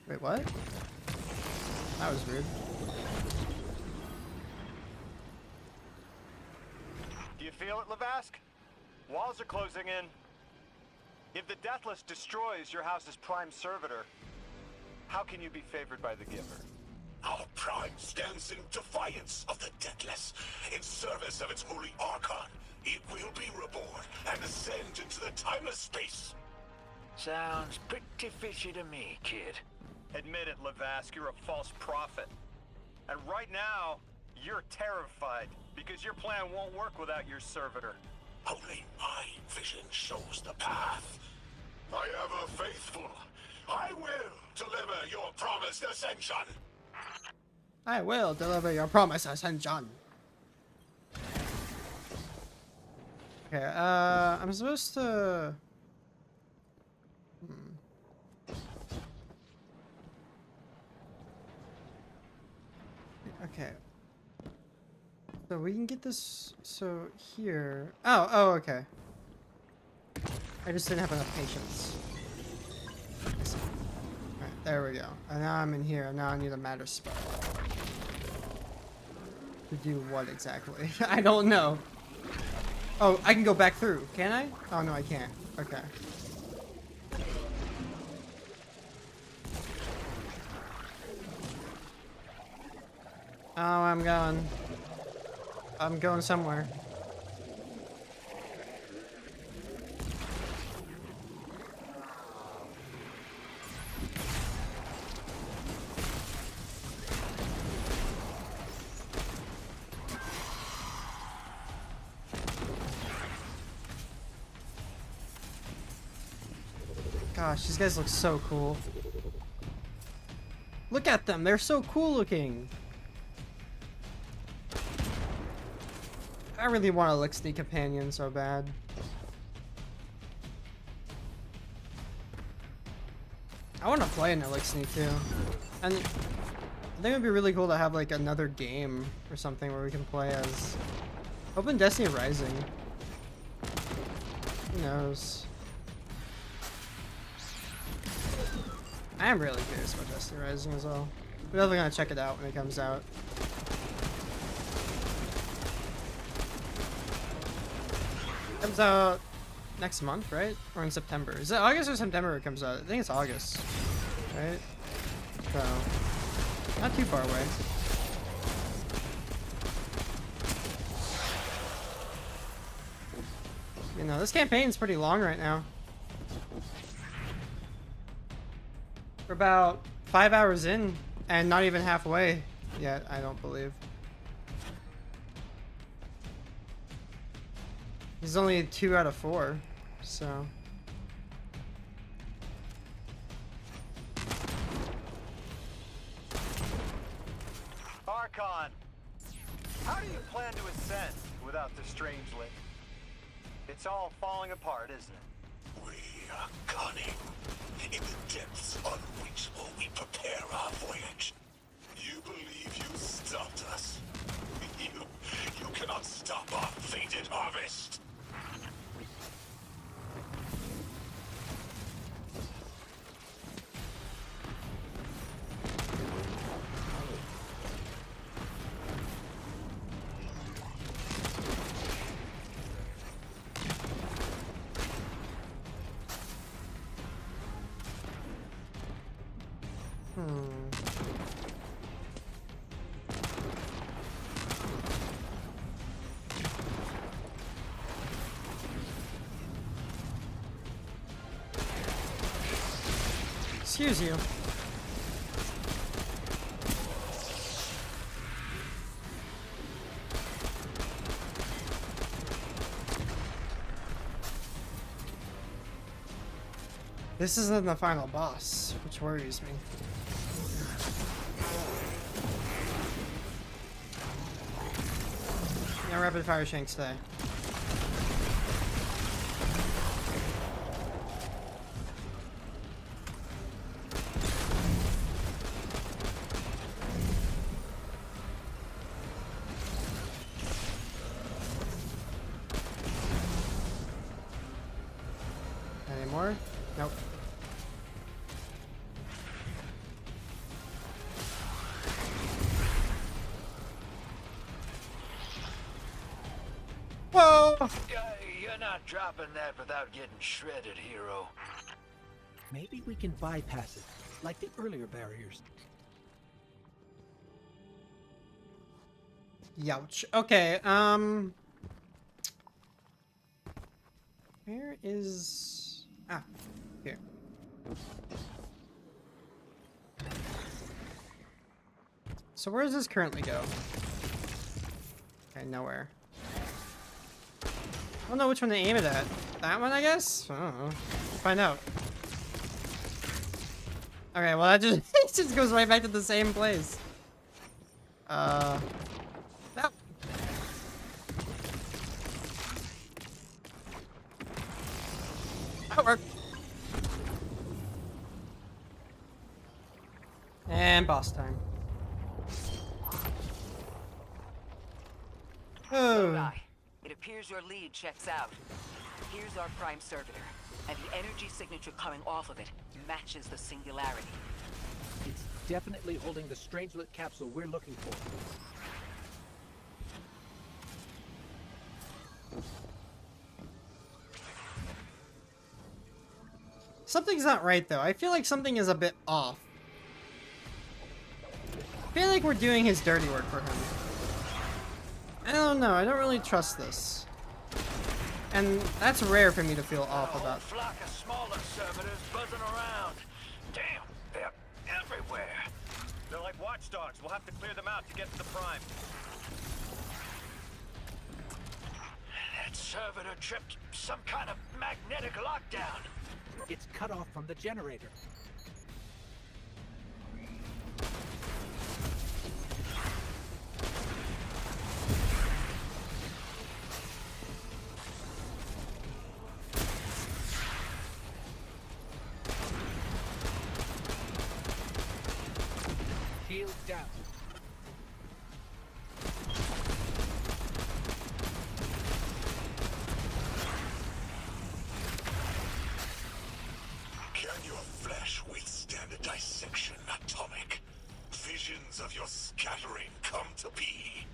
Wait, what? That was rude. Do you feel it, Lavask? Walls are closing in. If the Deathless destroys your house's Prime Servitor, how can you be favored by the Giver? Our Prime stands in defiance of the Deathless. In service of its holy Archon, it will be reborn and ascend into the timeless space. Sounds pretty fishy to me, kid. Admit it, Lavask, you're a false prophet. And right now, you're terrified because your plan won't work without your servitor. Only my vision shows the path. My ever faithful, I will deliver your promised ascension. I will deliver your promise, Ascension. Okay, I'm supposed to... Okay. So we can get this, so here... Oh, okay. I just didn't have enough patience. Alright, there we go. And now I'm in here, and now I need a matter spell. To do what exactly? I don't know. Oh, I can go back through. Can I? Oh, no, I can't. Okay. Oh, I'm going. I'm going somewhere. Gosh, these guys look so cool. Look at them, they're so cool looking. I really want a Elixir companion so bad. I want to play an Elixir too. And I think it'd be really cool to have like another game or something where we can play as... Open Destiny Rising. Who knows? I am really curious about Destiny Rising as well. We're definitely gonna check it out when it comes out. It comes out next month, right? Or in September? Is it August or September it comes out? I think it's August, right? So, not too far away. You know, this campaign's pretty long right now. We're about 5 hours in, and not even halfway yet, I don't believe. He's only 2 out of 4, so... Archon, how do you plan to ascend without the Strangeling? It's all falling apart, isn't it? We are cunning. In the depths unreachable, we prepare our voyage. You believe you stopped us? You cannot stop our fated harvest. Excuse you. This isn't the final boss, which worries me. No rapid fire shanks today. Any more? Nope. Whoa! You're not dropping that without getting shredded, hero. Maybe we can bypass it, like the earlier barriers. Youch. Okay, where is... Ah, here. So where does this currently go? Okay, nowhere. I don't know which one to aim it at. That one, I guess? I don't know. We'll find out. Okay, well that just, it just goes right back to the same place. No. That worked. And boss time. Oh. It appears your lead checks out. Here's our prime servitor, and the energy signature coming off of it matches the singularity. It's definitely holding the Strangelet capsule we're looking for. Something's not right, though. I feel like something is a bit off. I feel like we're doing his dirty work for him. I don't know. I don't really trust this. And that's rare for me to feel off about. A flock of smaller servitors buzzing around. Damn, they're everywhere. They're like watchdogs. We'll have to clear them out to get to the Prime. That servitor tripped some kind of magnetic lockdown. It's cut off from the generator. Shield down. Can your flesh withstand a dissection, Atomic? Visions of your scattering come to be.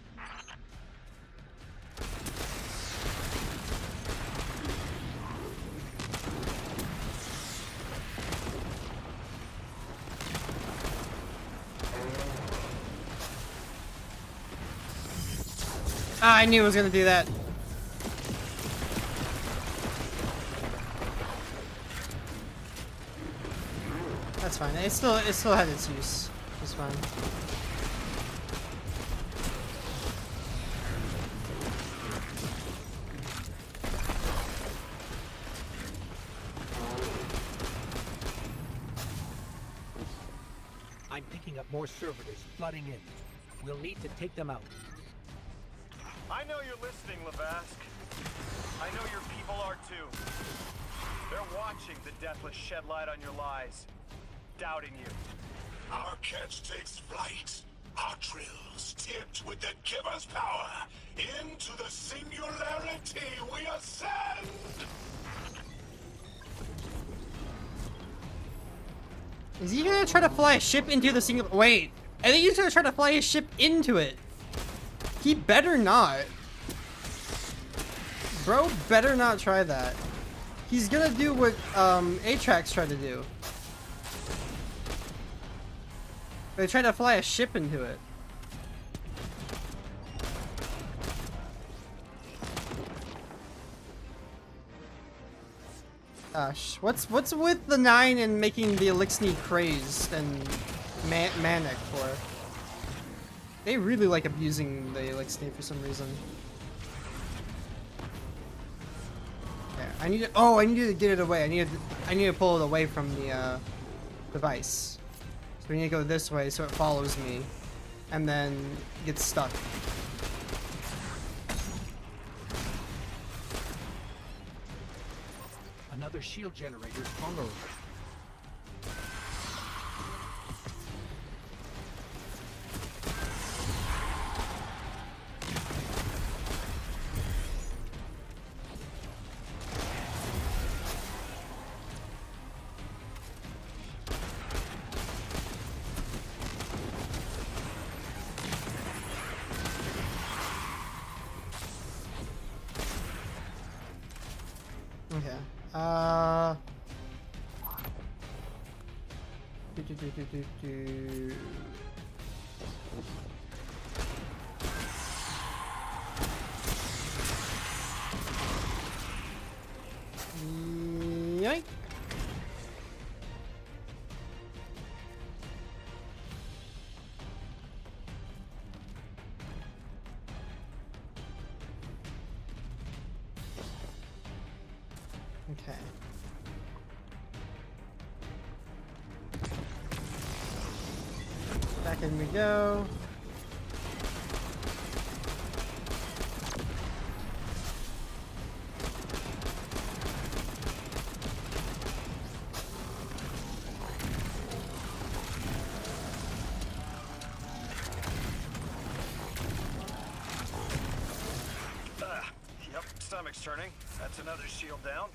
Ah, I knew it was gonna do that. That's fine. It still had its use. It's fine. I'm picking up more servitors flooding in. We'll need to take them out. I know you're listening, Lavask. I know your people are too. They're watching the Deathless shed light on your lies, doubting you. Our catch takes flight. Our drills tipped with the Giver's power. Into the singularity we ascend! Is he gonna try to fly a ship into the single? Wait, I think he's gonna try to fly a ship into it. He better not. Bro better not try that. He's gonna do what Atrax tried to do. They tried to fly a ship into it. Gosh, what's with the 9 and making the Elixir crazed and manic for? They really like abusing the Elixir for some reason. Yeah, I need to. Oh, I need to get it away. I need to pull it away from the device. So we need to go this way so it follows me, and then gets stuck. Another shield generator is vulnerable. Okay. Yoink. Okay. Back in we go. Yep, stomach's turning. That's another shield down.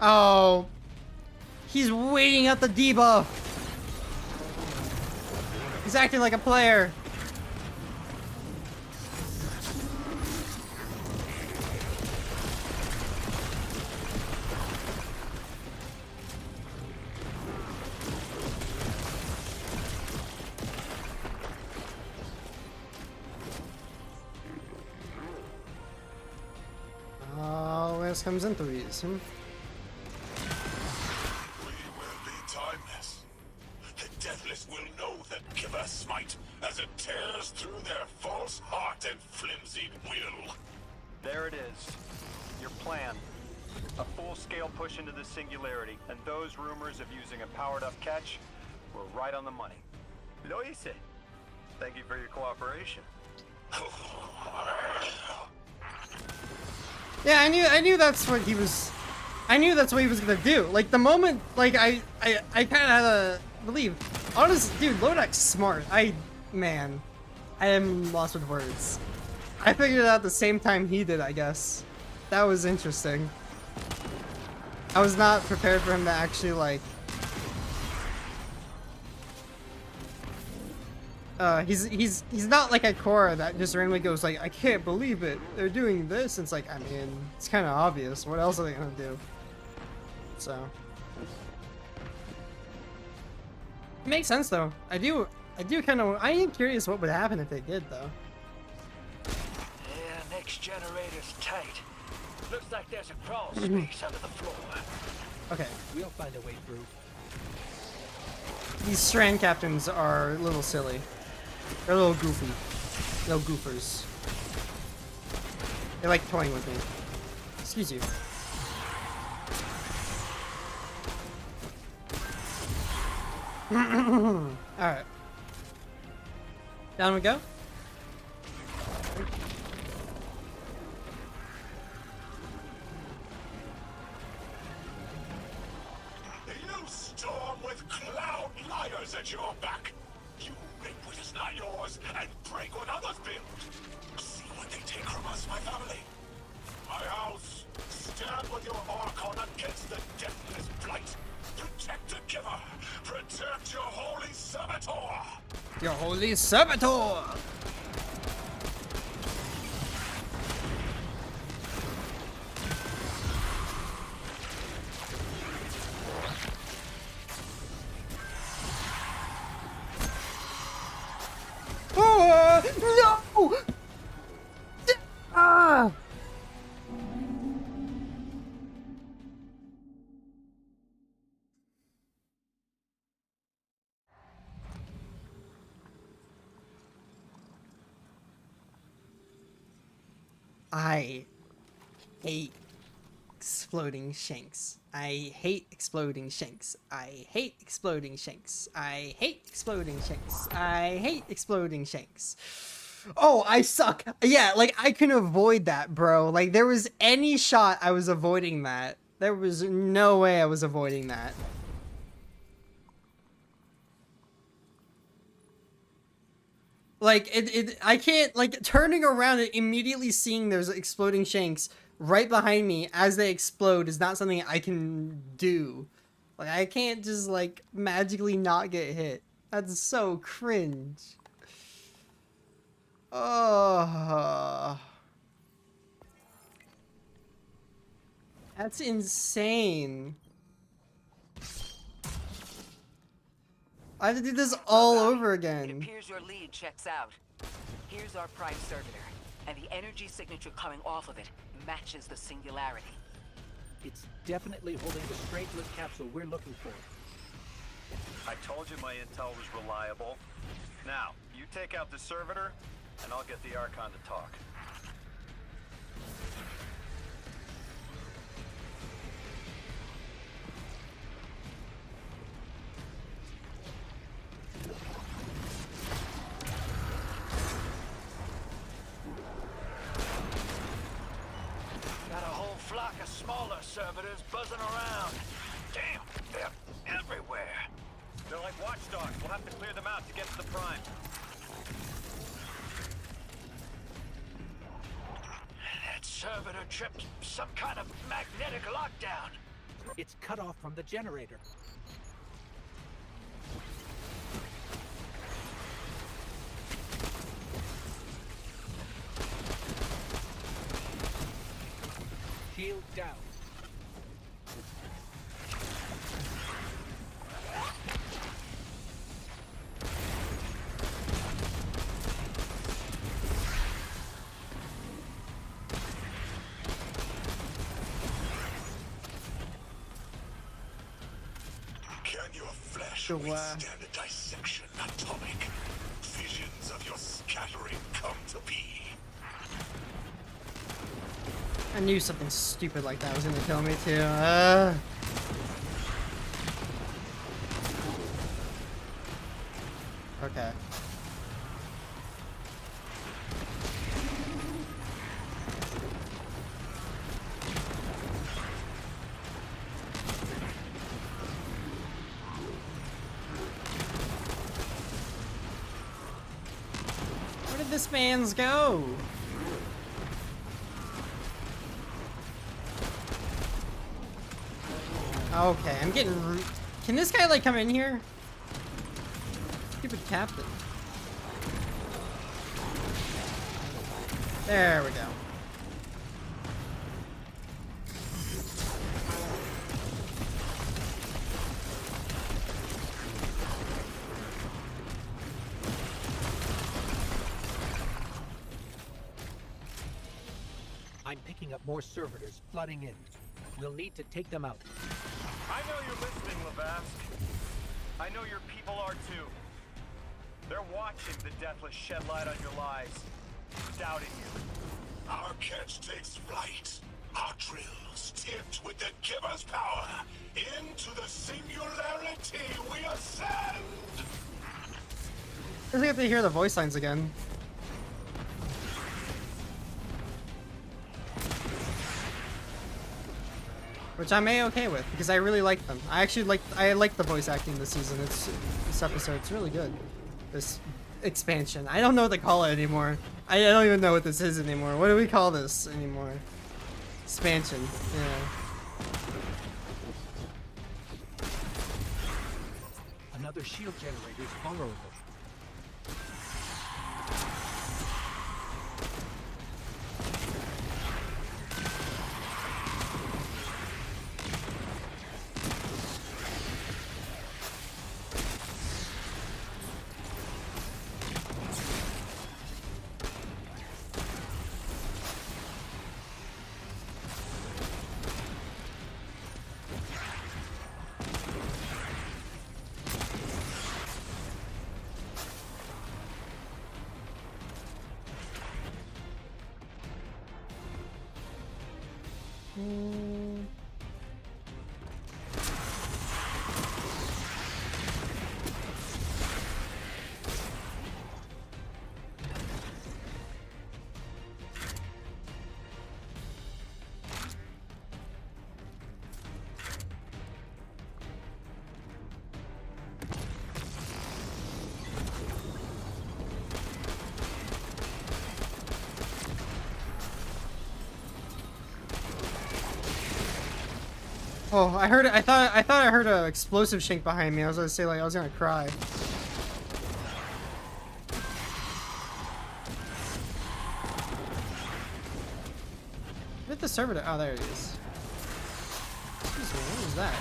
Oh. He's waiting out the debuff. He's acting like a player. Oh, this comes in threes. We will be timeless. The deathless will know that Giver smite as it tears through their false heart and flimsy will. There it is. Your plan. A full-scale push into the singularity, and those rumors of using a powered-up catch were right on the money. Lo hice. Thank you for your cooperation. Yeah, I knew that's what he was. I knew that's what he was gonna do. Like the moment, like I kind of had to believe. Honest, dude, Lodak's smart. Man, I am lost with words. I figured it out the same time he did, I guess. That was interesting. I was not prepared for him to actually like. He's not like a Korra that just randomly goes like, I can't believe it. They're doing this. And it's like, I mean, it's kind of obvious. What else are they gonna do? So it makes sense though. I do kind of. I am curious what would happen if they did though. Yeah, next generator's tight. Looks like there's a crawl space under the floor. Okay. We'll find a way through. These strand captains are a little silly. They're a little goofy. Little goofers. They like toying with me. Excuse you. Alright. Down we go. You storm with cloud liars at your back. You make what is not yours and break what others build. See what they take from us, my family. My house. Stand with your Archon against the deathless blight. Protect the Giver. Protect your holy servitor. Your holy servitor! Oh, no! Ah! I hate exploding shanks. I hate exploding shanks. I hate exploding shanks. I hate exploding shanks. I hate exploding shanks. Oh, I suck. Yeah, like I can avoid that, bro. Like there was any shot I was avoiding that. There was no way I was avoiding that. Like I can't, like turning around and immediately seeing there's exploding shanks right behind me as they explode is not something I can do. Like I can't just like magically not get hit. That's so cringe. Oh, that's insane. I have to do this all over again. It appears your lead checks out. Here's our prime servitor, and the energy signature coming off of it matches the singularity. It's definitely holding the strange-lit capsule we're looking for. I told you my intel was reliable. Now, you take out the servitor, and I'll get the Archon to talk. Got a whole flock of smaller servitors buzzing around. Damn, they're everywhere. They're like watchdogs. We'll have to clear them out to get to the Prime. That servitor tripped some kind of magnetic lockdown. It's cut off from the generator. Shield down. Can your flesh So, withstand a dissection, atomic? Visions of your scattering come to be. I knew something stupid like that was gonna kill me too. Okay. Where did this man's go? Okay, I'm getting. Can this guy like come in here? Stupid captain. There we go. I'm picking up more servitors flooding in. We'll need to take them out. I know you're listening, Levast. I know your people are too. They're watching the Deathless shed light on your lives, doubting you. Our catch takes flight. Our drills tipped with the Giver's power. Into the singularity we ascend! I get to hear the voice lines again. Which I'm A-okay with, because I really like them. I like the voice acting this season. This episode, it's really good. This expansion. I don't know what to call it anymore. I don't even know what this is anymore. What do we call this anymore? Expansion, yeah. Another shield generator is vulnerable. Oh, I heard it. I thought I heard an explosive shank behind me. I was gonna say, like, I was gonna cry. Where'd the servitor? Oh, there he is. Excuse me, what was that?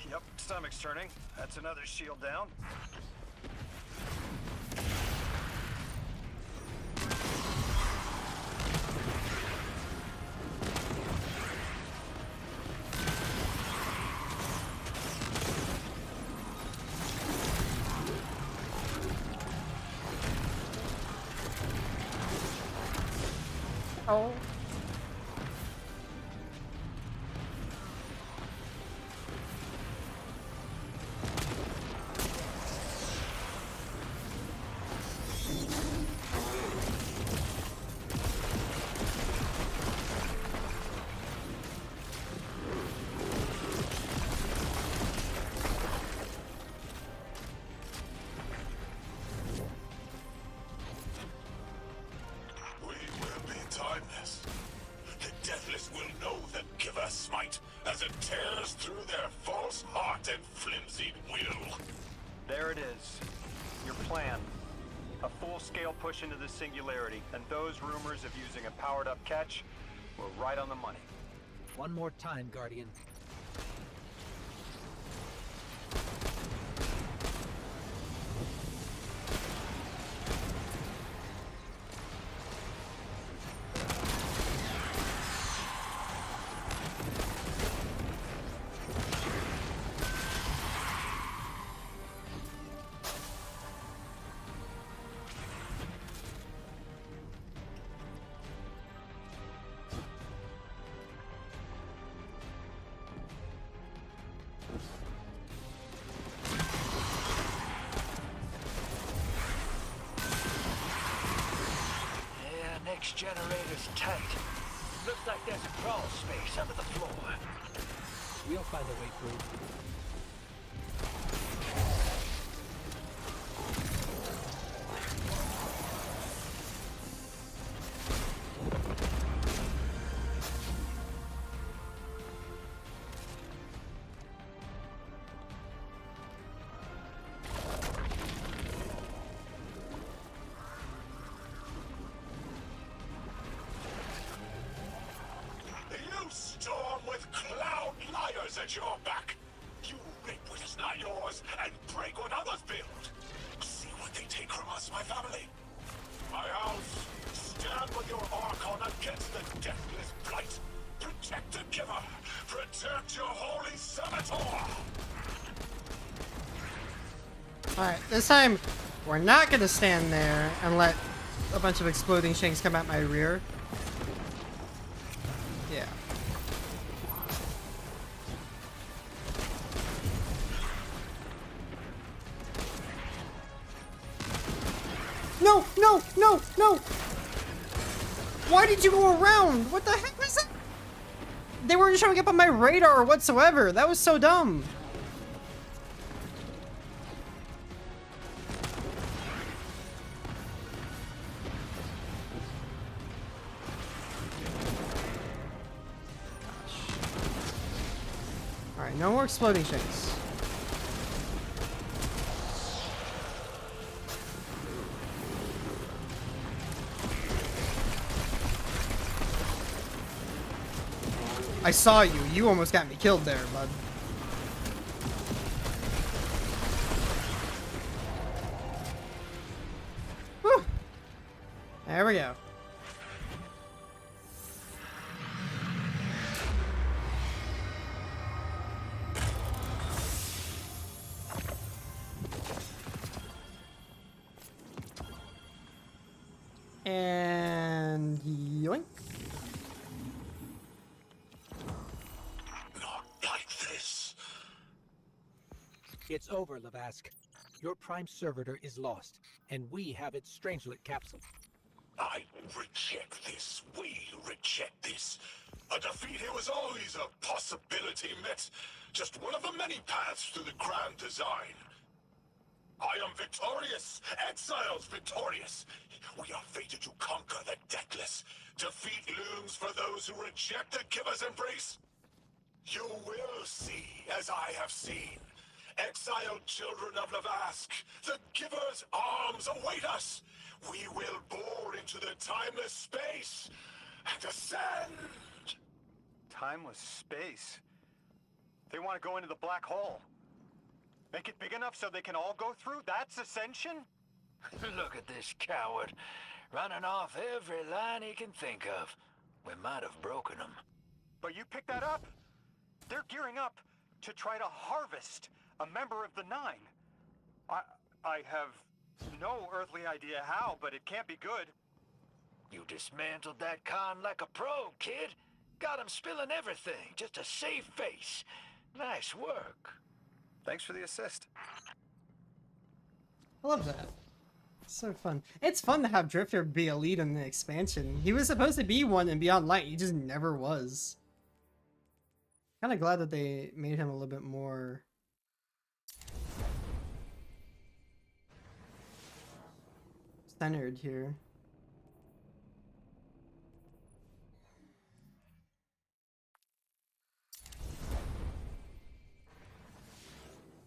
Yep, stomach's turning. That's another shield down. Oh. A full-scale push into the singularity, and those rumors of using a powered-up catch were right on the money. One more time, Guardian. Next generator's tight. Looks like there's a crawl space under the floor. We'll find a way through. You storm with cloud liars at your back. You reap what is not yours and break what others build. See what they take from us, my family. My house, stand with your Archon against the deathless blight. Protect the giver. Protect your holy Saboteur. Alright, this time we're not gonna stand there and let a bunch of exploding shanks come at my rear. Yeah. No, no, no, no! Why did you go around? What the heck was that? They weren't showing up on my radar whatsoever. That was so dumb. Alright, no more exploding shanks. I saw you. You almost got me killed there, bud. Whew. There we go. And yoink. Not like this. It's over, Lavask. Your Prime Servitor is lost, and we have its Strangelet capsule. I reject this. We reject this. A defeat here was always a possibility, Met. Just one of the many paths to the grand design. I am victorious. Exiles victorious. We are fated to conquer the deathless. Defeat looms for those who reject the giver's embrace. You will see, as I have seen. Exiled children of Lavask, the giver's arms await us. We will bore into the timeless space and ascend. Timeless space? They want to go into the black hole. Make it big enough so they can all go through? That's ascension? Look at this coward, running off every line he can think of. We might have broken him. But you picked that up. They're gearing up to try to harvest a member of the Nine. I have no earthly idea how, but it can't be good. You dismantled that con like a pro, kid. Got him spilling everything, just to save face. Nice work. Thanks for the assist. I love that. It's so fun. It's fun to have Drifter be a lead in the expansion. He was supposed to be one in Beyond Light, he just never was. Kind of glad that they made him a little bit more centered here.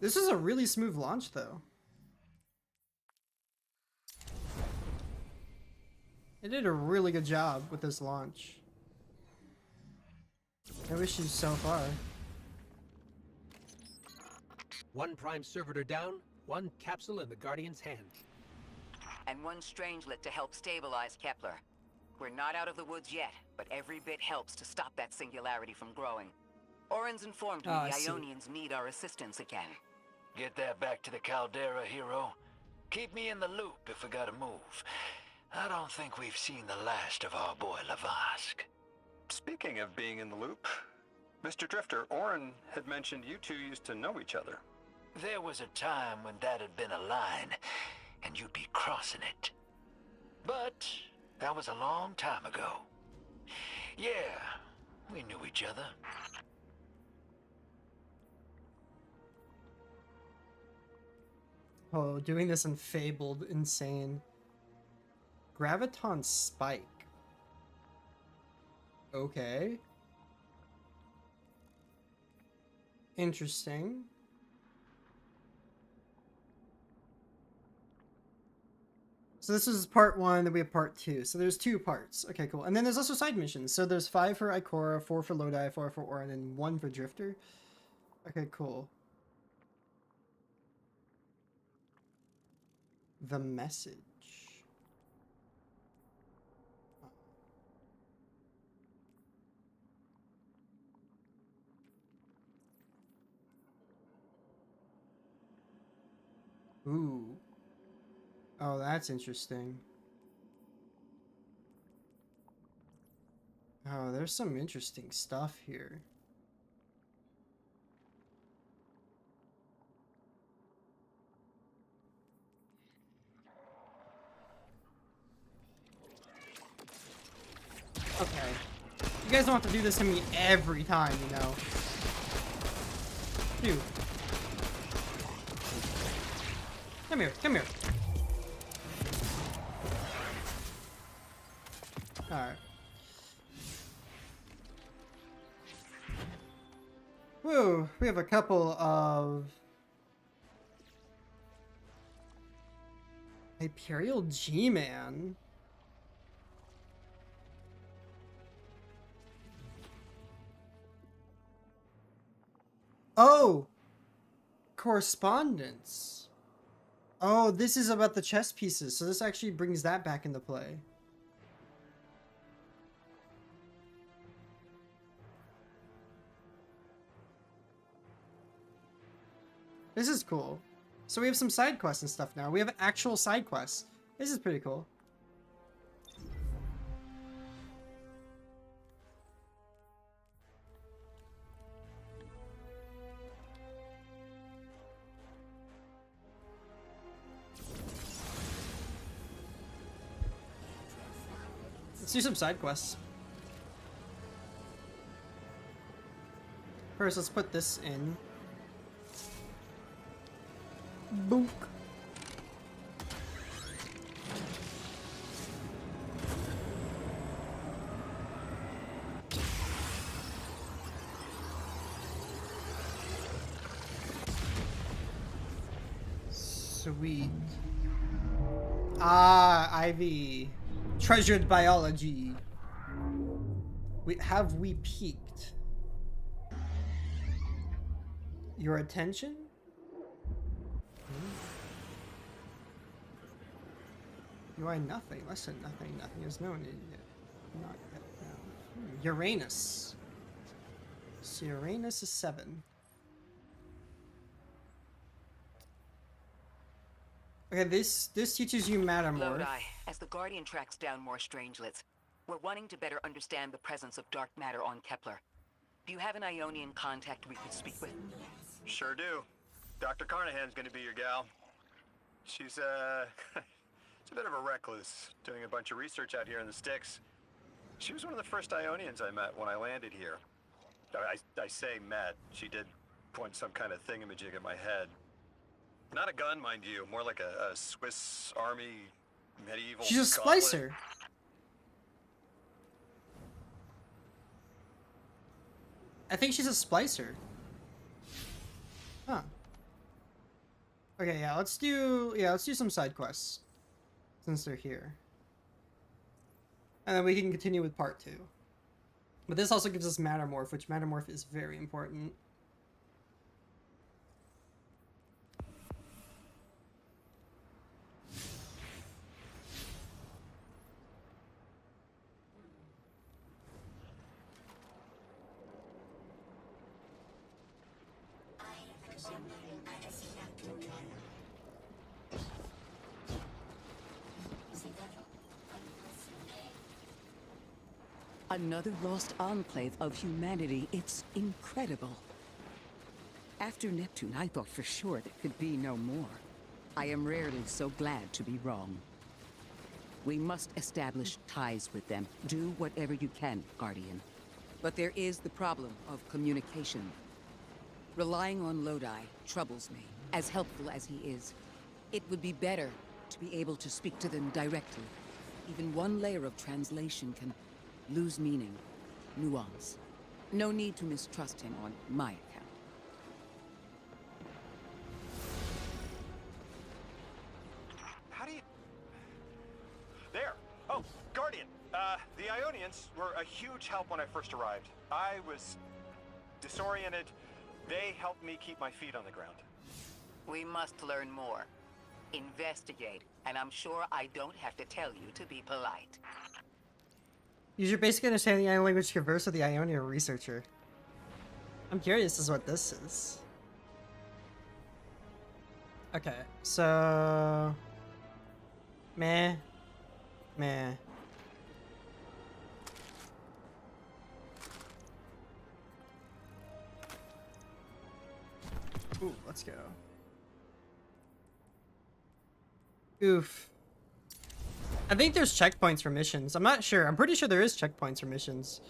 This is a really smooth launch, though. They did a really good job with this launch. No issues so far. One prime servitor down, one capsule in the Guardian's hand. And one strangelet to help stabilize Kepler. We're not out of the woods yet, but every bit helps to stop that singularity from growing. Orin's informed me I the see. Ionians need our assistance again. Get that back to the Caldera, hero. Keep me in the loop if we gotta move. I don't think we've seen the last of our boy Lavask. Speaking of being in the loop, Mr. Drifter, Orin had mentioned you two used to know each other. There was a time when that had been a line, and you'd be crossing it. But that was a long time ago. Yeah, we knew each other. Oh, doing this in Fabled, insane. Graviton Spike. Okay. Interesting. So this is part 1, then we have part 2. So there's 2 parts. Okay, cool. And then there's also side missions. So there's 5 for Ikora, 4 for Lodi, 4 for Orin, and 1 for Drifter. Okay, cool. The message. Ooh. Oh, that's interesting. Oh, there's some interesting stuff here. Okay. You guys don't have to do this to me every time, you know. Dude. Come here, come here. Alright. Whoa, we have a couple of Imperial G-Man. Oh! Correspondence. Oh, this is about the chess pieces, so this actually brings that back into play. This is cool. So we have some side quests and stuff now. We have actual side quests. This is pretty cool. Let's do some side quests. First, let's put this in. Book. Sweet. Ah, Ivy. Treasured biology. Have we peaked? Your attention? You are nothing. Less than nothing. Nothing is known yet. Not yet known. Uranus. So Uranus is 7. Okay, this teaches you Matamorph. Lodi, as the Guardian tracks down more strangelets, we're wanting to better understand the presence of dark matter on Kepler. Do you have an Ionian contact we could speak with? Sure do. Dr. Carnahan's gonna be your gal. She's, she's a bit of a recluse, doing a bunch of research out here in the sticks. She was one of the first Ionians I met when I landed here. I say met. She did point some kind of thingamajig at my head. Not a gun, mind you, more like a Swiss Army medieval She's a gauntlet. splicer. I think she's a splicer. Huh. Okay, yeah, let's do some side quests since they're here. And then we can continue with part 2. But this also gives us Mattermorph, which Mattermorph is very important. Another lost enclave of humanity. It's incredible. After Neptune, I thought for sure there could be no more. I am rarely so glad to be wrong. We must establish ties with them. Do whatever you can, Guardian. But there is the problem of communication. Relying on Lodi troubles me, as helpful as he is. It would be better to be able to speak to them directly. Even one layer of translation can lose meaning, nuance. No need to mistrust him on my account. How do you... There! Oh, Guardian! The Ionians were a huge help when I first arrived. I was disoriented. They helped me keep my feet on the ground. We must learn more. Investigate, and I'm sure I don't have to tell you to be polite. Use your basic understanding of the Ion language to converse with the Ionian researcher. I'm curious as to what this is. Okay, so... Meh. Meh. Ooh, let's go. Oof. I think there's checkpoints for missions. I'm not sure. I'm pretty sure there is checkpoints for missions.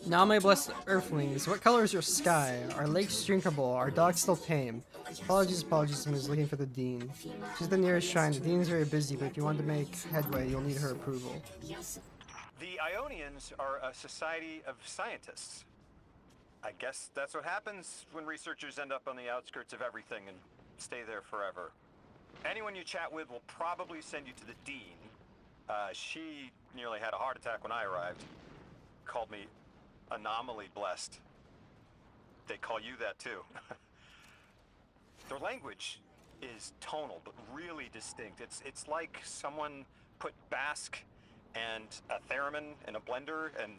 Now my blessed earthlings, what color is your sky? Are lakes drinkable? Are dogs still tame? Apologies, I was looking for the Dean. She's the nearest shrine. The Dean's very busy, but if you want to make headway, you'll need her approval. The Ionians are a society of scientists. I guess that's what happens when researchers end up on the outskirts of everything and stay there forever. Anyone you chat with will probably send you to the Dean. She nearly had a heart attack when I arrived. Called me anomaly blessed. They call you that too. Their language is tonal, but really distinct. It's like someone put Basque and a theremin in a blender and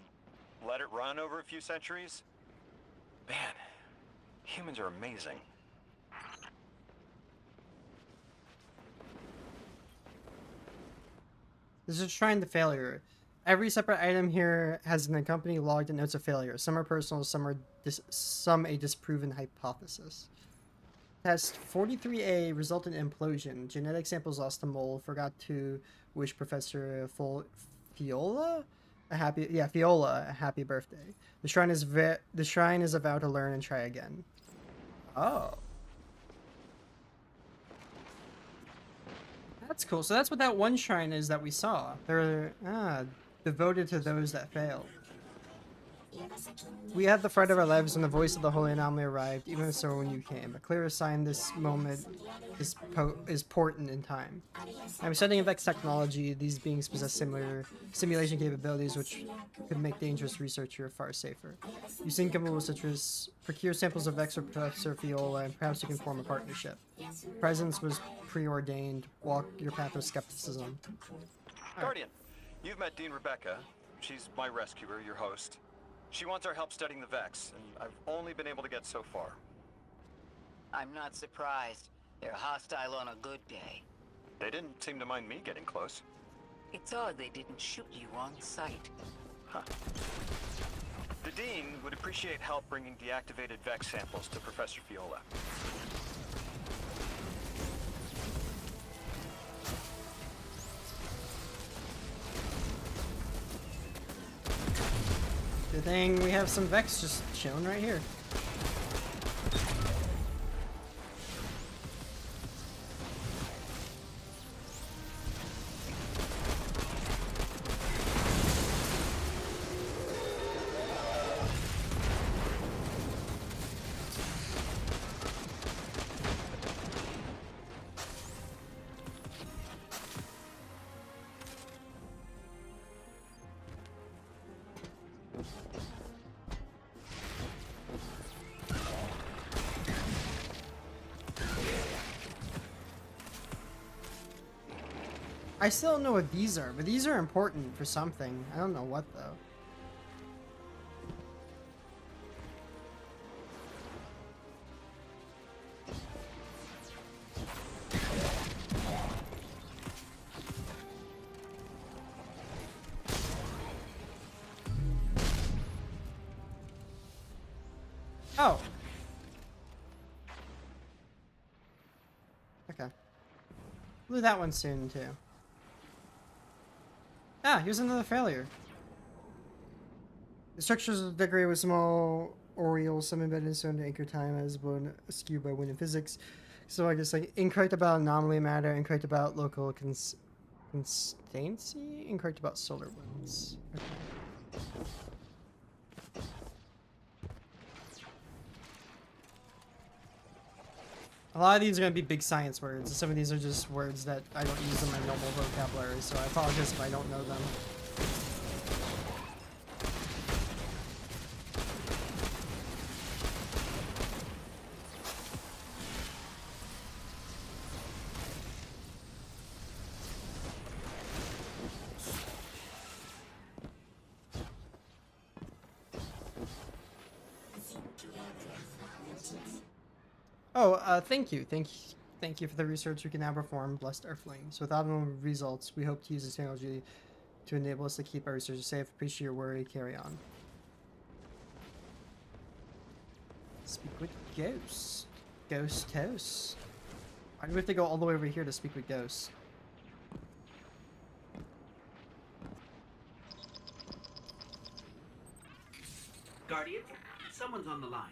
let it run over a few centuries. Man, humans are amazing. This is a shrine to failure. Every separate item here has an accompanying log that notes a failure. Some are personal, some a disproven hypothesis. Test 43A resulted in implosion. Genetic samples lost to mold. Forgot to wish Professor Fiola a happy birthday. The shrine is a vow to learn and try again. Oh. That's cool. So that's what that one shrine is that we saw. They're devoted to those that fail. We had the fright of our lives when the voice of the holy anomaly arrived, even so when you came. A clearer sign this moment is portent in time. I'm studying Vex technology. These beings possess similar simulation capabilities which could make dangerous research here far safer. You seem capable of citrus. Procure samples of Vex for Professor Fiola and perhaps you can form a partnership. Presence was preordained. Walk your path of skepticism. Guardian, you've met Dean Rebecca. She's my rescuer, your host. She wants our help studying the Vex, and I've only been able to get so far. I'm not surprised. They're hostile on a good day. They didn't seem to mind me getting close. It's odd they didn't shoot you on sight. Huh. The Dean would appreciate help bringing deactivated Vex samples to Professor Fiola. Good thing we have some Vex just chilling right here. I still don't know what these are, but these are important for something. I don't know what though. Oh. Okay. We'll do that one soon too. Ah, here's another failure. The structures are decorated with small Orioles, some embedded in stone to anchor time as blown askew by wind and physics. So I guess like incorrect about anomaly matter, incorrect about local constancy, incorrect about solar winds. Okay. A lot of these are going to be big science words. Some of these are just words that I don't use in my normal vocabulary, so I apologize if I don't know them. Oh, thank you. Thank you for the research we can now perform, blessed Earthlings. With optimal results, we hope to use this technology to enable us to keep our researchers safe. Appreciate your worry. Carry on. Speak with ghosts. Ghost hosts. Why do we have to go all the way over here to speak with ghosts? Guardian, someone's on the line.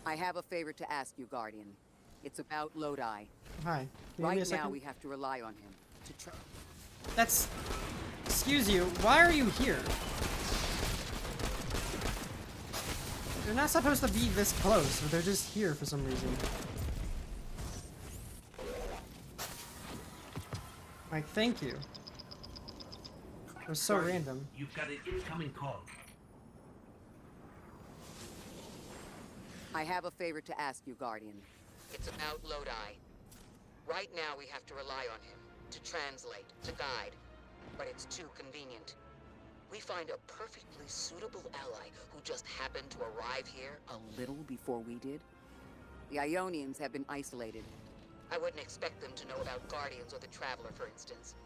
I have a favor to ask you, Guardian. It's about Lodi. Hi. Can you give me a Right now, second? we have to rely on him to try. That's... Excuse you, why are you here? They're not supposed to be this close, but they're just here for some reason. Like, thank you. It was so Guardian, random. You've got an incoming call. I have a favor to ask you, Guardian. It's about Lodi. Right now, we have to rely on him to translate, to guide, but it's too convenient. We find a perfectly suitable ally who just happened to arrive here a little before we did. The Ionians have been isolated. I wouldn't expect them to know about Guardians or the Traveler, for instance.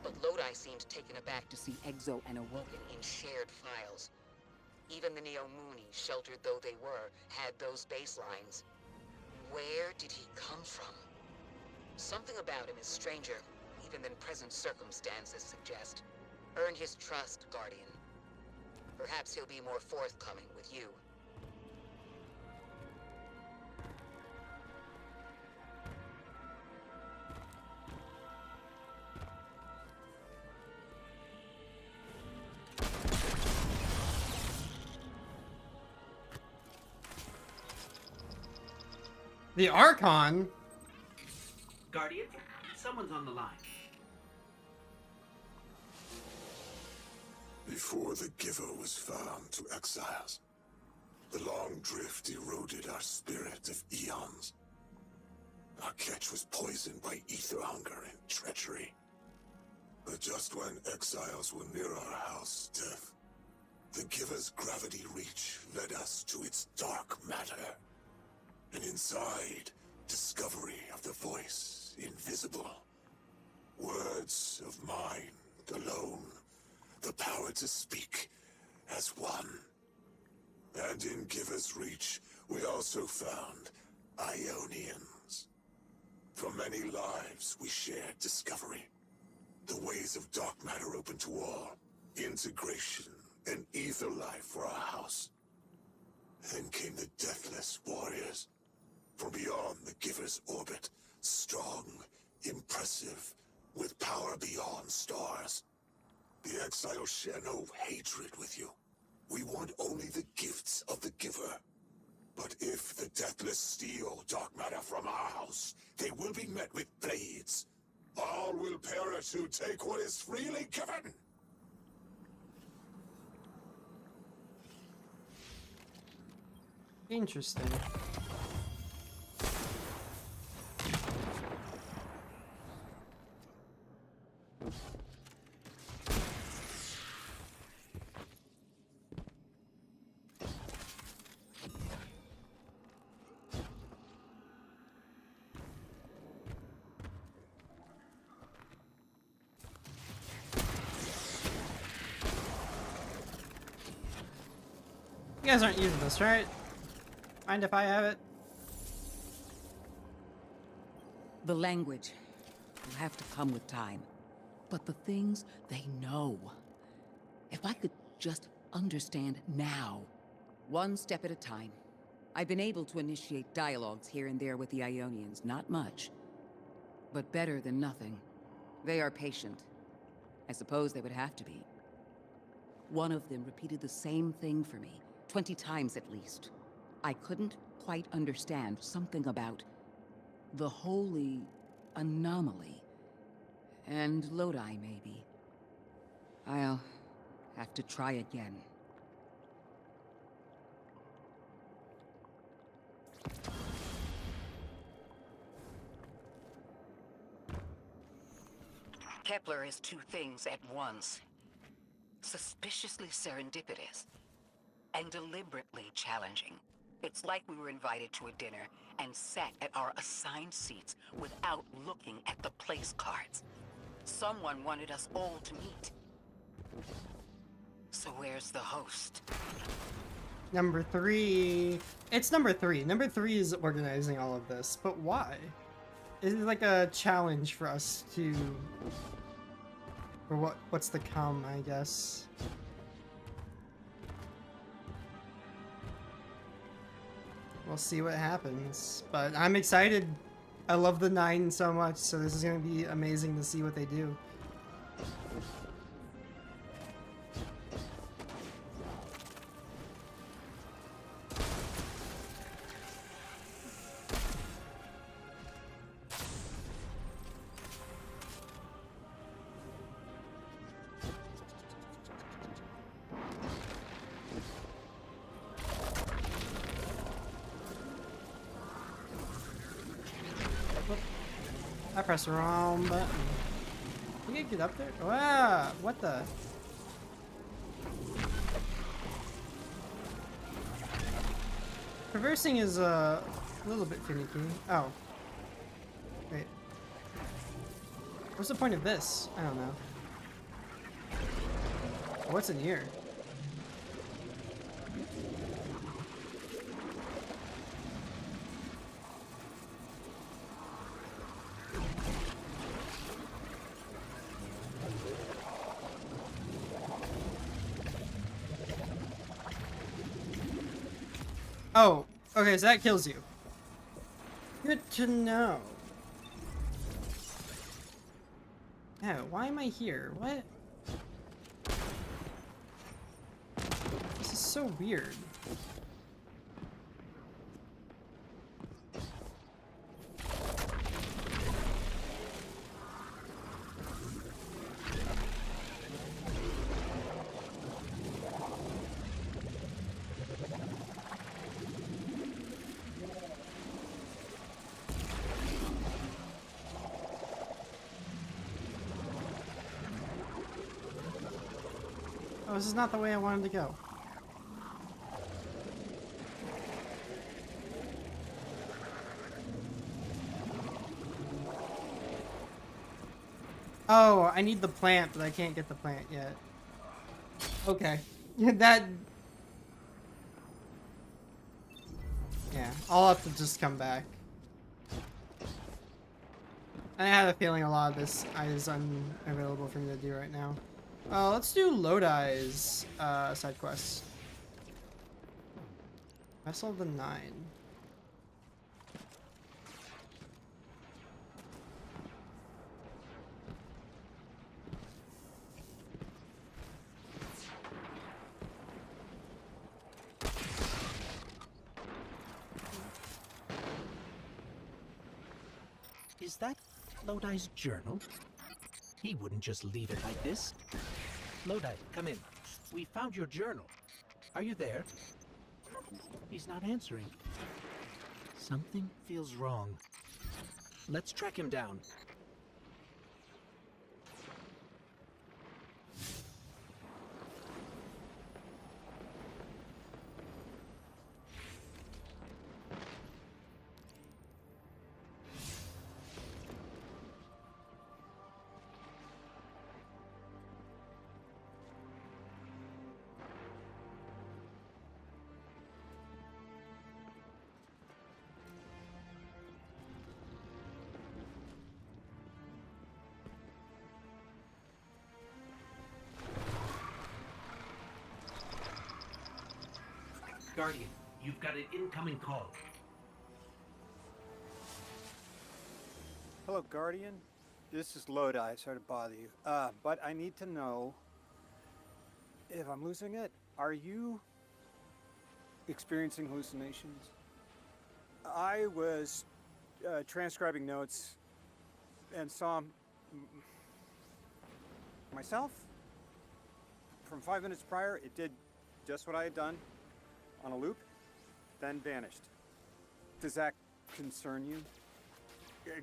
But Lodi seemed taken aback to see Exo and Awoken in shared files. Even the Neo-Moonies, sheltered though they were, had those baselines. Where did he come from? Something about him is stranger, even than present circumstances suggest. Earn his trust, Guardian. Perhaps he'll be more forthcoming with you. The Archon? Guardian, someone's on the line. Before the Giver was found to exiles, the long drift eroded our spirit of eons. Our catch was poisoned by ether hunger and treachery. But just when exiles were near our house, death, the Giver's gravity reach led us to its dark matter. And inside, discovery of the voice invisible. Words of mind alone. The power to speak as one. And in Giver's reach, we also found Ionians. For many lives, we shared discovery. The ways of dark matter open to all. Integration and ether life for our house. Then came the Deathless Warriors. From beyond the Giver's orbit, strong, impressive, with power beyond stars. The exiles share no hatred with you. We want only the gifts of the Giver. But if the Deathless steal dark matter from our house, they will be met with blades. All will perish who take what is freely given. Interesting. You guys aren't using this, right? Mind if I have it? The language will have to come with time. But the things they know. If I could just understand now, one step at a time. I've been able to initiate dialogues here and there with the Ionians, not much. But better than nothing. They are patient. I suppose they would have to be. One of them repeated the same thing for me, 20 times at least. I couldn't quite understand something about the holy anomaly. And Lodi, maybe. I'll have to try again. Kepler is two things at once. Suspiciously serendipitous and deliberately challenging. It's like we were invited to a dinner and sat at our assigned seats without looking at the place cards. Someone wanted us all to meet. So where's the host? Number 3. It's number 3. Number 3 is organizing all of this, but why? Is it like a challenge for us to... Or what's to come, I guess. We'll see what happens. But I'm excited. I love the 9 so much, so this is going to be amazing to see what they do. I pressed the wrong button. You can get up there? Wow, what the? Traversing is a little bit finicky. Oh. Wait. What's the point of this? I don't know. What's in here? Oh, okay, so that kills you. Good to know. Yeah, why am I here? What? This is so weird. Oh, this is not the way I wanted to go. Oh, I need the plant, but I can't get the plant yet. Okay. That... Yeah, I'll have to just come back. I had a feeling a lot of this is unavailable for me to do right now. Let's do Lodi's side quest. Vessel of the 9. Is that Lodi's journal? He wouldn't just leave it like this. Lodi, come in. We found your journal. Are you there? He's not answering. Something feels wrong. Let's track him down. Guardian, you've got an incoming call. Hello, Guardian. This is Lodi. Sorry to bother you. But I need to know if I'm losing it. Are you experiencing hallucinations? I was transcribing notes and saw myself from 5 minutes prior. It did just what I had done on a loop, then vanished. Does that concern you?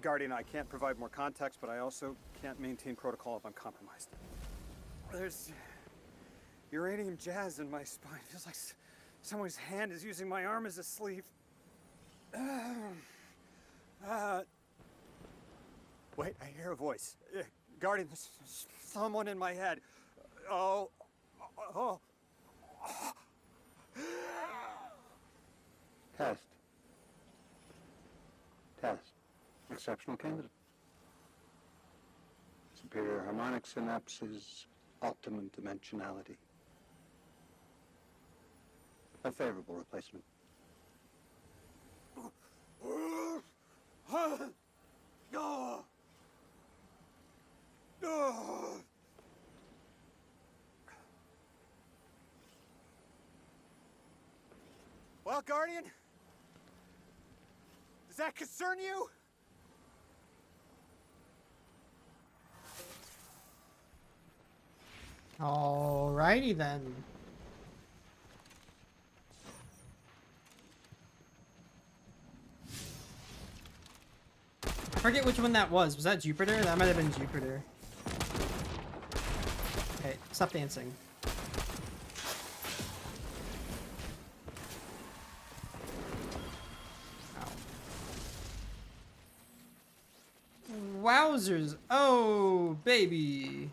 Guardian, I can't provide more context, but I also can't maintain protocol if I'm compromised. There's uranium jazz in my spine. It feels like someone's hand is using my arm as a sleeve. Wait, I hear a voice. Guardian, there's someone in my head. Oh. Test. Exceptional candidate. Superior harmonic synapses, optimum dimensionality. A favorable replacement. Well, Guardian, does that concern you? Alrighty then. I forget which one that was. Was that Jupiter? That might have been Jupiter. Okay, stop dancing. Ow. Wowzers. Oh, baby.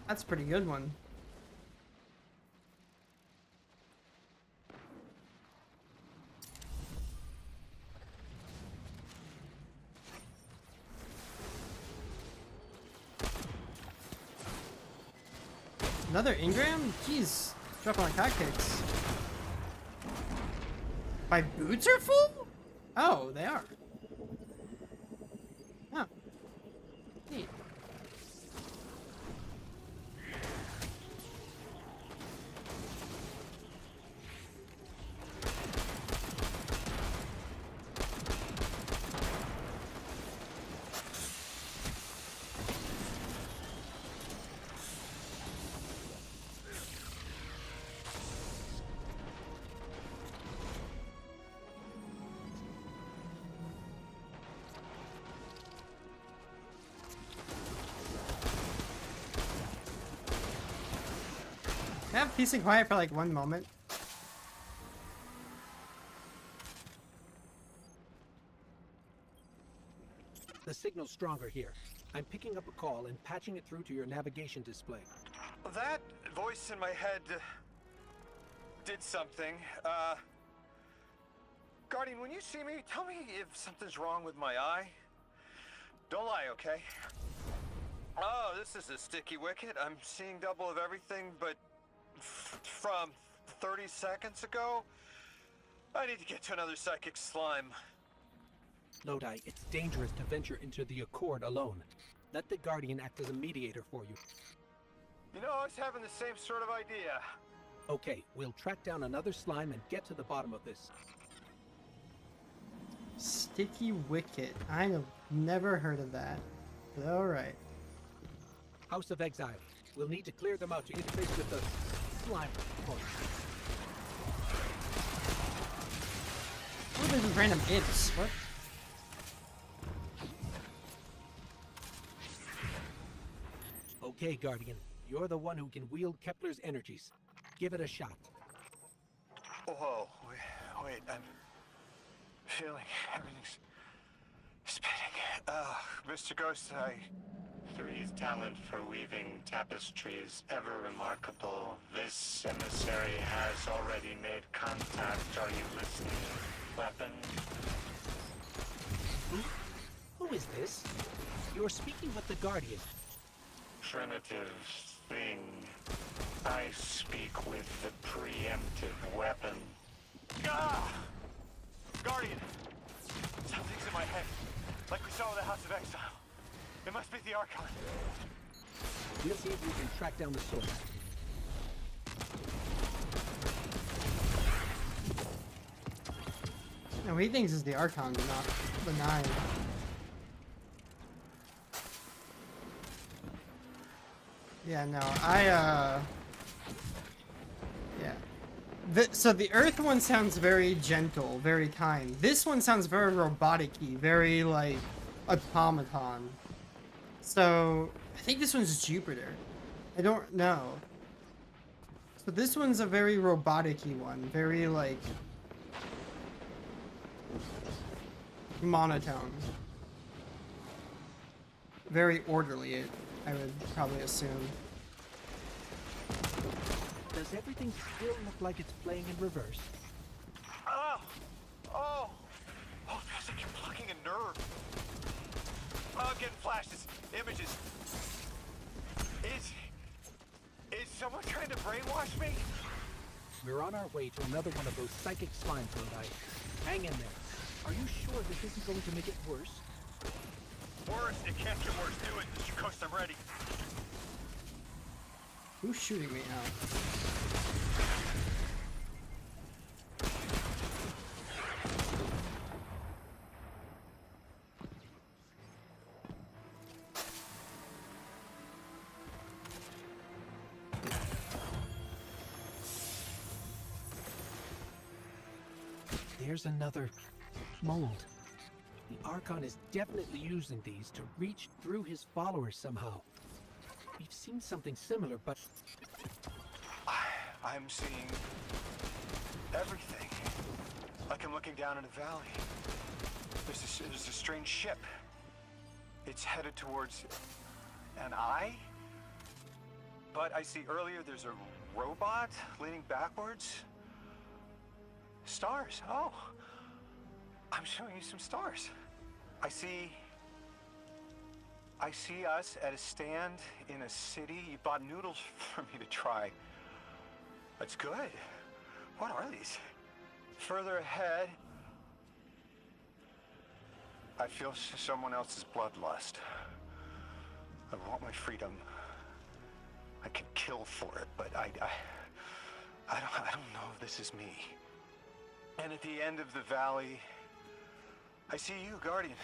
That's a pretty good one. Another Ingram? Jeez, dropping like hotcakes. My boots are full? Oh, they are. Oh. Neat. Can I have peace and quiet for like one moment? The signal's stronger here. I'm picking up a call and patching it through to your navigation display. That voice in my head did something. Guardian, when you see me, tell me if something's wrong with my eye. Don't lie, okay? Oh, this is a sticky wicket. I'm seeing double of everything, but from 30 seconds ago, I need to get to another psychic slime. Lodi, it's dangerous to venture into the Accord alone. Let the Guardian act as a mediator for you. You know, I was having the same sort of idea. Okay, we'll track down another slime and get to the bottom of this. Sticky wicket. I have never heard of that. But alright. House of Exile. We'll need to clear them out to interface with the slime point. Oh, there's random imps. What? Okay, Guardian. You're the one who can wield Kepler's energies. Give it a shot. Whoa, wait, I'm feeling everything's spinning. Mr. Ghost, Three's talent for weaving tapestries ever remarkable. This emissary has already made contact. Are you listening, weapon? Who is this? You're speaking with the Guardian. Primitive thing. I speak with the preemptive weapon. Ah! Guardian! Something's in my head. Like we saw with the House of Exile. It must be the Archon. We'll see if we can track down the source. No, he thinks it's the Archon, but not the 9. Yeah, no, yeah. So the Earth one sounds very gentle, very kind. This one sounds very robotic-y, very, like, automaton. So, I think this one's Jupiter. I don't know. So this one's a very robotic-y one, very, like, monotone. Very orderly, I would probably assume. Does everything still look like it's playing in reverse? Oh! Oh! Oh, it feels like you're plucking a nerve. Oh, I'm getting flashes, images. Is someone trying to brainwash me? We're on our way to another one of those psychic slime fungi. Hang in there. Are you sure this isn't going to make it worse? Worse? It can't get worse. Do it, Mr. Coast. I'm ready. Who's shooting me now? There's another mold. The Archon is definitely using these to reach through his followers somehow. We've seen something similar, but... I'm seeing everything. Like I'm looking down in a valley. There's a strange ship. It's headed towards an eye. But I see earlier there's a robot leaning backwards. Stars. Oh. I'm showing you some stars. I see us at a stand in a city. You bought noodles for me to try. That's good. What are these? Further ahead, I feel someone else's bloodlust. I want my freedom. I can kill for it, but I don't know if this is me. And at the end of the valley, I see you, Guardian,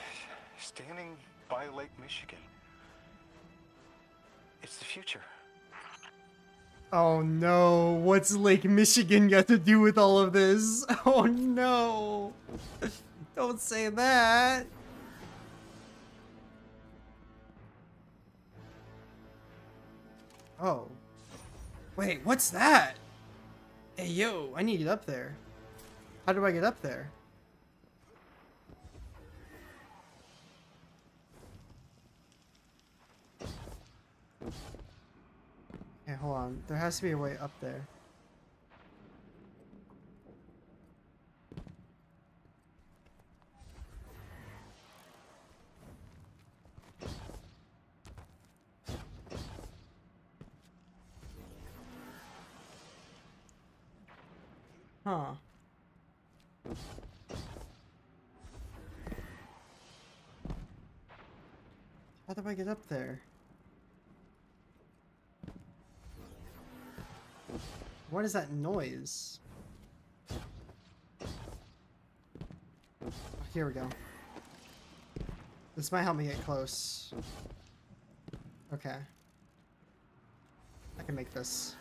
standing by Lake Michigan. It's the future. Oh no, what's Lake Michigan got to do with all of this? Oh no. Don't say that. Oh. Wait, what's that? Hey yo, I need to get up there. How do I get up there? Okay, hold on. There has to be a way up there. Huh. How do I get up there? What is that noise? Oh, here we go. This might help me get close. Okay. I can make this.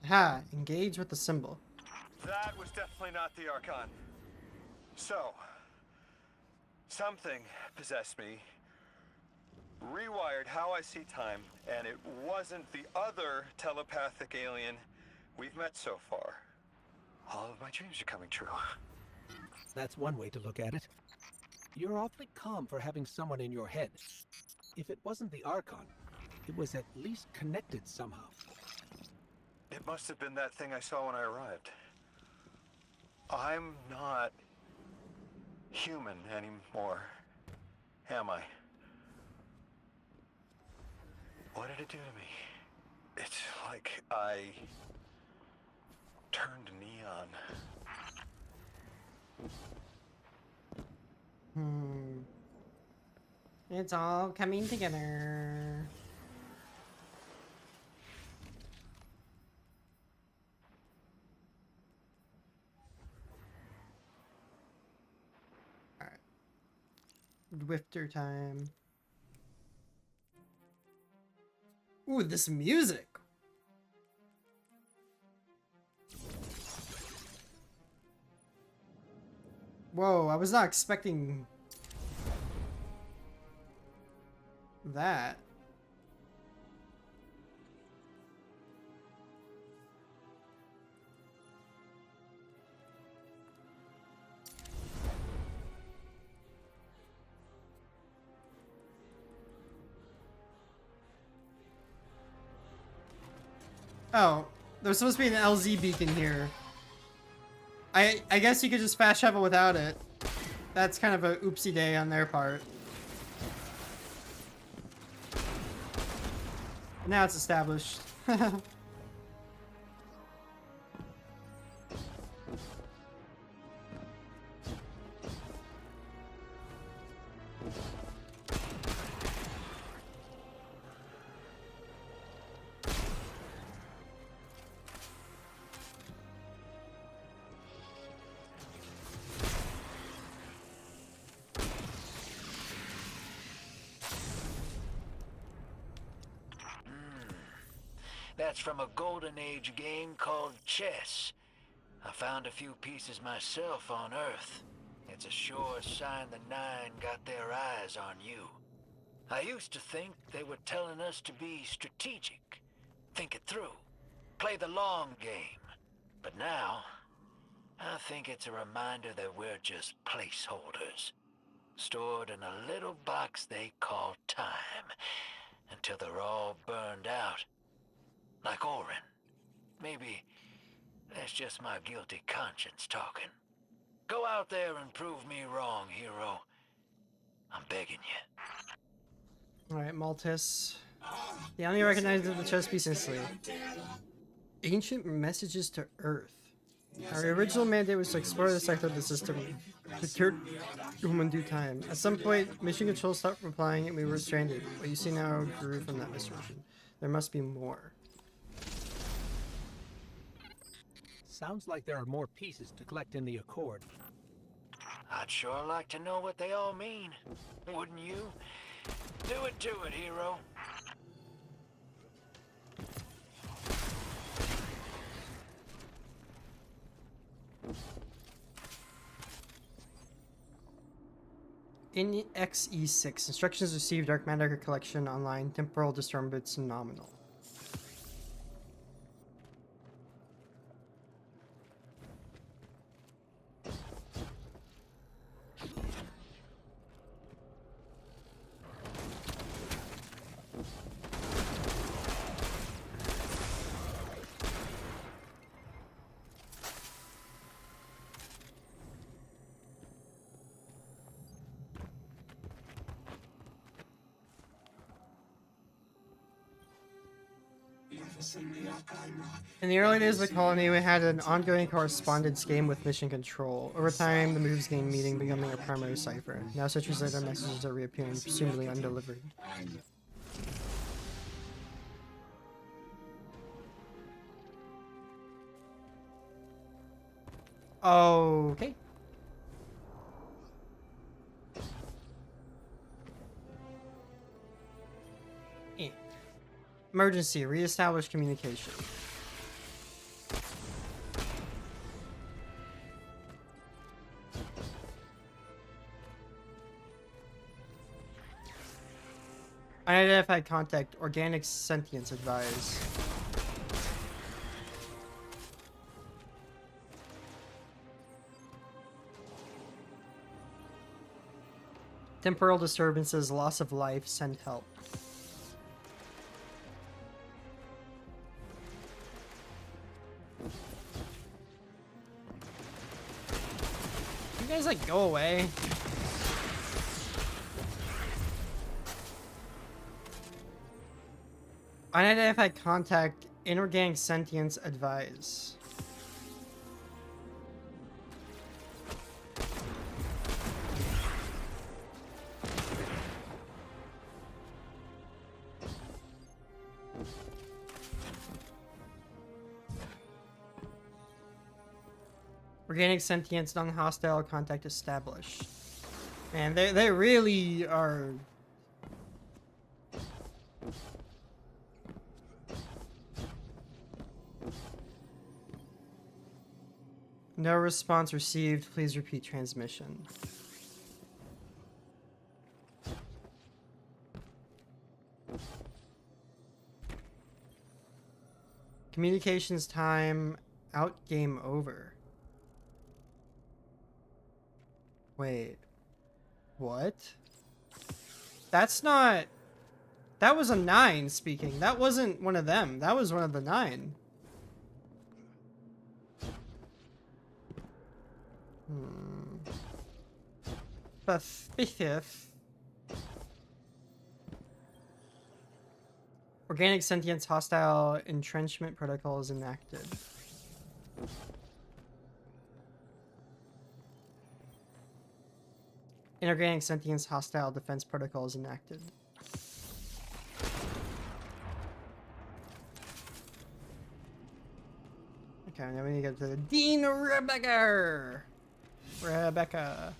Ha! Engage with the symbol. That was definitely not the Archon. So, something possessed me, rewired how I see time, and it wasn't the other telepathic alien we've met so far. All of my dreams are coming true. That's one way to look at it. You're awfully calm for having someone in your head. If it wasn't the Archon, it was at least connected somehow. It must have been that thing I saw when I arrived. I'm not human anymore, am I? What did it do to me? It's like I turned neon. It's all coming together. Alright. Whifter time. Ooh, this music! Whoa, I was not expecting that. Oh, there's supposed to be an LZ beacon here. I guess you could just fast travel without it. That's kind of a oopsie day on their part. Now it's established. That's from a Golden Age game called chess. I found a few pieces myself on Earth. It's a sure sign the Nine got their eyes on you. I used to think they were telling us to be strategic, think it through, play the long game. But now, I think it's a reminder that we're just placeholders, stored in a little box they call time, until they're all burned out. Like Orin. Maybe that's just my guilty conscience talking. Go out there and prove me wrong, hero. I'm begging you. Alright, Maltus. The enemy recognizes the chess piece instantly. Ancient messages to Earth. Our original mandate was to explore the sector of the system. Return home in due time. At some point, mission control stopped replying and we were stranded. What you see now grew from that misfortune. There must be more. Sounds like there are more pieces to collect in the Accord. I'd sure like to know what they all mean. Wouldn't you? Do it to it, hero. In XE6, instructions received, Dark Matter collection online, temporal disturbance nominal. In the early days of the colony, we had an ongoing correspondence game with Mission Control. Over time, the moves game meeting becoming a primary cipher. Now, centuries later, messages are reappearing, presumably undelivered. Okay. Emergency. Reestablish communication. Unidentified contact. Organic sentience advised. Temporal disturbances. Loss of life. Send help. You guys like go away. Unidentified contact, inorganic sentience advise. Organic sentience, non-hostile contact established. Man, they really are. No response received. Please repeat transmission. Communications time out, game over. Wait. What? That's not... That was a 9 speaking. That wasn't one of them. That was one of the 9. Suspicious. Organic sentience hostile entrenchment protocol is enacted. Inorganic sentience hostile defense protocol is enacted. Okay, now we need to go to the Dean Rebecca. Rebecca.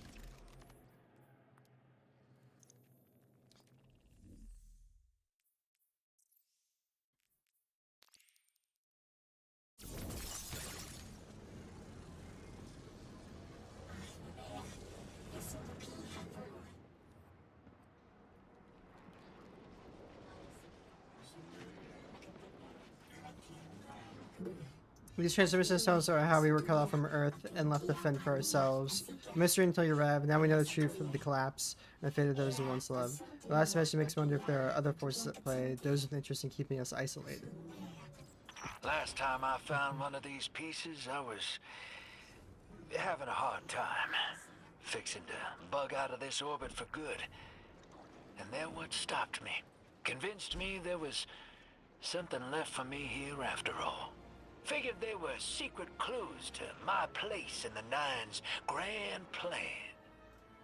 These transmission systems are how we were cut off from Earth and left to fend for ourselves. Mystery until you rev. Now we know the truth of the collapse and the fate of those who once loved. The last mission makes me wonder if there are other forces at play, those with interest in keeping us isolated. Last time I found one of these pieces, I was having a hard time. Fixing to bug out of this orbit for good. And then what stopped me? Convinced me there was something left for me here after all. Figured they were secret clues to my place in the Nine's grand plan.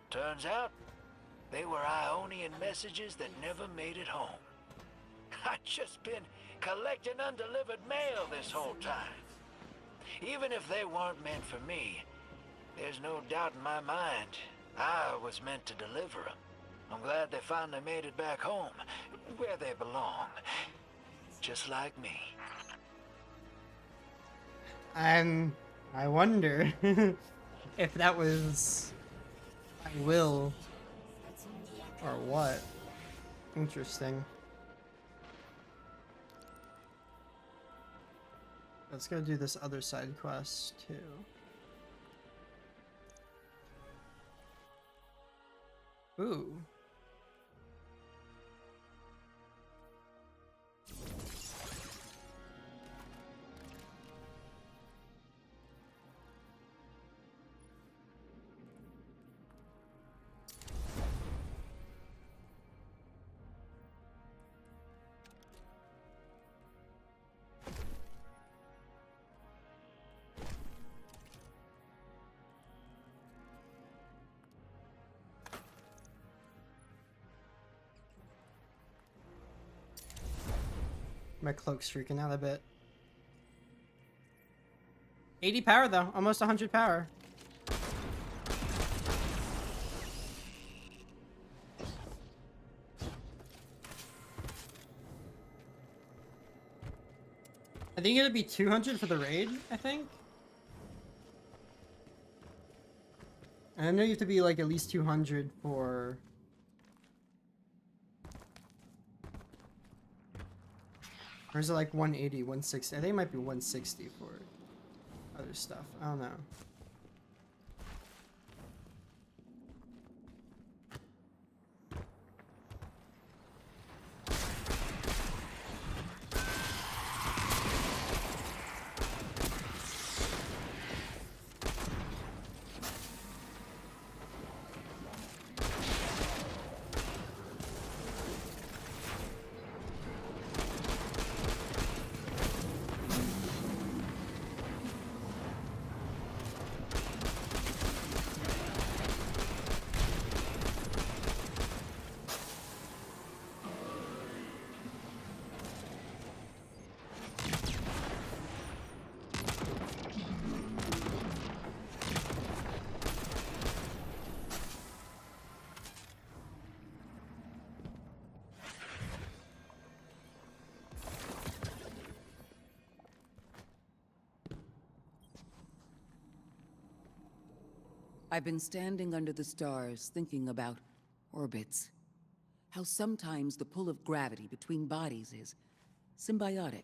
Turns out, they were Ionian messages that never made it home. I'd just been collecting undelivered mail this whole time. Even if they weren't meant for me, there's no doubt in my mind I was meant to deliver them. I'm glad they finally made it back home, where they belong. Just like me. And I wonder if that was my will or what. Interesting. Let's go do this other side quest too. Ooh. My cloak's freaking out a bit. 80 power though, almost 100 power. I think it'll be 200 for the raid, I think. And I know you have to be like at least 200 for... Or is it like 180, 160? I think it might be 160 for other stuff. I don't know. I've been standing under the stars thinking about orbits. How sometimes the pull of gravity between bodies is symbiotic,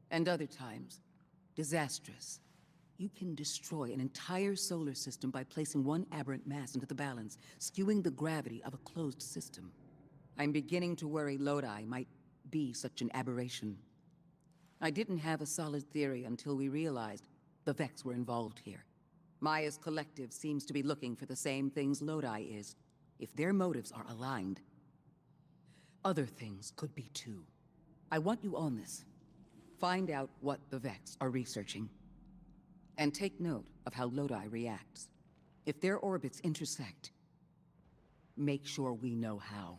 and other times disastrous. You can destroy an entire solar system by placing one aberrant mass into the balance, skewing the gravity of a closed system. I'm beginning to worry Lodi might be such an aberration. I didn't have a solid theory until we realized the Vex were involved here. Maya's collective seems to be looking for the same things Lodi is. If their motives are aligned, other things could be too. I want you on this. Find out what the Vex are researching. And take note of how Lodi reacts. If their orbits intersect, make sure we know how.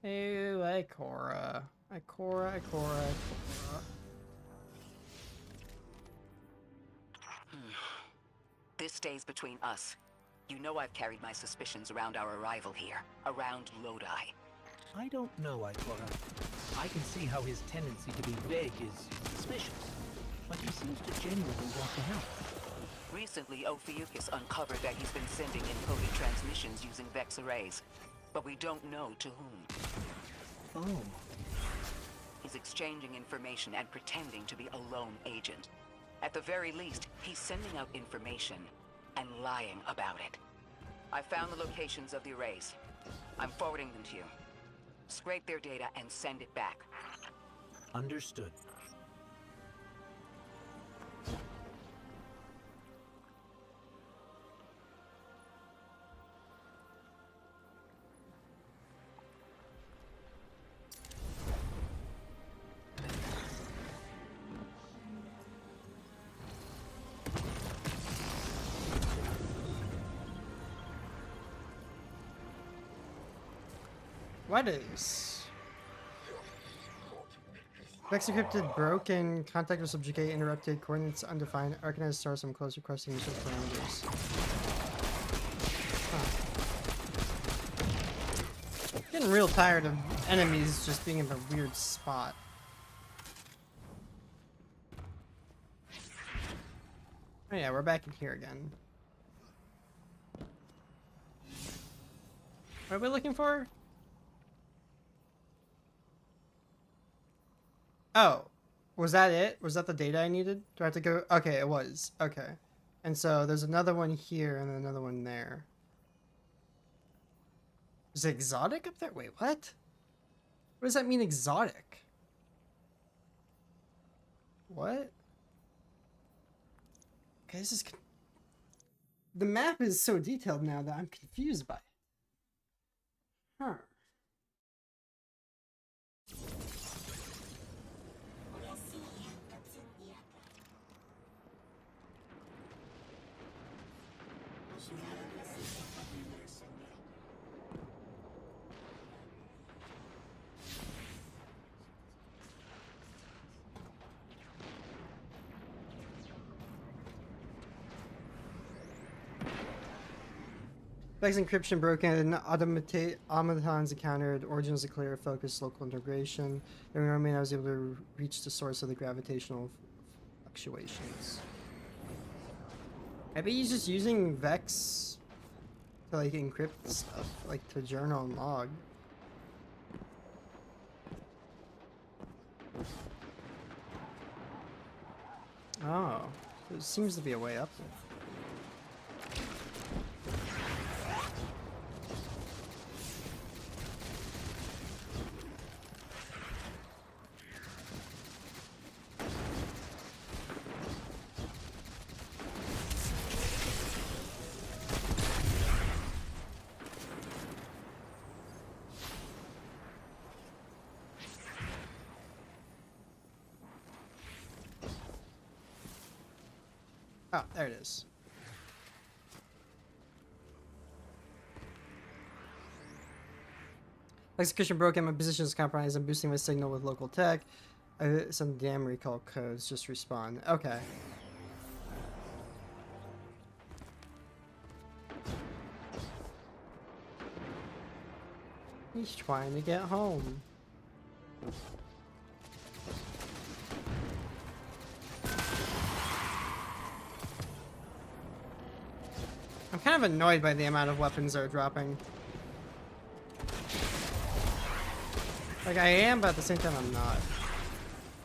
Ew, Ikora. Ikora. This stays between us. You know I've carried my suspicions around our arrival here, around Lodi. I don't know, Ikora. I can see how his tendency to be vague is suspicious, but he seems to genuinely want to help. Recently, Ophiuchus uncovered that he's been sending encoded transmissions using Vex arrays, but we don't know to whom. Oh. He's exchanging information and pretending to be a lone agent. At the very least, he's sending out information and lying about it. I found the locations of the arrays. I'm forwarding them to you. Scrape their data and send it back. Understood. What is? Vex encrypted, broken, contact with subject A interrupted, coordinates undefined, Arcanized star some close requesting mission parameters. Huh. Getting real tired of enemies just being in a weird spot. Oh yeah, we're back in here again. What are we looking for? Oh, was that it? Was that the data I needed? Do I have to go? Okay, it was. Okay. And so there's another one here and another one there. Is it exotic up there? Wait, what? What does that mean, exotic? What? Okay, this is... The map is so detailed now that I'm confused by it. Huh. Vex encryption broken, automatons encountered, origins are clear, focus, local integration. During our main, I was able to reach the source of the gravitational fluctuations. Maybe he's just using Vex to like encrypt stuff, like to journal and log. Oh, there seems to be a way up there. Oh, there it is. Execution broken, my position is compromised. I'm boosting my signal with local tech. Some damn recall codes just respawn. Okay. He's trying to get home. kind of annoyed by the amount of weapons they're dropping. Like, I am, but at the same time, I'm not.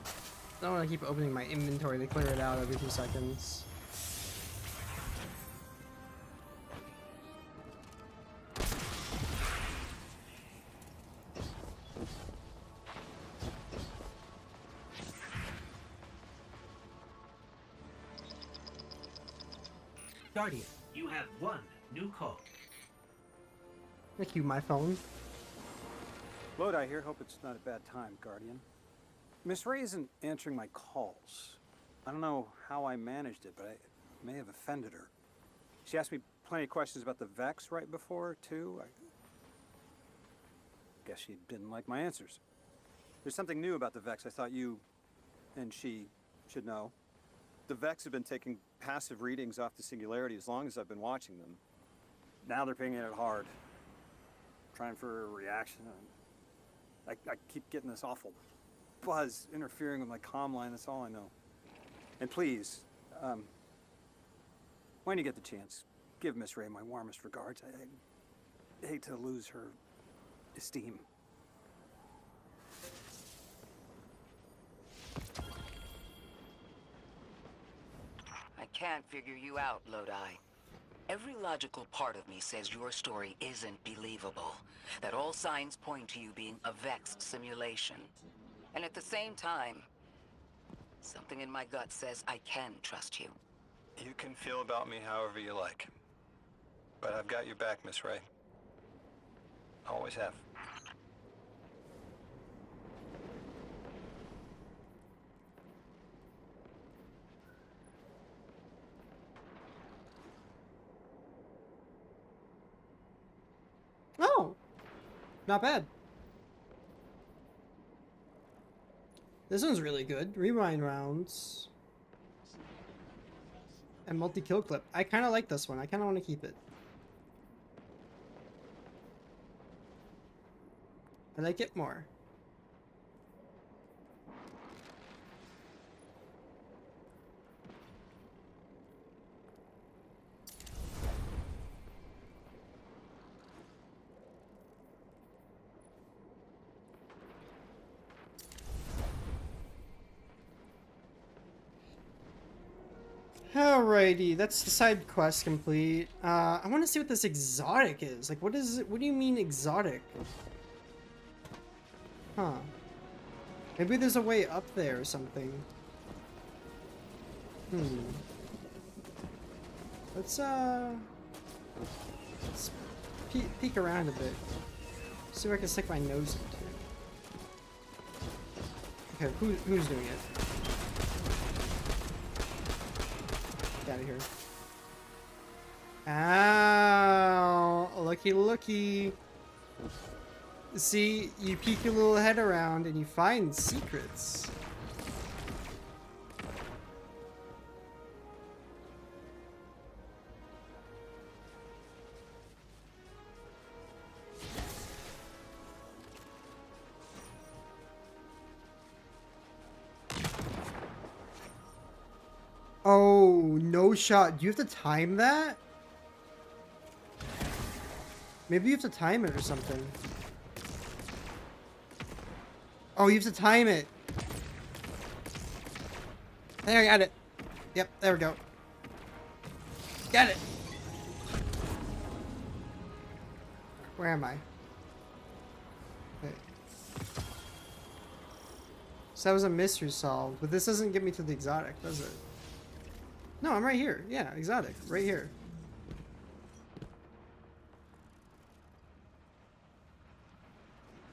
I don't want to keep opening my inventory to clear it out every 2 seconds. Guardian, you have 1 new call. Thank you, my phone. Lodi here. Hope it's not a bad time, Guardian. Miss Ray isn't answering my calls. I don't know how I managed it, but I may have offended her. She asked me plenty of questions about the Vex right before, too. I guess she didn't like my answers. There's something new about the Vex I thought you and she should know. The Vex have been taking passive readings off the Singularity as long as I've been watching them. Now they're pinging it hard. Trying for a reaction. I keep getting this awful buzz interfering with my comm line. That's all I know. And please, when you get the chance, give Miss Ray my warmest regards. I hate to lose her esteem. I can't figure you out, Lodi. Every logical part of me says your story isn't believable. That all signs point to you being a vexed simulation. And at the same time, something in my gut says I can trust you. You can feel about me however you like. But I've got your back, Miss Ray. Always have. Oh! Not bad. This one's really good. Rewind rounds. And multi-kill clip. I kind of like this one. I kind of want to keep it. I like it more. Alrighty, that's the side quest complete. I want to see what this exotic is. Like, what is it? What do you mean exotic? Huh. Maybe there's a way up there or something. Let's peek around a bit. See if I can stick my nose into. Okay, who's doing it? Get out of here. Ow! Looky, looky. See, you peek your little head around and you find secrets. Oh, no shot. Do you have to time that? Maybe you have to time it or something. Oh, you have to time it. There, I got it. Yep, there we go. Got it. Where am I? Okay. So that was a mystery solved, but this doesn't get me to the exotic, does it? No, I'm right here. Yeah, exotic. Right here.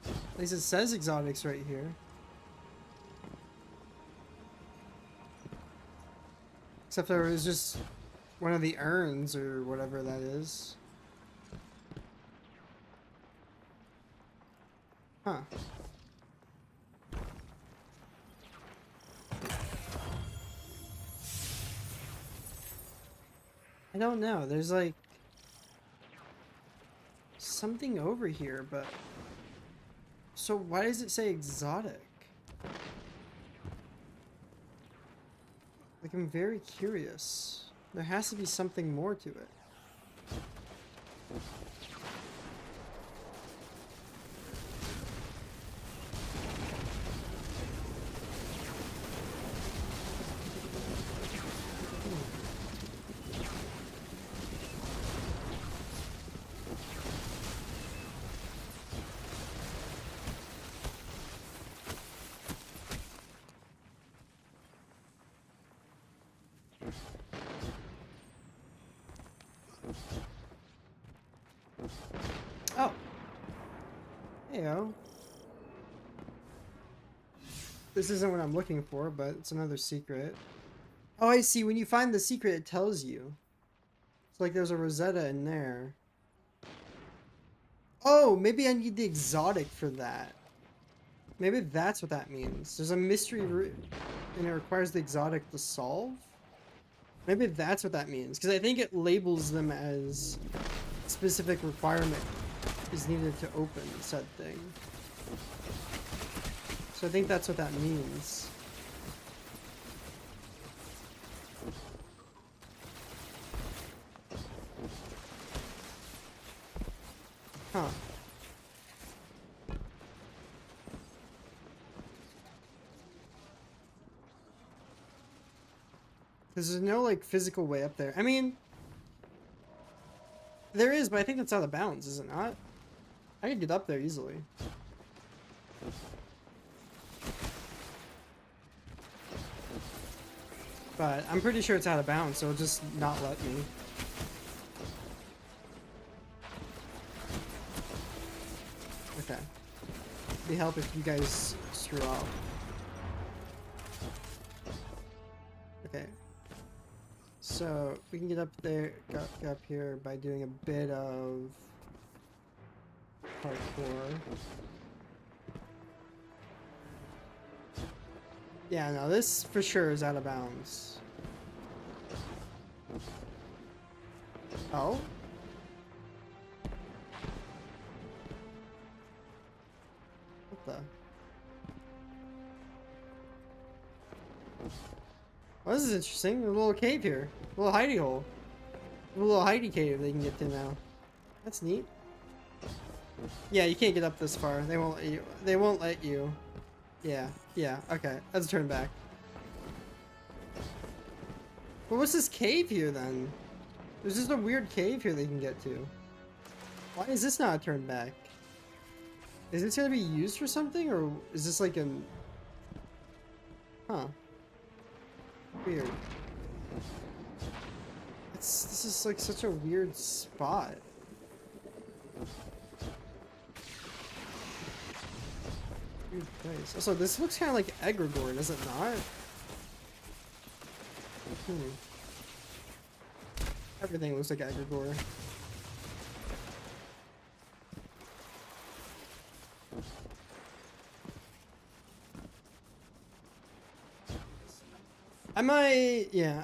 At least it says exotics right here. Except there was just one of the urns or whatever that is. Huh. I don't know. There's like something over here, but so why does it say exotic? Like, I'm very curious. There has to be something more to it. Oh. There you go. This isn't what I'm looking for, but it's another secret. Oh, I see. When you find the secret, it tells you. It's like there's a Rosetta in there. Oh, maybe I need the exotic for that. Maybe that's what that means. There's a mystery route, and it requires the exotic to solve? Maybe that's what that means, because I think it labels them as specific requirement is needed to open said thing. So I think that's what that means. Huh. Because there's no, like, physical way up there. I mean, there is, but I think that's out of bounds, is it not? I could get up there easily. But I'm pretty sure it's out of bounds, so it'll just not let me. Okay. It'd help if you guys screw off. Okay. So we can get up there, get up here by doing a bit of parkour. Yeah, no, this for sure is out of bounds. Oh? What the? Well, this is interesting. A little cave here. A little hidey hole. A little hidey cave they can get to now. That's neat. Yeah, you can't get up this far. They won't let you. They won't let you. Yeah, yeah, okay. Let's turn back. Well, what's this cave here then? There's just a weird cave here they can get to. Why is this not a turn back? Is this gonna be used for something, or is this like an... Huh. Weird. This is like such a weird spot. Weird place. Also, this looks kind of like Egregore, does it not? Everything looks like Egregore. I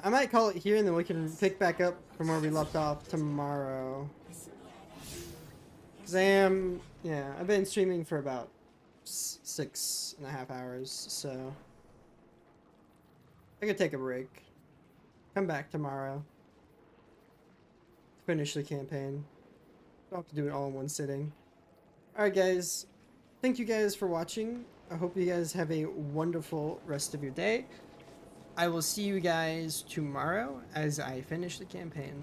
might call it here and then we can pick back up from where we left off tomorrow. Cause I've been streaming for about 6.5 hours, so I could take a break. Come back tomorrow. Finish the campaign. Don't have to do it all in one sitting. Alright guys, thank you guys for watching. I hope you guys have a wonderful rest of your day. I will see you guys tomorrow as I finish the campaign.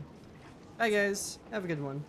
Bye guys, have a good one.